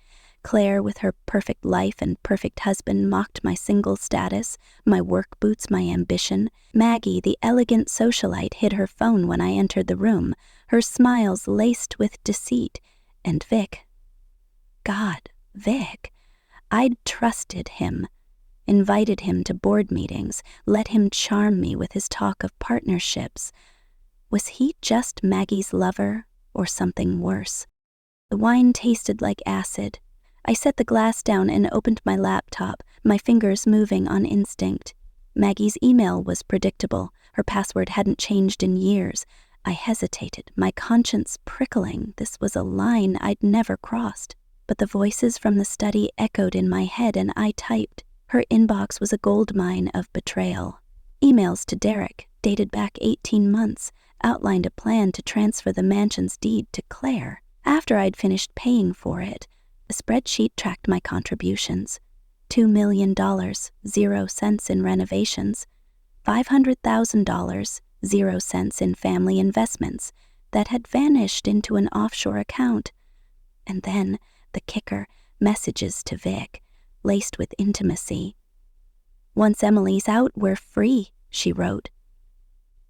Claire, with her perfect life and perfect husband, mocked my single status, my work boots, my ambition. Maggie, the elegant socialite, hid her phone when I entered the room, her smiles laced with deceit. And Vic. God, Vic. I'd trusted him, invited him to board meetings, let him charm me with his talk of partnerships. Was he just Maggie's lover or something worse? The wine tasted like acid. I set the glass down and opened my laptop, my fingers moving on instinct. Maggie's email was predictable. Her password hadn't changed in years. I hesitated, my conscience prickling. This was a line I'd never crossed. But the voices from the study echoed in my head and I typed. Her inbox was a goldmine of betrayal. Emails to Derek, dated back 18 months, outlined a plan to transfer the mansion's deed to Claire. After I'd finished paying for it, a spreadsheet tracked my contributions. $2 million, 0 cents in renovations. $500,000, 0 cents in family investments that had vanished into an offshore account. And then, the kicker, messages to Vic, laced with intimacy. Once Emily's out, we're free, she wrote.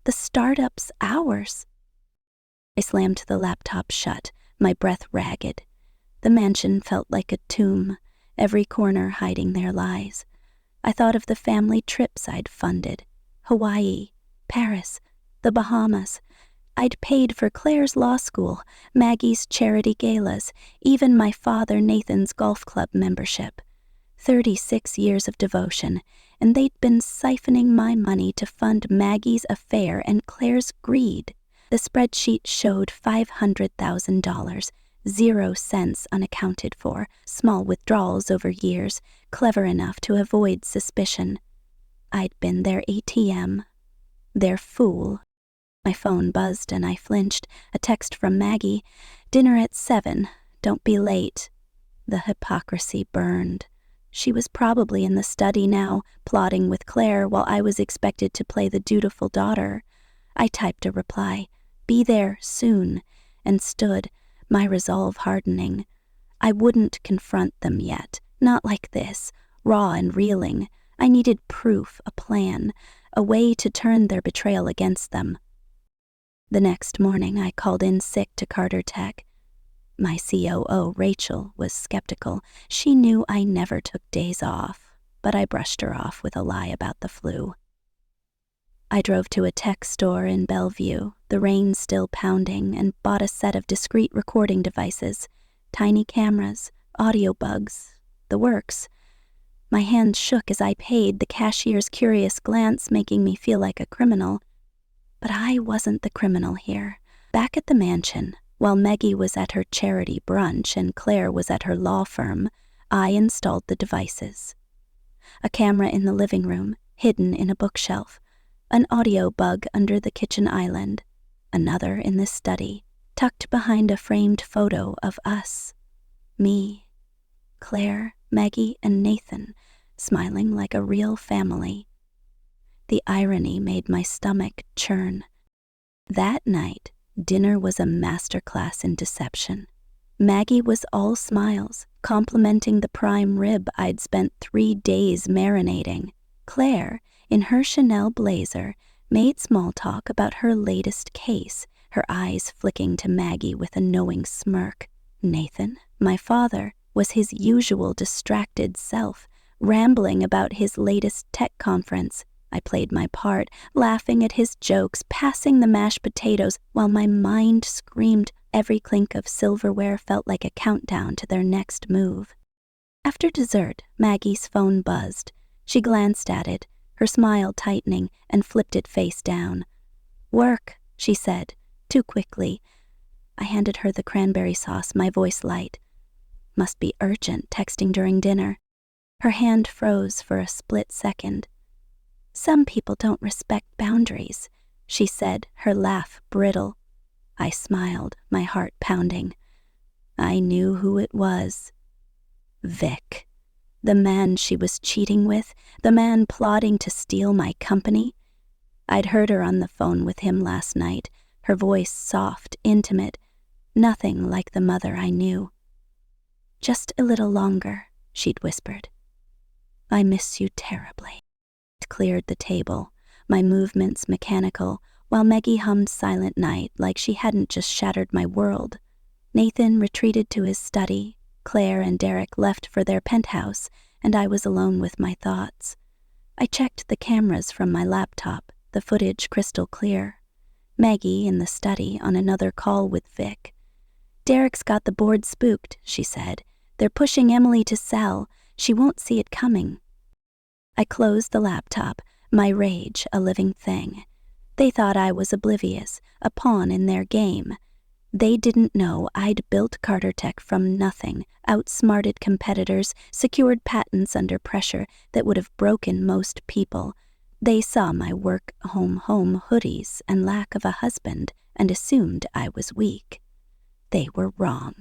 The startup's ours. I slammed the laptop shut, my breath ragged. The mansion felt like a tomb, every corner hiding their lies. I thought of the family trips I'd funded. Hawaii, Paris, the Bahamas. I'd paid for Claire's law school, Maggie's charity galas, even my father Nathan's golf club membership. 36 years of devotion, and they'd been siphoning my money to fund Maggie's affair and Claire's greed. The spreadsheet showed $500,000, 0 cents unaccounted for, small withdrawals over years, clever enough to avoid suspicion. I'd been their ATM, their fool. My phone buzzed and I flinched. A text from Maggie. Dinner at 7. Don't be late. The hypocrisy burned. She was probably in the study now, plotting with Claire while I was expected to play the dutiful daughter. I typed a reply, be there soon, and stood, my resolve hardening. I wouldn't confront them yet, not like this, raw and reeling. I needed proof, a plan, a way to turn their betrayal against them. The next morning I called in sick to Carter Tech. My COO, Rachel, was skeptical. She knew I never took days off, but I brushed her off with a lie about the flu. I drove to a tech store in Bellevue, the rain still pounding, and bought a set of discreet recording devices, tiny cameras, audio bugs, the works. My hands shook as I paid, the cashier's curious glance making me feel like a criminal. But I wasn't the criminal here. Back at the mansion, while Maggie was at her charity brunch and Claire was at her law firm, I installed the devices. A camera in the living room, hidden in a bookshelf. An audio bug under the kitchen island. Another in the study, tucked behind a framed photo of us. Me, Claire, Maggie, and Nathan, smiling like a real family. The irony made my stomach churn. That night, dinner was a masterclass in deception. Maggie was all smiles, complimenting the prime rib I'd spent 3 days marinating. Claire, in her Chanel blazer, made small talk about her latest case, her eyes flicking to Maggie with a knowing smirk. Nathan, my father, was his usual distracted self, rambling about his latest tech conference. I played my part, laughing at his jokes, passing the mashed potatoes, while my mind screamed. Every clink of silverware felt like a countdown to their next move. After dessert, Maggie's phone buzzed. She glanced at it, her smile tightening, and flipped it face down. Work, she said, too quickly. I handed her the cranberry sauce, my voice light. Must be urgent, texting during dinner. Her hand froze for a split second. Some people don't respect boundaries, she said, her laugh brittle. I smiled, my heart pounding. I knew who it was. Vic. The man she was cheating with, the man plotting to steal my company. I'd heard her on the phone with him last night, her voice soft, intimate, nothing like the mother I knew. Just a little longer, she'd whispered. I miss you terribly. It cleared the table, my movements mechanical, while Maggie hummed Silent Night like she hadn't just shattered my world. Nathan retreated to his study, Claire and Derek left for their penthouse, and I was alone with my thoughts. I checked the cameras from my laptop, the footage crystal clear. Maggie in the study on another call with Vic. Derek's got the board spooked, she said. They're pushing Emily to sell. She won't see it coming. I closed the laptop, my rage a living thing. They thought I was oblivious, a pawn in their game. They didn't know I'd built Carter Tech from nothing, outsmarted competitors, secured patents under pressure that would have broken most people. They saw my work home hoodies and lack of a husband and assumed I was weak. They were wrong.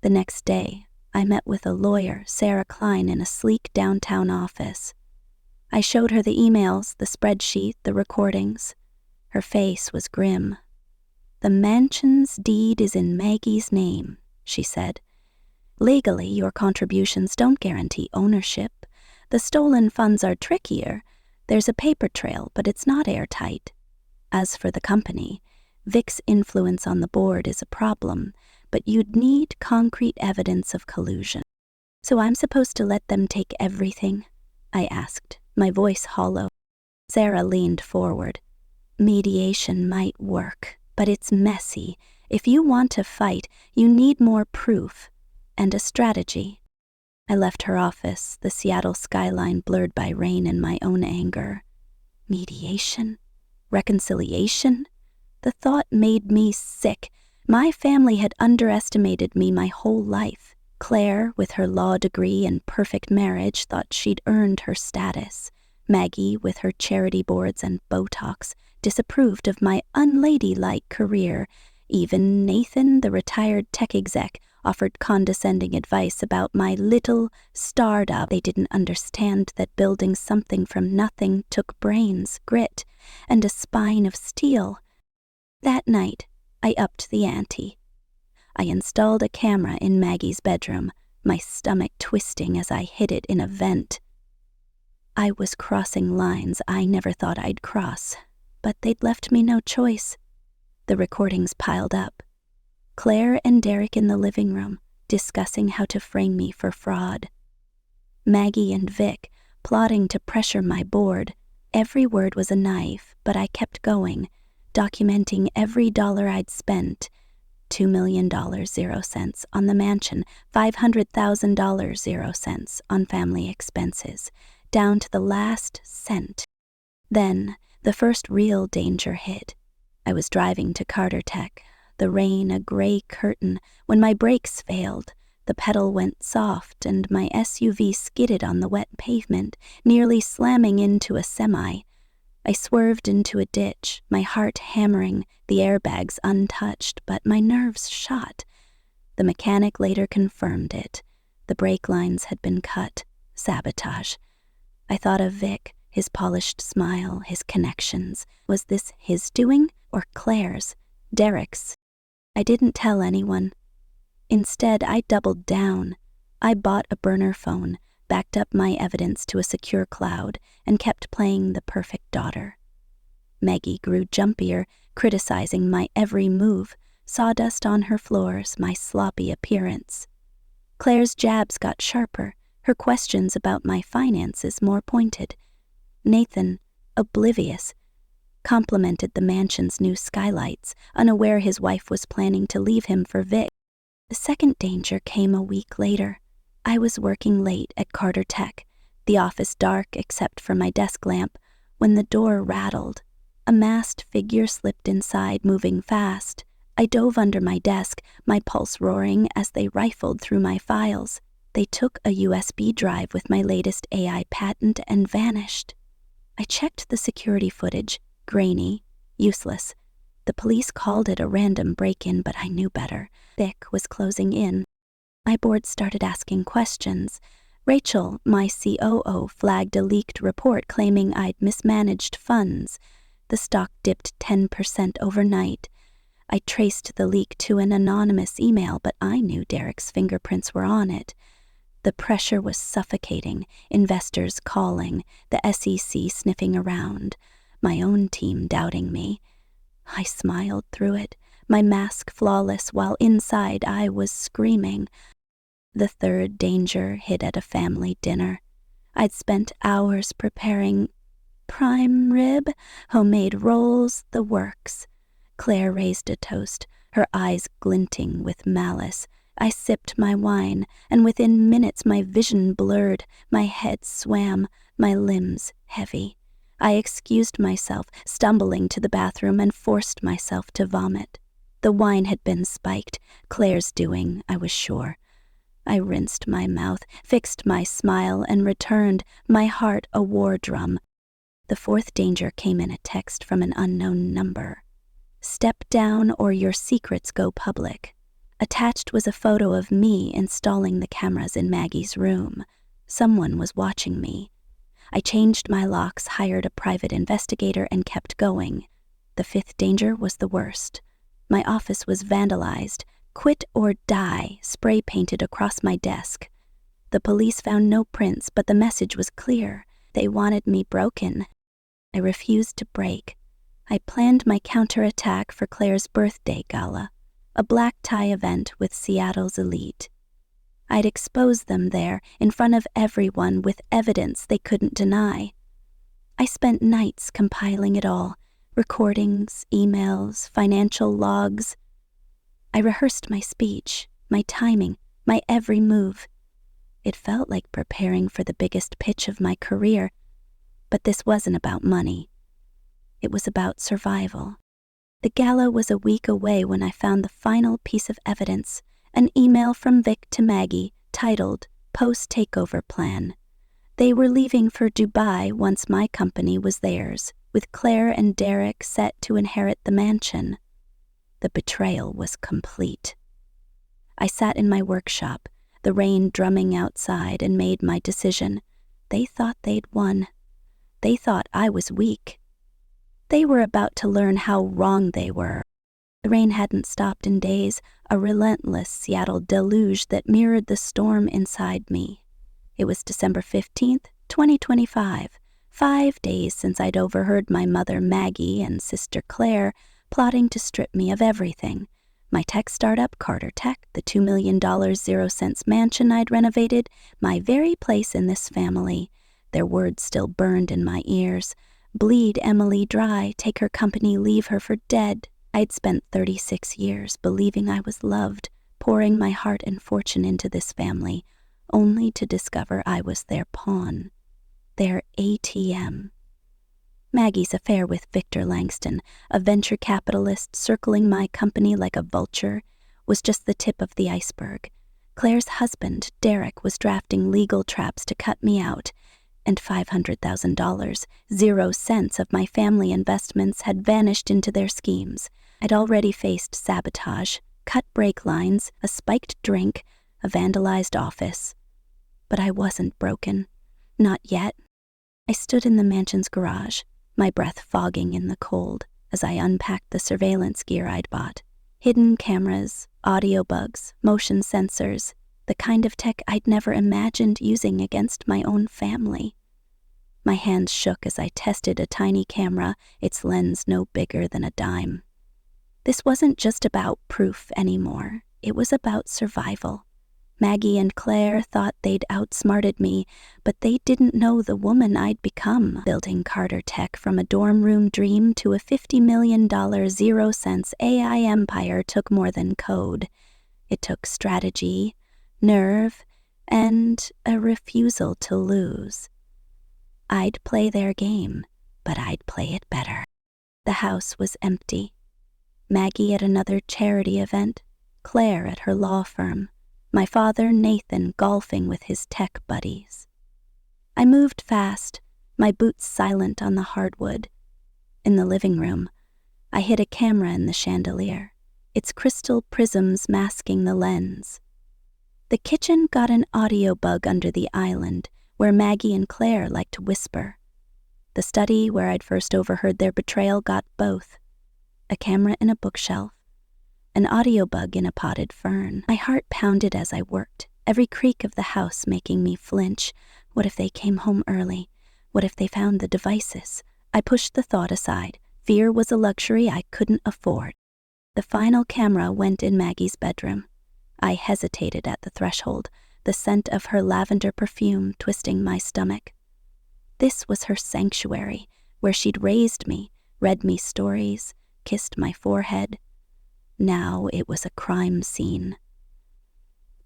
The next day, I met with a lawyer, Sarah Klein, in a sleek downtown office. I showed her the emails, the spreadsheet, the recordings. Her face was grim. The mansion's deed is in Maggie's name, she said. Legally, your contributions don't guarantee ownership. The stolen funds are trickier. There's a paper trail, but it's not airtight. As for the company, Vic's influence on the board is a problem, but you'd need concrete evidence of collusion. So I'm supposed to let them take everything? I asked, my voice hollow. Sarah leaned forward. Mediation might work, but it's messy. If you want to fight, you need more proof and a strategy. I left her office, the Seattle skyline blurred by rain and my own anger. Mediation? Reconciliation? The thought made me sick. My family had underestimated me my whole life. Claire, with her law degree and perfect marriage, thought she'd earned her status. Maggie, with her charity boards and Botox, disapproved of my unladylike career. Even Nathan, the retired tech exec, offered condescending advice about my little startup. They didn't understand that building something from nothing took brains, grit, and a spine of steel. That night, I upped the ante. I installed a camera in Maggie's bedroom, my stomach twisting as I hid it in a vent. I was crossing lines I never thought I'd cross, but they'd left me no choice. The recordings piled up. Claire and Derek in the living room, discussing how to frame me for fraud. Maggie and Vic, plotting to pressure my board. Every word was a knife, but I kept going, documenting every dollar I'd spent. $2 million, 0 cents on the mansion, $500,000, 0 cents on family expenses, down to the last cent. Then, the first real danger hit. I was driving to Carter Tech, the rain a gray curtain, when my brakes failed. The pedal went soft and my SUV skidded on the wet pavement, nearly slamming into a semi. I swerved into a ditch, my heart hammering, the airbags untouched, but my nerves shot. The mechanic later confirmed it. The brake lines had been cut. Sabotage. I thought of Vic, his polished smile, his connections. Was this his doing or Claire's? Derek's? I didn't tell anyone. Instead, I doubled down. I bought a burner phone, backed up my evidence to a secure cloud, and kept playing the perfect daughter. Maggie grew jumpier, criticizing my every move, sawdust on her floors, my sloppy appearance. Claire's jabs got sharper, her questions about my finances more pointed. Nathan, oblivious, complimented the mansion's new skylights, unaware his wife was planning to leave him for Vic. The second danger came a week later. I was working late at Carter Tech, the office dark except for my desk lamp, when the door rattled. A masked figure slipped inside, moving fast. I dove under my desk, my pulse roaring as they rifled through my files. They took a USB drive with my latest AI patent and vanished. I checked the security footage, grainy, useless. The police called it a random break-in, but I knew better. Thick was closing in. My board started asking questions. Rachel, my COO, flagged a leaked report claiming I'd mismanaged funds. The stock dipped 10% overnight. I traced the leak to an anonymous email, but I knew Derek's fingerprints were on it. The pressure was suffocating, investors calling, the SEC sniffing around, my own team doubting me. I smiled through it, my mask flawless, while inside I was screaming. The third danger hit at a family dinner. I'd spent hours preparing prime rib, homemade rolls, the works. Claire raised a toast, her eyes glinting with malice. I sipped my wine, and within minutes my vision blurred, my head swam, my limbs heavy. I excused myself, stumbling to the bathroom, and forced myself to vomit. The wine had been spiked, Claire's doing, I was sure. I rinsed my mouth, fixed my smile, and returned, my heart a war drum. The fourth danger came in a text from an unknown number. Step down or your secrets go public. Attached was a photo of me installing the cameras in Maggie's room. Someone was watching me. I changed my locks, hired a private investigator, and kept going. The fifth danger was the worst. My office was vandalized. Quit or die spray painted across my desk. The police found no prints, but the message was clear. They wanted me broken. I refused to break. I planned my counterattack for Claire's birthday gala, a black tie event with Seattle's elite. I'd expose them there, in front of everyone, with evidence they couldn't deny. I spent nights compiling it all, recordings, emails, financial logs. I rehearsed my speech, my timing, my every move. It felt like preparing for the biggest pitch of my career, but this wasn't about money. It was about survival. The gala was a week away when I found the final piece of evidence, an email from Vic to Maggie titled Post-Takeover Plan. They were leaving for Dubai once my company was theirs, with Claire and Derek set to inherit the mansion. The betrayal was complete. I sat in my workshop, the rain drumming outside, and made my decision. They thought they'd won. They thought I was weak. They were about to learn how wrong they were. The rain hadn't stopped in days, a relentless Seattle deluge that mirrored the storm inside me. It was December 15th, 2025, 5 days since I'd overheard my mother Maggie and sister Claire plotting to strip me of everything. My tech startup, Carter Tech, the $2 million 0-cents mansion I'd renovated, my very place in this family. Their words still burned in my ears. Bleed Emily dry, take her company, leave her for dead. I'd spent 36 years believing I was loved, pouring my heart and fortune into this family, only to discover I was their pawn, their ATM. Maggie's affair with Victor Langston, a venture capitalist circling my company like a vulture, was just the tip of the iceberg. Claire's husband, Derek, was drafting legal traps to cut me out, and $500,000, 0 cents of my family investments, had vanished into their schemes. I'd already faced sabotage, cut brake lines, a spiked drink, a vandalized office. But I wasn't broken. Not yet. I stood in the mansion's garage, my breath fogging in the cold, as I unpacked the surveillance gear I'd bought. Hidden cameras, audio bugs, motion sensors, the kind of tech I'd never imagined using against my own family. My hands shook as I tested a tiny camera, its lens no bigger than a dime. This wasn't just about proof anymore. It was about survival. Maggie and Claire thought they'd outsmarted me, but they didn't know the woman I'd become, building Carter Tech from a dorm room dream to a $50 million 0-cents AI empire took more than code. It took strategy, nerve, and a refusal to lose. I'd play their game, but I'd play it better. The house was empty. Maggie at another charity event, Claire at her law firm, my father, Nathan, golfing with his tech buddies. I moved fast, my boots silent on the hardwood. In the living room, I hid a camera in the chandelier, its crystal prisms masking the lens. The kitchen got an audio bug under the island, where Maggie and Claire liked to whisper. The study, where I'd first overheard their betrayal, got both. A camera in a bookshelf, an audio bug in a potted fern. My heart pounded as I worked, every creak of the house making me flinch. What if they came home early? What if they found the devices? I pushed the thought aside. Fear was a luxury I couldn't afford. The final camera went in Maggie's bedroom. I hesitated at the threshold, the scent of her lavender perfume twisting my stomach. This was her sanctuary, where she'd raised me, read me stories, kissed my forehead. Now it was a crime scene.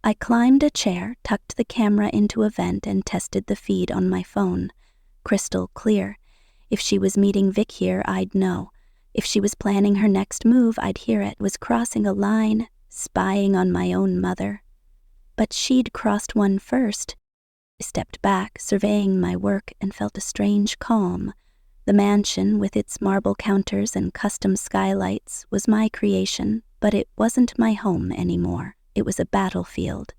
I climbed a chair, tucked the camera into a vent, and tested the feed on my phone. Crystal clear. If she was meeting Vic here, I'd know. If she was planning her next move, I'd hear it. Was crossing a line, spying on my own mother. But she'd crossed one first. I stepped back, surveying my work, and felt a strange calm. The mansion, with its marble counters and custom skylights, was my creation, but it wasn't my home anymore. It was a battlefield.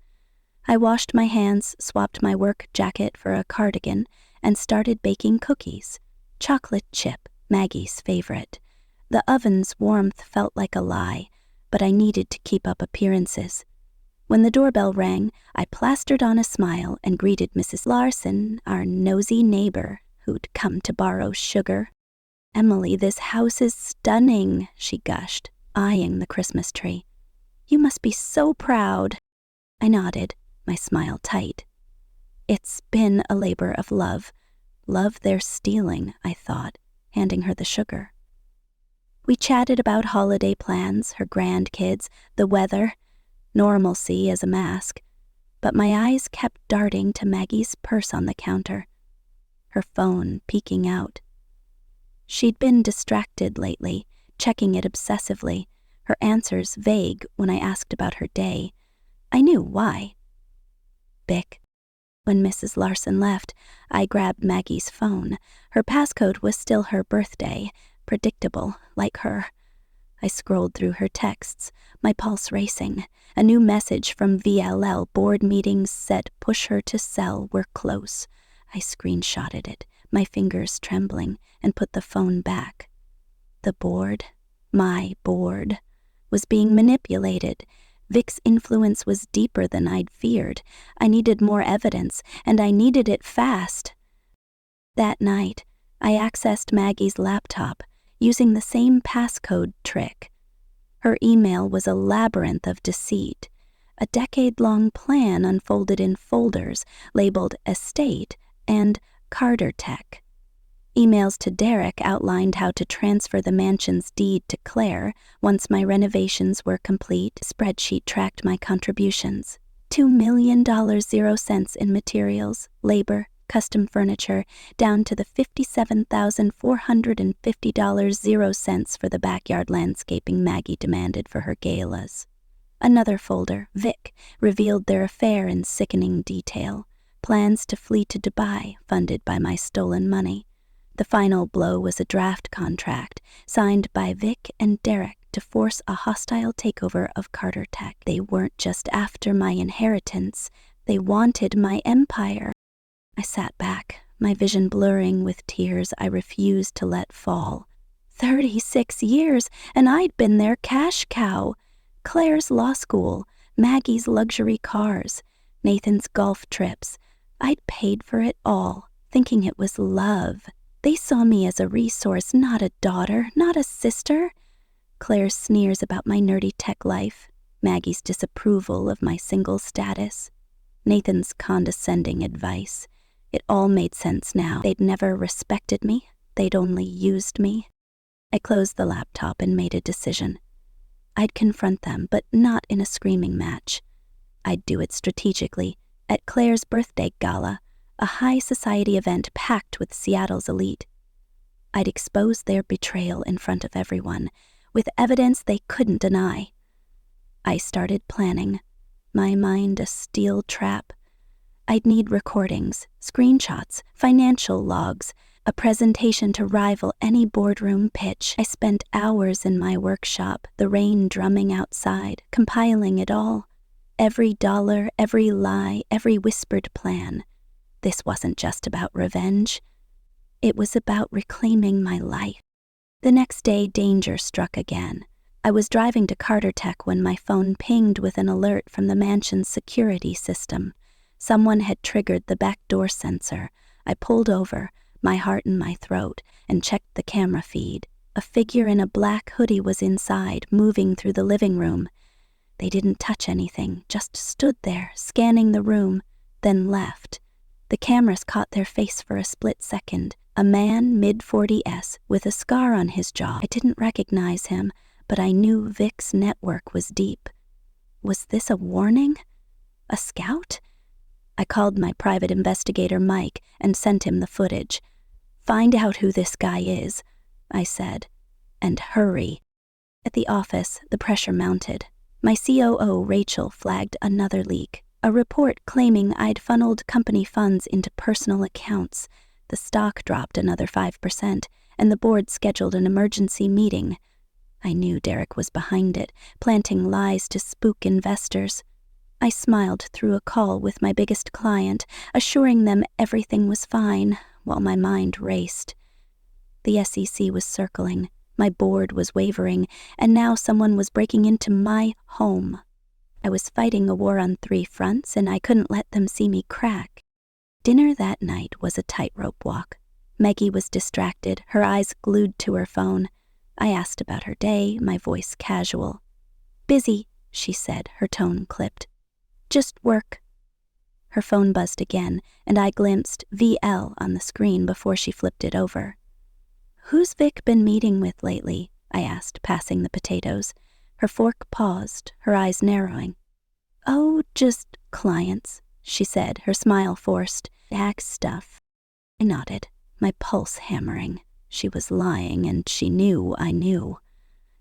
I washed my hands, swapped my work jacket for a cardigan, and started baking cookies. Chocolate chip, Maggie's favorite. The oven's warmth felt like a lie, but I needed to keep up appearances. When the doorbell rang, I plastered on a smile and greeted Mrs. Larson, our nosy neighbor, who'd come to borrow sugar. "Emily, this house is stunning," she gushed, eyeing the Christmas tree. "You must be so proud." I nodded, my smile tight. It's been a labor of love. Love they're stealing, I thought, handing her the sugar. We chatted about holiday plans, her grandkids, the weather, normalcy as a mask, but my eyes kept darting to Maggie's purse on the counter, her phone peeking out. She'd been distracted lately, checking it obsessively, her answers vague when I asked about her day. I knew why. Bic. When Mrs. Larson left, I grabbed Maggie's phone. Her passcode was still her birthday, predictable, like her. I scrolled through her texts, my pulse racing. A new message from VLL, board meetings set, push her to sell, we're close. I screenshotted it, my fingers trembling, and put the phone back. The board, my board, was being manipulated. Vic's influence was deeper than I'd feared. I needed more evidence, and I needed it fast. That night, I accessed Maggie's laptop, using the same passcode trick. Her email was a labyrinth of deceit, a decade-long plan unfolded in folders labeled Estate and Carter Tech. Emails to Derek outlined how to transfer the mansion's deed to Claire once my renovations were complete. Spreadsheet tracked my contributions. $2 million 0 cents in materials, labor, custom furniture, down to the $57,450 0 cents for the backyard landscaping Maggie demanded for her galas. Another folder, Vic, revealed their affair in sickening detail. Plans to flee to Dubai, funded by my stolen money. The final blow was a draft contract, signed by Vic and Derek to force a hostile takeover of Carter Tech. They weren't just after my inheritance, they wanted my empire. I sat back, my vision blurring with tears I refused to let fall. 36 years, and I'd been their cash cow. Claire's law school, Maggie's luxury cars, Nathan's golf trips. I'd paid for it all, thinking it was love. They saw me as a resource, not a daughter, not a sister. Claire's sneers about my nerdy tech life, Maggie's disapproval of my single status, Nathan's condescending advice. It all made sense now. They'd never respected me. They'd only used me. I closed the laptop and made a decision. I'd confront them, but not in a screaming match. I'd do it strategically, at Claire's birthday gala, a high society event packed with Seattle's elite. I'd expose their betrayal in front of everyone, with evidence they couldn't deny. I started planning, my mind a steel trap. I'd need recordings, screenshots, financial logs, a presentation to rival any boardroom pitch. I spent hours in my workshop, the rain drumming outside, compiling it all. Every dollar, every lie, every whispered plan. This wasn't just about revenge. It was about reclaiming my life. The next day, danger struck again. I was driving to Carter Tech when my phone pinged with an alert from the mansion's security system. Someone had triggered the backdoor sensor. I pulled over, my heart in my throat, and checked the camera feed. A figure in a black hoodie was inside, moving through the living room. They didn't touch anything, just stood there, scanning the room, then left. The cameras caught their face for a split second. A man, mid-40s, with a scar on his jaw. I didn't recognize him, but I knew Vic's network was deep. Was this a warning? A scout? I called my private investigator, Mike, and sent him the footage. "Find out who this guy is," I said, "and hurry." At the office, the pressure mounted. My COO, Rachel, flagged another leak, a report claiming I'd funneled company funds into personal accounts. The stock dropped another 5%, and the board scheduled an emergency meeting. I knew Derek was behind it, planting lies to spook investors. I smiled through a call with my biggest client, assuring them everything was fine, while my mind raced. The SEC was circling, my board was wavering, and now someone was breaking into my home. I was fighting a war on 3 fronts, and I couldn't let them see me crack. Dinner that night was a tightrope walk. Maggie was distracted, her eyes glued to her phone. I asked about her day, my voice casual. "Busy," she said, her tone clipped. "Just work." Her phone buzzed again, and I glimpsed VL on the screen before she flipped it over. "Who's Vic been meeting with lately?" I asked, passing the potatoes. Her fork paused, her eyes narrowing. "Oh, just clients," she said, her smile forced. "Tax stuff." I nodded, my pulse hammering. She was lying, and she knew I knew.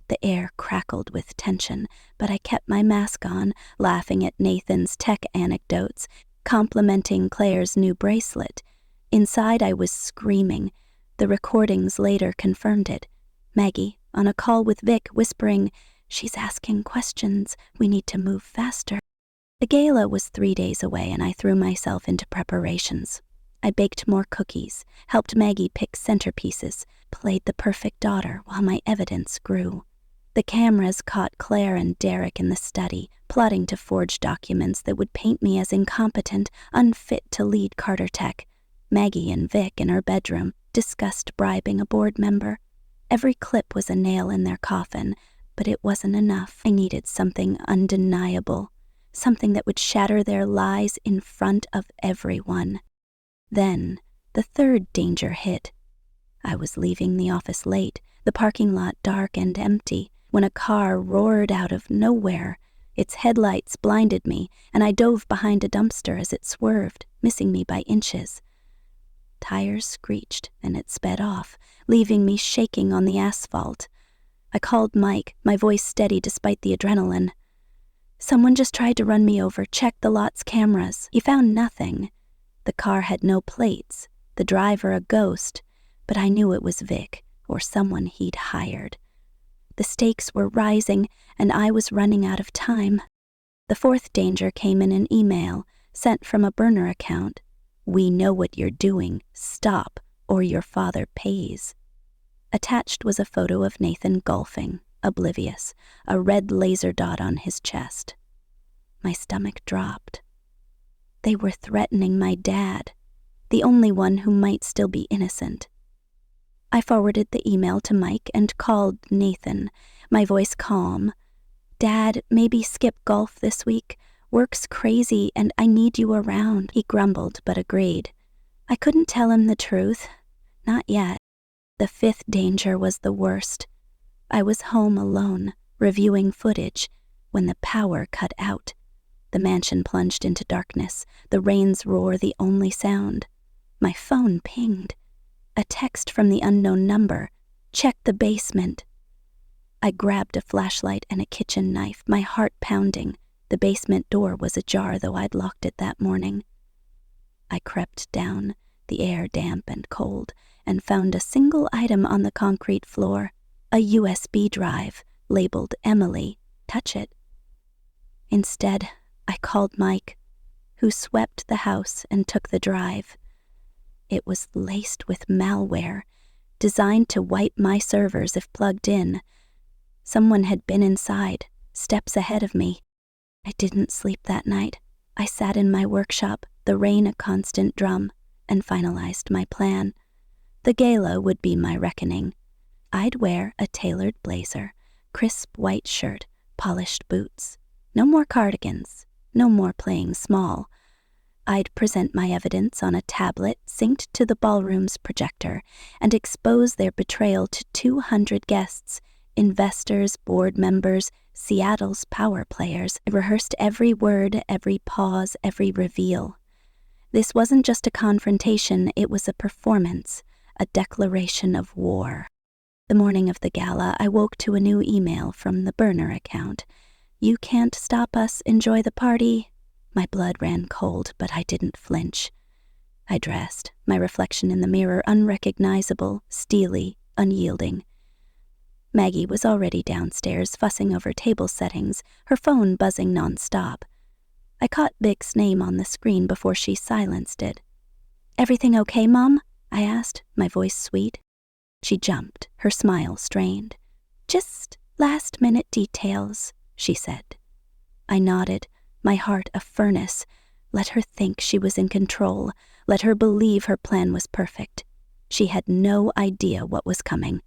The air crackled with tension, but I kept my mask on, laughing at Nathan's tech anecdotes, complimenting Claire's new bracelet. Inside, I was screaming. The recordings later confirmed it. Maggie, on a call with Vic, whispering, "She's asking questions. We need to move faster." The gala was 3 days away, and I threw myself into preparations. I baked more cookies, helped Maggie pick centerpieces, played the perfect daughter while my evidence grew. The cameras caught Claire and Derek in the study, plotting to forge documents that would paint me as incompetent, unfit to lead Carter Tech. Maggie and Vic in her bedroom discussed bribing a board member. Every clip was a nail in their coffin, but it wasn't enough. I needed something undeniable, something that would shatter their lies in front of everyone. Then, the third danger hit. I was leaving the office late, the parking lot dark and empty, when a car roared out of nowhere. Its headlights blinded me, and I dove behind a dumpster as it swerved, missing me by inches. Tires screeched, and it sped off, leaving me shaking on the asphalt. I called Mike, my voice steady despite the adrenaline. "Someone just tried to run me over. Check the lot's cameras." He found nothing. The car had no plates, the driver a ghost, but I knew it was Vic, or someone he'd hired. The stakes were rising, and I was running out of time. The fourth danger came in an email, sent from a burner account. "We know what you're doing. Stop, or your father pays." Attached was a photo of Nathan golfing, oblivious, a red laser dot on his chest. My stomach dropped. They were threatening my dad, the only one who might still be innocent. I forwarded the email to Mike and called Nathan, my voice calm. "Dad, maybe skip golf this week. Work's crazy and I need you around." He grumbled but agreed. I couldn't tell him the truth. Not yet. The fifth danger was the worst. I was home alone, reviewing footage, when the power cut out. The mansion plunged into darkness, the rain's roar the only sound. My phone pinged. A text from the unknown number. Check the basement. I grabbed a flashlight and a kitchen knife, my heart pounding. The basement door was ajar, though I'd locked it that morning. I crept down, the air damp and cold, and found a single item on the concrete floor, a USB drive labeled Emily. Touch it. Instead, I called Mike, who swept the house and took the drive. It was laced with malware, designed to wipe my servers if plugged in. Someone had been inside, steps ahead of me. I didn't sleep that night. I sat in my workshop, the rain a constant drum, and finalized my plan. The gala would be my reckoning. I'd wear a tailored blazer, crisp white shirt, polished boots. No more cardigans, no more playing small. I'd present my evidence on a tablet synced to the ballroom's projector and expose their betrayal to 200 guests, investors, board members, Seattle's power players. I rehearsed every word, every pause, every reveal. This wasn't just a confrontation, it was a performance, a declaration of war. The morning of the gala, I woke to a new email from the burner account. You can't stop us, enjoy the party. My blood ran cold, but I didn't flinch. I dressed, my reflection in the mirror unrecognizable, steely, unyielding. Maggie was already downstairs, fussing over table settings, her phone buzzing nonstop. I caught Vic's name on the screen before she silenced it. "Everything okay, Mom?" I asked, my voice sweet. She jumped, her smile strained. "Just last-minute details," she said. I nodded, my heart a furnace. Let her think she was in control. Let her believe her plan was perfect. She had no idea what was coming.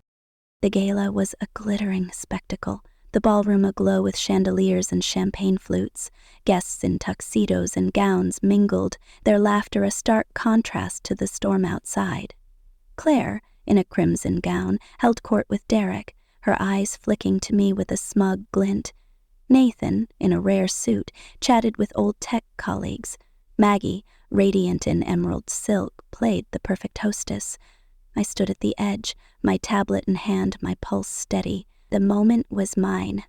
The gala was a glittering spectacle, the ballroom aglow with chandeliers and champagne flutes. Guests in tuxedos and gowns mingled, their laughter a stark contrast to the storm outside. Claire, in a crimson gown, held court with Derek, her eyes flicking to me with a smug glint. Nathan, in a rare suit, chatted with old tech colleagues. Maggie, radiant in emerald silk, played the perfect hostess. I stood at the edge, my tablet in hand, my pulse steady. The moment was mine.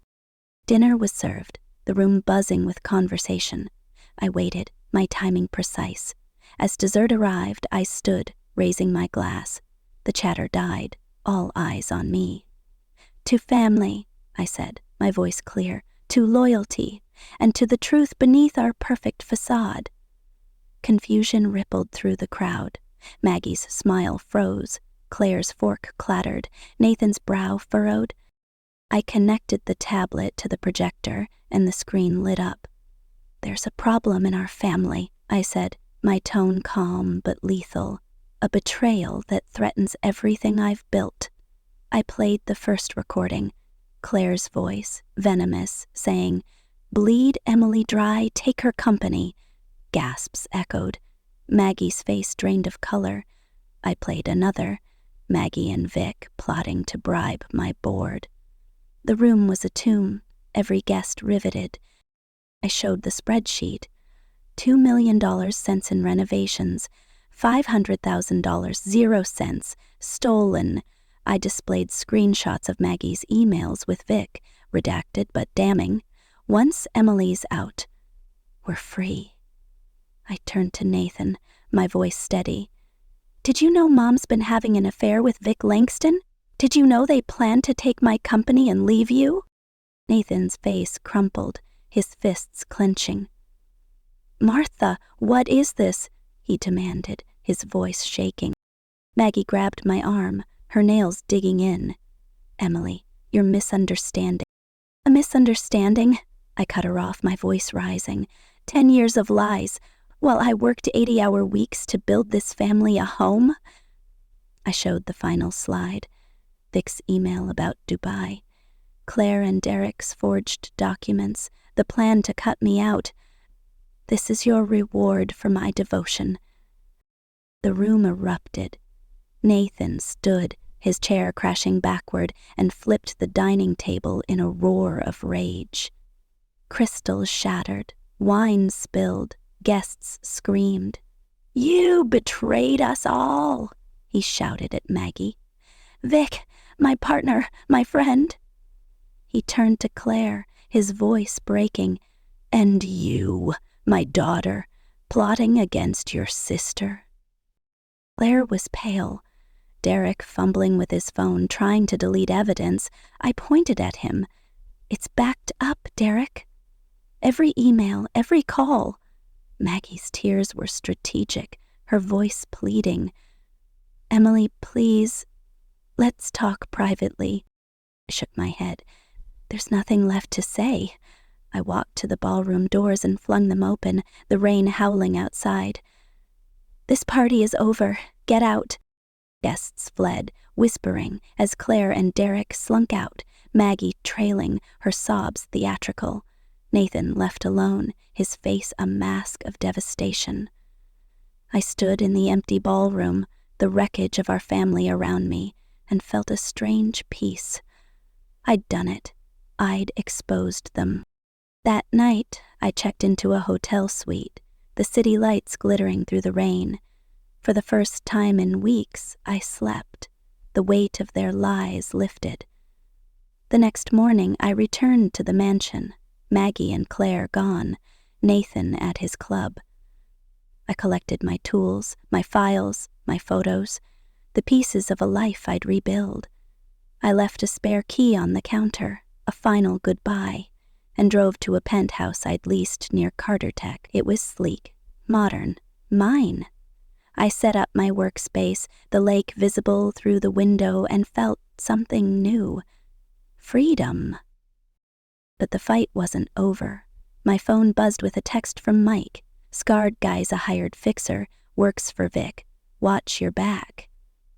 Dinner was served, the room buzzing with conversation. I waited, my timing precise. As dessert arrived, I stood, raising my glass. The chatter died, all eyes on me. "To family," I said, my voice clear, "to loyalty, and to the truth beneath our perfect facade." Confusion rippled through the crowd. Maggie's smile froze, Claire's fork clattered, Nathan's brow furrowed. I connected the tablet to the projector, and the screen lit up. "There's a problem in our family," I said, my tone calm but lethal. "A betrayal that threatens everything I've built." I played the first recording, Claire's voice, venomous, saying, "Bleed Emily dry, take her company." Gasps echoed. Maggie's face drained of color. I played another, Maggie and Vic plotting to bribe my board. The room was a tomb, every guest riveted. I showed the spreadsheet. $2 million cents in renovations, $500,000, 0 cents, stolen. I displayed screenshots of Maggie's emails with Vic, redacted but damning. Once Emily's out, we're free. I turned to Nathan, my voice steady. "Did you know Mom's been having an affair with Vic Langston? Did you know they planned to take my company and leave you?" Nathan's face crumpled, his fists clenching. "Martha, what is this?" he demanded, his voice shaking. Maggie grabbed my arm, her nails digging in. "Emily, you're misunderstanding." "A misunderstanding?" I cut her off, my voice rising. 10 years of lies, while I worked 80-hour weeks to build this family a home? I showed the final slide, Vic's email about Dubai, Claire and Derek's forged documents, the plan to cut me out. "This is your reward for my devotion." The room erupted. Nathan stood, his chair crashing backward, and flipped the dining table in a roar of rage. Crystals shattered, wine spilled, guests screamed. "You betrayed us all!" he shouted at Maggie. "Vic, my partner, my friend." He turned to Claire, his voice breaking. "And you, my daughter, plotting against your sister?" Claire was pale. Derek fumbling with his phone, trying to delete evidence. I pointed at him. "It's backed up, Derek. Every email, every call." Maggie's tears were strategic, her voice pleading. "Emily, please, let's talk privately." I shook my head. "There's nothing left to say." I walked to the ballroom doors and flung them open, the rain howling outside. "This party is over. Get out." Guests fled, whispering, as Claire and Derek slunk out, Maggie trailing, her sobs theatrical. Nathan left alone, his face a mask of devastation. I stood in the empty ballroom, the wreckage of our family around me, and felt a strange peace. I'd done it. I'd exposed them. That night, I checked into a hotel suite, the city lights glittering through the rain. For the first time in weeks, I slept. The weight of their lies lifted. The next morning, I returned to the mansion, Maggie and Claire gone, Nathan at his club. I collected my tools, my files, my photos, the pieces of a life I'd rebuild. I left a spare key on the counter, a final goodbye, and drove to a penthouse I'd leased near Carter Tech. It was sleek, modern, mine. I set up my workspace, the lake visible through the window, and felt something new. Freedom. But the fight wasn't over. My phone buzzed with a text from Mike. "Scarred guy's a hired fixer, works for Vic. Watch your back."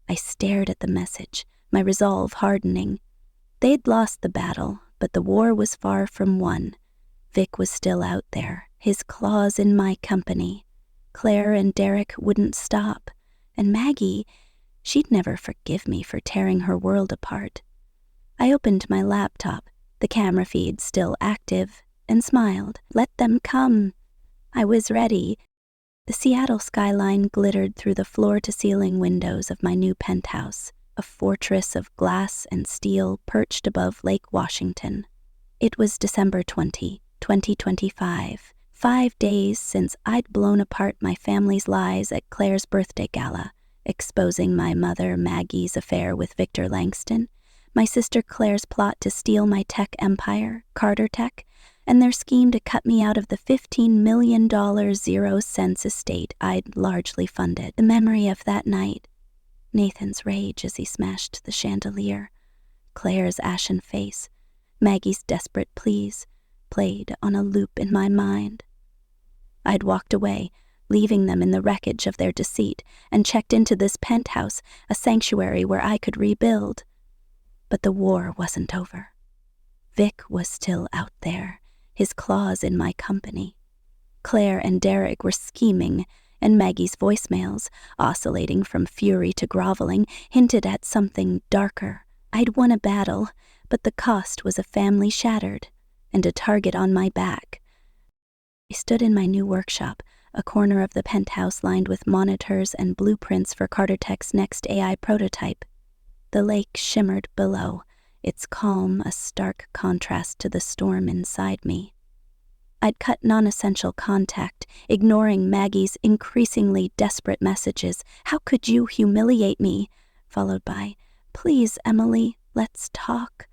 I stared at the message, my resolve hardening. They'd lost the battle, but the war was far from won. Vic was still out there, his claws in my company. Claire and Derek wouldn't stop, and Maggie, she'd never forgive me for tearing her world apart. I opened my laptop, the camera feed still active, and smiled. Let them come. I was ready. The Seattle skyline glittered through the floor-to-ceiling windows of my new penthouse, a fortress of glass and steel perched above Lake Washington. It was December 20, 2025, 5 days since I'd blown apart my family's lies at Claire's birthday gala, exposing my mother Maggie's affair with Victor Langston, my sister Claire's plot to steal my tech empire, Carter Tech, and their scheme to cut me out of the $15 million 0-cents estate I'd largely funded. The memory of that night, Nathan's rage as he smashed the chandelier, Claire's ashen face, Maggie's desperate pleas, played on a loop in my mind. I'd walked away, leaving them in the wreckage of their deceit, and checked into this penthouse, a sanctuary where I could rebuild. But the war wasn't over. Vic was still out there, his claws in my company. Claire and Derek were scheming, and Maggie's voicemails, oscillating from fury to groveling, hinted at something darker. I'd won a battle, but the cost was a family shattered, and a target on my back. I stood in my new workshop, a corner of the penthouse lined with monitors and blueprints for Carter Tech's next AI prototype. The lake shimmered below, its calm a stark contrast to the storm inside me. I'd cut non-essential contact, ignoring Maggie's increasingly desperate messages. "How could you humiliate me?" Followed by, "Please, Emily, let's talk."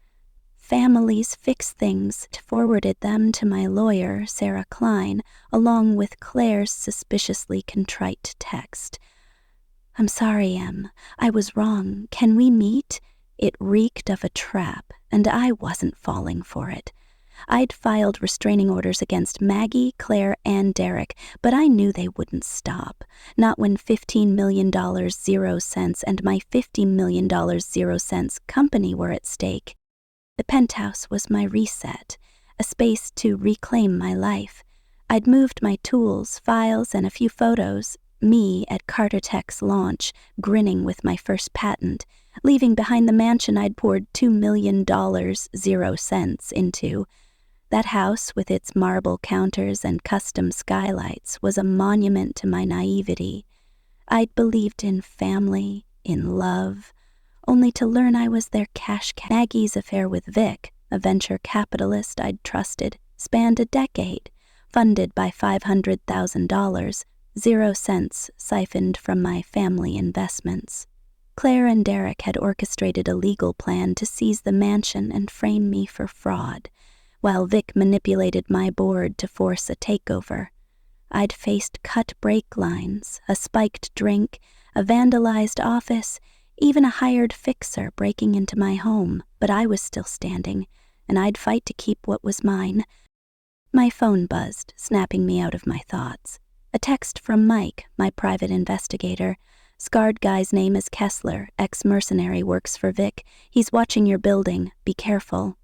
"Families fix things." Forwarded them to my lawyer, Sarah Klein, along with Claire's suspiciously contrite text. "I'm sorry, Em. I was wrong. Can we meet?" It reeked of a trap, and I wasn't falling for it. I'd filed restraining orders against Maggie, Claire, and Derek, but I knew they wouldn't stop. Not when $15 million 0 cents and my $50 million 0 cents company were at stake. The penthouse was my reset, a space to reclaim my life. I'd moved my tools, files, and a few photos, me at Carter Tech's launch, grinning with my first patent, leaving behind the mansion I'd poured $2 million 0 cents into. That house, with its marble counters and custom skylights, was a monument to my naivety. I'd believed in family, in love, only to learn I was their cash cow. Maggie's affair with Vic, a venture capitalist I'd trusted, spanned a decade, funded by $500,000, 0 cents siphoned from my family investments. Claire and Derek had orchestrated a legal plan to seize the mansion and frame me for fraud, while Vic manipulated my board to force a takeover. I'd faced cut brake lines, a spiked drink, a vandalized office, even a hired fixer breaking into my home, but I was still standing, and I'd fight to keep what was mine. My phone buzzed, snapping me out of my thoughts. A text from Mike, my private investigator. Scarred guy's name is Kessler, ex-mercenary, works for Vic. He's watching your building. Be careful.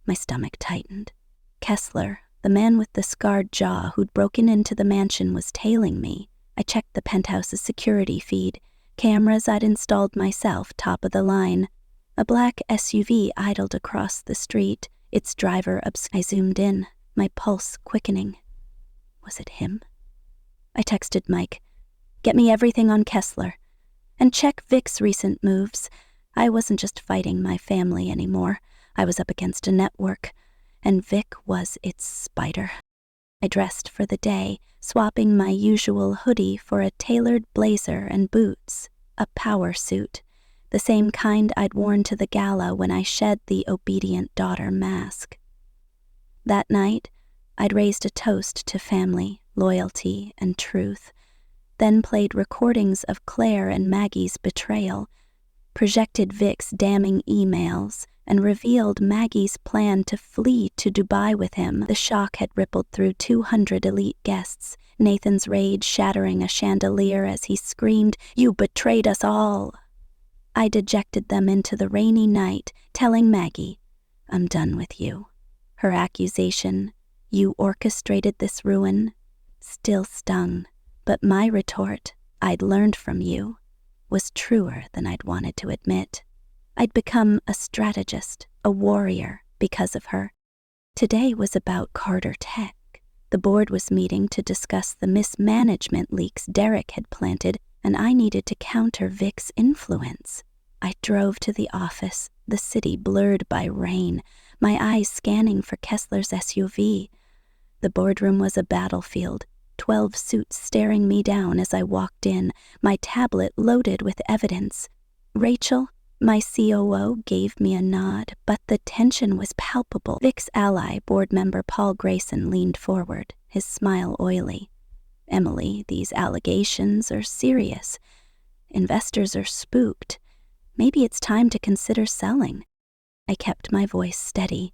My stomach tightened. Kessler, the man with the scarred jaw who'd broken into the mansion, was tailing me. I checked the penthouse's security feed. Cameras I'd installed myself, top of the line. A black SUV idled across the street, its driver I zoomed in, my pulse quickening. Was it him? I texted Mike, "Get me everything on Kessler. And check Vic's recent moves. I wasn't just fighting my family anymore. I was up against a network, and Vic was its spider." I dressed for the day, swapping my usual hoodie for a tailored blazer and boots, a power suit, the same kind I'd worn to the gala when I shed the obedient daughter mask. That night, I'd raised a toast to family, loyalty, and truth, then played recordings of Claire and Maggie's betrayal, projected Vic's damning emails, and revealed Maggie's plan to flee to Dubai with him. The shock had rippled through 200 elite guests, Nathan's rage shattering a chandelier as he screamed, "You betrayed us all!" I dejected them into the rainy night, telling Maggie, "I'm done with you." Her accusation, "You orchestrated this ruin," still stung, but my retort, "I'd learned from you," was truer than I'd wanted to admit. I'd become a strategist, a warrior, because of her. Today was about Carter Tech. The board was meeting to discuss the mismanagement leaks Derek had planted, and I needed to counter Vic's influence. I drove to the office, the city blurred by rain, my eyes scanning for Kessler's SUV. The boardroom was a battlefield, 12 suits staring me down as I walked in, my tablet loaded with evidence. Rachel, my COO, gave me a nod, but the tension was palpable. Vic's ally, board member Paul Grayson, leaned forward, his smile oily. "Emily, these allegations are serious. Investors are spooked. Maybe it's time to consider selling." I kept my voice steady.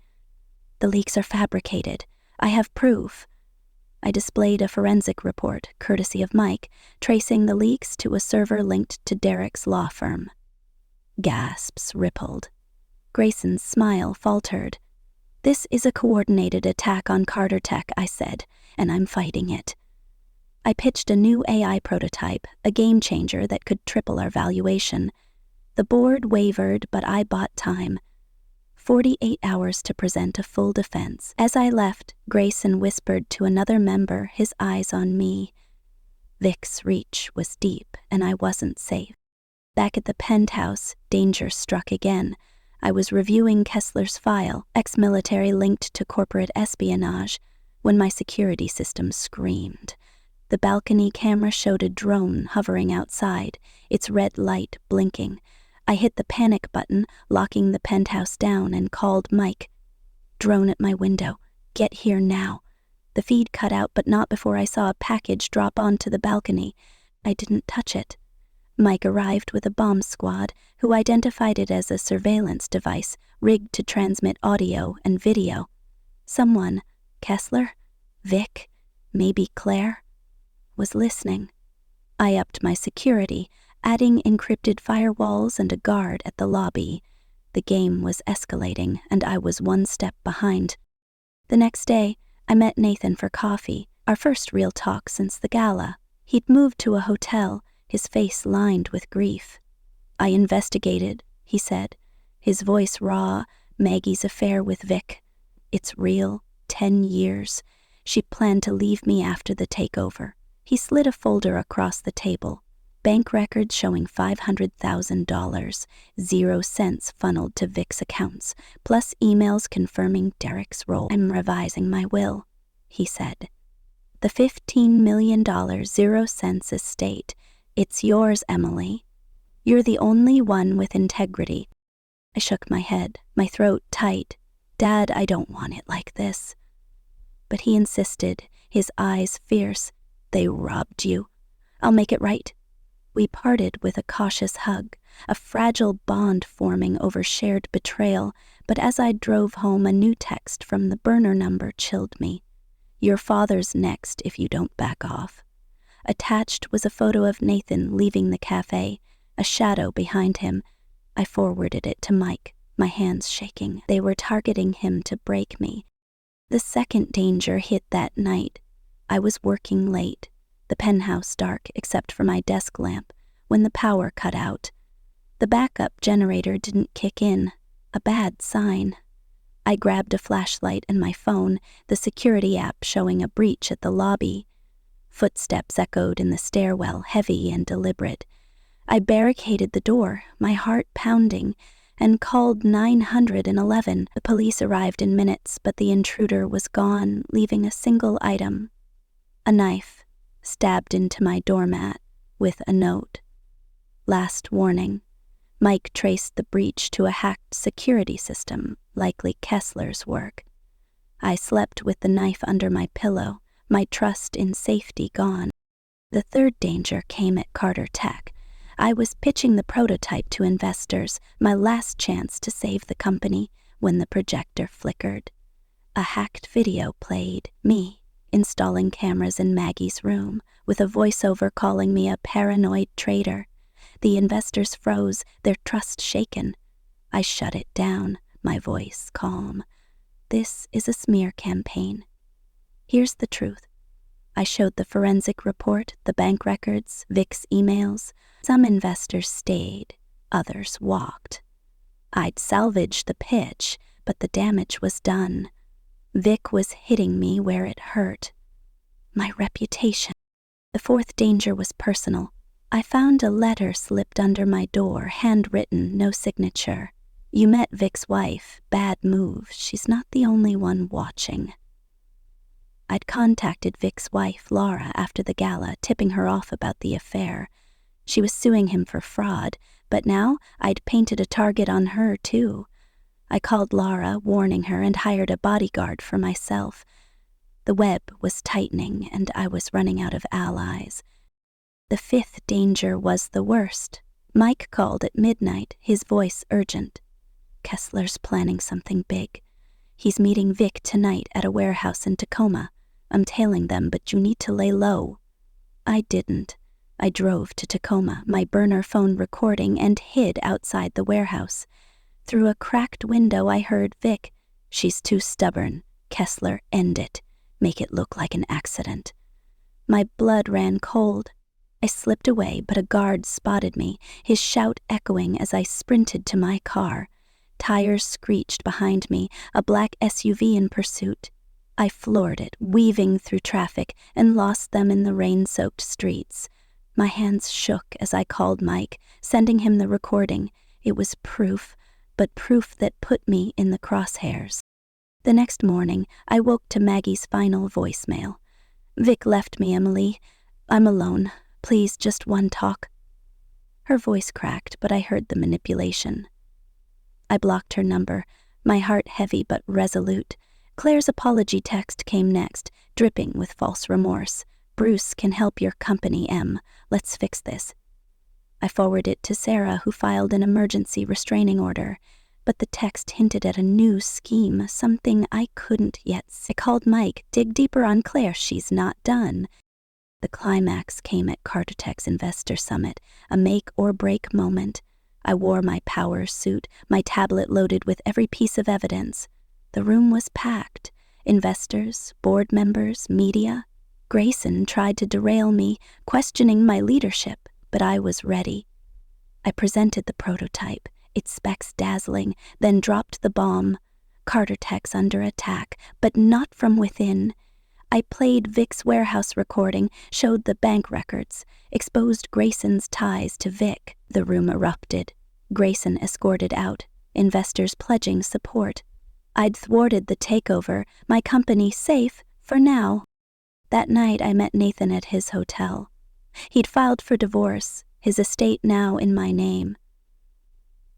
"The leaks are fabricated. I have proof." I displayed a forensic report, courtesy of Mike, tracing the leaks to a server linked to Derek's law firm. Gasps rippled. Grayson's smile faltered. "This is a coordinated attack on Carter Tech," I said, "and I'm fighting it." I pitched a new AI prototype, a game changer that could triple our valuation. The board wavered, but I bought time. 48 hours to present a full defense. As I left, Grayson whispered to another member, his eyes on me. Vic's reach was deep, and I wasn't safe. Back at the penthouse, danger struck again. I was reviewing Kessler's file, ex-military linked to corporate espionage, when my security system screamed. The balcony camera showed a drone hovering outside, its red light blinking. I hit the panic button, locking the penthouse down, and called Mike. "Drone at my window. Get here now." The feed cut out, but not before I saw a package drop onto the balcony. I didn't touch it. Mike arrived with a bomb squad, who identified it as a surveillance device rigged to transmit audio and video. Someone, Kessler, Vic, maybe Claire, was listening. I upped my security, adding encrypted firewalls and a guard at the lobby. The game was escalating, and I was one step behind. The next day, I met Nathan for coffee, our first real talk since the gala. He'd moved to a hotel, his face lined with grief. "I investigated," he said, his voice raw, "Maggie's affair with Vic. It's real, 10 years. She planned to leave me after the takeover." He slid a folder across the table. Bank records showing $500,000, 0 cents funneled to Vic's accounts, plus emails confirming Derek's role. I'm revising my will, he said. The $15 million 0 cents estate. It's yours, Emily. You're the only one with integrity. I shook my head, my throat tight. Dad, I don't want it like this. But he insisted, his eyes fierce. They robbed you. I'll make it right. We parted with a cautious hug, a fragile bond forming over shared betrayal, but as I drove home, a new text from the burner number chilled me. Your father's next if you don't back off. Attached was a photo of Nathan leaving the cafe, a shadow behind him. I forwarded it to Mike, my hands shaking. They were targeting him to break me. The second danger hit that night. I was working late, the penthouse dark except for my desk lamp, when the power cut out. The backup generator didn't kick in, a bad sign. I grabbed a flashlight and my phone, the security app showing a breach at the lobby. Footsteps echoed in the stairwell, heavy and deliberate. I barricaded the door, my heart pounding, and called 911. The police arrived in minutes, but the intruder was gone, leaving a single item. A knife, stabbed into my doormat, with a note. Last warning. Mike traced the breach to a hacked security system, likely Kessler's work. I slept with the knife under my pillow, my trust in safety gone. The third danger came at Carter Tech. I was pitching the prototype to investors, my last chance to save the company, when the projector flickered. A hacked video played, me, installing cameras in Maggie's room, with a voiceover calling me a paranoid traitor. The investors froze, their trust shaken. I shut it down, my voice calm. This is a smear campaign. Here's the truth. I showed the forensic report, the bank records, Vic's emails. Some investors stayed, others walked. I'd salvaged the pitch, but the damage was done. Vic was hitting me where it hurt. My reputation. The fourth danger was personal. I found a letter slipped under my door, handwritten, no signature. You met Vic's wife. Bad move. She's not the only one watching. I'd contacted Vic's wife, Laura, after the gala, tipping her off about the affair. She was suing him for fraud, but now I'd painted a target on her, too. I called Laura, warning her, and hired a bodyguard for myself. The web was tightening, and I was running out of allies. The fifth danger was the worst. Mike called at midnight, his voice urgent. Kessler's planning something big. He's meeting Vic tonight at a warehouse in Tacoma. I'm tailing them, but you need to lay low. I didn't. I drove to Tacoma, my burner phone recording, and hid outside the warehouse. Through a cracked window I heard Vic. She's too stubborn. Kessler, end it. Make it look like an accident. My blood ran cold. I slipped away, but a guard spotted me, his shout echoing as I sprinted to my car. Tires screeched behind me, a black SUV in pursuit. I floored it, weaving through traffic, and lost them in the rain-soaked streets. My hands shook as I called Mike, sending him the recording. It was proof, but proof that put me in the crosshairs. The next morning, I woke to Maggie's final voicemail. Vic left me, Emily. I'm alone. Please, just one talk. Her voice cracked, but I heard the manipulation. I blocked her number, my heart heavy but resolute. Claire's apology text came next, dripping with false remorse. Bruce can help your company, Em. Let's fix this. I forwarded it to Sarah, who filed an emergency restraining order. But the text hinted at a new scheme, something I couldn't yet see. I called Mike, dig deeper on Claire, she's not done. The climax came at Carter Tech's Investor Summit, a make-or-break moment. I wore my power suit, my tablet loaded with every piece of evidence. The room was packed. Investors, board members, media. Grayson tried to derail me, questioning my leadership, but I was ready. I presented the prototype, its specs dazzling, then dropped the bomb. Carter Tech's under attack, but not from within. I played Vic's warehouse recording, showed the bank records, exposed Grayson's ties to Vic. The room erupted. Grayson escorted out, investors pledging support. I'd thwarted the takeover, my company safe, for now. That night I met Nathan at his hotel. He'd filed for divorce, his estate now in my name.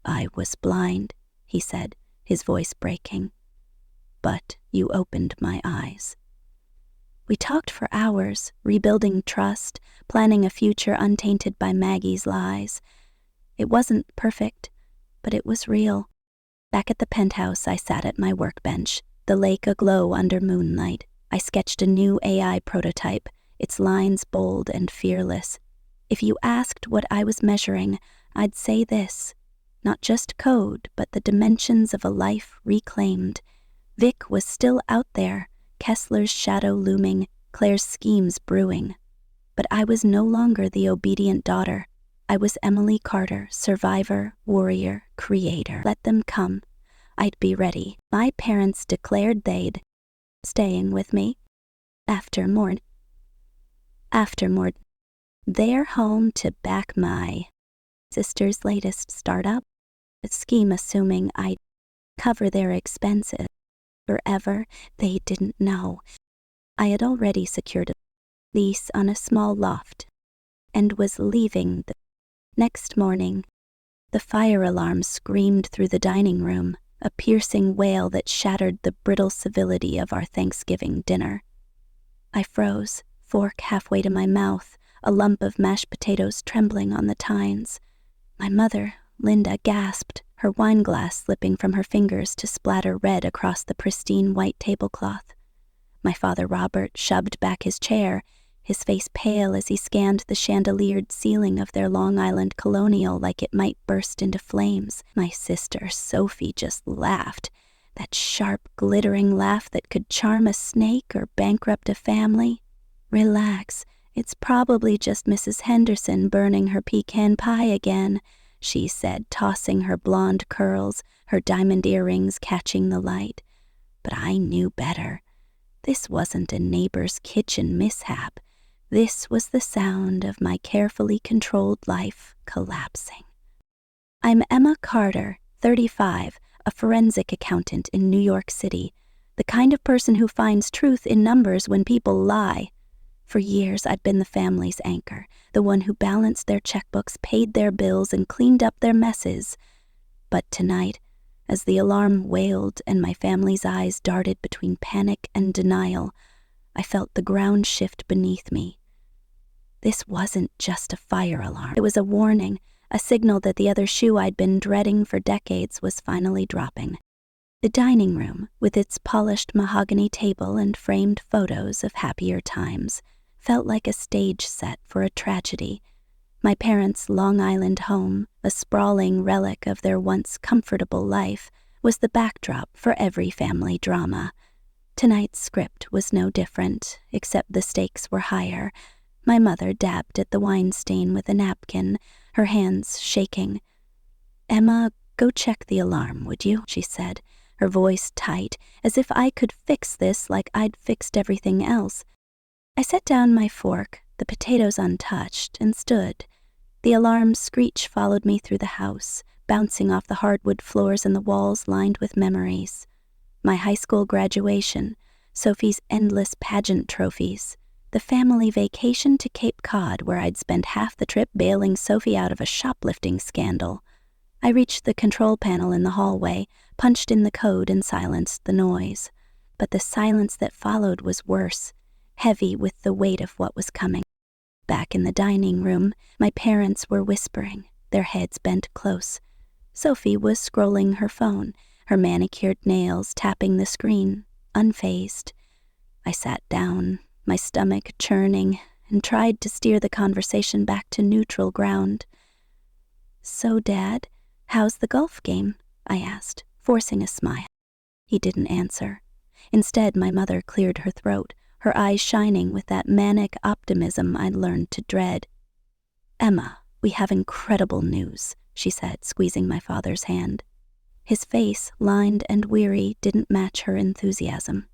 "I was blind," he said, his voice breaking. "But you opened my eyes." We talked for hours, rebuilding trust, planning a future untainted by Maggie's lies. It wasn't perfect, but it was real. Back at the penthouse, I sat at my workbench, the lake aglow under moonlight. I sketched a new AI prototype, its lines bold and fearless. If you asked what I was measuring, I'd say this: not just code, but the dimensions of a life reclaimed. Vic was still out there, Kessler's shadow looming, Claire's schemes brewing. But I was no longer the obedient daughter. I was Emily Carter, survivor, warrior, creator. Let them come. I'd be ready. My parents declared they'd staying with me. After more. They're home to back my sister's latest startup, a scheme assuming I'd cover their expenses. Forever, they didn't know. I had already secured a lease on a small loft and was leaving. The next morning, the fire alarm screamed through the dining room, a piercing wail that shattered the brittle civility of our Thanksgiving dinner. I froze, fork halfway to my mouth, a lump of mashed potatoes trembling on the tines. My mother, Linda, gasped, her wine glass slipping from her fingers to splatter red across the pristine white tablecloth. My father, Robert, shoved back his chair, his face pale as he scanned the chandeliered ceiling of their Long Island colonial like it might burst into flames. My sister, Sophie, just laughed, that sharp, glittering laugh that could charm a snake or bankrupt a family. "Relax, it's probably just Mrs. Henderson burning her pecan pie again," she said, tossing her blonde curls, her diamond earrings catching the light. But I knew better. This wasn't a neighbor's kitchen mishap. This was the sound of my carefully controlled life collapsing. I'm Emma Carter, 35, a forensic accountant in New York City, the kind of person who finds truth in numbers when people lie. For years, I'd been the family's anchor, the one who balanced their checkbooks, paid their bills, and cleaned up their messes. But tonight, as the alarm wailed and my family's eyes darted between panic and denial, I felt the ground shift beneath me. This wasn't just a fire alarm. It was a warning, a signal that the other shoe I'd been dreading for decades was finally dropping. The dining room, with its polished mahogany table and framed photos of happier times, felt like a stage set for a tragedy. My parents' Long Island home, a sprawling relic of their once comfortable life, was the backdrop for every family drama. Tonight's script was no different, except the stakes were higher. My mother dabbed at the wine stain with a napkin, her hands shaking. "Emma, go check the alarm, would you?" she said, her voice tight, as if I could fix this like I'd fixed everything else. I set down my fork, the potatoes untouched, and stood. The alarm's screech followed me through the house, bouncing off the hardwood floors and the walls lined with memories. My high school graduation, Sophie's endless pageant trophies, the family vacation to Cape Cod where I'd spent half the trip bailing Sophie out of a shoplifting scandal. I reached the control panel in the hallway, punched in the code and silenced the noise. But the silence that followed was worse, heavy with the weight of what was coming. Back in the dining room, my parents were whispering, their heads bent close. Sophie was scrolling her phone, her manicured nails tapping the screen, unfazed. I sat down, my stomach churning, and tried to steer the conversation back to neutral ground. "So, Dad, how's the golf game?" I asked, forcing a smile. He didn't answer. Instead, my mother cleared her throat, her eyes shining with that manic optimism I'd learned to dread. "Emma, we have incredible news," she said, squeezing my father's hand. His face, lined and weary, didn't match her enthusiasm.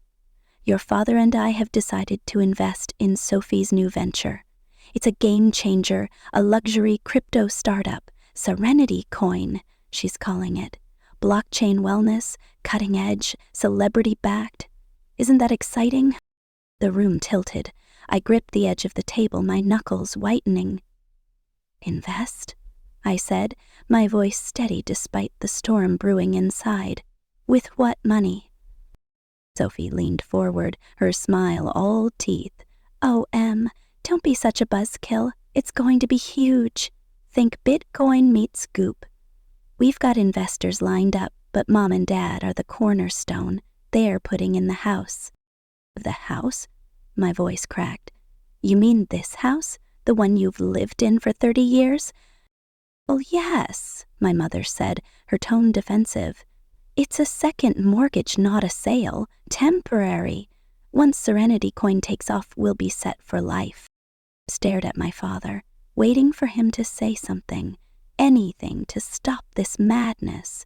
Your father and I have decided to invest in Sophie's new venture. It's a game changer, a luxury crypto startup, Serenity Coin, she's calling it. Blockchain wellness, cutting edge, celebrity backed. Isn't that exciting? The room tilted. I gripped the edge of the table, my knuckles whitening. Invest? I said, my voice steady despite the storm brewing inside. With what money? Sophie leaned forward, her smile all teeth. Oh, Em, don't be such a buzzkill. It's going to be huge. Think Bitcoin meets Goop. We've got investors lined up, but Mom and Dad are the cornerstone. They're putting in the house. The house? My voice cracked. You mean this house? The one you've lived in for 30 years? Well, yes, my mother said, her tone defensive. It's a second mortgage, not a sale. Temporary. Once Serenity Coin takes off, we'll be set for life. Stared at my father, waiting for him to say something, anything to stop this madness.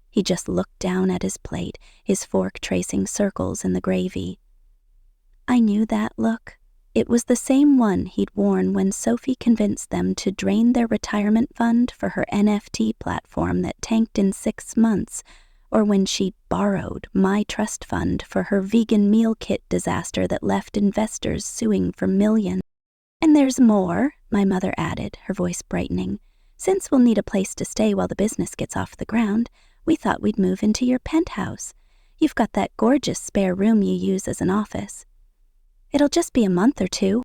He just looked down at his plate, his fork tracing circles in the gravy. I knew that look. It was the same one he'd worn when Sophie convinced them to drain their retirement fund for her NFT platform that tanked in 6 months, or when she borrowed my trust fund for her vegan meal kit disaster that left investors suing for millions. And there's more, my mother added, her voice brightening. Since we'll need a place to stay while the business gets off the ground, we thought we'd move into your penthouse. You've got that gorgeous spare room you use as an office. It'll just be a month or 2.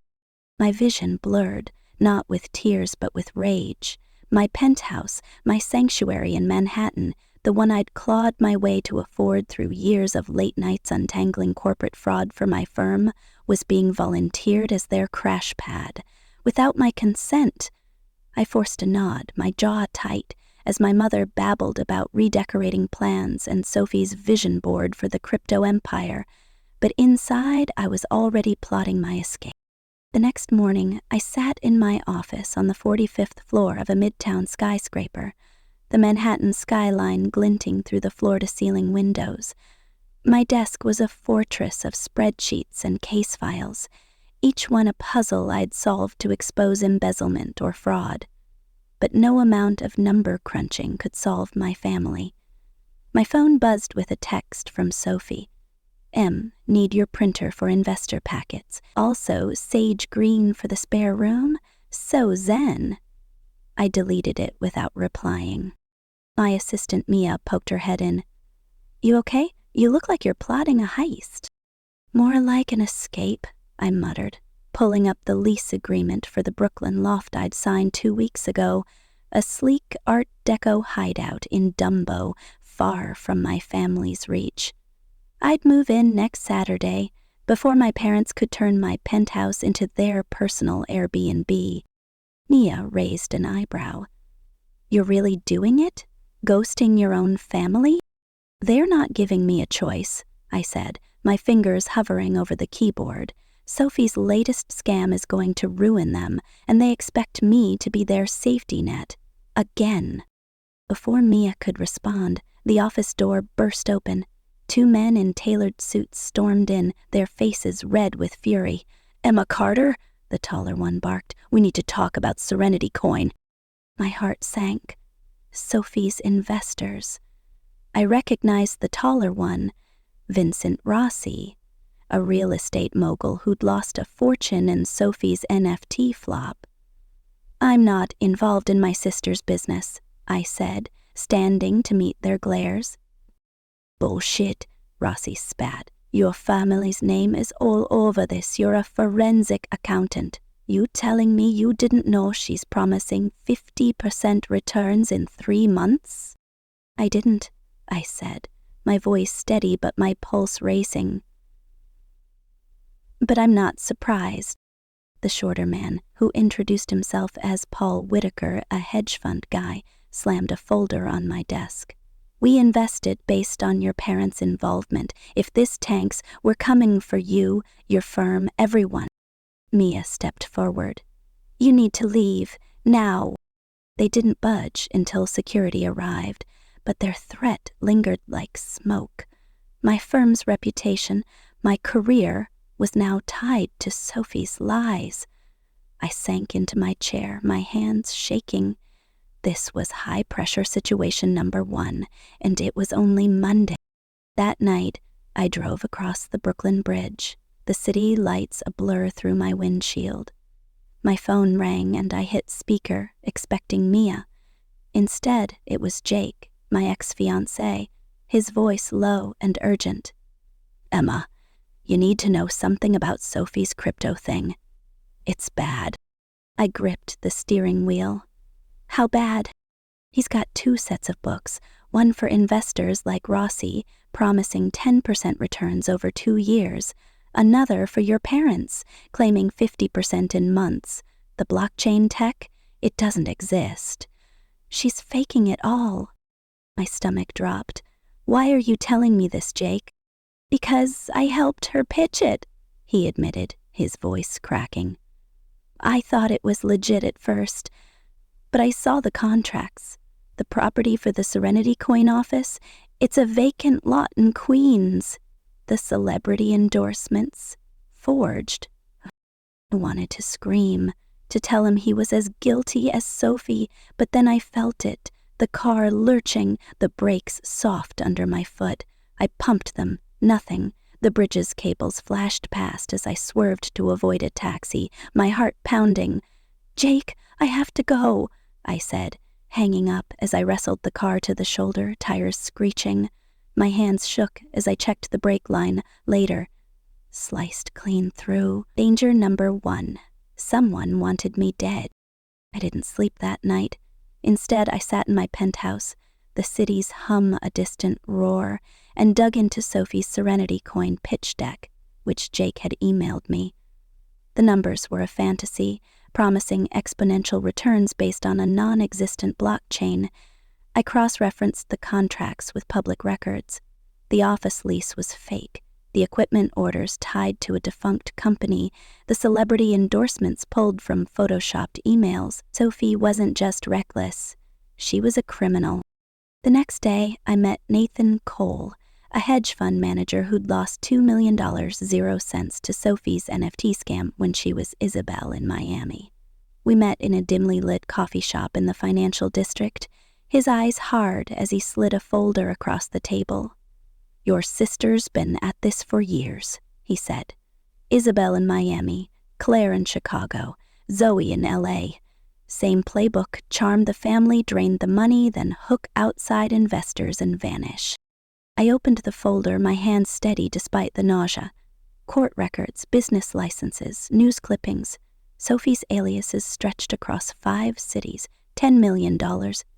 My vision blurred, not with tears but with rage. My penthouse, my sanctuary in Manhattan, the one I'd clawed my way to afford through years of late nights untangling corporate fraud for my firm, was being volunteered as their crash pad, without my consent. I forced a nod, my jaw tight, as my mother babbled about redecorating plans and Sophie's vision board for the crypto empire, but inside I was already plotting my escape. The next morning, I sat in my office on the 45th floor of a midtown skyscraper, the Manhattan skyline glinting through the floor-to-ceiling windows. My desk was a fortress of spreadsheets and case files, each one a puzzle I'd solved to expose embezzlement or fraud. But no amount of number crunching could solve my family. My phone buzzed with a text from Sophie. M, need your printer for investor packets. Also, sage green for the spare room? So zen. I deleted it without replying. My assistant Mia poked her head in. You okay? You look like you're plotting a heist. More like an escape, I muttered, pulling up the lease agreement for the Brooklyn loft I'd signed 2 weeks ago, a sleek Art Deco hideout in Dumbo, far from my family's reach. I'd move in next Saturday, before my parents could turn my penthouse into their personal Airbnb. Nia raised an eyebrow. You're really doing it? Ghosting your own family? They're not giving me a choice, I said, my fingers hovering over the keyboard. Sophie's latest scam is going to ruin them, and they expect me to be their safety net. Again. Before Mia could respond, the office door burst open. 2 men in tailored suits stormed in, their faces red with fury. Emma Carter, the taller one barked. We need to talk about Serenity Coin. My heart sank. Sophie's investors. I recognized the taller one, Vincent Rossi, a real estate mogul who'd lost a fortune in Sophie's NFT flop. I'm not involved in my sister's business, I said, standing to meet their glares. Bullshit, Rossi spat. Your family's name is all over this. You're a forensic accountant. You telling me you didn't know she's promising 50% returns in 3 months? I didn't, I said, my voice steady but my pulse racing. But I'm not surprised. The shorter man, who introduced himself as Paul Whitaker, a hedge fund guy, slammed a folder on my desk. We invested based on your parents' involvement. If this tanks, we're coming for you, your firm, everyone. Mia stepped forward. You need to leave, now. They didn't budge until security arrived, but their threat lingered like smoke. My firm's reputation, My career was now tied to Sophie's lies. I sank into my chair, my hands shaking. This was high-pressure situation number 1, and it was only Monday. That night, I drove across the Brooklyn Bridge, the city lights a blur through my windshield. My phone rang and I hit speaker, expecting Mia. Instead, it was Jake, my ex-fiancé, his voice low and urgent. "Emma, you need to know something about Sophie's crypto thing. It's bad." I gripped the steering wheel. "How bad?" "He's got 2 sets of books, one for investors like Rossi, promising 10% returns over 2 years, another for your parents, claiming 50% in months. The blockchain tech, it doesn't exist. She's faking it all." My stomach dropped. "Why are you telling me this, Jake?" "Because I helped her pitch it," he admitted, his voice cracking. "I thought it was legit at first, but I saw the contracts. The property for the Serenity Coin office, it's a vacant lot in Queens. The celebrity endorsements, forged." I wanted to scream, to tell him he was as guilty as Sophie, but then I felt it, the car lurching, the brakes soft under my foot. I pumped them. Nothing. The bridge's cables flashed past as I swerved to avoid a taxi, my heart pounding. "Jake, I have to go," I said, hanging up as I wrestled the car to the shoulder, tires screeching. My hands shook as I checked the brake line. Later, sliced clean through. Danger number 1. Someone wanted me dead. I didn't sleep that night. Instead, I sat in my penthouse, the city's hum a distant roar, and dug into Sophie's Serenity Coin pitch deck, which Jake had emailed me. The numbers were a fantasy, promising exponential returns based on a non-existent blockchain. I cross-referenced the contracts with public records. The office lease was fake, the equipment orders tied to a defunct company, the celebrity endorsements pulled from photoshopped emails. Sophie wasn't just reckless, she was a criminal. The next day, I met Nathan Cole, a hedge fund manager who'd lost $2 million 0 cents to Sophie's NFT scam when she was Isabel in Miami. We met in a dimly lit coffee shop in the financial district, his eyes hard as he slid a folder across the table. "Your sister's been at this for years," he said. "Isabel in Miami, Claire in Chicago, Zoe in LA. Same playbook, charm the family, drain the money, then hook outside investors and vanish." I opened the folder, my hands steady despite the nausea. Court records, business licenses, news clippings. Sophie's aliases stretched across 5 cities, $10 million,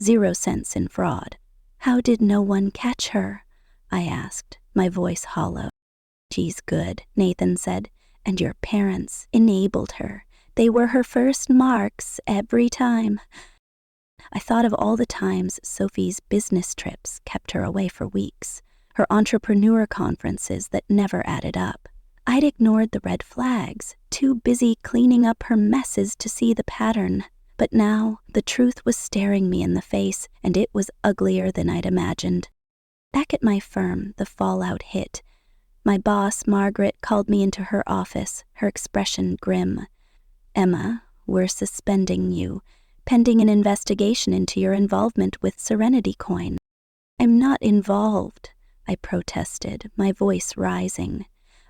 0 cents in fraud. "How did no one catch her?" I asked, my voice hollow. "She's good," Nathan said, "and your parents enabled her. They were her first marks every time." I thought of all the times Sophie's business trips kept her away for weeks, her entrepreneur conferences that never added up. I'd ignored the red flags, too busy cleaning up her messes to see the pattern. But now, the truth was staring me in the face, and it was uglier than I'd imagined. Back at my firm, the fallout hit. My boss, Margaret, called me into her office, her expression grim. "Emma, we're suspending you, pending an investigation into your involvement with Serenity Coin." "I'm not involved," I protested, my voice rising.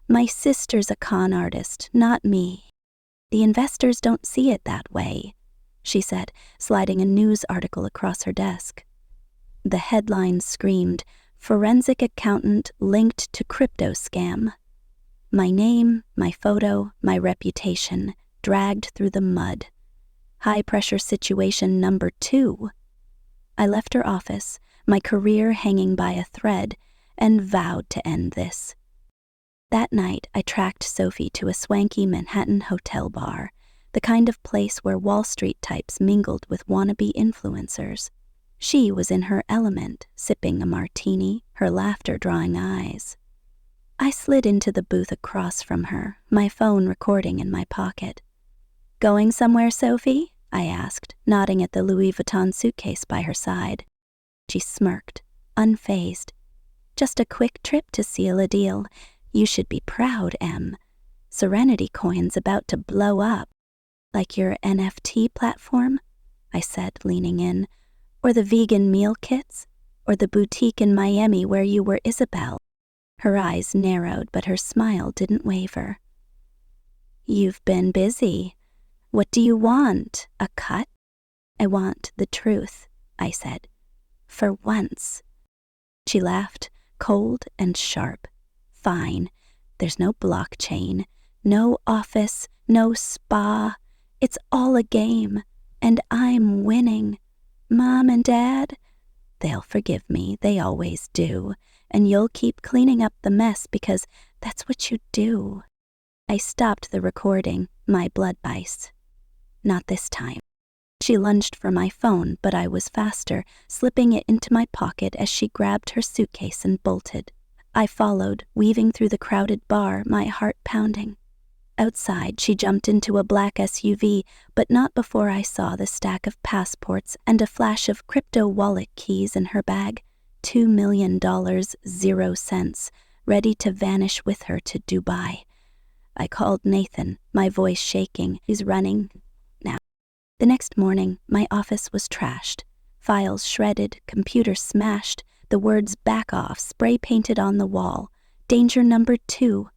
"My sister's a con artist, not me." "The investors don't see it that way," she said, sliding a news article across her desk. The headline screamed, "Forensic accountant linked to crypto scam." My name, my photo, my reputation, dragged through the mud. High-pressure situation number 2. I left her office, my career hanging by a thread, and vowed to end this. That night, I tracked Sophie to a swanky Manhattan hotel bar, the kind of place where Wall Street types mingled with wannabe influencers. She was in her element, sipping a martini, her laughter drawing eyes. I slid into the booth across from her, my phone recording in my pocket. "Going somewhere, Sophie?" I asked, nodding at the Louis Vuitton suitcase by her side. She smirked, unfazed. "Just a quick trip to seal a deal. You should be proud, Em. Serenity Coin's about to blow up. Like your NFT platform? I said, leaning in. Or the vegan meal kits? Or the boutique in Miami where you were Isabel? Her eyes narrowed, but her smile didn't waver. You've been busy. What do you want? A cut? I want the truth, I said. For once. She laughed, cold and sharp. Fine. There's no blockchain, no office, no spa. It's all a game, and I'm winning. Mom and Dad? They'll forgive me, they always do, and you'll keep cleaning up the mess because that's what you do. I stopped the recording, my blood ice. Not this time. She lunged for my phone, but I was faster, slipping it into my pocket as she grabbed her suitcase and bolted. I followed, weaving through the crowded bar, my heart pounding. Outside, she jumped into a black SUV, but not before I saw the stack of passports and a flash of crypto wallet keys in her bag. $2 million, 0 cents, ready to vanish with her to Dubai. I called Nathan, my voice shaking. He's running now. The next morning, my office was trashed. Files shredded, computers smashed, the words "back off" spray-painted on the wall. Danger number 2.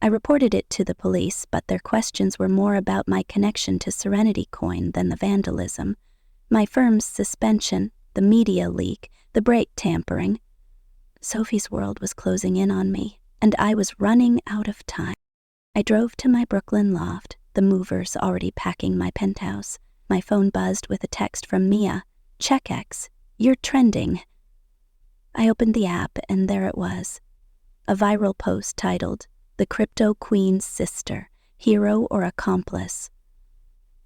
I reported it to the police, but their questions were more about my connection to Serenity Coin than the vandalism. My firm's suspension, the media leak, the brake tampering. Sophie's world was closing in on me, and I was running out of time. I drove to my Brooklyn loft, the movers already packing my penthouse. My phone buzzed with a text from Mia. "Check-X, you're trending." I opened the app, and there it was. A viral post titled, "The Crypto Queen's Sister, Hero or Accomplice."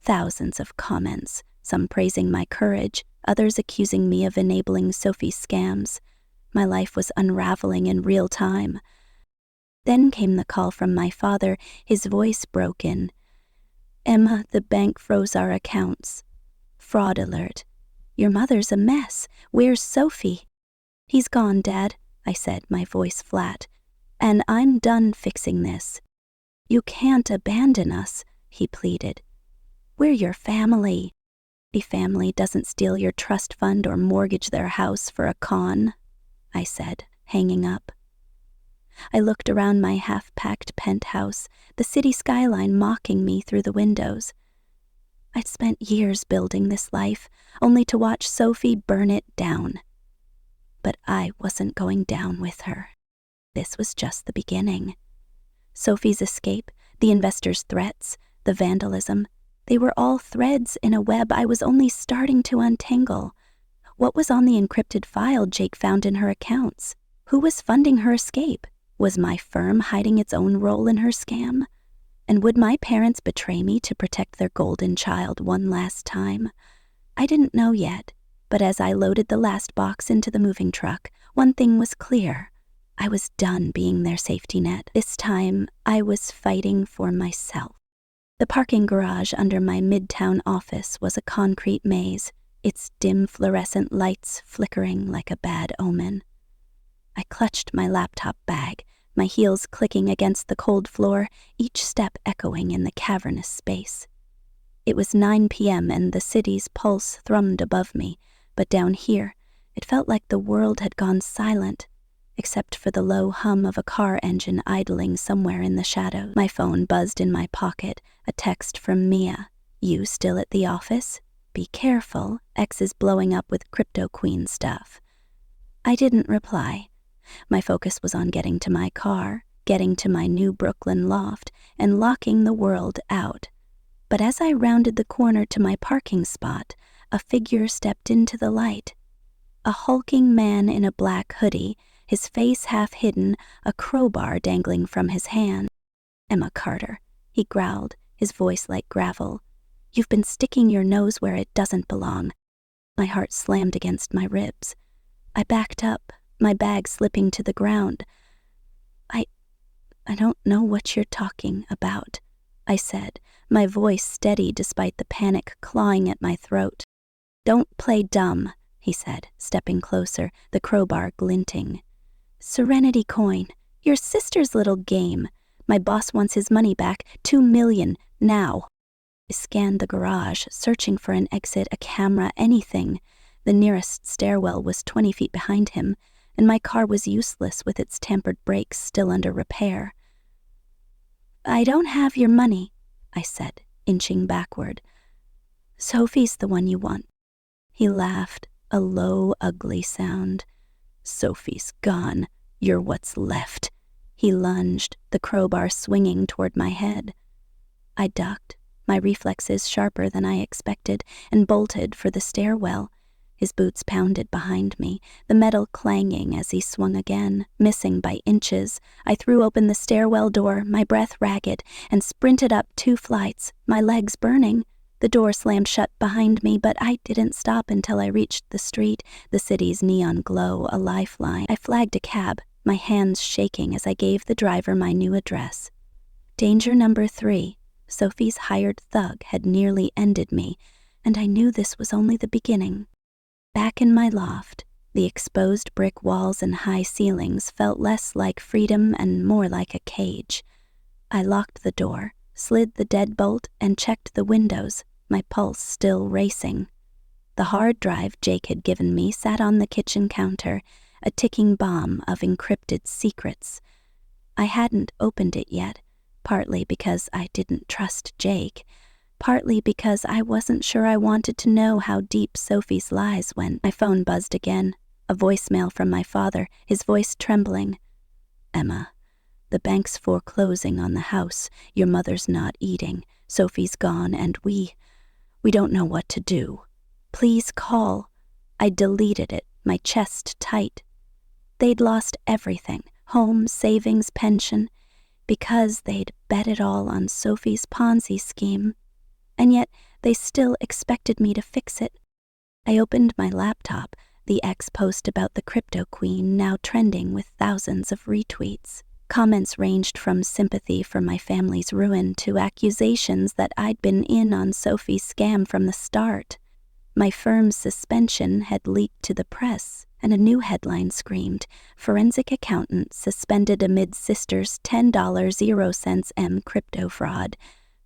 Thousands of comments, some praising my courage, others accusing me of enabling Sophie's scams. My life was unraveling in real time. Then came the call from my father, his voice broken. "Emma, the bank froze our accounts. Fraud alert. Your mother's a mess. Where's Sophie?" "He's gone, Dad," I said, my voice flat. "And I'm done fixing this." "You can't abandon us," he pleaded. "We're your family." "A family doesn't steal your trust fund or mortgage their house for a con," I said, hanging up. I looked around my half-packed penthouse, the city skyline mocking me through the windows. I'd spent years building this life, only to watch Sophie burn it down. But I wasn't going down with her. This was just the beginning. Sophie's escape, the investors' threats, the vandalism, they were all threads in a web I was only starting to untangle. What was on the encrypted file Jake found in her accounts? Who was funding her escape? Was my firm hiding its own role in her scam? And would my parents betray me to protect their golden child one last time? I didn't know yet, but as I loaded the last box into the moving truck, one thing was clear. I was done being their safety net. This time, I was fighting for myself. The parking garage under my midtown office was a concrete maze, its dim fluorescent lights flickering like a bad omen. I clutched my laptop bag, my heels clicking against the cold floor, each step echoing in the cavernous space. It was 9 p.m. and the city's pulse thrummed above me, but down here, it felt like the world had gone silent, except for the low hum of a car engine idling somewhere in the shadows. My phone buzzed in my pocket, a text from Mia. "You still at the office? Be careful, X is blowing up with Crypto Queen stuff." I didn't reply. My focus was on getting to my car, getting to my new Brooklyn loft, and locking the world out. But as I rounded the corner to my parking spot, a figure stepped into the light. A hulking man in a black hoodie, his face half hidden, a crowbar dangling from his hand. "Emma Carter," he growled, his voice like gravel. "You've been sticking your nose where it doesn't belong." My heart slammed against my ribs. I backed up, my bag slipping to the ground. I don't know what you're talking about," I said, my voice steady despite the panic clawing at my throat. "Don't play dumb," he said, stepping closer, the crowbar glinting. "Serenity Coin, Your sister's little game. My boss wants his money back, $2 million, now. I scanned the garage, searching for an exit, a camera, anything. The nearest stairwell was 20 feet behind him, and my car was useless with its tampered brakes still under repair. I don't have your money, I said, inching backward. Sophie's the one you want. He laughed, a low, ugly sound. Sophie's gone. You're what's left. He lunged, the crowbar swinging toward my head. I ducked, my reflexes sharper than I expected, and bolted for the stairwell. His boots pounded behind me, the metal clanging as he swung again, missing by inches. I threw open the stairwell door, my breath ragged, and sprinted up 2 flights, my legs burning. The door slammed shut behind me, but I didn't stop until I reached the street, the city's neon glow a lifeline. I flagged a cab, my hands shaking as I gave the driver my new address. Danger number 3. Sophie's hired thug had nearly ended me, and I knew this was only the beginning. Back in my loft, the exposed brick walls and high ceilings felt less like freedom and more like a cage. I locked the door, slid the deadbolt, and checked the windows, my pulse still racing. The hard drive Jake had given me sat on the kitchen counter, a ticking bomb of encrypted secrets. I hadn't opened it yet, partly because I didn't trust Jake, partly because I wasn't sure I wanted to know how deep Sophie's lies went. My phone buzzed again, a voicemail from my father, his voice trembling. Emma, the bank's foreclosing on the house, your mother's not eating, Sophie's gone, and we don't know what to do. Please call. I deleted it, my chest tight. They'd lost everything, home, savings, pension, because they'd bet it all on Sophie's Ponzi scheme. And yet they still expected me to fix it. I opened my laptop, the ex-post about the crypto queen now trending with thousands of retweets. Comments ranged from sympathy for my family's ruin to accusations that I'd been in on Sophie's scam from the start. My firm's suspension had leaked to the press, and a new headline screamed, Forensic Accountant Suspended Amid Sister's $10.00 M Crypto Fraud.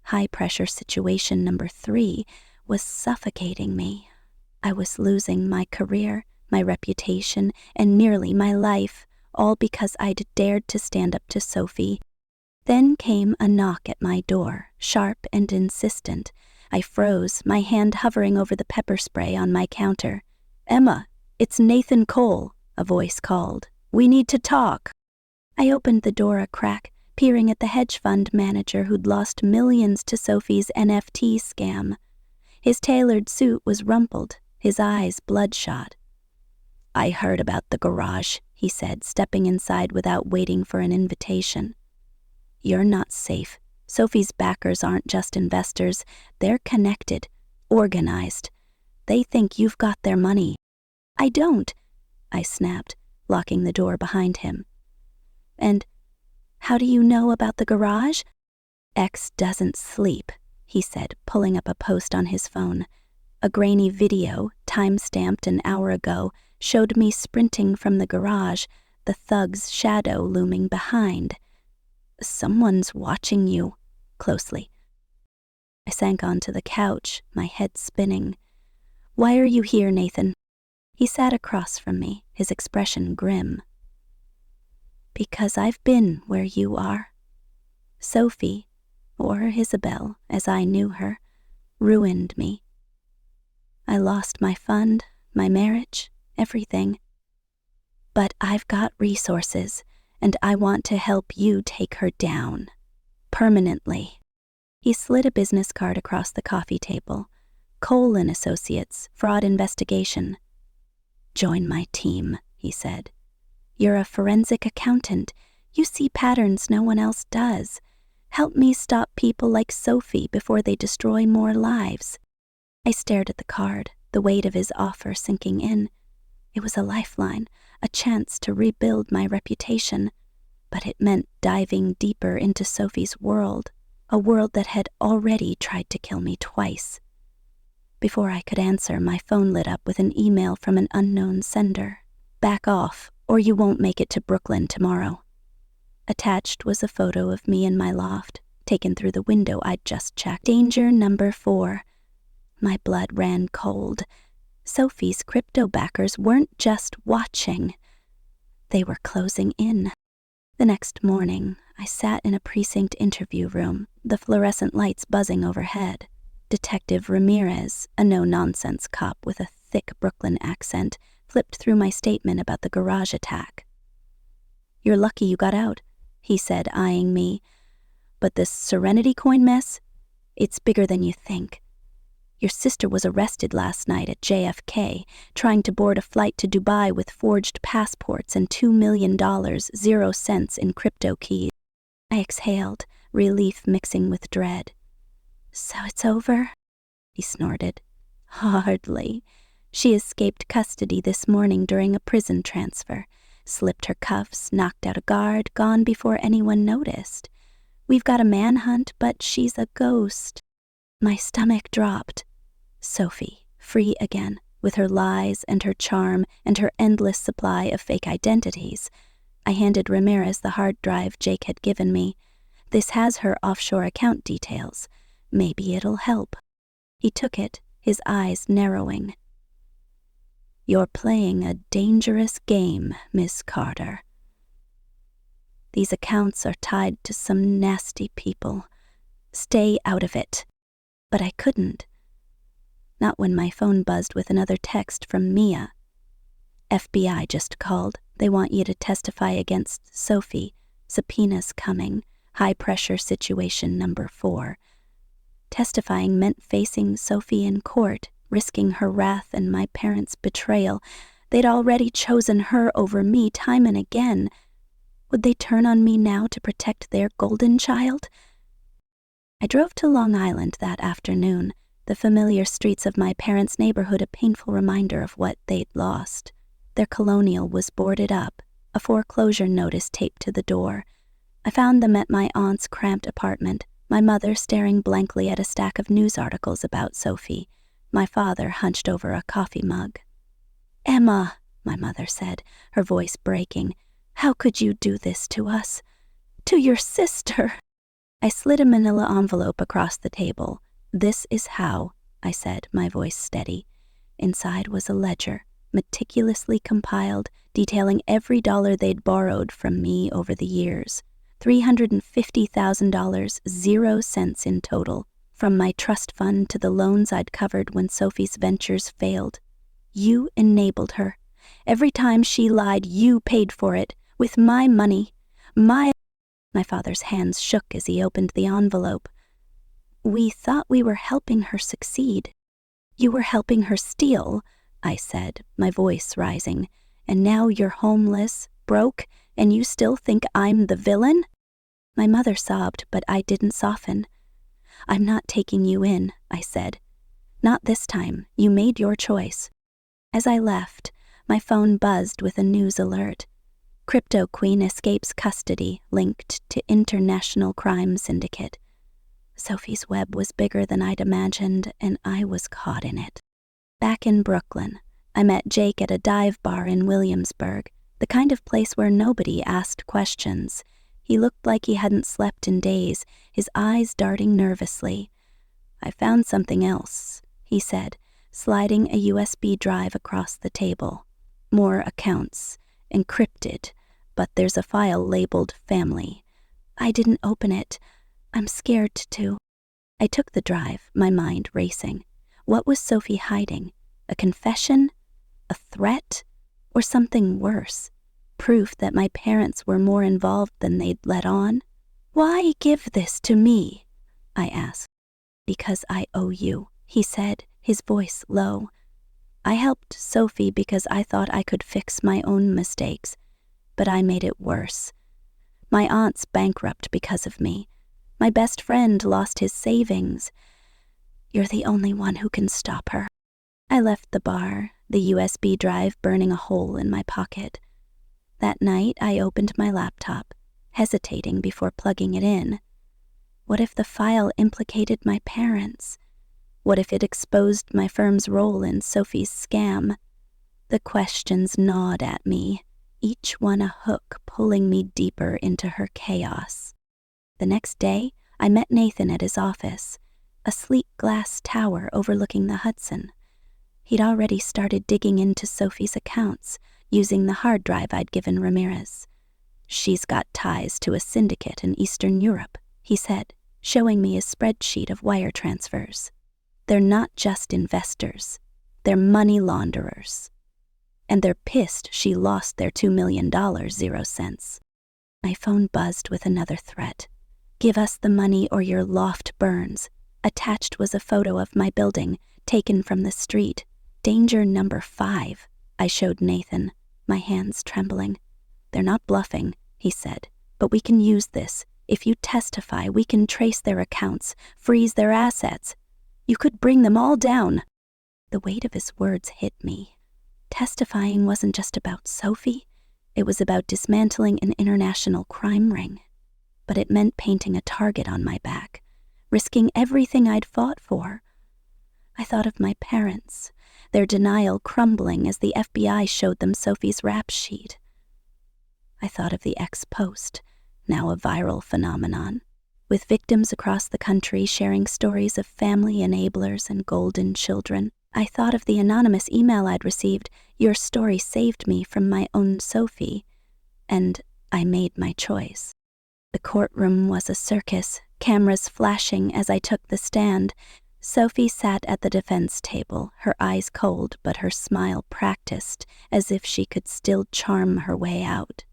High-pressure situation number 3 was suffocating me. I was losing my career, my reputation, and nearly my life, all because I'd dared to stand up to Sophie. Then came a knock at my door, sharp and insistent. I froze, my hand hovering over the pepper spray on my counter. Emma, it's Nathan Cole, a voice called. We need to talk. I opened the door a crack, peering at the hedge fund manager who'd lost millions to Sophie's NFT scam. His tailored suit was rumpled, his eyes bloodshot. I heard about the garage, he said, stepping inside without waiting for an invitation. You're not safe. Sophie's backers aren't just investors. They're connected, organized. They think you've got their money. I don't, I snapped, locking the door behind him. And how do you know about the garage? X doesn't sleep, he said, pulling up a post on his phone. A grainy video, time-stamped an hour ago, showed me sprinting from the garage, the thug's shadow looming behind. Someone's watching you, closely. I sank onto the couch, my head spinning. Why are you here, Nathan? He sat across from me, his expression grim. Because I've been where you are. Sophie, or Isabel, as I knew her, ruined me. I lost my fund, my marriage, everything. But I've got resources, and I want to help you take her down. Permanently. He slid a business card across the coffee table. Cole & Associates, fraud investigation. Join my team, he said. You're a forensic accountant. You see patterns no one else does. Help me stop people like Sophie before they destroy more lives. I stared at the card, the weight of his offer sinking in. It was a lifeline, a chance to rebuild my reputation. But it meant diving deeper into Sophie's world, a world that had already tried to kill me twice. Before I could answer, my phone lit up with an email from an unknown sender. Back off, or you won't make it to Brooklyn tomorrow. Attached was a photo of me in my loft, taken through the window I'd just checked. Danger number 4. My blood ran cold. Sophie's crypto backers weren't just watching. They were closing in. The next morning, I sat in a precinct interview room, the fluorescent lights buzzing overhead. Detective Ramirez, a no-nonsense cop with a thick Brooklyn accent, flipped through my statement about the garage attack. "You're lucky you got out," he said, eyeing me. "But this Serenity coin mess? It's bigger than you think. Your sister was arrested last night at JFK, trying to board a flight to Dubai with forged passports and $2 million, 0 cents in crypto keys." I exhaled, relief mixing with dread. "So it's over?" he snorted. "Hardly. She escaped custody this morning during a prison transfer, slipped her cuffs, knocked out a guard, gone before anyone noticed. We've got a manhunt, but she's a ghost." My stomach dropped. Sophie, free again, with her lies and her charm and her endless supply of fake identities. I handed Ramirez the hard drive Jake had given me. "This has her offshore account details. Maybe it'll help." He took it, his eyes narrowing. "You're playing a dangerous game, Miss Carter. These accounts are tied to some nasty people. Stay out of it." But I couldn't. Not when my phone buzzed with another text from Mia. "FBI just called. They want you to testify against Sophie. Subpoena's coming. High-pressure situation number 4. Testifying meant facing Sophie in court, risking her wrath and my parents' betrayal. They'd already chosen her over me time and again. Would they turn on me now to protect their golden child? I drove to Long Island that afternoon, the familiar streets of my parents' neighborhood a painful reminder of what they'd lost. Their colonial was boarded up, a foreclosure notice taped to the door. I found them at my aunt's cramped apartment, my mother staring blankly at a stack of news articles about Sophie, my father hunched over a coffee mug. "Emma," my mother said, her voice breaking, "how could you do this to us? To your sister?" I slid a manila envelope across the table. "This is how," I said, my voice steady. Inside was a ledger, meticulously compiled, detailing every dollar they'd borrowed from me over the years. $350,000, 0 cents in total, from my trust fund to the loans I'd covered when Sophie's ventures failed. You enabled her. Every time she lied, you paid for it, with my money. My father's hands shook as he opened the envelope. "We thought we were helping her succeed." "You were helping her steal," I said, my voice rising. "And now you're homeless, broke, and you still think I'm the villain?" My mother sobbed, but I didn't soften. "I'm not taking you in," I said. "Not this time. You made your choice." As I left, my phone buzzed with a news alert. Crypto Queen escapes custody, linked to international crime syndicate. Sophie's web was bigger than I'd imagined, and I was caught in it. Back in Brooklyn, I met Jake at a dive bar in Williamsburg, the kind of place where nobody asked questions. He looked like he hadn't slept in days, his eyes darting nervously. "I found something else," he said, sliding a USB drive across the table. "More accounts, encrypted, but there's a file labeled family." I didn't open it. I'm scared to. I took the drive, my mind racing. What was Sophie hiding? A confession? A threat? Or something worse? Proof that my parents were more involved than they'd let on? "Why give this to me?" I asked. "Because I owe you," he said, his voice low. "I helped Sophie because I thought I could fix my own mistakes, but I made it worse. My aunt's bankrupt because of me. My best friend lost his savings. You're the only one who can stop her." I left the bar, the USB drive burning a hole in my pocket. That night, I opened my laptop, hesitating before plugging it in. What if the file implicated my parents? What if it exposed my firm's role in Sophie's scam? The questions gnawed at me. each one a hook pulling me deeper into her chaos. The next day, I met Nathan at his office, a sleek glass tower overlooking the Hudson. He'd already started digging into Sophie's accounts, using the hard drive I'd given Ramirez. "She's got ties to a syndicate in Eastern Europe," he said, showing me a spreadsheet of wire transfers. "They're not just investors, they're money launderers. And they're pissed she lost their $2 million 0 cents. My phone buzzed with another threat. "Give us the money or your loft burns." Attached was a photo of my building, taken from the street. "Danger number 5, I showed Nathan, my hands trembling. "They're not bluffing," he said, "but we can use this. If you testify, we can trace their accounts, freeze their assets. You could bring them all down." The weight of his words hit me. Testifying wasn't just about Sophie. It was about dismantling an international crime ring. But it meant painting a target on my back, risking everything I'd fought for. I thought of my parents, their denial crumbling as the FBI showed them Sophie's rap sheet. I thought of the ex-post, now a viral phenomenon, with victims across the country sharing stories of family enablers and golden children. I thought of the anonymous email I'd received, "Your story saved me from my own Sophie," and I made my choice. The courtroom was a circus, cameras flashing as I took the stand. Sophie sat at the defense table, her eyes cold but her smile practiced, as if she could still charm her way out.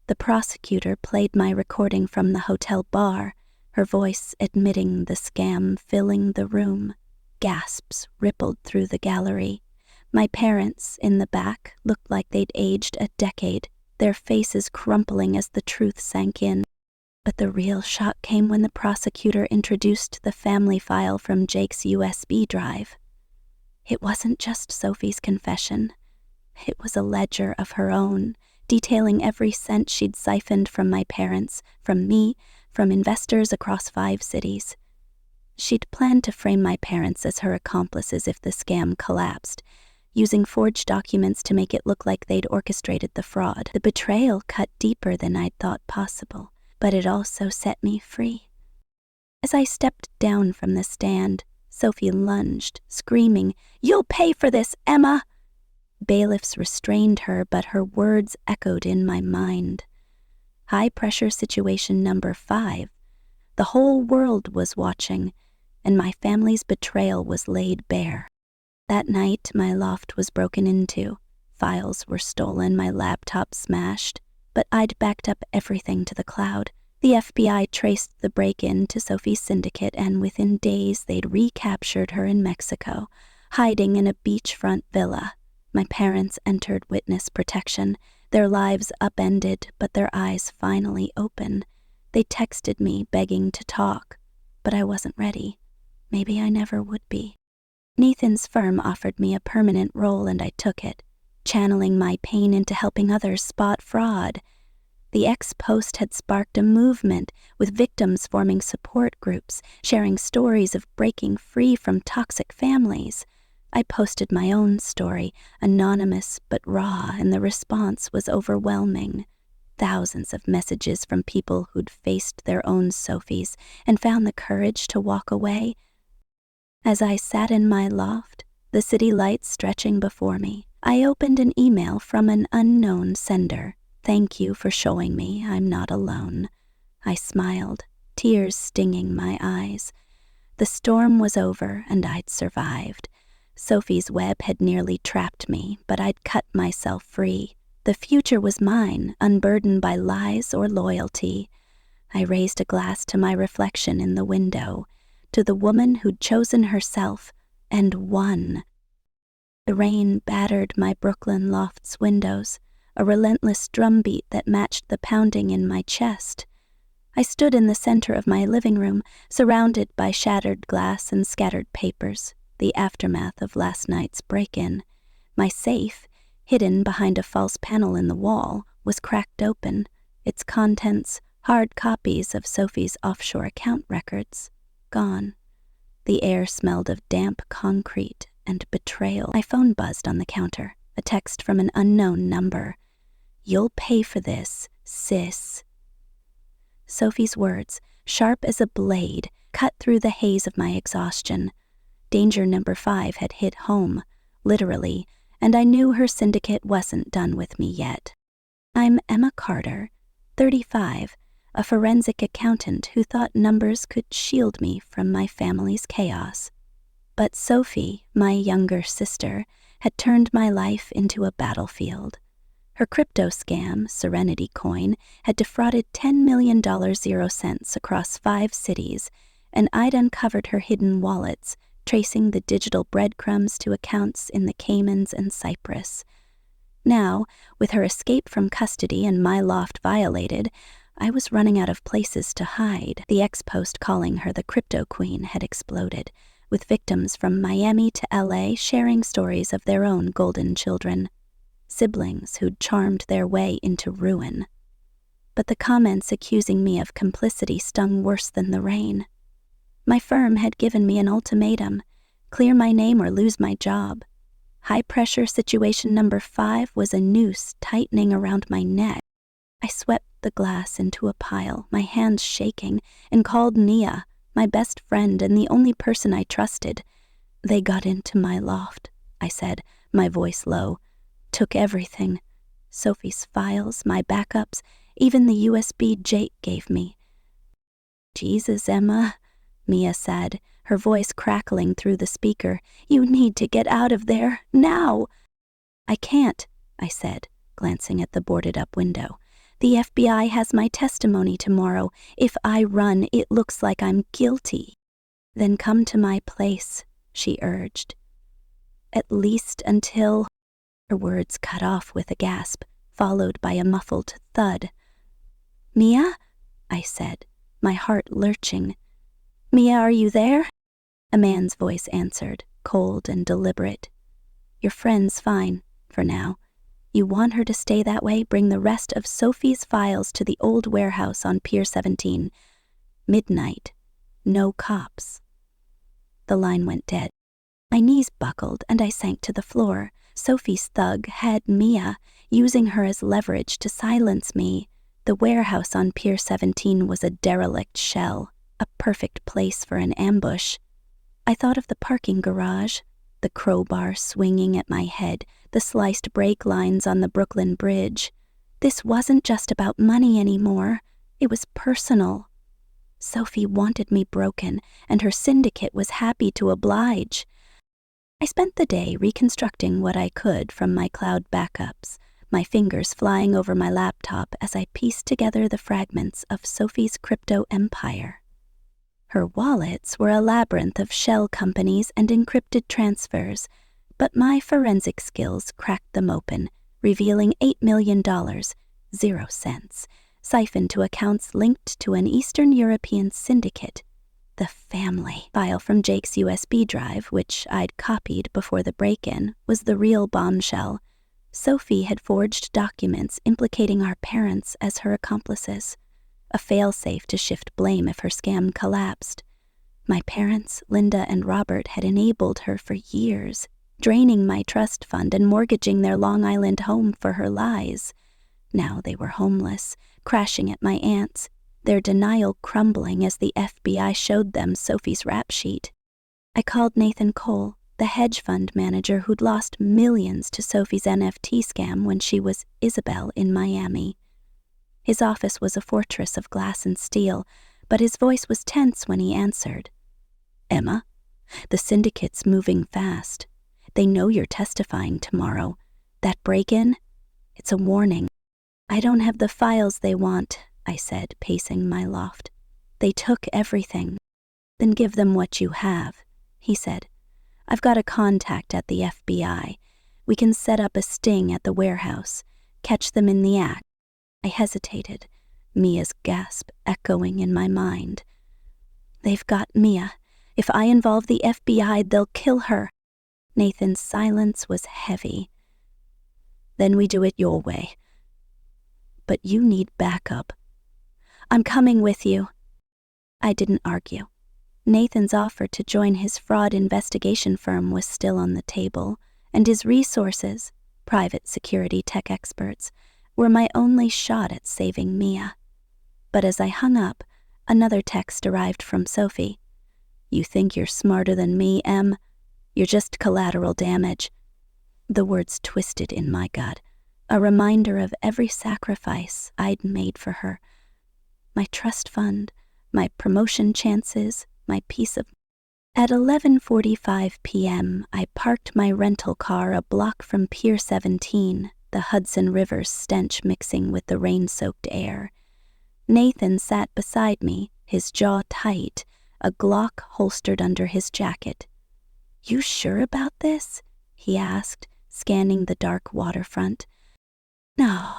The prosecutor played my recording from the hotel bar, her voice admitting the scam filling the room. Gasps rippled through the gallery. My parents, in the back, looked like they'd aged a decade, their faces crumpling as the truth sank in. But the real shock came when the prosecutor introduced the family file from Jake's USB drive. It wasn't just Sophie's confession. It was a ledger of her own, detailing every cent she'd siphoned from my parents, from me, from investors across 5 cities. She'd planned to frame my parents as her accomplices if the scam collapsed, using forged documents to make it look like they'd orchestrated the fraud. The betrayal cut deeper than I'd thought possible, but it also set me free. As I stepped down from the stand, Sophie lunged, screaming, "You'll pay for this, Emma!" Bailiffs restrained her, but her words echoed in my mind. High-pressure situation number 5. The whole world was watching, and my family's betrayal was laid bare. That night, my loft was broken into. Files were stolen, my laptop smashed, but I'd backed up everything to the cloud. The FBI traced the break-in to Sophie's syndicate, and within days they'd recaptured her in Mexico, hiding in a beachfront villa. My parents entered witness protection, their lives upended, but their eyes finally open. They texted me, begging to talk, but I wasn't ready. Maybe I never would be. Nathan's firm offered me a permanent role, and I took it, channeling my pain into helping others spot fraud. The ex-post had sparked a movement, with victims forming support groups, sharing stories of breaking free from toxic families. I posted my own story, anonymous but raw, and the response was overwhelming. Thousands of messages from people who'd faced their own Sophies and found the courage to walk away. As I sat in my loft, the city lights stretching before me, I opened an email from an unknown sender. "Thank you for showing me I'm not alone." I smiled, tears stinging my eyes. The storm was over, and I'd survived. Sophie's web had nearly trapped me, but I'd cut myself free. The future was mine, unburdened by lies or loyalty. I raised a glass to my reflection in the window, to the woman who'd chosen herself and won. The rain battered my Brooklyn loft's windows, a relentless drumbeat that matched the pounding in my chest. I stood in the center of my living room, surrounded by shattered glass and scattered papers, the aftermath of last night's break-in. My safe, hidden behind a false panel in the wall, was cracked open, its contents, hard copies of Sophie's offshore account records, gone. The air smelled of damp concrete and betrayal. My phone buzzed on the counter, a text from an unknown number. You'll pay for this, sis. Sophie's words, sharp as a blade, cut through the haze of my exhaustion. Danger number 5 had hit home, literally, and I knew her syndicate wasn't done with me yet. I'm Emma Carter, 35, a forensic accountant who thought numbers could shield me from my family's chaos. But Sophie, my younger sister, had turned my life into a battlefield. Her crypto scam, Serenity Coin, had defrauded $10 million 0 cents across 5 cities, and I'd uncovered her hidden wallets, tracing the digital breadcrumbs to accounts in the Caymans and Cyprus. Now, with her escape from custody and my loft violated, I was running out of places to hide. The ex-post calling her the Crypto Queen had exploded, with victims from Miami to LA sharing stories of their own golden children, siblings who'd charmed their way into ruin. But the comments accusing me of complicity stung worse than the rain. My firm had given me an ultimatum: clear my name or lose my job. High-pressure situation number 5 was a noose tightening around my neck. I swept the glass into a pile, my hands shaking, and called Nia, my best friend and the only person I trusted. They got into my loft, I said, my voice low. Took everything. Sophie's files, my backups, even the USB Jake gave me. Jesus, Emma, Mia said, her voice crackling through the speaker. You need to get out of there, now. I can't, I said, glancing at the boarded-up window. The FBI has my testimony tomorrow. If I run, it looks like I'm guilty. Then come to my place, she urged. At least until... Her words cut off with a gasp, followed by a muffled thud. Mia? I said, my heart lurching. Mia, are you there? A man's voice answered, cold and deliberate. Your friend's fine, for now. You want her to stay that way? Bring the rest of Sophie's files to the old warehouse on Pier 17. Midnight. No cops. The line went dead. My knees buckled and I sank to the floor. Sophie's thug had Mia, using her as leverage to silence me. The warehouse on Pier 17 was a derelict shell, a perfect place for an ambush. I thought of the parking garage, the crowbar swinging at my head, the sliced brake lines on the Brooklyn Bridge. This wasn't just about money anymore. It was personal. Sophie wanted me broken, and her syndicate was happy to oblige. I spent the day reconstructing what I could from my cloud backups, my fingers flying over my laptop as I pieced together the fragments of Sophie's crypto empire. Her wallets were a labyrinth of shell companies and encrypted transfers, but my forensic skills cracked them open, revealing $8 million, 0 cents, siphoned to accounts linked to an Eastern European syndicate. The family file from Jake's USB drive, which I'd copied before the break-in, was the real bombshell. Sophie had forged documents implicating our parents as her accomplices, a failsafe to shift blame if her scam collapsed. My parents, Linda and Robert, had enabled her for years, draining my trust fund and mortgaging their Long Island home for her lies. Now they were homeless, crashing at my aunt's, their denial crumbling as the FBI showed them Sophie's rap sheet. I called Nathan Cole, the hedge fund manager who'd lost millions to Sophie's NFT scam when she was Isabel in Miami. His office was a fortress of glass and steel, but his voice was tense when he answered. Emma, the syndicate's moving fast. They know you're testifying tomorrow. That break-in? It's a warning. I don't have the files they want, I said, pacing my loft. They took everything. Then give them what you have, he said. I've got a contact at the FBI. We can set up a sting at the warehouse, catch them in the act. I hesitated, Mia's gasp echoing in my mind. They've got Mia. If I involve the FBI, they'll kill her. Nathan's silence was heavy. Then we do it your way. But you need backup. I'm coming with you. I didn't argue. Nathan's offer to join his fraud investigation firm was still on the table, and his resources, private security tech experts, were my only shot at saving Mia. But as I hung up, another text arrived from Sophie. "You think you're smarter than me, Em? You're just collateral damage." The words twisted in my gut, a reminder of every sacrifice I'd made for her. My trust fund, my promotion chances, my peace of... At 11:45 p.m., I parked my rental car a block from Pier 17, the Hudson River's stench mixing with the rain-soaked air. Nathan sat beside me, his jaw tight, a Glock holstered under his jacket. "You sure about this?" he asked, scanning the dark waterfront. "No,"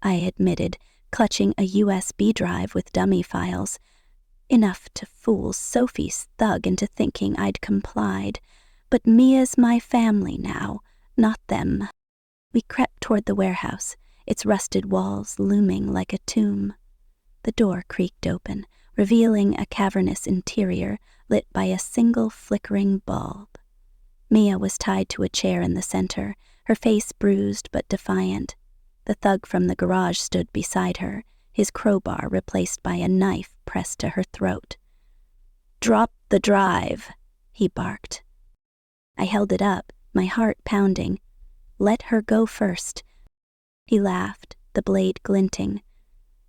I admitted, clutching a USB drive with dummy files. Enough to fool Sophie's thug into thinking I'd complied. But Mia's my family now, not them. We crept toward the warehouse, its rusted walls looming like a tomb. The door creaked open, revealing a cavernous interior lit by a single flickering bulb. Mia was tied to a chair in the center, her face bruised but defiant. The thug from the garage stood beside her, his crowbar replaced by a knife pressed to her throat. "Drop the drive," he barked. I held it up, my heart pounding. "Let her go first." He laughed, the blade glinting.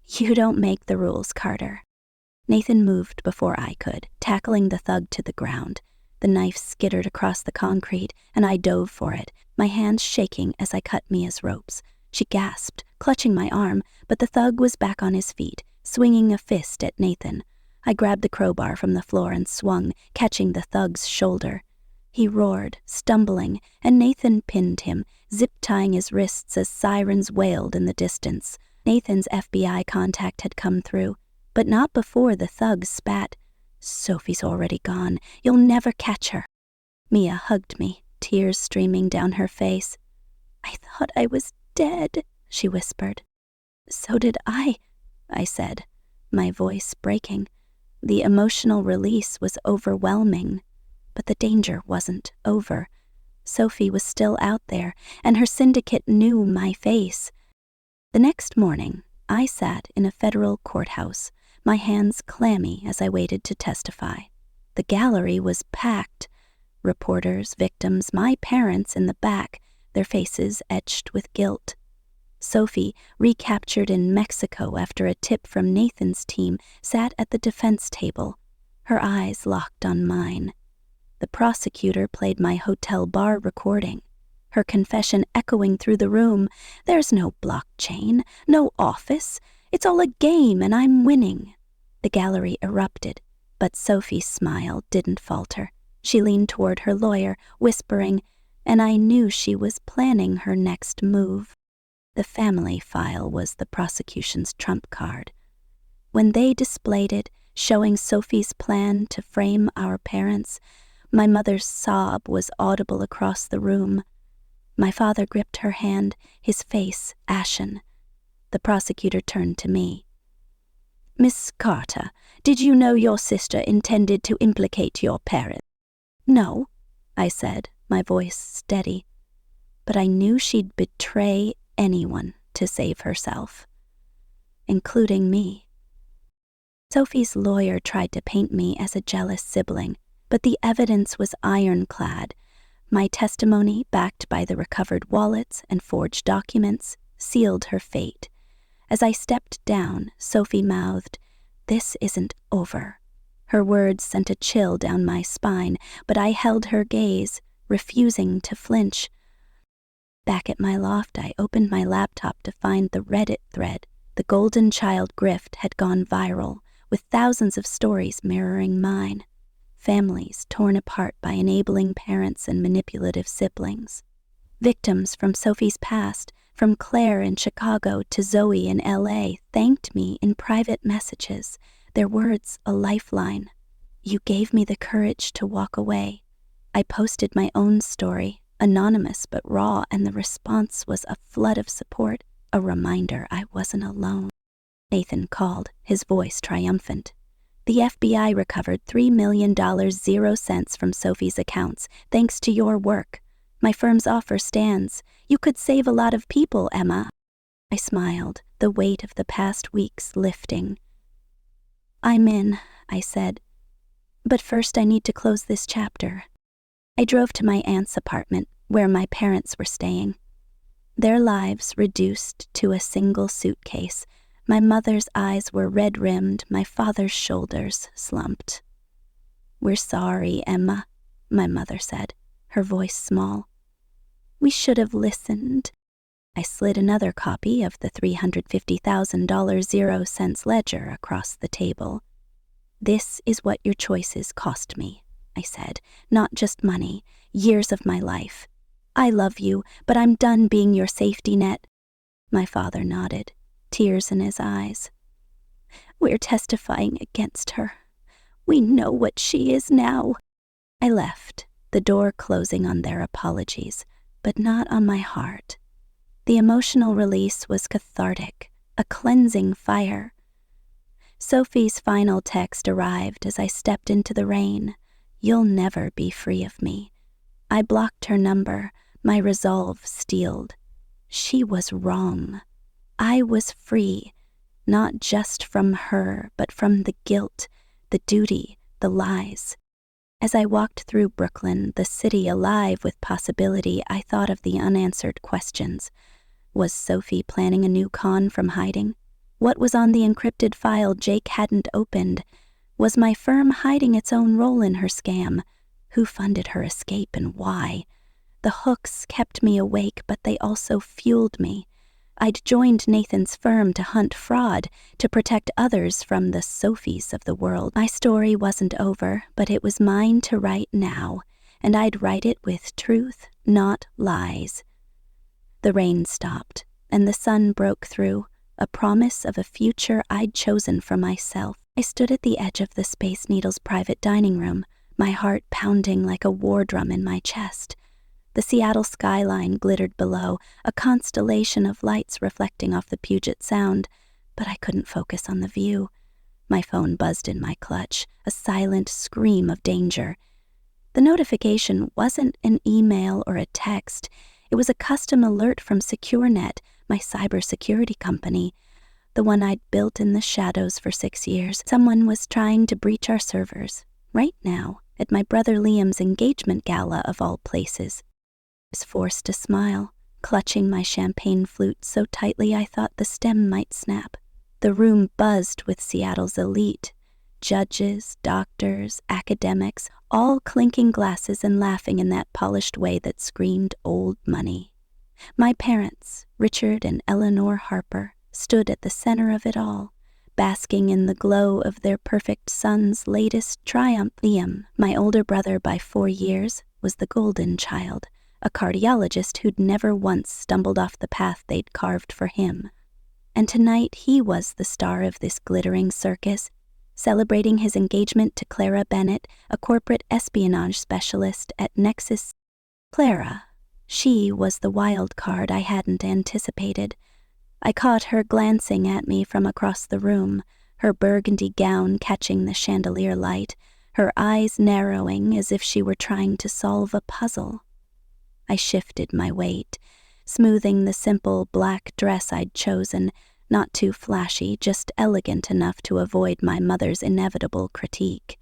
"You don't make the rules, Carter." Nathan moved before I could, tackling the thug to the ground. The knife skittered across the concrete, and I dove for it, my hands shaking as I cut Mia's ropes. She gasped, clutching my arm, but the thug was back on his feet, swinging a fist at Nathan. I grabbed the crowbar from the floor and swung, catching the thug's shoulder. He roared, stumbling, and Nathan pinned him, zip-tying his wrists as sirens wailed in the distance. Nathan's FBI contact had come through, but not before the thug spat. "Sophie's already gone. You'll never catch her." Mia hugged me, tears streaming down her face. "I thought I was dead," she whispered. "So did I said, my voice breaking. The emotional release was overwhelming, but the danger wasn't over. Sophie was still out there, and her syndicate knew my face. The next morning, I sat in a federal courthouse, my hands clammy as I waited to testify. The gallery was packed. Reporters, victims, my parents in the back, their faces etched with guilt. Sophie, recaptured in Mexico after a tip from Nathan's team, sat at the defense table, her eyes locked on mine. The prosecutor played my hotel bar recording, her confession echoing through the room. "There's no blockchain, no office. It's all a game and I'm winning." The gallery erupted, but Sophie's smile didn't falter. She leaned toward her lawyer, whispering, and I knew she was planning her next move. The family file was the prosecution's trump card. When they displayed it, showing Sophie's plan to frame our parents, my mother's sob was audible across the room. My father gripped her hand, his face ashen. The prosecutor turned to me. "Miss Carter, did you know your sister intended to implicate your parents?" "No," I said, my voice steady. But I knew she'd betray anyone to save herself, including me. Sophie's lawyer tried to paint me as a jealous sibling, but the evidence was ironclad. My testimony, backed by the recovered wallets and forged documents, sealed her fate. As I stepped down, Sophie mouthed, "This isn't over." Her words sent a chill down my spine, but I held her gaze, refusing to flinch. Back at my loft, I opened my laptop to find the Reddit thread. The Golden Child grift had gone viral, with thousands of stories mirroring mine. Families torn apart by enabling parents and manipulative siblings. Victims from Sophie's past, from Claire in Chicago to Zoe in LA, thanked me in private messages, their words a lifeline. "You gave me the courage to walk away." I posted my own story, anonymous but raw, and the response was a flood of support, a reminder I wasn't alone. Nathan called, his voice triumphant. "The FBI recovered $3 million 0 cents from Sophie's accounts, thanks to your work. My firm's offer stands. You could save a lot of people, Emma." I smiled, the weight of the past weeks lifting. "I'm in," I said. "But first I need to close this chapter." I drove to my aunt's apartment, where my parents were staying. Their lives reduced to a single suitcase. My mother's eyes were red-rimmed, my father's shoulders slumped. "We're sorry, Emma," my mother said, her voice small. "We should have listened." I slid another copy of the $350,000 0-cents ledger across the table. "This is what your choices cost me," I said. "Not just money, years of my life. I love you, but I'm done being your safety net." My father nodded, tears in his eyes. "We're testifying against her. We know what she is now." I left, the door closing on their apologies, but not on my heart. The emotional release was cathartic, a cleansing fire. Sophie's final text arrived as I stepped into the rain. "You'll never be free of me." I blocked her number, my resolve steeled. She was wrong. I was free, not just from her, but from the guilt, the duty, the lies. As I walked through Brooklyn, the city alive with possibility, I thought of the unanswered questions. Was Sophie planning a new con from hiding? What was on the encrypted file Jake hadn't opened? Was my firm hiding its own role in her scam? Who funded her escape and why? The hooks kept me awake, but they also fueled me. I'd joined Nathan's firm to hunt fraud, to protect others from the Sophies of the world. My story wasn't over, but it was mine to write now, and I'd write it with truth, not lies. The rain stopped, and the sun broke through, a promise of a future I'd chosen for myself. I stood at the edge of the Space Needle's private dining room, my heart pounding like a war drum in my chest. The Seattle skyline glittered below, a constellation of lights reflecting off the Puget Sound, but I couldn't focus on the view. My phone buzzed in my clutch, a silent scream of danger. The notification wasn't an email or a text. It was a custom alert from SecureNet, my cybersecurity company, the one I'd built in the shadows for 6 years. Someone was trying to breach our servers, right now, at my brother Liam's engagement gala of all places. I was forced to smile, clutching my champagne flute so tightly I thought the stem might snap. The room buzzed with Seattle's elite. Judges, doctors, academics, all clinking glasses and laughing in that polished way that screamed old money. My parents, Richard and Eleanor Harper, stood at the center of it all, basking in the glow of their perfect son's latest triumph. Liam, my older brother by 4 years, was the golden child, a cardiologist who'd never once stumbled off the path they'd carved for him. And tonight he was the star of this glittering circus, celebrating his engagement to Clara Bennett, a corporate espionage specialist at Nexus. Clara, she was the wild card I hadn't anticipated. I caught her glancing at me from across the room, her burgundy gown catching the chandelier light, her eyes narrowing as if she were trying to solve a puzzle. I shifted my weight, smoothing the simple black dress I'd chosen, not too flashy, just elegant enough to avoid my mother's inevitable critique.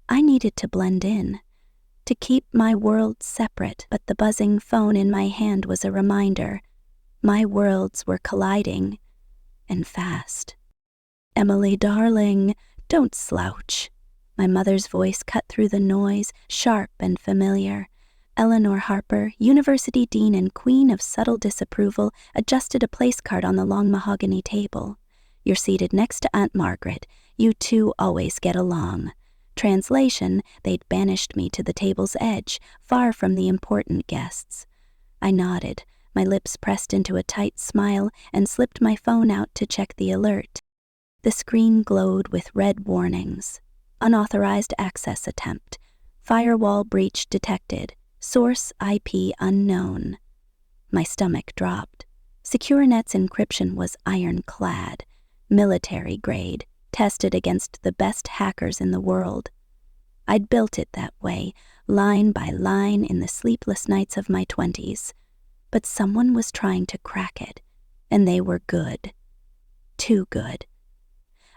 I needed to blend in, to keep my world separate, but the buzzing phone in my hand was a reminder. My worlds were colliding, and fast. "Emily, darling, don't slouch." My mother's voice cut through the noise, sharp and familiar. Eleanor Harper, university dean and queen of subtle disapproval, adjusted a place card on the long mahogany table. "You're seated next to Aunt Margaret. You two always get along." Translation, they'd banished me to the table's edge, far from the important guests. I nodded, my lips pressed into a tight smile, and slipped my phone out to check the alert. The screen glowed with red warnings. Unauthorized access attempt. Firewall breach detected. Source IP unknown. My stomach dropped. SecureNet's encryption was ironclad, military grade, tested against the best hackers in the world. I'd built it that way, line by line in the sleepless nights of my 20s. But someone was trying to crack it, and they were good. Too good.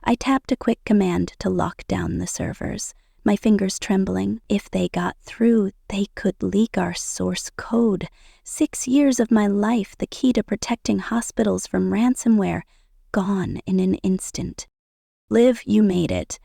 I tapped a quick command to lock down the servers, my fingers trembling. If they got through, they could leak our source code. 6 years of my life, the key to protecting hospitals from ransomware, gone in an instant. "Liv, you made it."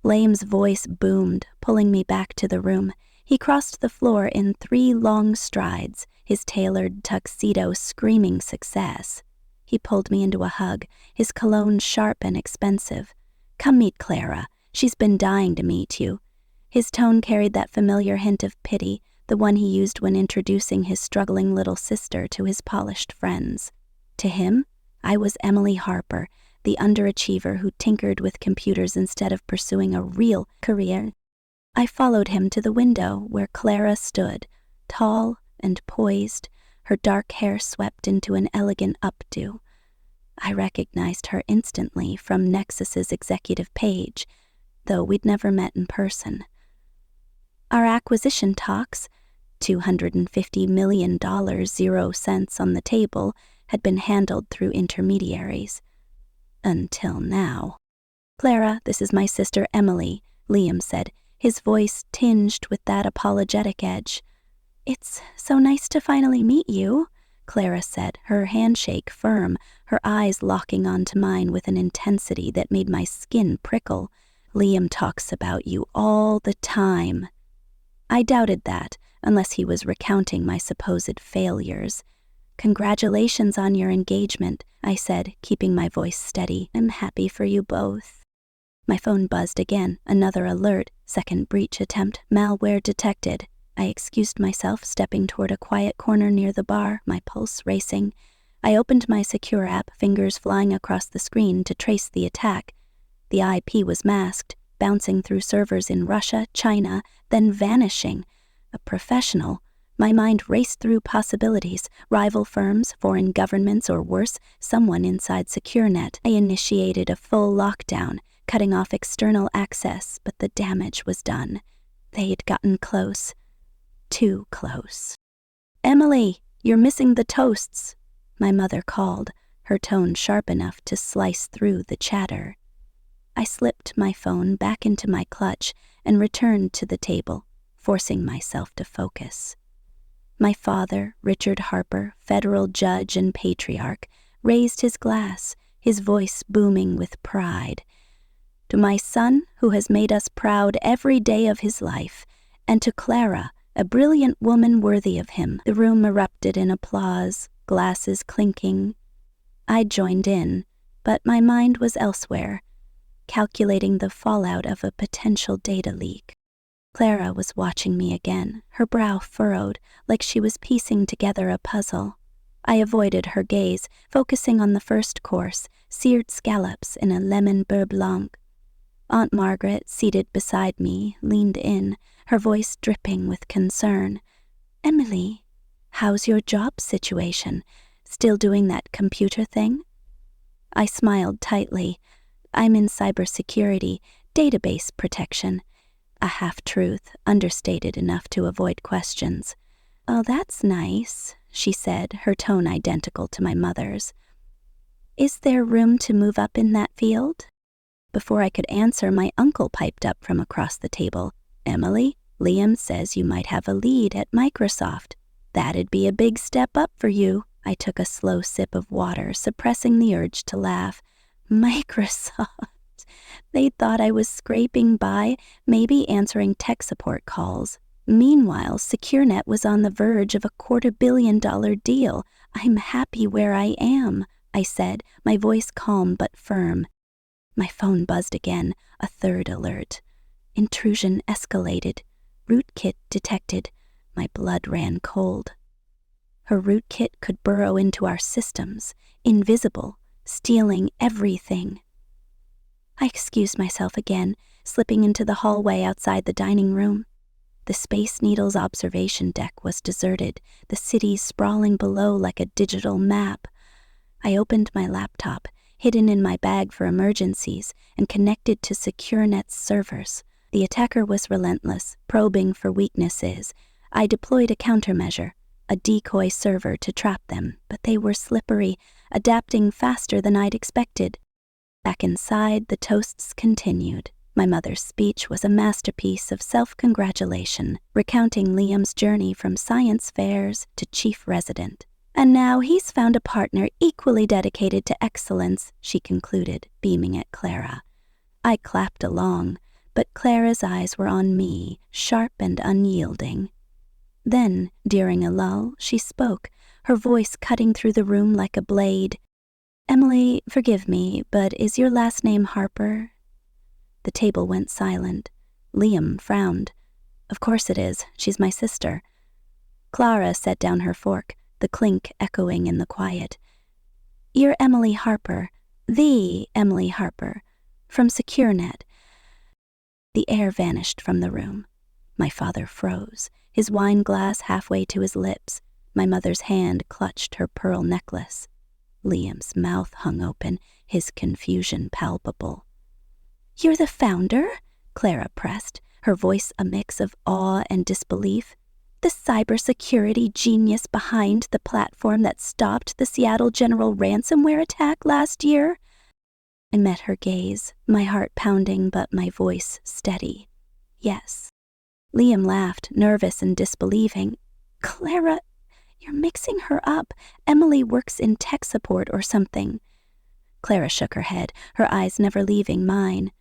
Lame's voice boomed, pulling me back to the room. He crossed the floor in 3 long strides, his tailored tuxedo screaming success. He pulled me into a hug, his cologne sharp and expensive. "Come meet Clara. She's been dying to meet you." His tone carried that familiar hint of pity, the one he used when introducing his struggling little sister to his polished friends. To him, I was Emily Harper, the underachiever who tinkered with computers instead of pursuing a real career. I followed him to the window where Clara stood, tall and poised, her dark hair swept into an elegant updo. I recognized her instantly from Nexus's executive page, though we'd never met in person. Our acquisition talks, $250 million 0 cents on the table, had been handled through intermediaries. Until now. "Clara, this is my sister Emily," Liam said, his voice tinged with that apologetic edge. "It's so nice to finally meet you," Clara said, her handshake firm, her eyes locking onto mine with an intensity that made my skin prickle. "Liam talks about you all the time." I doubted that, unless he was recounting my supposed failures. "Congratulations on your engagement," I said, keeping my voice steady. "I'm happy for you both." My phone buzzed again, another alert, second breach attempt, malware detected. I excused myself, stepping toward a quiet corner near the bar, my pulse racing. I opened my secure app, fingers flying across the screen to trace the attack. The IP was masked, bouncing through servers in Russia, China, then vanishing. A professional. My mind raced through possibilities, rival firms, foreign governments, or worse, someone inside SecureNet. I initiated a full lockdown, cutting off external access, but the damage was done. They'd gotten close. Too close. "Emily, you're missing the toasts," my mother called, her tone sharp enough to slice through the chatter. I slipped my phone back into my clutch and returned to the table, forcing myself to focus. My father, Richard Harper, federal judge and patriarch, raised his glass, his voice booming with pride. "To my son, who has made us proud every day of his life, and to Clara, a brilliant woman worthy of him." The room erupted in applause, glasses clinking. I joined in, but my mind was elsewhere, calculating the fallout of a potential data leak. Clara was watching me again, her brow furrowed, like she was piecing together a puzzle. I avoided her gaze, focusing on the first course, seared scallops in a lemon beurre blanc. Aunt Margaret, seated beside me, leaned in, her voice dripping with concern. "Emily, how's your job situation? Still doing that computer thing?" I smiled tightly. "I'm in cybersecurity, database protection." A half-truth, understated enough to avoid questions. "Oh, that's nice," she said, her tone identical to my mother's. "Is there room to move up in that field?" Before I could answer, my uncle piped up from across the table. "Emily, Liam says you might have a lead at Microsoft. That'd be a big step up for you." I took a slow sip of water, suppressing the urge to laugh. Microsoft. They thought I was scraping by, maybe answering tech support calls. Meanwhile, SecureNet was on the verge of a $250 million deal. "I'm happy where I am," I said, my voice calm but firm. My phone buzzed again, a third alert. Intrusion escalated. Rootkit detected. My blood ran cold. Her rootkit could burrow into our systems, invisible, stealing everything. I excused myself again, slipping into the hallway outside the dining room. The Space Needle's observation deck was deserted, the city sprawling below like a digital map. I opened my laptop, hidden in my bag for emergencies, and connected to SecureNet's servers. The attacker was relentless, probing for weaknesses. I deployed a countermeasure, a decoy server to trap them, but they were slippery, adapting faster than I'd expected. Back inside, the toasts continued. My mother's speech was a masterpiece of self-congratulation, recounting Liam's journey from science fairs to chief resident. And now he's found a partner equally dedicated to excellence, she concluded, beaming at Clara. I clapped along, but Clara's eyes were on me, sharp and unyielding. Then, during a lull, she spoke, her voice cutting through the room like a blade. "Emily, forgive me, but is your last name Harper?" The table went silent. Liam frowned. "Of course it is. She's my sister." Clara set down her fork, the clink echoing in the quiet. "You're Emily Harper, the Emily Harper, from SecureNet." The air vanished from the room. My father froze, his wine glass halfway to his lips. My mother's hand clutched her pearl necklace. Liam's mouth hung open, his confusion palpable. "You're the founder?" Clara pressed, her voice a mix of awe and disbelief. "The cybersecurity genius behind the platform that stopped the Seattle General ransomware attack last year?" I met her gaze, my heart pounding but my voice steady. "Yes." Liam laughed, nervous and disbelieving. "Clara, you're mixing her up. Emily works in tech support or something." Clara shook her head, her eyes never leaving mine.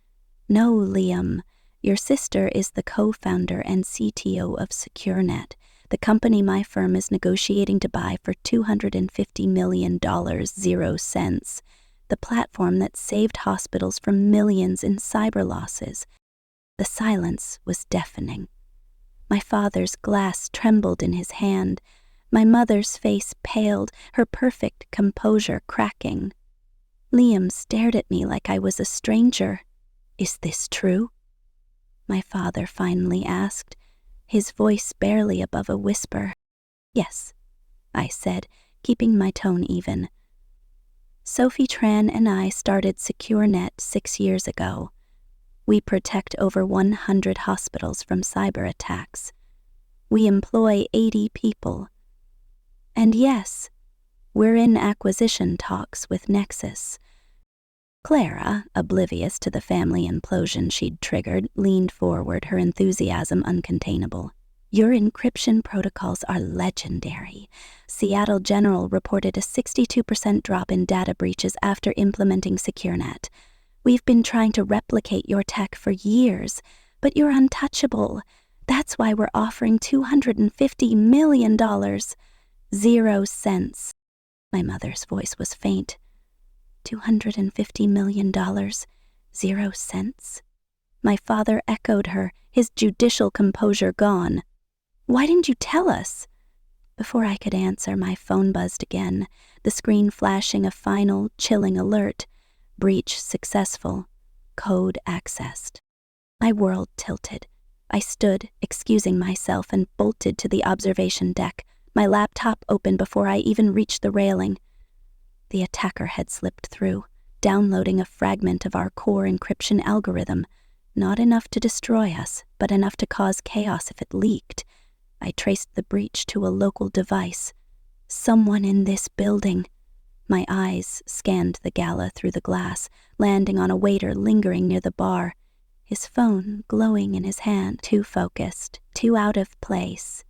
"No, Liam. Your sister is the co-founder and CTO of SecureNet, the company my firm is negotiating to buy for $250 million, 0 cents. The platform that saved hospitals from millions in cyber losses." The silence was deafening. My father's glass trembled in his hand. My mother's face paled, her perfect composure cracking. Liam stared at me like I was a stranger. "Is this true?" My father finally asked, his voice barely above a whisper. "Yes," I said, keeping my tone even. "Sophie Tran and I started SecureNet 6 years ago. We protect over 100 hospitals from cyber attacks. We employ 80 people. And yes, we're in acquisition talks with Nexus." Clara, oblivious to the family implosion she'd triggered, leaned forward, her enthusiasm uncontainable. "Your encryption protocols are legendary. Seattle General reported a 62% drop in data breaches after implementing SecureNet. We've been trying to replicate your tech for years, but you're untouchable. That's why we're offering $250 million, 0 cents. My mother's voice was faint. $250 million, 0 cents. My father echoed her, his judicial composure gone. "Why didn't you tell us?" Before I could answer, my phone buzzed again, the screen flashing a final, chilling alert. Breach successful. Code accessed. My world tilted. I stood, excusing myself, and bolted to the observation deck, my laptop open before I even reached the railing. The attacker had slipped through, downloading a fragment of our core encryption algorithm, not enough to destroy us, but enough to cause chaos if it leaked. I traced the breach to a local device. Someone in this building. My eyes scanned the gala through the glass, landing on a waiter lingering near the bar, his phone glowing in his hand, too focused, too out of place.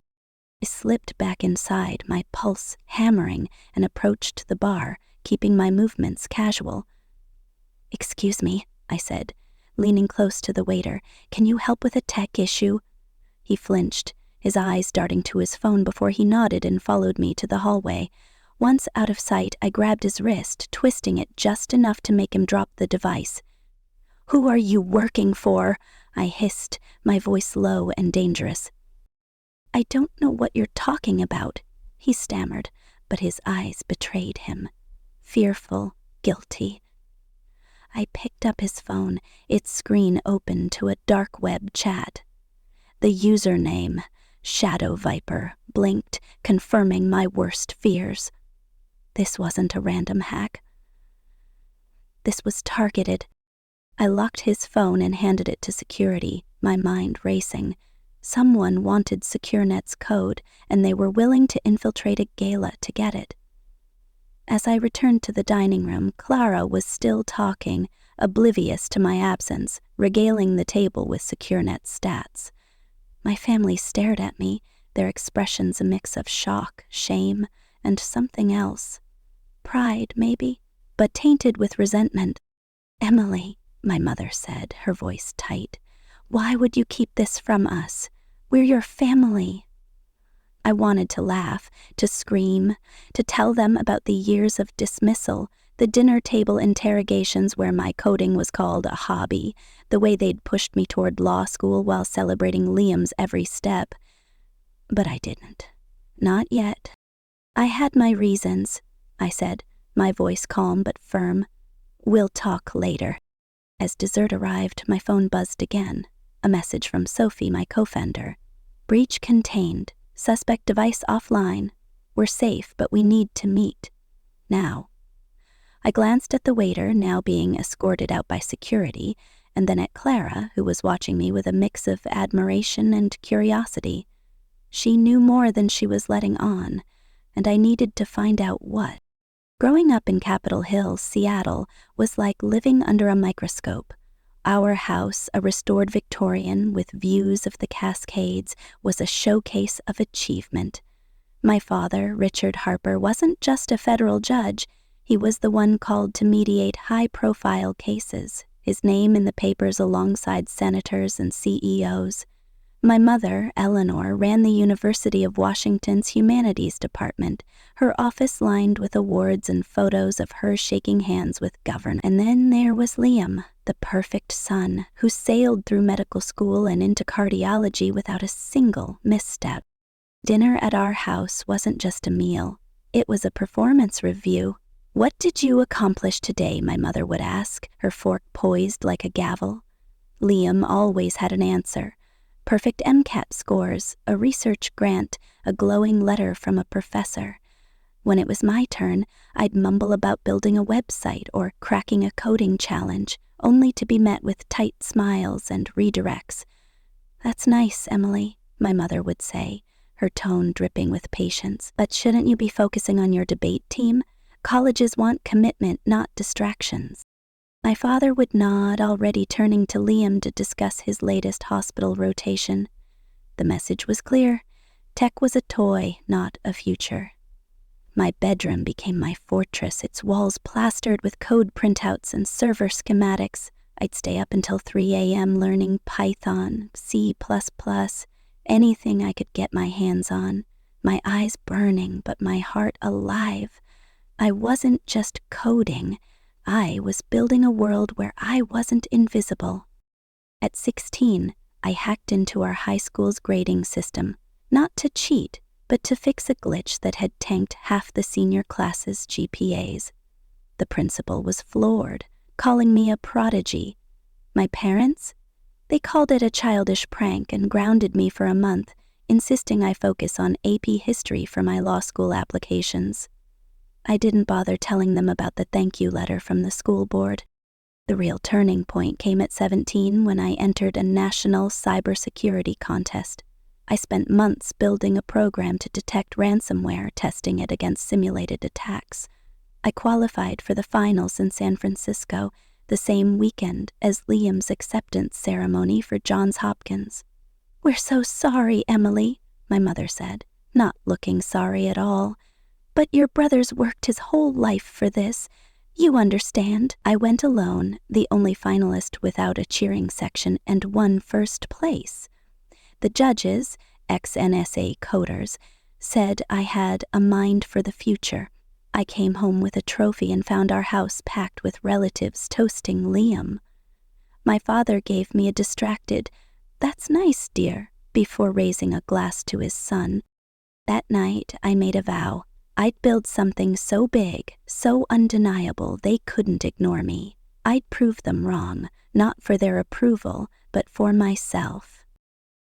I slipped back inside, my pulse hammering, and approached the bar, keeping my movements casual. "Excuse me," I said, leaning close to the waiter. "Can you help with a tech issue?" He flinched, his eyes darting to his phone before he nodded and followed me to the hallway. Once out of sight, I grabbed his wrist, twisting it just enough to make him drop the device. "Who are you working for?" I hissed, my voice low and dangerous. "I don't know what you're talking about," he stammered, but his eyes betrayed him. Fearful, guilty. I picked up his phone, its screen open to a dark web chat. The username, Shadow Viper, blinked, confirming my worst fears. This wasn't a random hack. This was targeted. I locked his phone and handed it to security, my mind racing. Someone wanted SecureNet's code, and they were willing to infiltrate a gala to get it. As I returned to the dining room, Clara was still talking, oblivious to my absence, regaling the table with SecureNet's stats. My family stared at me, their expressions a mix of shock, shame, and something else. Pride, maybe, but tainted with resentment. "Emily," my mother said, her voice tight, "why would you keep this from us? We're your family." I wanted to laugh, to scream, to tell them about the years of dismissal, the dinner table interrogations where my coding was called a hobby, the way they'd pushed me toward law school while celebrating Liam's every step. But I didn't. Not yet. "I had my reasons," I said, my voice calm but firm. "We'll talk later." As dessert arrived, my phone buzzed again. A message from Sophie, my co-founder. "Breach contained. Suspect device offline. We're safe, but we need to meet. Now." I glanced at the waiter, now being escorted out by security, and then at Clara, who was watching me with a mix of admiration and curiosity. She knew more than she was letting on, and I needed to find out what. Growing up in Capitol Hill, Seattle, was like living under a microscope. Our house, a restored Victorian with views of the Cascades, was a showcase of achievement. My father, Richard Harper, wasn't just a federal judge. He was the one called to mediate high-profile cases, his name in the papers alongside senators and CEOs. My mother, Eleanor, ran the University of Washington's Humanities Department, her office lined with awards and photos of her shaking hands with governors. And then there was Liam, the perfect son, who sailed through medical school and into cardiology without a single misstep. Dinner at our house wasn't just a meal. It was a performance review. "What did you accomplish today?" my mother would ask, her fork poised like a gavel. Liam always had an answer. Perfect MCAT scores, a research grant, a glowing letter from a professor. When it was my turn, I'd mumble about building a website or cracking a coding challenge, only to be met with tight smiles and redirects. "That's nice, Emily," my mother would say, her tone dripping with patience. "But shouldn't you be focusing on your debate team? Colleges want commitment, not distractions." My father would nod, already turning to Liam to discuss his latest hospital rotation. The message was clear. Tech was a toy, not a future. My bedroom became my fortress, its walls plastered with code printouts and server schematics. I'd stay up until 3 a.m. learning Python, C++, anything I could get my hands on. My eyes burning, but my heart alive. I wasn't just coding. I was building a world where I wasn't invisible. At 16, I hacked into our high school's grading system, not to cheat, but to fix a glitch that had tanked half the senior class's GPAs. The principal was floored, calling me a prodigy. My parents? They called it a childish prank and grounded me for a month, insisting I focus on AP history for my law school applications. I didn't bother telling them about the thank you letter from the school board. The real turning point came at 17 when I entered a national cybersecurity contest. I spent months building a program to detect ransomware, testing it against simulated attacks. I qualified for the finals in San Francisco the same weekend as Liam's acceptance ceremony for Johns Hopkins. "We're so sorry, Emily," my mother said, not looking sorry at all. "But your brother's worked his whole life for this. You understand." I went alone, the only finalist without a cheering section, and won first place. The judges, ex-NSA coders, said I had a mind for the future. I came home with a trophy and found our house packed with relatives toasting Liam. My father gave me a distracted, "That's nice, dear," before raising a glass to his son. That night, I made a vow. I'd build something so big, so undeniable they couldn't ignore me. I'd prove them wrong, not for their approval, but for myself.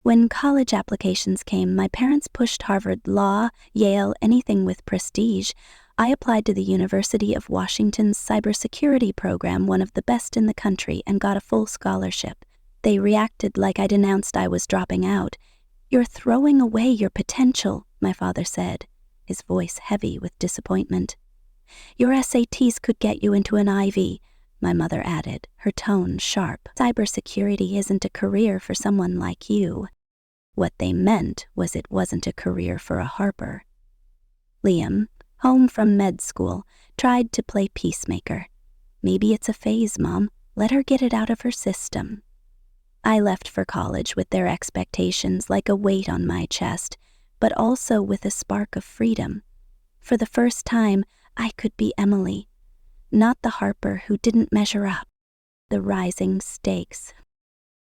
When college applications came, my parents pushed Harvard Law, Yale, anything with prestige. I applied to the University of Washington's cybersecurity program, one of the best in the country, and got a full scholarship. They reacted like I'd announced I was dropping out, You're throwing away your potential, my father said, his voice heavy with disappointment. Your SATs could get you into an Ivy, my mother added, her tone sharp. Cybersecurity isn't a career for someone like you. What they meant was it wasn't a career for a Harper. Liam, home from med school, tried to play peacemaker. Maybe it's a phase, Mom. Let her get it out of her system. I left for college with their expectations like a weight on my chest, but also with a spark of freedom. For the first time, I could be Emily, not the Harper who didn't measure up. The rising stakes.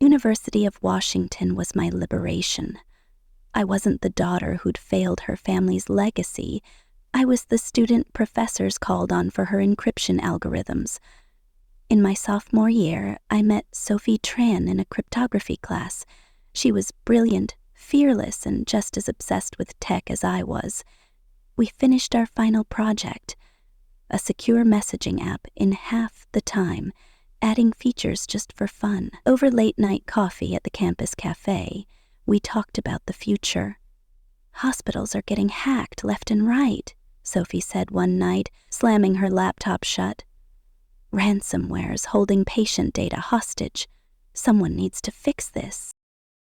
University of Washington was my liberation. I wasn't the daughter who'd failed her family's legacy. I was the student professors called on for her encryption algorithms. In my sophomore year, I met Sophie Tran in a cryptography class. She was brilliant, fearless, and just as obsessed with tech as I was. We finished our final project, a secure messaging app in half the time, adding features just for fun. Over late-night coffee at the campus cafe, we talked about the future. Hospitals are getting hacked left and right, Sophie said one night, slamming her laptop shut. Ransomware's holding patient data hostage. Someone needs to fix this.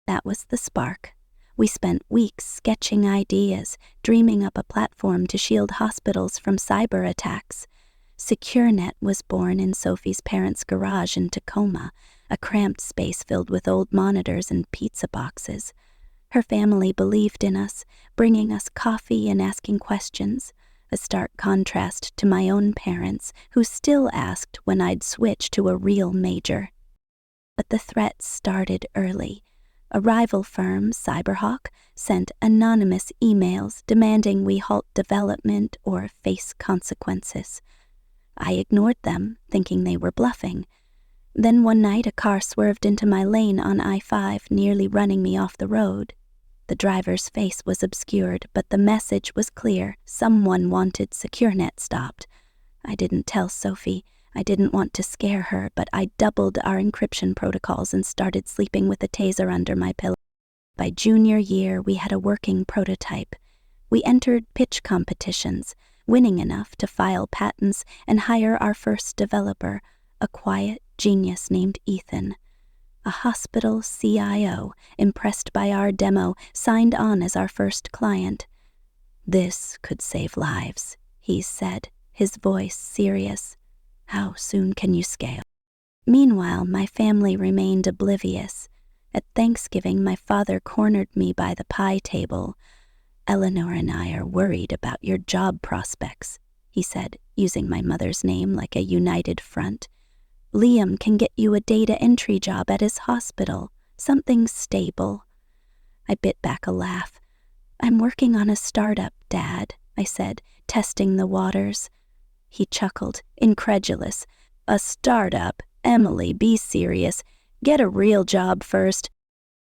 That was the spark. We spent weeks sketching ideas, dreaming up a platform to shield hospitals from cyber attacks. SecureNet was born in Sophie's parents' garage in Tacoma, a cramped space filled with old monitors and pizza boxes. Her family believed in us, bringing us coffee and asking questions, a stark contrast to my own parents, who still asked when I'd switch to a real major. But the threats started early. A rival firm, Cyberhawk, sent anonymous emails demanding we halt development or face consequences. I ignored them, thinking they were bluffing. Then one night a car swerved into my lane on I-5, nearly running me off the road. The driver's face was obscured, but the message was clear. Someone wanted SecureNet stopped. I didn't tell Sophie. I didn't want to scare her, but I doubled our encryption protocols and started sleeping with a taser under my pillow. By junior year, we had a working prototype. We entered pitch competitions, winning enough to file patents and hire our first developer, a quiet genius named Ethan. A hospital CIO, impressed by our demo, signed on as our first client. This could save lives, he said, his voice serious. How soon can you scale? Meanwhile, my family remained oblivious. At Thanksgiving, my father cornered me by the pie table. Eleanor and I are worried about your job prospects, he said, using my mother's name like a united front. Liam can get you a data entry job at his hospital, something stable. I bit back a laugh. I'm working on a startup, Dad, I said, testing the waters. He chuckled, incredulous. A startup? Emily, be serious. Get a real job first.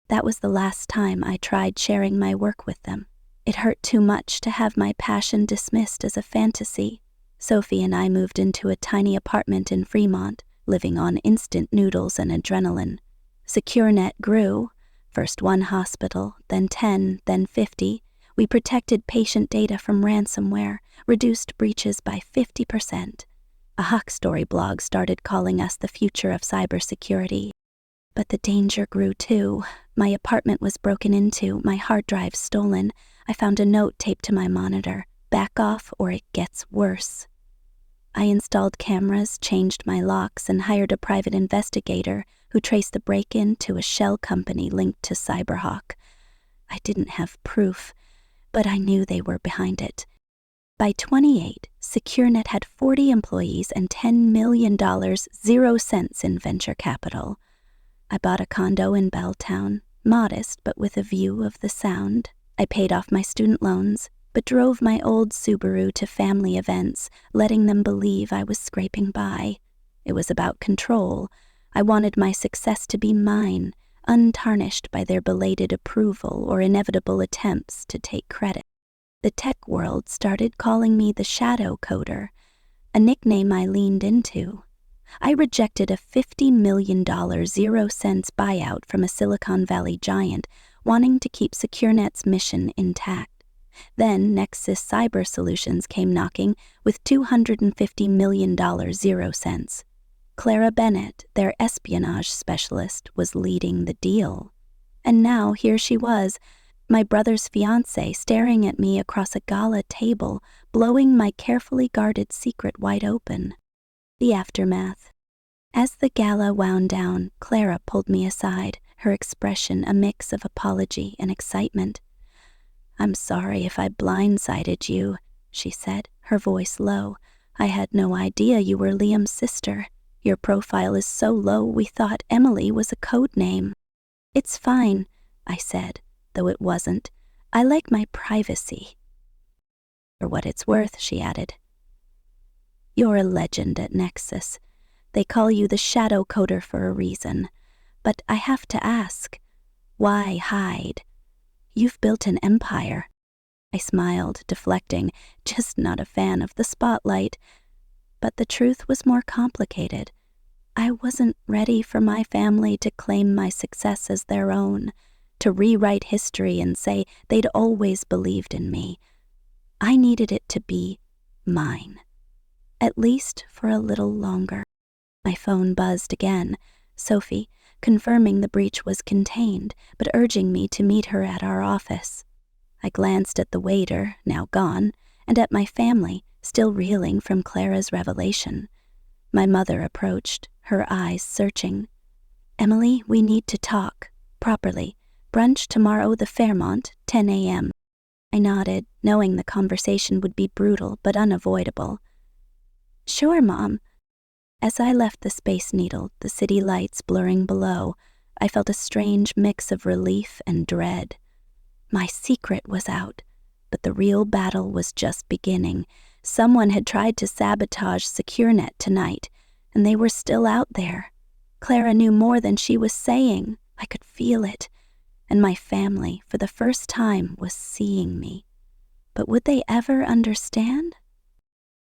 That was the last time I tried sharing my work with them. It hurt too much to have my passion dismissed as a fantasy. Sophie and I moved into a tiny apartment in Fremont, living on instant noodles and adrenaline. SecureNet grew. First one hospital, then 10, then 50. We protected patient data from ransomware, reduced breaches by 50%. A Huck Story blog started calling us the future of cybersecurity. But the danger grew too. My apartment was broken into, my hard drive stolen. I found a note taped to my monitor. Back off or it gets worse. I installed cameras, changed my locks, and hired a private investigator who traced the break-in to a shell company linked to Cyberhawk. I didn't have proof, but I knew they were behind it. By 28, SecureNet had 40 employees and $10 million, 0 cents in venture capital. I bought a condo in Belltown, modest but with a view of the Sound. I paid off my student loans, but drove my old Subaru to family events, letting them believe I was scraping by. It was about control. I wanted my success to be mine, untarnished by their belated approval or inevitable attempts to take credit. The tech world started calling me the shadow coder, a nickname I leaned into. I rejected a $50 million 0 cents buyout from a Silicon Valley giant, wanting to keep SecureNet's mission intact. Then Nexus Cyber Solutions came knocking with $250 million 0 cents. Clara Bennett, their espionage specialist, was leading the deal. And now here she was, my brother's fiancée, staring at me across a gala table, blowing my carefully guarded secret wide open. The aftermath. As the gala wound down, Clara pulled me aside, her expression a mix of apology and excitement. "I'm sorry if I blindsided you," she said, her voice low. "I had no idea you were Liam's sister. Your profile is so low we thought Emily was a code name." "It's fine," I said, though it wasn't. "I like my privacy." "For what it's worth," she added. "You're a legend at Nexus. They call you the Shadow Coder for a reason. But I have to ask, why hide? You've built an empire." I smiled, deflecting, just not a fan of the spotlight. But the truth was more complicated. I wasn't ready for my family to claim my success as their own, to rewrite history and say they'd always believed in me. I needed it to be mine, at least for a little longer. My phone buzzed again. Sophie, confirming the breach was contained, but urging me to meet her at our office. I glanced at the waiter, now gone, and at my family, still reeling from Clara's revelation. My mother approached, her eyes searching. "Emily, we need to talk. Properly. Brunch tomorrow, the Fairmont, 10 a.m. I nodded, knowing the conversation would be brutal but unavoidable. "Sure, Mom." As I left the Space Needle, the city lights blurring below, I felt a strange mix of relief and dread. My secret was out, but the real battle was just beginning. Someone had tried to sabotage SecureNet tonight, and they were still out there. Clara knew more than she was saying. I could feel it. And my family, for the first time, was seeing me. But would they ever understand?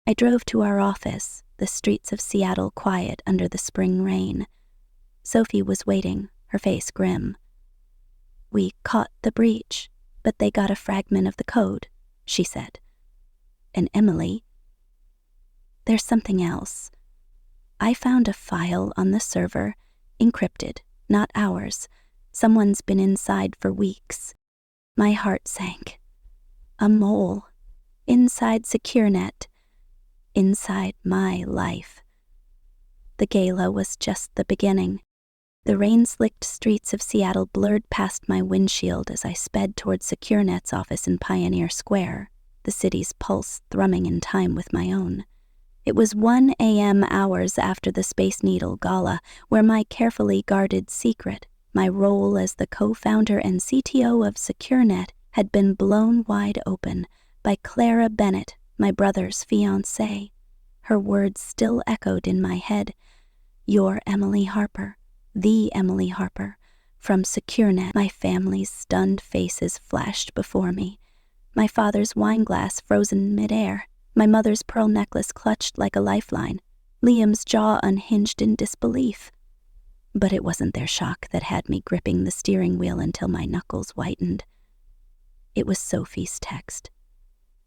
I drove to our office, the streets of Seattle quiet under the spring rain. Sophie was waiting, her face grim. "We caught the breach, but they got a fragment of the code," she said. "And Emily?" "There's something else. I found a file on the server, encrypted, not ours. Someone's been inside for weeks." My heart sank. A mole. Inside SecureNet. Inside my life. The gala was just the beginning. The rain-slicked streets of Seattle blurred past my windshield as I sped towards SecureNet's office in Pioneer Square, the city's pulse thrumming in time with my own. It was 1 a.m. hours after the Space Needle Gala, where my carefully guarded secret, my role as the co-founder and CTO of SecureNet, had been blown wide open by Clara Bennett, my brother's fiancée. Her words still echoed in my head. "You're Emily Harper, the Emily Harper, from SecureNet." My family's stunned faces flashed before me. My father's wineglass frozen midair, my mother's pearl necklace clutched like a lifeline, Liam's jaw unhinged in disbelief. But it wasn't their shock that had me gripping the steering wheel until my knuckles whitened. It was Sophie's text.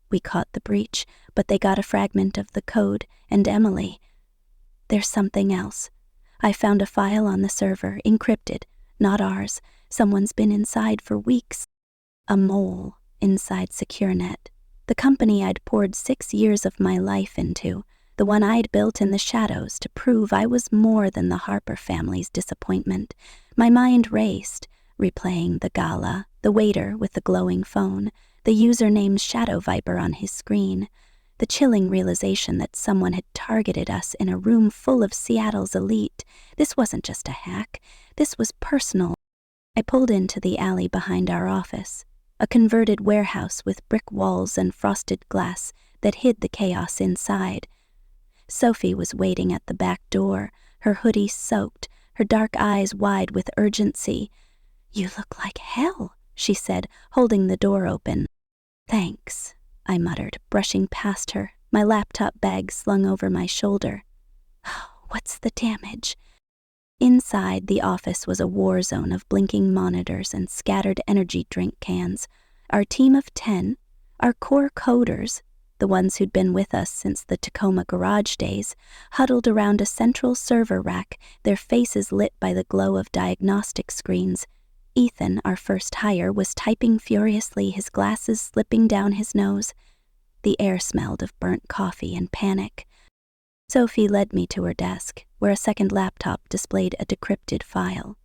"We caught the breach, but they got a fragment of the code, and Emily. There's something else. I found a file on the server, encrypted, not ours. Someone's been inside for weeks. A mole inside SecureNet. The company I'd poured 6 years of my life into, the one I'd built in the shadows to prove I was more than the Harper family's disappointment." My mind raced, replaying the gala, the waiter with the glowing phone, the username Shadow Viper on his screen, the chilling realization that someone had targeted us in a room full of Seattle's elite. This wasn't just a hack. This was personal. I pulled into the alley behind our office, a converted warehouse with brick walls and frosted glass that hid the chaos inside. Sophie was waiting at the back door, her hoodie soaked, her dark eyes wide with urgency. "You look like hell," she said, holding the door open. "Thanks," I muttered, brushing past her, my laptop bag slung over my shoulder. "What's the damage?" Inside, the office was a war zone of blinking monitors and scattered energy drink cans. Our team of 10, our core coders, the ones who'd been with us since the Tacoma garage days, huddled around a central server rack, their faces lit by the glow of diagnostic screens. Ethan, our first hire, was typing furiously, his glasses slipping down his nose. The air smelled of burnt coffee and panic. Sophie led me to her desk, where a second laptop displayed a decrypted file.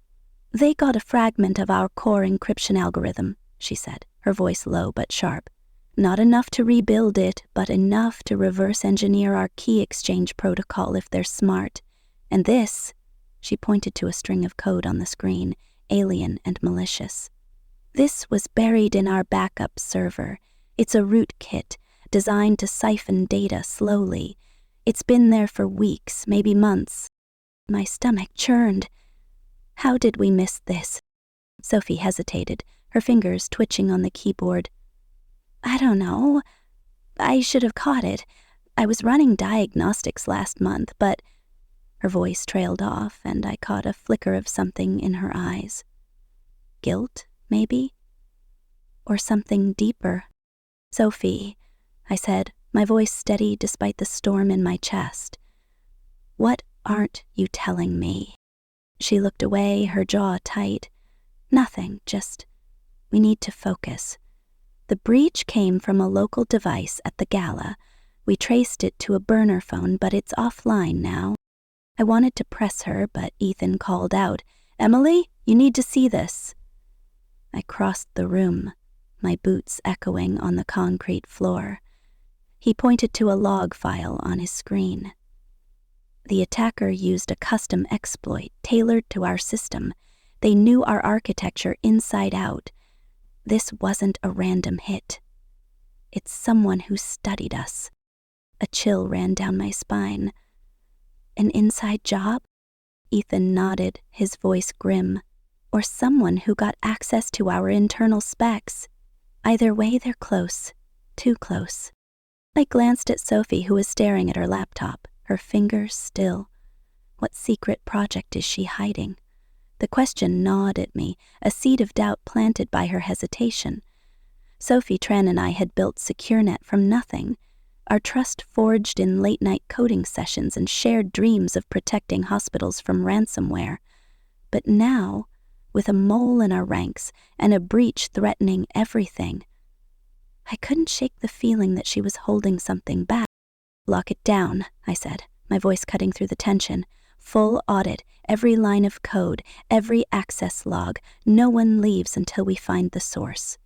"They got a fragment of our core encryption algorithm," she said, her voice low but sharp. "Not enough to rebuild it, but enough to reverse engineer our key exchange protocol if they're smart. And this," she pointed to a string of code on the screen, alien and malicious. "This was buried in our backup server. It's a rootkit, designed to siphon data slowly. It's been there for weeks, maybe months." My stomach churned. How did we miss this? Sophie hesitated, her fingers twitching on the keyboard. "I don't know. I should have caught it. I was running diagnostics last month, but—" Her voice trailed off, and I caught a flicker of something in her eyes. Guilt, maybe? Or something deeper? "Sophie," I said, my voice steady despite the storm in my chest. "What aren't you telling me?" She looked away, her jaw tight. "Nothing, just, we need to focus. The breach came from a local device at the gala. We traced it to a burner phone, but it's offline now." I wanted to press her, but Ethan called out, "Emily, you need to see this." I crossed the room, my boots echoing on the concrete floor. He pointed to a log file on his screen. The attacker used a custom exploit tailored to our system. They knew our architecture inside out. This wasn't a random hit. It's someone who studied us. A chill ran down my spine. "An inside job?" Ethan nodded, his voice grim. "Or someone who got access to our internal specs. Either way, they're close. Too close." I glanced at Sophie, who was staring at her laptop, her fingers still. What secret project is she hiding? The question gnawed at me, a seed of doubt planted by her hesitation. Sophie, Tran, and I had built SecureNet from nothing, our trust forged in late-night coding sessions and shared dreams of protecting hospitals from ransomware. But now, with a mole in our ranks and a breach threatening everything, I couldn't shake the feeling that she was holding something back. "Lock it down," I said, my voice cutting through the tension. "Full audit, every line of code, every access log. No one leaves until we find the source."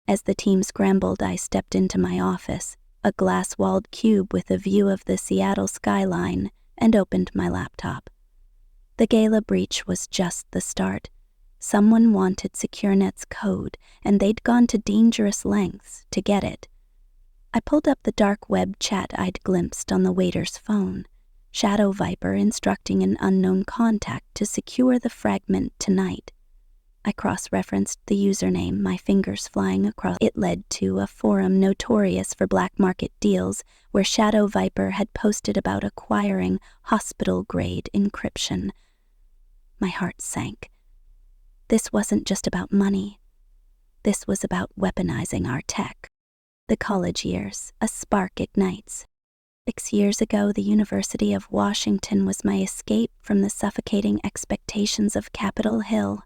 As the team scrambled, I stepped into my office, a glass-walled cube with a view of the Seattle skyline, and opened my laptop. The gala breach was just the start. Someone wanted SecureNet's code, and they'd gone to dangerous lengths to get it. I pulled up the dark web chat I'd glimpsed on the waiter's phone. Shadow Viper instructing an unknown contact to secure the fragment tonight. I cross-referenced the username, my fingers flying across. It led to a forum notorious for black market deals where Shadow Viper had posted about acquiring hospital-grade encryption. My heart sank. This wasn't just about money. This was about weaponizing our tech. The college years, a spark ignites. 6 years ago, the University of Washington was my escape from the suffocating expectations of Capitol Hill.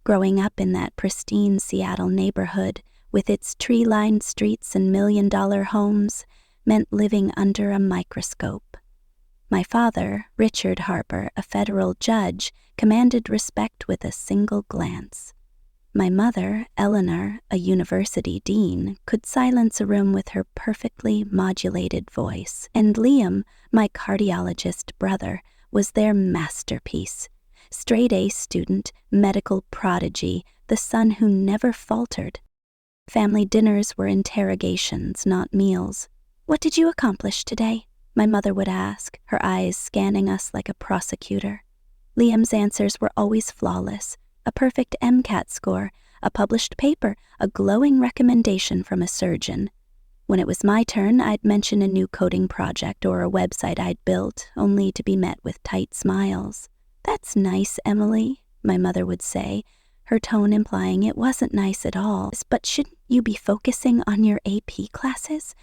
Growing up in that pristine Seattle neighborhood, with its tree-lined streets and million-dollar homes, meant living under a microscope. My father, Richard Harper, a federal judge, commanded respect with a single glance. My mother, Eleanor, a university dean, could silence a room with her perfectly modulated voice. And Liam, my cardiologist brother, was their masterpiece. Straight-A student, medical prodigy, the son who never faltered. Family dinners were interrogations, not meals. "What did you accomplish today?" my mother would ask, her eyes scanning us like a prosecutor. Liam's answers were always flawless. A perfect MCAT score, a published paper, a glowing recommendation from a surgeon. When it was my turn, I'd mention a new coding project or a website I'd built, only to be met with tight smiles. "That's nice, Emily," my mother would say, her tone implying it wasn't nice at all. "But shouldn't you be focusing on your AP classes?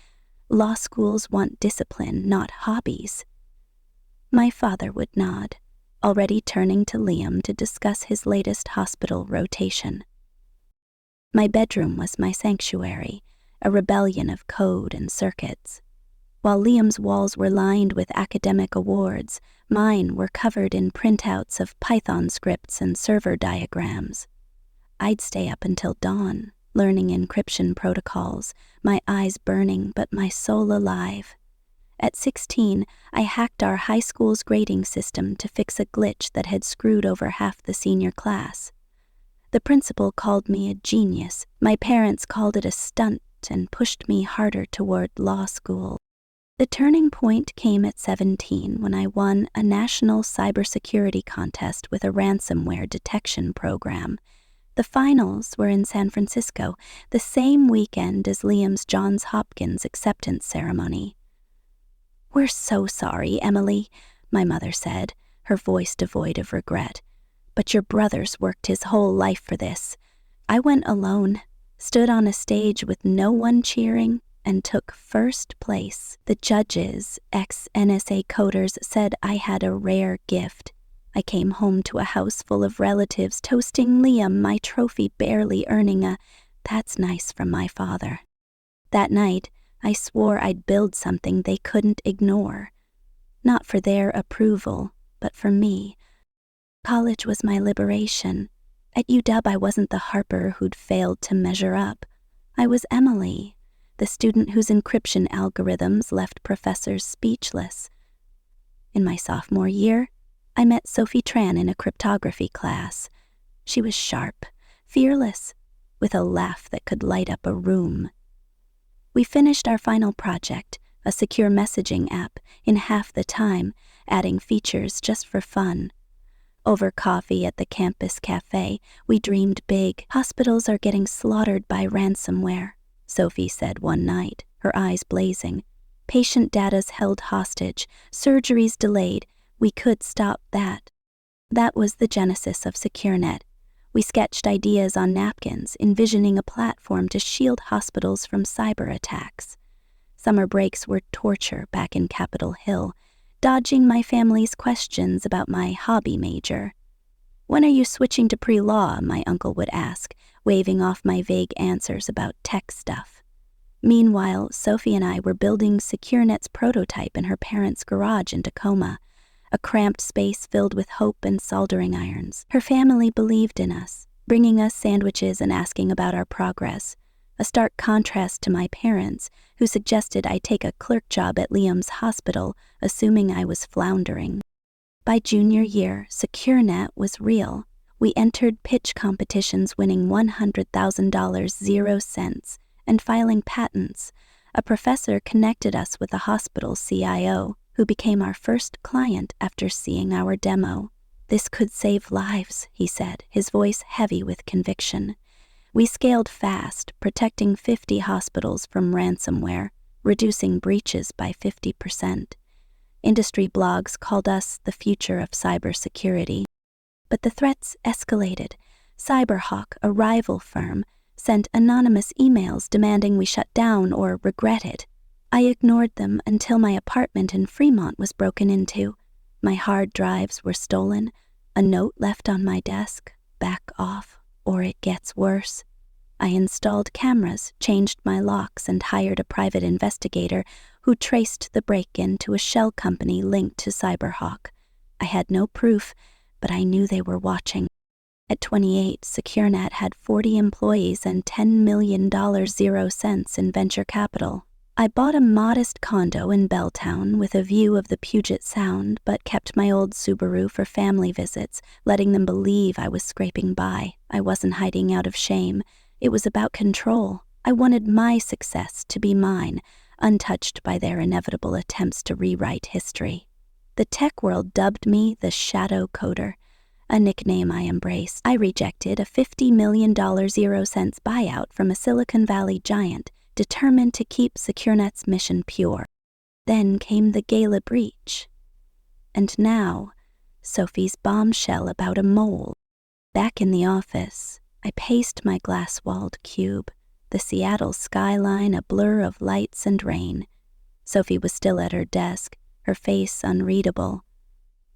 Law schools want discipline, not hobbies." My father would nod, already turning to Liam to discuss his latest hospital rotation. My bedroom was my sanctuary, a rebellion of code and circuits. While Liam's walls were lined with academic awards, mine were covered in printouts of Python scripts and server diagrams. I'd stay up until dawn, learning encryption protocols, my eyes burning but my soul alive. At 16, I hacked our high school's grading system to fix a glitch that had screwed over half the senior class. The principal called me a genius. My parents called it a stunt and pushed me harder toward law school. The turning point came at 17 when I won a national cybersecurity contest with a ransomware detection program. The finals were in San Francisco, the same weekend as Liam's Johns Hopkins acceptance ceremony. "We're so sorry, Emily," my mother said, her voice devoid of regret. "But your brother's worked his whole life for this. I went alone, stood on a stage with no one cheering, and took first place. The judges, ex-NSA coders, said I had a rare gift. I came home to a house full of relatives toasting Liam, my trophy barely earning a 'that's nice' from my father. That night, I swore I'd build something they couldn't ignore. Not for their approval, but for me. College was my liberation. At UW, I wasn't the Harper who'd failed to measure up. I was Emily, the student whose encryption algorithms left professors speechless. In my sophomore year, I met Sophie Tran in a cryptography class. She was sharp, fearless, with a laugh that could light up a room. We finished our final project, a secure messaging app, in half the time, adding features just for fun. Over coffee at the campus cafe, we dreamed big. "Hospitals are getting slaughtered by ransomware," Sophie said one night, her eyes blazing. "Patient data's held hostage, surgeries delayed. We could stop that." That was the genesis of SecureNet. We sketched ideas on napkins, envisioning a platform to shield hospitals from cyber attacks. Summer breaks were torture back in Capitol Hill, dodging my family's questions about my hobby major. "When are you switching to pre-law?" my uncle would ask, waving off my vague answers about tech stuff. Meanwhile, Sophie and I were building SecureNet's prototype in her parents' garage in Tacoma, a cramped space filled with hope and soldering irons. Her family believed in us, bringing us sandwiches and asking about our progress, a stark contrast to my parents, who suggested I take a clerk job at Liam's hospital, assuming I was floundering. By junior year, SecureNet was real. We entered pitch competitions, winning $100,000 0 cents, and filing patents. A professor connected us with the hospital CIO, who became our first client after seeing our demo. "This could save lives," he said, his voice heavy with conviction. We scaled fast, protecting 50 hospitals from ransomware, reducing breaches by 50%. Industry blogs called us the future of cybersecurity. But the threats escalated. Cyberhawk, a rival firm, sent anonymous emails demanding we shut down or regret it. I ignored them until my apartment in Fremont was broken into. My hard drives were stolen, a note left on my desk, "Back off, or it gets worse." I installed cameras, changed my locks, and hired a private investigator who traced the break-in to a shell company linked to Cyberhawk. I had no proof, but I knew they were watching. At 28, SecureNet had 40 employees and $10 million 0 cents in venture capital. I bought a modest condo in Belltown with a view of the Puget Sound, but kept my old Subaru for family visits, letting them believe I was scraping by. I wasn't hiding out of shame. It was about control. I wanted my success to be mine, untouched by their inevitable attempts to rewrite history. The tech world dubbed me the Shadow Coder, a nickname I embraced. I rejected a $50 million 0 cents buyout from a Silicon Valley giant, determined to keep SecureNet's mission pure. Then came the Gala breach. And now, Sophie's bombshell about a mole. Back in the office, I paced my glass-walled cube, the Seattle skyline a blur of lights and rain. Sophie was still at her desk, her face unreadable.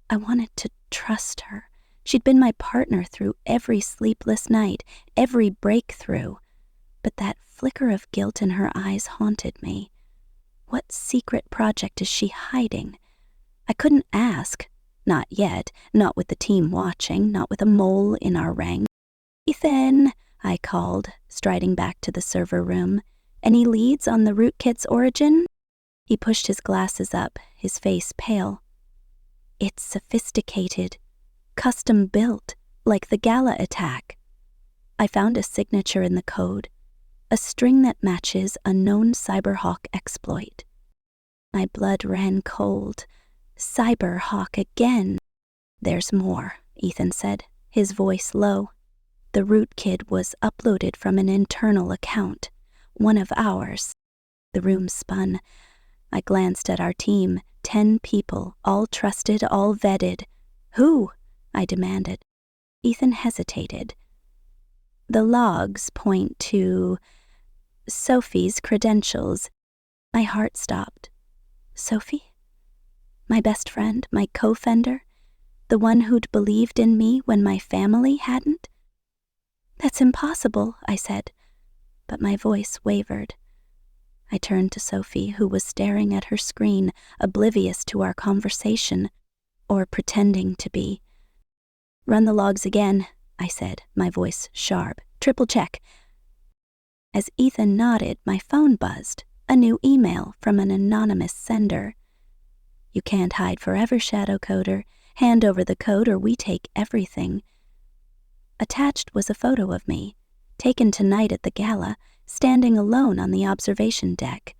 I wanted to trust her. She'd been my partner through every sleepless night, every breakthrough. But that flicker of guilt in her eyes haunted me. What secret project is she hiding? I couldn't ask. Not yet, not with the team watching, not with a mole in our ranks. "Ethan," I called, striding back to the server room. "Any leads on the rootkit's origin?" He pushed his glasses up, his face pale. "It's sophisticated, custom-built, like the Gala attack." I found a signature in the code, a string that matches a known Cyberhawk exploit. My blood ran cold. Cyberhawk again. "There's more," Ethan said, his voice low. "The rootkit was uploaded from an internal account, one of ours." The room spun. I glanced at our team, 10 people, all trusted, all vetted. "Who?" I demanded. Ethan hesitated. "The logs point to Sophie's credentials." My heart stopped. Sophie? My best friend, my co-fender, the one who'd believed in me when my family hadn't? "That's impossible," I said, but my voice wavered. I turned to Sophie, who was staring at her screen, oblivious to our conversation, or pretending to be. "Run the logs again," I said, my voice sharp. "Triple check." As Ethan nodded, my phone buzzed, a new email from an anonymous sender. "You can't hide forever, Shadow Coder. Hand over the code or we take everything." Attached was a photo of me, taken tonight at the gala, standing alone on the observation deck.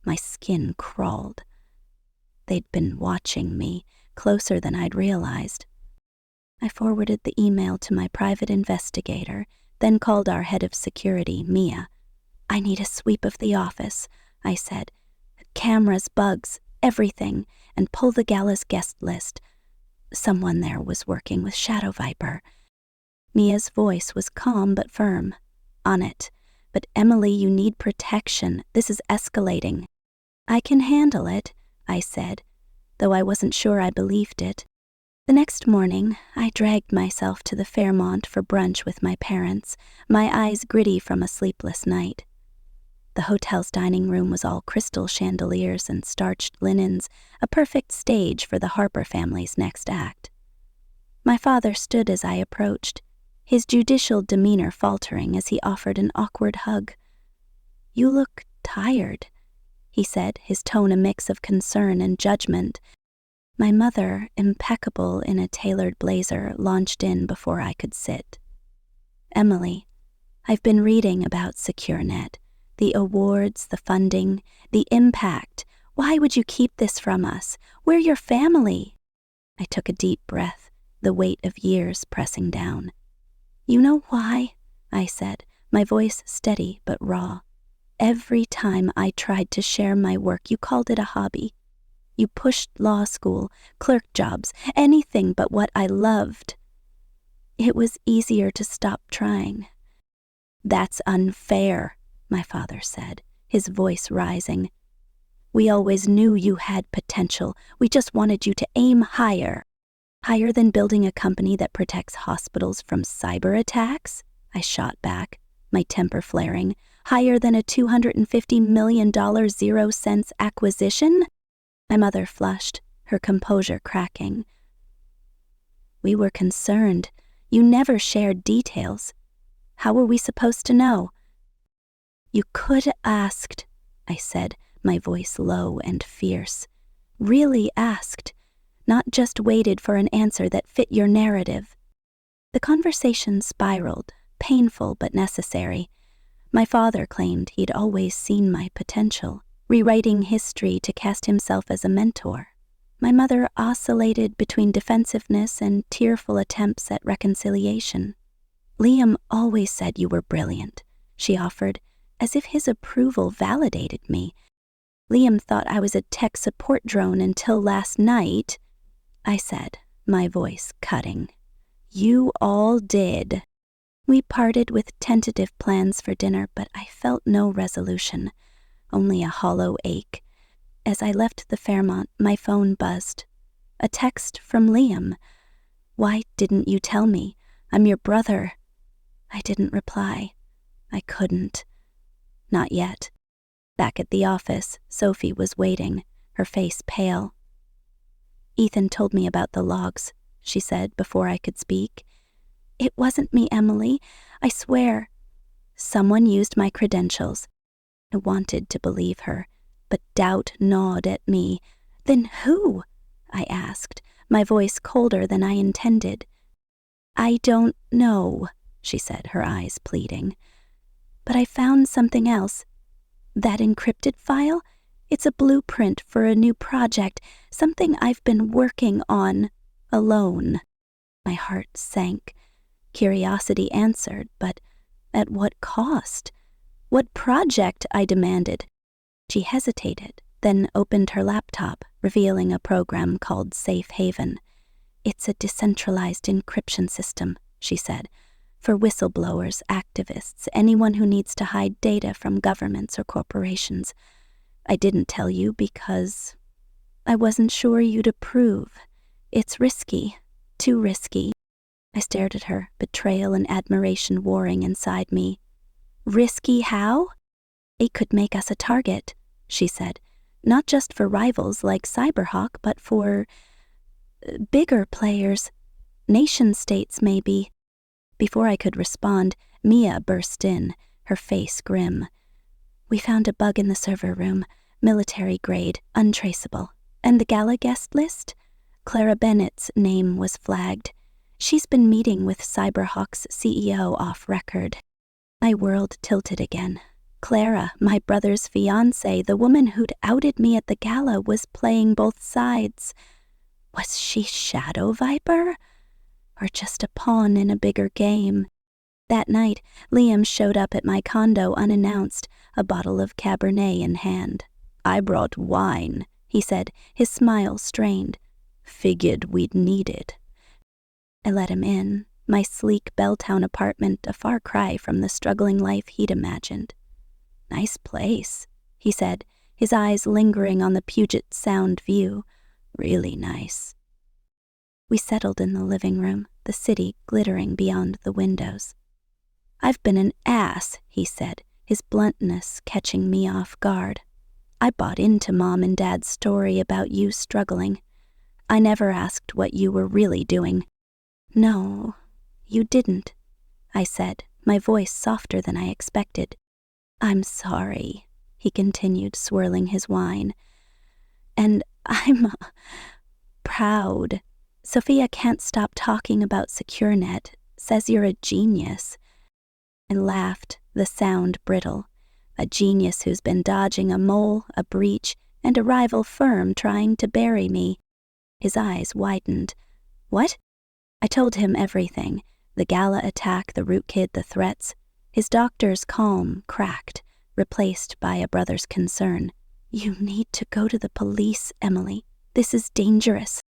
My skin crawled. They'd been watching me, closer than I'd realized. I forwarded the email to my private investigator, then called our head of security, Mia. "I need a sweep of the office," I said. "Cameras, bugs, everything, and pull the gala's guest list." Someone there was working with Shadow Viper. Mia's voice was calm but firm. "On it. But Emily, you need protection. This is escalating." "I can handle it," I said, though I wasn't sure I believed it. The next morning, I dragged myself to the Fairmont for brunch with my parents, my eyes gritty from a sleepless night. The hotel's dining room was all crystal chandeliers and starched linens, a perfect stage for the Harper family's next act. My father stood as I approached, his judicial demeanor faltering as he offered an awkward hug. "You look tired," he said, his tone a mix of concern and judgment. My mother, impeccable in a tailored blazer, launched in before I could sit. "Emily, I've been reading about SecureNet. The awards, the funding, the impact. Why would you keep this from us? We're your family." I took a deep breath, the weight of years pressing down. "You know why?" I said, my voice steady but raw. "Every time I tried to share my work, you called it a hobby. You pushed law school, clerk jobs, anything but what I loved. It was easier to stop trying." "That's unfair," my father said, his voice rising. "We always knew you had potential. We just wanted you to aim higher." "Higher than building a company that protects hospitals from cyber attacks?" I shot back, my temper flaring. "Higher than a $250 million 0-cents acquisition?" My mother flushed, her composure cracking. "We were concerned. You never shared details. How were we supposed to know?" "You could asked," I said, my voice low and fierce. "Really asked, not just waited for an answer that fit your narrative." The conversation spiraled, painful but necessary. My father claimed he'd always seen my potential, rewriting history to cast himself as a mentor. My mother oscillated between defensiveness and tearful attempts at reconciliation. "Liam always said you were brilliant," she offered, as if his approval validated me. "Liam thought I was a tech support drone until last night," I said, my voice cutting. You all did. We parted with tentative plans for dinner, but I felt no resolution, only a hollow ache. As I left the Fairmont, my phone buzzed. A text from Liam. Why didn't you tell me? I'm your brother. I didn't reply. I couldn't. Not yet. Back at the office, Sophie was waiting, her face pale. Ethan told me about the logs, she said before I could speak. It wasn't me, Emily. I swear. Someone used my credentials. I wanted to believe her, but doubt gnawed at me. Then who? I asked, my voice colder than I intended. I don't know, she said, her eyes pleading. But I found something else. That encrypted file? It's a blueprint for a new project, something I've been working on alone. My heart sank. Curiosity answered, but at what cost? What project? I demanded. She hesitated, then opened her laptop, revealing a program called Safe Haven. It's a decentralized encryption system, she said, for whistleblowers, activists, anyone who needs to hide data from governments or corporations. I didn't tell you because I wasn't sure you'd approve. It's risky, too risky. I stared at her, betrayal and admiration warring inside me. Risky how? It could make us a target, she said, not just for rivals like Cyberhawk, but for bigger players, nation-states maybe. Before I could respond, Mia burst in, her face grim. We found a bug in the server room, military grade, untraceable. And the gala guest list? Clara Bennett's name was flagged. She's been meeting with Cyberhawk's CEO off record. My world tilted again. Clara, my brother's fiancée, the woman who'd outed me at the gala, was playing both sides. Was she Shadow Viper? Or just a pawn in a bigger game? That night, Liam showed up at my condo unannounced, a bottle of Cabernet in hand. I brought wine, he said, his smile strained. Figured we'd need it. I let him in, my sleek Belltown apartment a far cry from the struggling life he'd imagined. Nice place, he said, his eyes lingering on the Puget Sound view. Really nice. We settled in the living room, the city glittering beyond the windows. I've been an ass, he said, his bluntness catching me off guard. I bought into Mom and Dad's story about you struggling. I never asked what you were really doing. No, you didn't, I said, my voice softer than I expected. I'm sorry, he continued, swirling his wine. And I'm proud. Sophia can't stop talking about SecureNet, says you're a genius. I laughed, the sound brittle. A genius who's been dodging a mole, a breach, and a rival firm trying to bury me. His eyes widened. What? I told him everything. The gala attack, the rootkit, the threats. His doctor's calm cracked, replaced by a brother's concern. You need to go to the police, Emily. This is dangerous.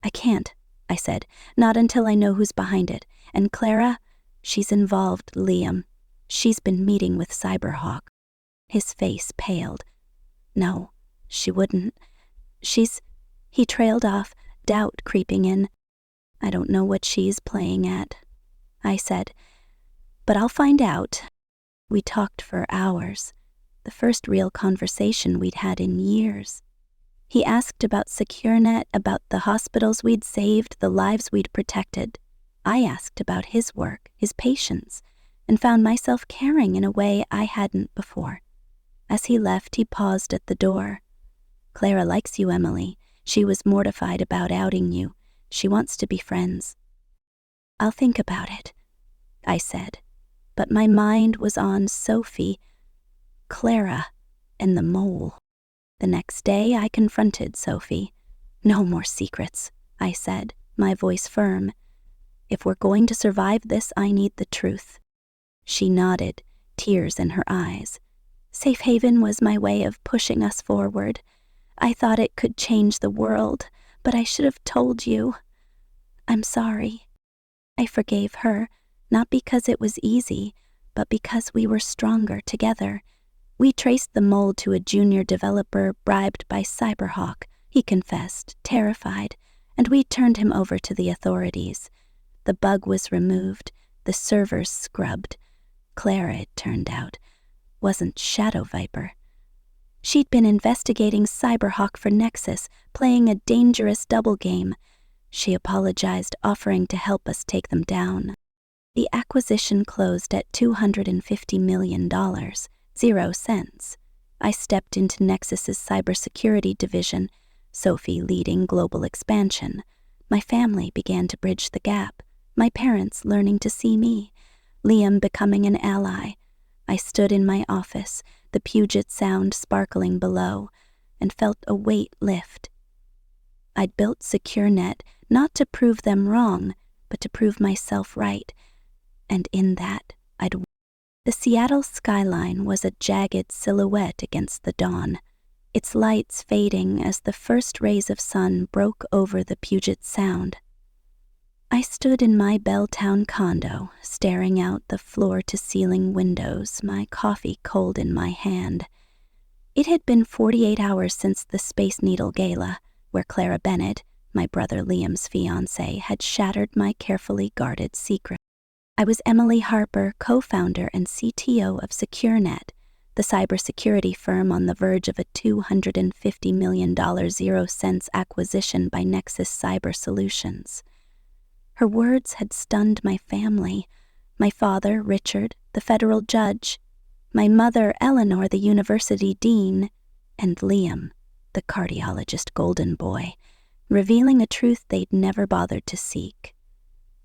I can't, I said, not until I know who's behind it. And Clara, she's involved, Liam. She's been meeting with Cyberhawk. His face paled. No, she wouldn't. He trailed off, doubt creeping in. I don't know what she's playing at, I said, but I'll find out. We talked for hours, the first real conversation we'd had in years. He asked about SecureNet, about the hospitals we'd saved, the lives we'd protected. I asked about his work, his patients, and found myself caring in a way I hadn't before. As he left, he paused at the door. Clara likes you, Emily. She was mortified about outing you. She wants to be friends. I'll think about it, I said, but my mind was on Sophie, Clara, and the mole. The next day, I confronted Sophie. No more secrets, I said, my voice firm. If we're going to survive this, I need the truth. She nodded, tears in her eyes. Safe Haven was my way of pushing us forward. I thought it could change the world, but I should have told you. I'm sorry. I forgave her, not because it was easy, but because we were stronger together. We traced the mole to a junior developer bribed by Cyberhawk. He confessed, terrified, and we turned him over to the authorities. The bug was removed, the servers scrubbed. Clara, it turned out, wasn't Shadow Viper. She'd been investigating Cyberhawk for Nexus, playing a dangerous double game. She apologized, offering to help us take them down. The acquisition closed at $250 million, 0 cents. I stepped into Nexus's cybersecurity division, Sophie leading global expansion. My family began to bridge the gap, my parents learning to see me, Liam becoming an ally. I stood in my office, the Puget Sound sparkling below, and felt a weight lift. I'd built SecureNet not to prove them wrong, but to prove myself right, and in that, I'd won. The Seattle skyline was a jagged silhouette against the dawn, its lights fading as the first rays of sun broke over the Puget Sound. I stood in my Belltown condo, staring out the floor-to-ceiling windows, my coffee cold in my hand. It had been 48 hours since the Space Needle Gala, where Clara Bennett, my brother Liam's fiancée, had shattered my carefully guarded secret. I was Emily Harper, co-founder and CTO of SecureNet, the cybersecurity firm on the verge of a $250 million 0 cents acquisition by Nexus Cyber Solutions. Her words had stunned my family, my father, Richard, the federal judge, my mother, Eleanor, the university dean, and Liam, the cardiologist golden boy, revealing a truth they'd never bothered to seek.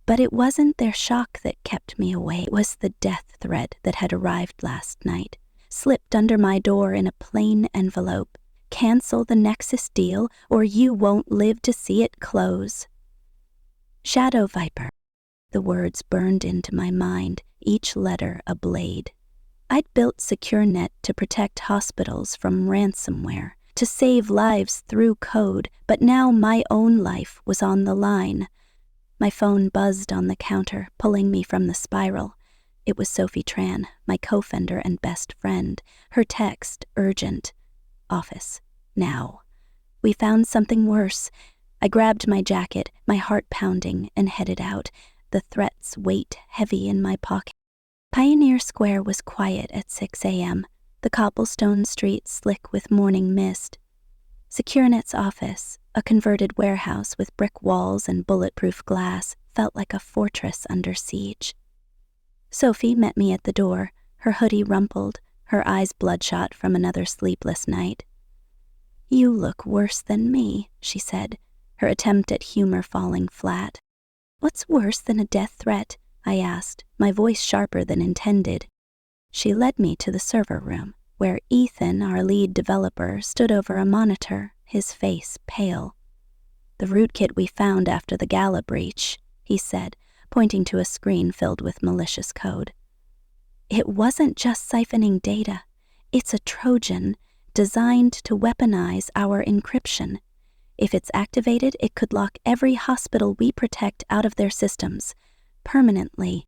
But it wasn't their shock that kept me away. It was the death threat that had arrived last night, slipped under my door in a plain envelope. Cancel the Nexus deal, or you won't live to see it close. Shadow Viper. The words burned into my mind, each letter a blade. I'd built SecureNet to protect hospitals from ransomware, to save lives through code, but now my own life was on the line. My phone buzzed on the counter, pulling me from the spiral. It was Sophie Tran, my co-founder and best friend. Her text, urgent. Office, now. We found something worse. I grabbed my jacket, my heart pounding, and headed out, the threat's weight heavy in my pocket. Pioneer Square was quiet at 6 a.m., the cobblestone streets slick with morning mist. SecureNet's office, a converted warehouse with brick walls and bulletproof glass, felt like a fortress under siege. Sophie met me at the door, her hoodie rumpled, her eyes bloodshot from another sleepless night. "You look worse than me," she said, her attempt at humor falling flat. "What's worse than a death threat?" I asked, my voice sharper than intended. She led me to the server room, where Ethan, our lead developer, stood over a monitor, his face pale. "The rootkit we found after the Gala breach," he said, pointing to a screen filled with malicious code. "It wasn't just siphoning data. It's a Trojan designed to weaponize our encryption. If it's activated, it could lock every hospital we protect out of their systems, permanently."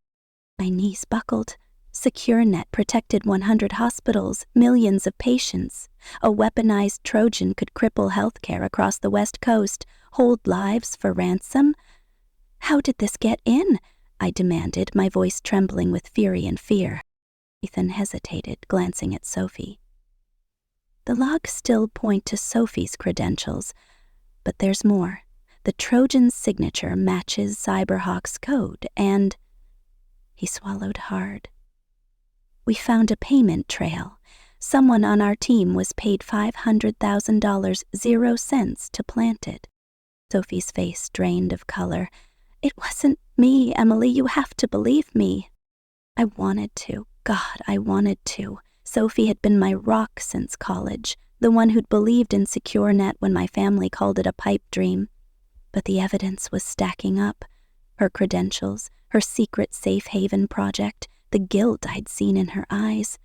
My knees buckled. SecureNet protected 100 hospitals, millions of patients. A weaponized Trojan could cripple healthcare across the West Coast, hold lives for ransom. "How did this get in?" I demanded, my voice trembling with fury and fear. Ethan hesitated, glancing at Sophie. "The logs still point to Sophie's credentials, but there's more. The Trojan's signature matches Cyberhawk's code, and—" He swallowed hard. "We found a payment trail. Someone on our team was paid $500,000, 0 cents, to plant it." Sophie's face drained of color. "It wasn't me, Emily. You have to believe me." I wanted to. God, I wanted to. Sophie had been my rock since college, the one who'd believed in SecureNet when my family called it a pipe dream. But the evidence was stacking up. Her credentials, her secret safe haven project, the guilt I'd seen in her eyes.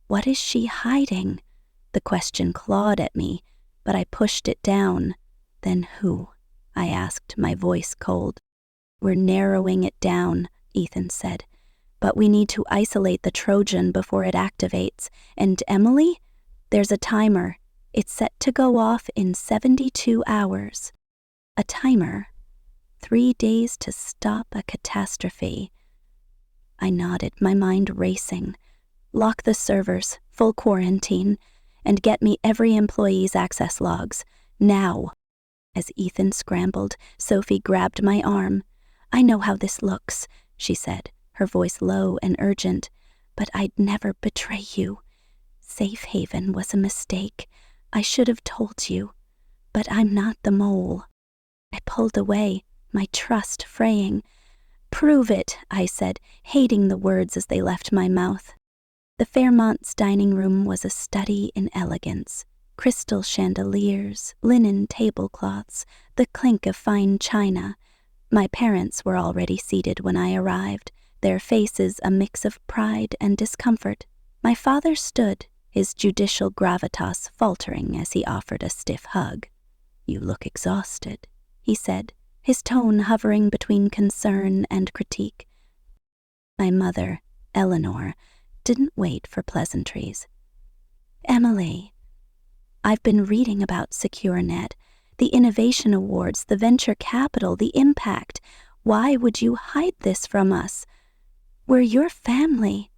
What is she hiding? The question clawed at me, but I pushed it down. "Then who?" I asked, my voice cold. We're narrowing it down, Ethan said. But we need to isolate the Trojan before it activates. And Emily? There's a timer. It's set to go off in 72 hours. A timer? 3 days to stop a catastrophe. I nodded, my mind racing. Lock the servers, full quarantine, and get me every employee's access logs. Now. As Ethan scrambled, Sophie grabbed my arm. I know how this looks, she said, her voice low and urgent, but I'd never betray you. Safe haven was a mistake. I should have told you, but I'm not the mole. I pulled away, my trust fraying. Prove it, I said, hating the words as they left my mouth. The Fairmont's dining room was a study in elegance. Crystal chandeliers, linen tablecloths, the clink of fine china. My parents were already seated when I arrived, their faces a mix of pride and discomfort. My father stood, his judicial gravitas faltering as he offered a stiff hug. You look exhausted, he said, his tone hovering between concern and critique. My mother, Eleanor, didn't wait for pleasantries. Emily, I've been reading about SecureNet, the innovation awards, the venture capital, the impact. Why would you hide this from us? We're your family.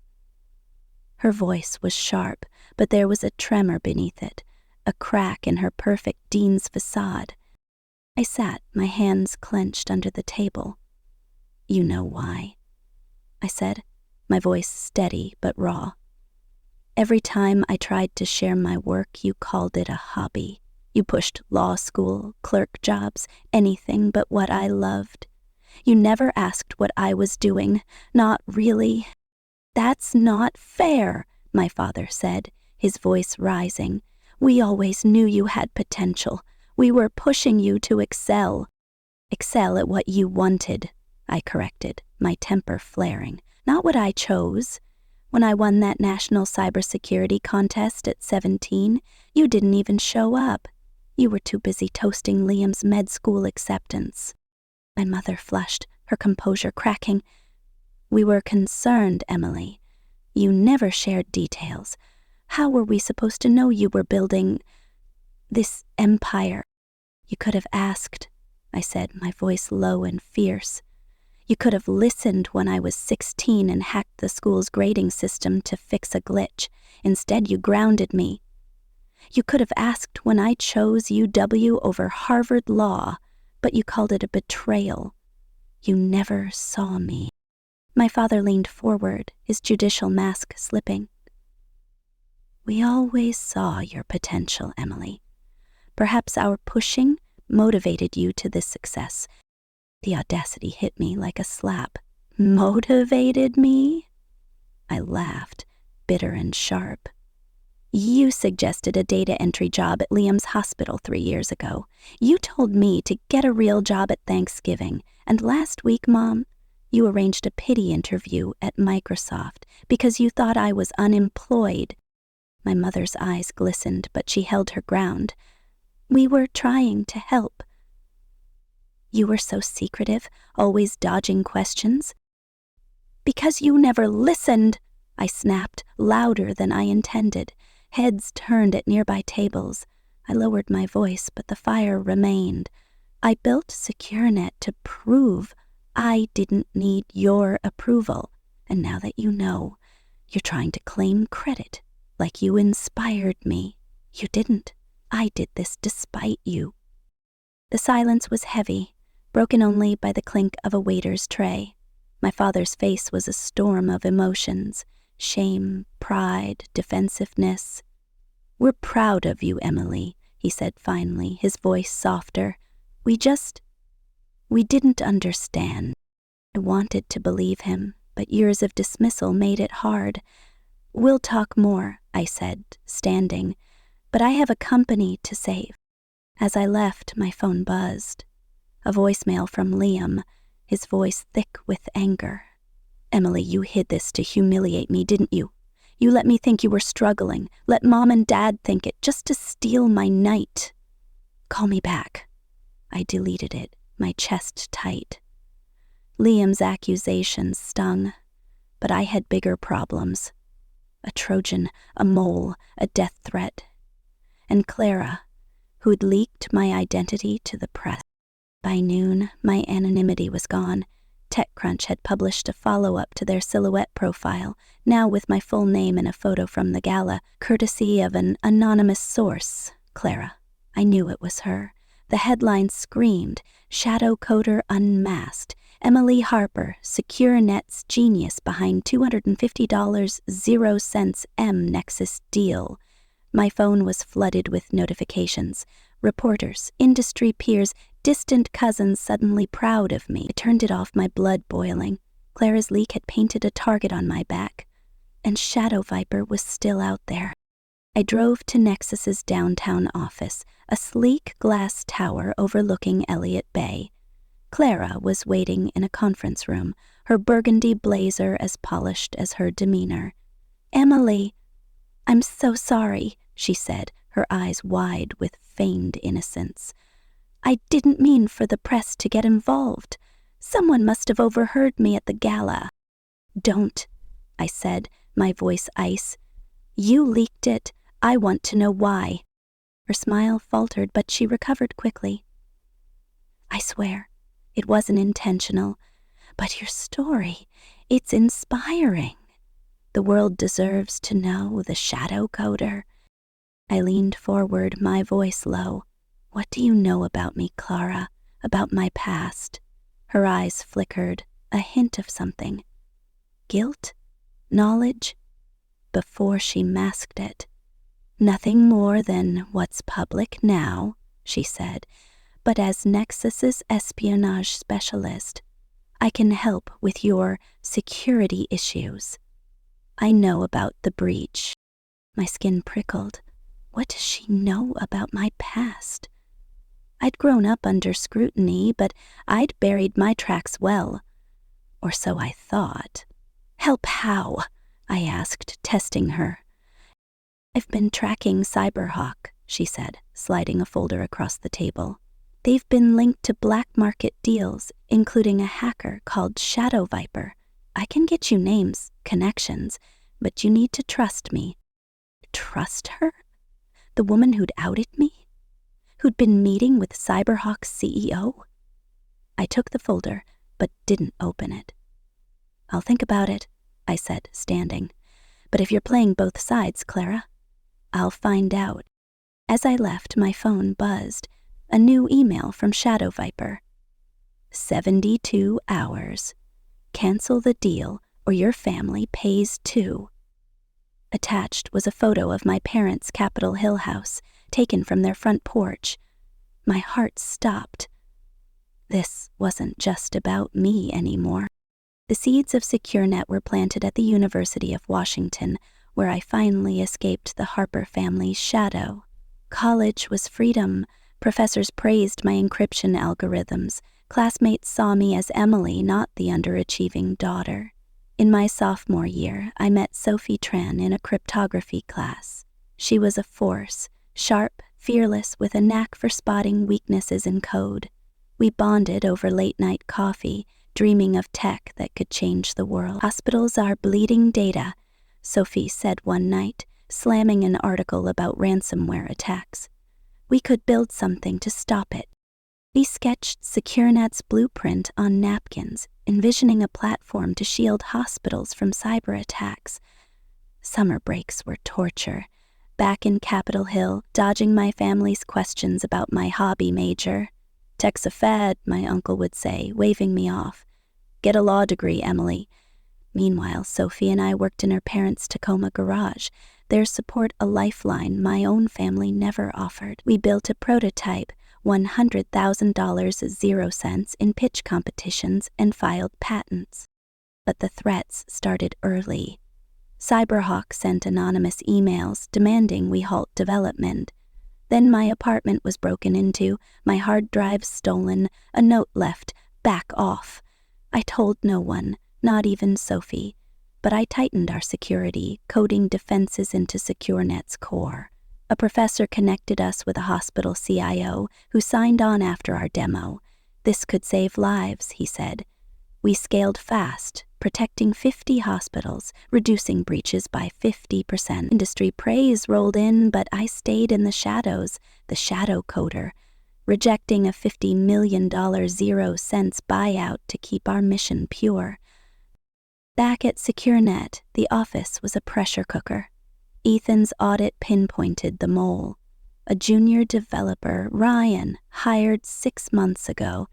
Her voice was sharp, but there was a tremor beneath it, a crack in her perfect dean's facade. I sat, my hands clenched under the table. You know why, I said, my voice steady but raw. Every time I tried to share my work, you called it a hobby. You pushed law school, clerk jobs, anything but what I loved. You never asked what I was doing, not really. That's not fair, my father said, his voice rising. We always knew you had potential. We were pushing you to excel. Excel at what you wanted, I corrected, my temper flaring. Not what I chose. When I won that national cybersecurity contest at 17, you didn't even show up. You were too busy toasting Liam's med school acceptance. My mother flushed, her composure cracking. We were concerned, Emily. You never shared details. How were we supposed to know you were building this empire? You could have asked, I said, my voice low and fierce. You could have listened when I was 16 and hacked the school's grading system to fix a glitch. Instead, you grounded me. You could have asked when I chose UW over Harvard Law, but you called it a betrayal. You never saw me. My father leaned forward, his judicial mask slipping. We always saw your potential, Emily. Perhaps our pushing motivated you to this success. The audacity hit me like a slap. Motivated me? I laughed, bitter and sharp. You suggested a data entry job at Liam's hospital 3 years ago. You told me to get a real job at Thanksgiving. And last week, Mom, you arranged a pity interview at Microsoft because you thought I was unemployed. My mother's eyes glistened, but she held her ground. We were trying to help. You were so secretive, always dodging questions. Because you never listened, I snapped, louder than I intended. Heads turned at nearby tables. I lowered my voice, but the fire remained. I built SecureNet to prove I didn't need your approval. And now that you know, you're trying to claim credit, like you inspired me. You didn't. I did this despite you. The silence was heavy, broken only by the clink of a waiter's tray. My father's face was a storm of emotions, shame, pride, defensiveness. We're proud of you, Emily, he said finally, his voice softer. We didn't understand. I wanted to believe him, but years of dismissal made it hard. We'll talk more, I said, standing, but I have a company to save. As I left, my phone buzzed. A voicemail from Liam, his voice thick with anger. Emily, you hid this to humiliate me, didn't you? You let me think you were struggling, let Mom and Dad think it, just to steal my night. Call me back. I deleted it, my chest tight. Liam's accusations stung, but I had bigger problems. A Trojan, a mole, a death threat. And Clara, who'd leaked my identity to the press. By noon, my anonymity was gone. TechCrunch had published a follow-up to their silhouette profile, now with my full name and a photo from the gala, courtesy of an anonymous source, Clara. I knew it was her. The headline screamed, "Shadow Coder Unmasked. Emily Harper, SecureNet's genius behind $250 0 M Nexus deal." My phone was flooded with notifications. Reporters, industry peers, distant cousins suddenly proud of me. I turned it off, my blood boiling. Clara's leak had painted a target on my back, and Shadow Viper was still out there. I drove to Nexus's downtown office, a sleek glass tower overlooking Elliott Bay. Clara was waiting in a conference room, her burgundy blazer as polished as her demeanor. "Emily, I'm so sorry," she said, her eyes wide with feigned innocence. "I didn't mean for the press to get involved. Someone must have overheard me at the gala." "Don't," I said, my voice ice. "You leaked it. I want to know why." Her smile faltered, but she recovered quickly. "I swear, it wasn't intentional. But your story, it's inspiring. The world deserves to know the Shadow Coder." I leaned forward, my voice low. "What do you know about me, Clara? About my past?" Her eyes flickered, a hint of something. Guilt? Knowledge? Before she masked it. "Nothing more than what's public now," she said, "but as Nexus's espionage specialist, I can help with your security issues. I know about the breach." My skin prickled. What does she know about my past? I'd grown up under scrutiny, but I'd buried my tracks well. Or so I thought. "Help how?" I asked, testing her. "I've been tracking Cyberhawk," she said, sliding a folder across the table. "They've been linked to black market deals, including a hacker called Shadow Viper. I can get you names, connections, but you need to trust me." Trust her? The woman who'd outed me? Who'd been meeting with Cyberhawk's CEO? I took the folder, but didn't open it. "I'll think about it," I said, standing. "But if you're playing both sides, Clara, I'll find out." As I left, my phone buzzed. A new email from Shadow Viper. 72 hours. Cancel the deal or your family pays too. Attached was a photo of my parents' Capitol Hill house, taken from their front porch. My heart stopped. This wasn't just about me anymore. The seeds of SecureNet were planted at the University of Washington, where I finally escaped the Harper family's shadow. College was freedom. Professors praised my encryption algorithms. Classmates saw me as Emily, not the underachieving daughter. In my sophomore year, I met Sophie Tran in a cryptography class. She was a force, sharp, fearless, with a knack for spotting weaknesses in code. We bonded over late-night coffee, dreaming of tech that could change the world. "Hospitals are bleeding data," Sophie said one night, slamming an article about ransomware attacks. "We could build something to stop it." We sketched SecureNet's blueprint on napkins, envisioning a platform to shield hospitals from cyber attacks. Summer breaks were torture. Back in Capitol Hill, dodging my family's questions about my hobby major. "Tech's a fad," my uncle would say, waving me off. "Get a law degree, Emily." Meanwhile, Sophie and I worked in her parents' Tacoma garage, their support a lifeline my own family never offered. We built a prototype, $100,000 0 in pitch competitions, and filed patents. But the threats started early. Cyberhawk sent anonymous emails demanding we halt development. Then my apartment was broken into, my hard drives stolen, a note left, "Back off." I told no one, not even Sophie, but I tightened our security, coding defenses into SecureNet's core. A professor connected us with a hospital CIO who signed on after our demo. "This could save lives," he said. We scaled fast, protecting 50 hospitals, reducing breaches by 50%. Industry praise rolled in, but I stayed in the shadows, the shadow coder, rejecting a $50 million 0 cents buyout to keep our mission pure. Back at SecureNet, the office was a pressure cooker. Ethan's audit pinpointed the mole. A junior developer, Ryan, hired 6 months ago.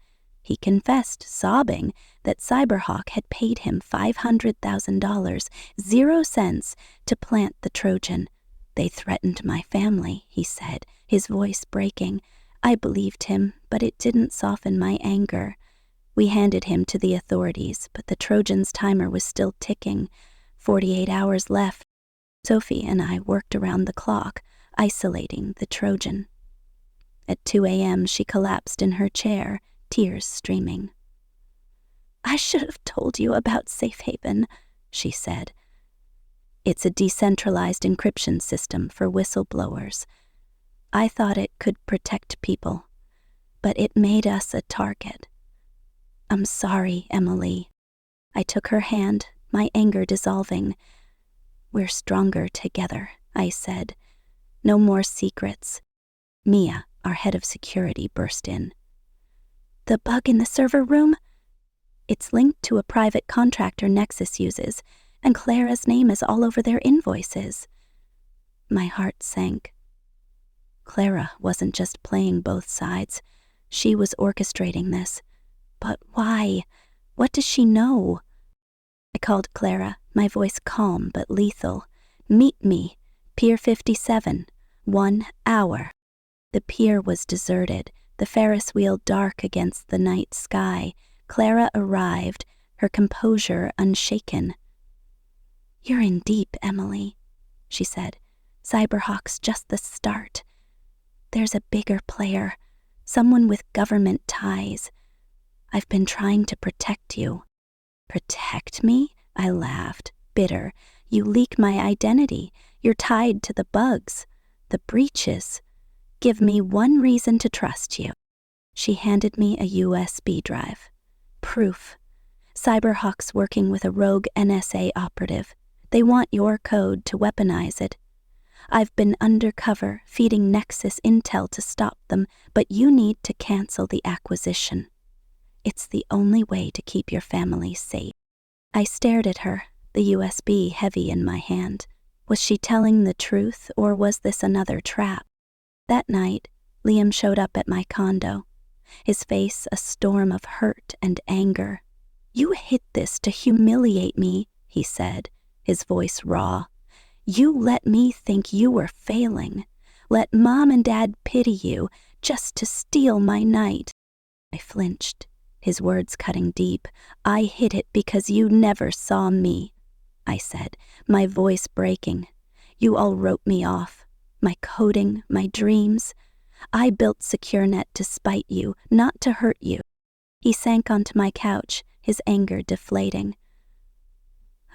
He confessed, sobbing, that Cyberhawk had paid him $500,000, 0 cents, to plant the Trojan. They threatened my family, he said, his voice breaking. I believed him, but it didn't soften my anger. We handed him to the authorities, but the Trojan's timer was still ticking. 48 hours left. Sophie and I worked around the clock, isolating the Trojan. At 2 a.m., she collapsed in her chair, tears streaming. I should have told you about Safe Haven, she said. It's a decentralized encryption system for whistleblowers. I thought it could protect people, but it made us a target. I'm sorry, Emily. I took her hand, my anger dissolving. We're stronger together, I said. No more secrets. Mia, our head of security, burst in. The bug in the server room? It's linked to a private contractor Nexus uses, and Clara's name is all over their invoices. My heart sank. Clara wasn't just playing both sides. She was orchestrating this. But why? What does she know? I called Clara, my voice calm but lethal. Meet me, Pier 57, 1 hour. The pier was deserted, the Ferris wheel dark against the night sky. Clara arrived, her composure unshaken. You're in deep, Emily, she said. Cyberhawk's just the start. There's a bigger player, someone with government ties. I've been trying to protect you. Protect me? I laughed, bitter. You leak my identity. You're tied to the bugs, the breaches. Give me one reason to trust you. She handed me a USB drive. Proof. Cyberhawk's working with a rogue NSA operative. They want your code to weaponize it. I've been undercover, feeding Nexus intel to stop them, but you need to cancel the acquisition. It's the only way to keep your family safe. I stared at her, the USB heavy in my hand. Was she telling the truth, or was this another trap? That night, Liam showed up at my condo, his face a storm of hurt and anger. You hid this to humiliate me, he said, his voice raw. You let me think you were failing. Let Mom and Dad pity you just to steal my night. I flinched, his words cutting deep. I hid it because you never saw me, I said, my voice breaking. You all wrote me off. My coding, my dreams. I built SecureNet to spite you, not to hurt you. He sank onto my couch, his anger deflating.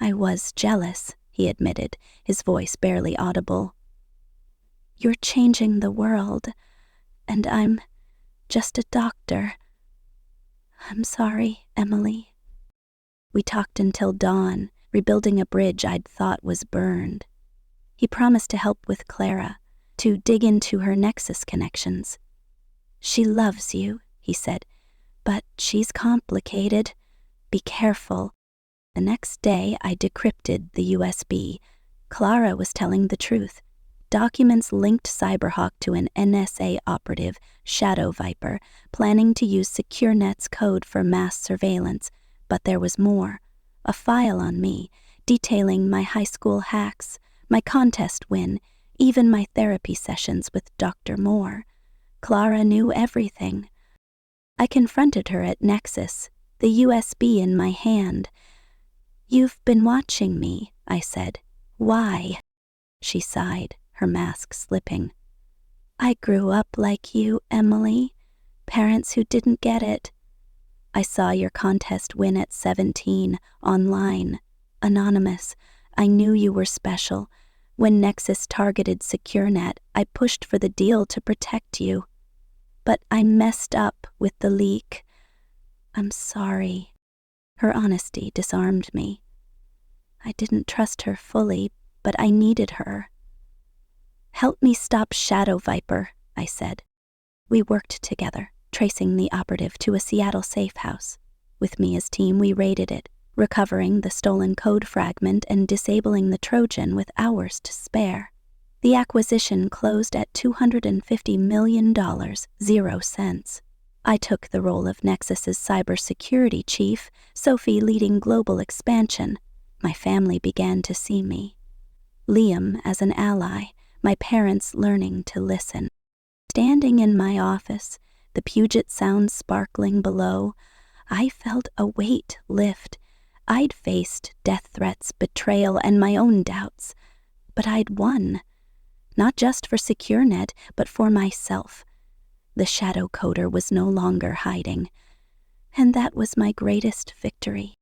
I was jealous, he admitted, his voice barely audible. You're changing the world, and I'm just a doctor. I'm sorry, Emily. We talked until dawn, rebuilding a bridge I'd thought was burned. He promised to help with Clara, to dig into her Nexus connections. She loves you, he said, but she's complicated. Be careful. The next day, I decrypted the USB. Clara was telling the truth. Documents linked Cyberhawk to an NSA operative, Shadow Viper, planning to use SecureNet's code for mass surveillance. But there was more. A file on me, detailing my high school hacks, my contest win, even my therapy sessions with Dr. Moore. Clara knew everything. I confronted her at Nexus, the USB in my hand. You've been watching me, I said. Why? She sighed, her mask slipping. I grew up like you, Emily. Parents who didn't get it. I saw your contest win at 17, online. Anonymous. I knew you were special. When Nexus targeted SecureNet, I pushed for the deal to protect you. But I messed up with the leak. I'm sorry. Her honesty disarmed me. I didn't trust her fully, but I needed her. "Help me stop Shadow Viper," I said. We worked together, tracing the operative to a Seattle safe house. With me as team, we raided it, recovering the stolen code fragment and disabling the Trojan with hours to spare. The acquisition closed at $250 million, 0 cents. I took the role of Nexus's cybersecurity chief, Sophie leading global expansion. My family began to see me. Liam as an ally, my parents learning to listen. Standing in my office, the Puget Sound sparkling below, I felt a weight lift. I'd faced death threats, betrayal, and my own doubts. But I'd won. Not just for SecureNet, but for myself. The shadow coder was no longer hiding. And that was my greatest victory.